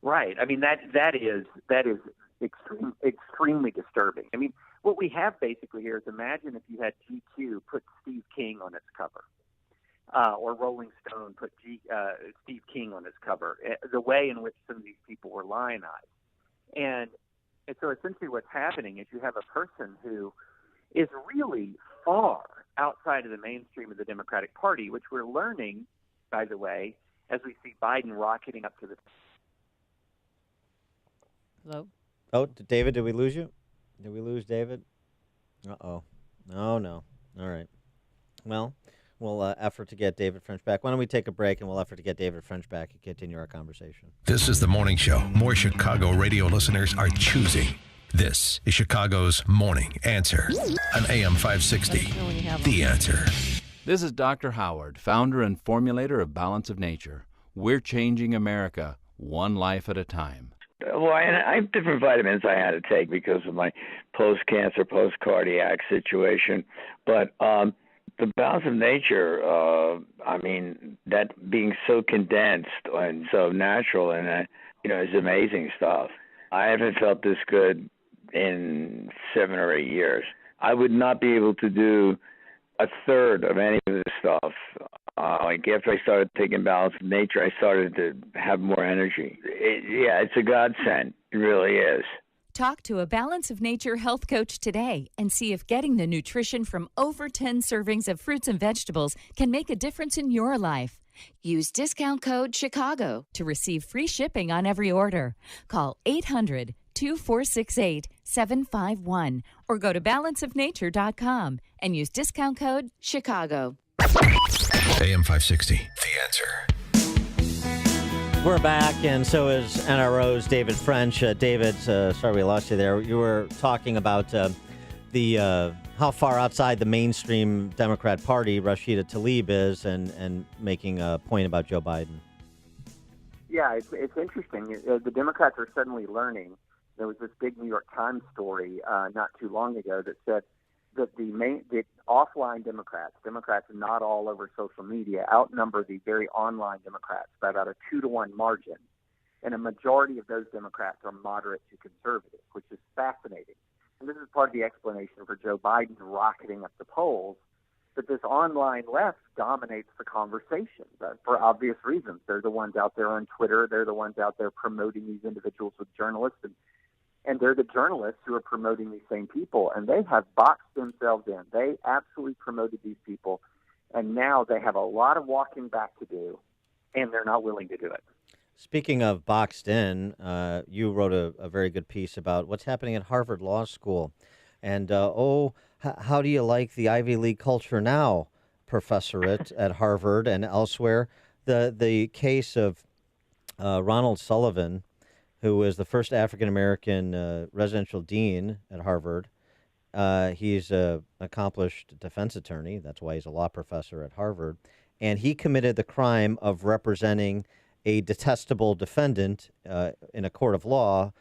Speaker 10: Right. I mean, that is extremely disturbing. I mean, what we have basically here is, imagine if you had GQ put Steve King on its cover, or Rolling Stone put Steve King on its cover, the way in which some of these people were lionized. And so essentially what's happening is you have a person who is really far outside of the mainstream of the Democratic Party, which we're learning, by the way, as we see Biden rocketing up to the...
Speaker 18: Hello?
Speaker 21: Oh, David, did we lose you? Did we lose David? Uh-oh. No. All right. Well, we'll effort to get David French back. Why don't we take a break, and we'll effort to get David French back and continue our conversation.
Speaker 7: This is the morning show more Chicago radio listeners are choosing. This is Chicago's Morning Answer on AM 560. The Answer.
Speaker 11: This is Dr. Howard, founder and formulator of Balance of Nature. We're changing America one life at a time.
Speaker 12: Well, I have different vitamins I had to take because of my post-cancer, post-cardiac situation. But the Balance of Nature, that being so condensed and so natural and, is amazing stuff. I haven't felt this good in 7 or 8 years. I would not be able to do a third of any of this stuff. After I started taking Balance of Nature, I started to have more energy. It's a godsend. It really is.
Speaker 22: Talk to a Balance of Nature health coach today and see if getting the nutrition from over 10 servings of fruits and vegetables can make a difference in your life. Use discount code CHICAGO to receive free shipping on every order. Call 800-2468-751 or go to balanceofnature.com and use discount code CHICAGO.
Speaker 7: AM 560, The Answer.
Speaker 21: We're back, and so is NRO's David French. David, sorry we lost you there. You were talking about how far outside the mainstream Democrat Party Rashida Tlaib is, and making a point about Joe Biden.
Speaker 10: Yeah, it's interesting. The Democrats are suddenly learning. There was this big New York Times story not too long ago that said that the offline Democrats not all over social media, outnumber the very online Democrats by about a 2-to-1 margin. And a majority of those Democrats are moderate to conservative, which is fascinating. And this is part of the explanation for Joe Biden rocketing up the polls. But this online left dominates the conversation for obvious reasons. They're the ones out there on Twitter. They're the ones out there promoting these individuals with journalists. And they're the journalists who are promoting these same people. And they have boxed themselves in. They absolutely promoted these people. And now they have a lot of walking back to do, and they're not willing to do it.
Speaker 21: Speaking of boxed in, you wrote a very good piece about what's happening at Harvard Law School. And, how do you like the Ivy League culture now, professorate at Harvard and elsewhere? The case of Ronald Sullivan, who was the first African-American residential dean at Harvard. He's an accomplished defense attorney. That's why he's a law professor at Harvard. And he committed the crime of representing a detestable defendant in a court of law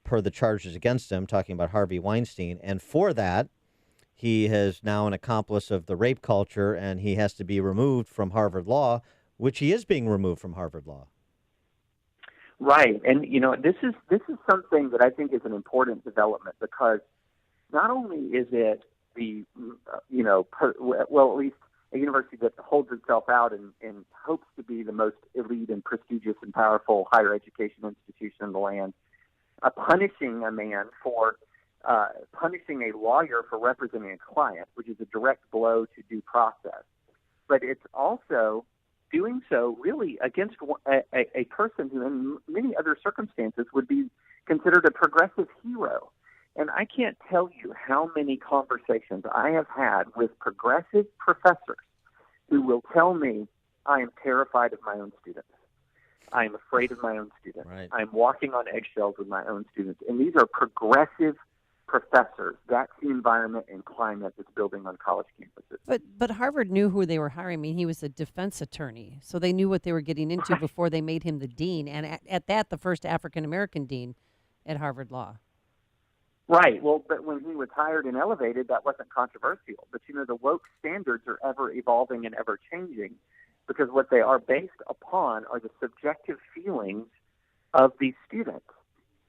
Speaker 21: per the charges against him, talking about Harvey Weinstein. And for that, he is now an accomplice of the rape culture, and he has to be removed from Harvard Law, which he is being removed from Harvard Law.
Speaker 10: Right. And, this is something that I think is an important development, because not only is it at least a university that holds itself out and hopes to be the most elite and prestigious and powerful higher education institution in the land, punishing a man for punishing a lawyer for representing a client, which is a direct blow to due process. But it's also doing so really against a person who in many other circumstances would be considered a progressive hero. And I can't tell you how many conversations I have had with progressive professors who will tell me, I am terrified of my own students. I am afraid of my own students.
Speaker 21: Right.
Speaker 10: I'm walking on eggshells with my own students. And these are progressive professors. That's the environment and climate that's building on college campuses.
Speaker 18: But Harvard knew who they were hiring. I mean, he was a defense attorney, so they knew what they were getting into before they made him the dean. And at that, the first African-American dean at Harvard Law.
Speaker 10: Right. Well, but when he was hired and elevated, that wasn't controversial. But, the woke standards are ever evolving and ever changing, because what they are based upon are the subjective feelings of these students.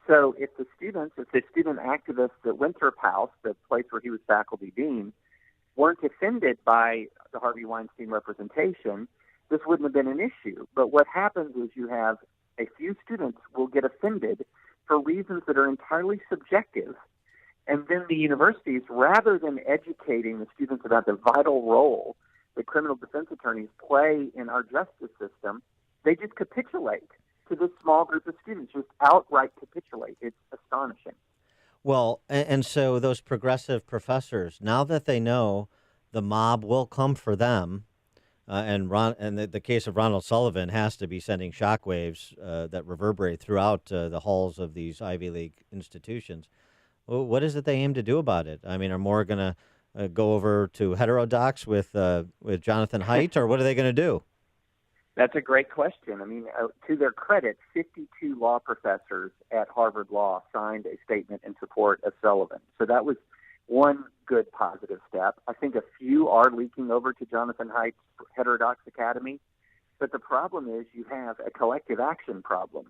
Speaker 10: So if the student activists at Winthrop House, the place where he was faculty dean, weren't offended by the Harvey Weinstein representation, this wouldn't have been an issue. But what happens is you have a few students will get offended for reasons that are entirely subjective. And then the universities, rather than educating the students about the vital role that criminal defense attorneys play in our justice system, they just capitulate to this small group of students, just outright capitulate. It's astonishing.
Speaker 21: Well, and so those progressive professors, now that they know the mob will come for them, and the case of Ronald Sullivan has to be sending shockwaves that reverberate throughout the halls of these Ivy League institutions. Well, what is it they aim to do about it? I mean, are more going to go over to heterodox with Jonathan Haidt, or what are they going to do?
Speaker 10: That's a great question. I mean, to their credit, 52 law professors at Harvard Law signed a statement in support of Sullivan. So that was one good positive step. I think a few are leaking over to Jonathan Haidt's Heterodox Academy. But the problem is you have a collective action problem.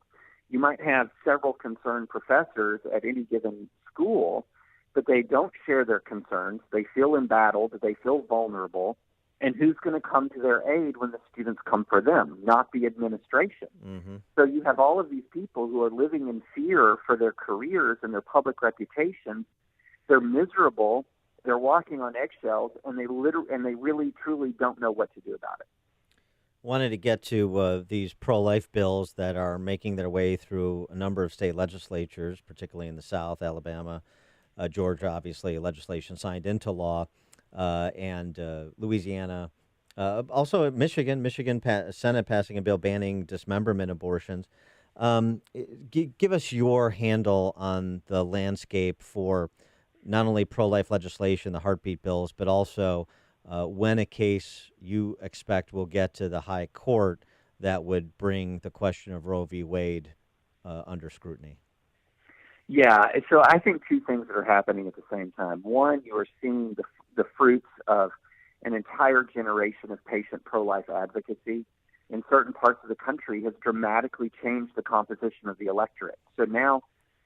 Speaker 10: You might have several concerned professors at any given school, but they don't share their concerns. They feel embattled. They feel vulnerable. And who's going to come to their aid when the students come for them? Not the administration. Mm-hmm. So you have all of these people who are living in fear for their careers and their public reputations. They're miserable. They're walking on eggshells, and they really, truly don't know what to do about it.
Speaker 21: Wanted to get to these pro-life bills that are making their way through a number of state legislatures, particularly in the South, Alabama, Georgia, obviously, legislation signed into law. And Louisiana, also Michigan Senate passing a bill banning dismemberment abortions. Give us your handle on the landscape for not only pro-life legislation, the heartbeat bills, but also when a case you expect will get to the high court that would bring the question of Roe v. Wade under scrutiny?
Speaker 10: Yeah, so I think two things that are happening at the same time. One, you are seeing the fruits of an entire generation of patient pro-life advocacy in certain parts of the country has dramatically changed the composition of the electorate. So now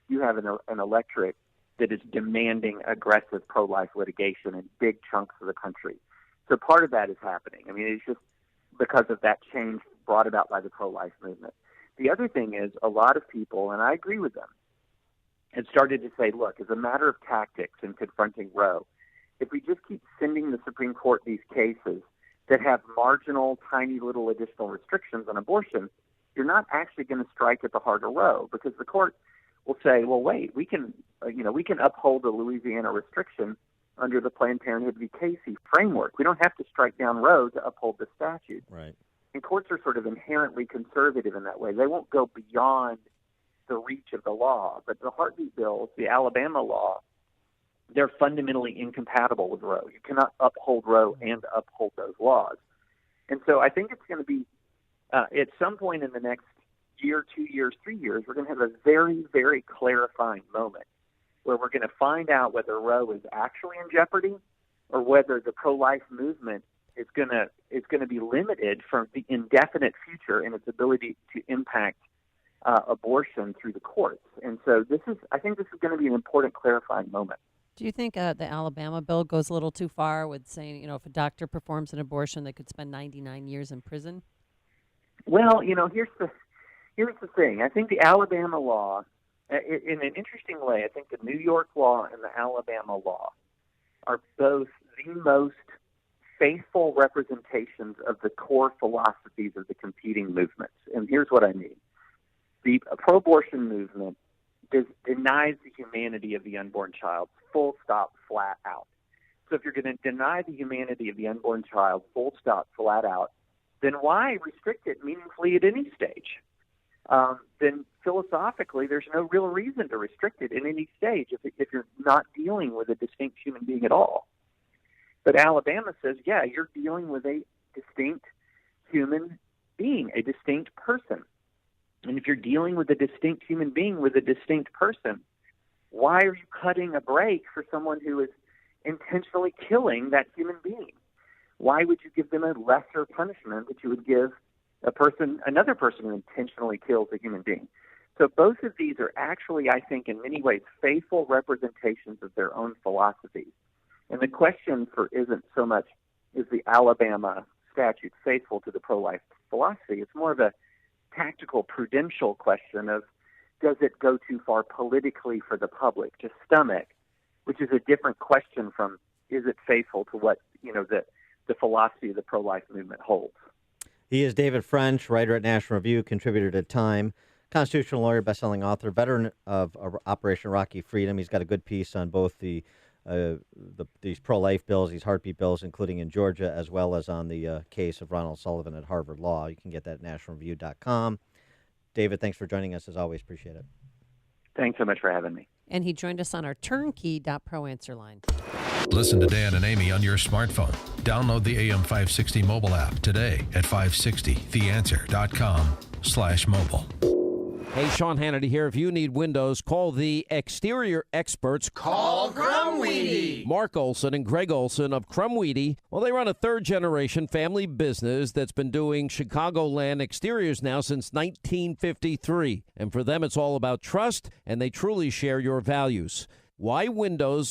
Speaker 10: you have an electorate that is demanding aggressive pro-life litigation in big chunks of the country. So part of that is happening. I mean, it's just because of that change brought about by the pro-life movement. The other thing is a lot of people, and I agree with them, have started to say, look, as a matter of tactics in confronting Roe, if we just keep sending the Supreme Court these cases that have marginal, tiny little additional restrictions on abortion, you're not actually going to strike at the heart of Roe, because the court will say, well, wait, we can uphold the Louisiana restriction under the Planned Parenthood v. Casey framework. We don't have to strike down Roe to uphold the statute.
Speaker 21: Right.
Speaker 10: And courts are sort of inherently conservative in that way. They won't go beyond the reach of the law. But the heartbeat bills, the Alabama law, they're fundamentally incompatible with Roe. You cannot uphold Roe and uphold those laws. And so I think it's going to be, at some point in the next year, 2 years, 3 years, we're going to have a very, very clarifying moment where we're going to find out whether Roe is actually in jeopardy or whether the pro-life movement is going to be limited for the indefinite future in its ability to impact abortion through the courts. And so I think this is going to be an important clarifying moment.
Speaker 18: Do you think the Alabama bill goes a little too far with saying, if a doctor performs an abortion, they could spend 99 years in prison?
Speaker 10: Well, here's the thing. I think the Alabama law, in an interesting way, I think the New York law and the Alabama law are both the most faithful representations of the core philosophies of the competing movements. And here's what I mean. The pro-abortion movement denies the humanity of the unborn child, full stop, flat out. So if you're going to deny the humanity of the unborn child, full stop, flat out, then why restrict it meaningfully at any stage? Then philosophically, there's no real reason to restrict it in any stage if you're not dealing with a distinct human being at all. But Alabama says, yeah, you're dealing with a distinct human being, a distinct person. And if you're dealing with a distinct human being with a distinct person, why are you cutting a break for someone who is intentionally killing that human being? Why would you give them a lesser punishment that you would give another person who intentionally kills a human being? So both of these are actually, I think, in many ways, faithful representations of their own philosophies. And the question isn't so much, is the Alabama statute faithful to the pro-life philosophy? It's more of a tactical, prudential question of, does it go too far politically for the public to stomach, which is a different question from, is it faithful to what, the philosophy of the pro-life movement holds.
Speaker 21: He is David French, writer at National Review, contributor to Time, constitutional lawyer, best-selling author, veteran of Operation Rocky Freedom. He's got a good piece on both these pro-life bills, these heartbeat bills, including in Georgia, as well as on the case of Ronald Sullivan at Harvard Law. You can get that at nationalreview.com. David, thanks for joining us as always. Appreciate it.
Speaker 10: Thanks so much for having me.
Speaker 18: And he joined us on our turnkey.pro answer line.
Speaker 7: Listen to Dan and Amy on your smartphone. Download the AM560 mobile app today at 560theanswer.com/mobile.
Speaker 13: Hey, Sean Hannity here. If you need windows, call the exterior experts.
Speaker 20: Call Crumweedy.
Speaker 13: Mark Olson and Greg Olson of Crumweedy. Well, they run a third-generation family business that's been doing Chicagoland exteriors now since 1953. And for them, it's all about trust, and they truly share your values. Why windows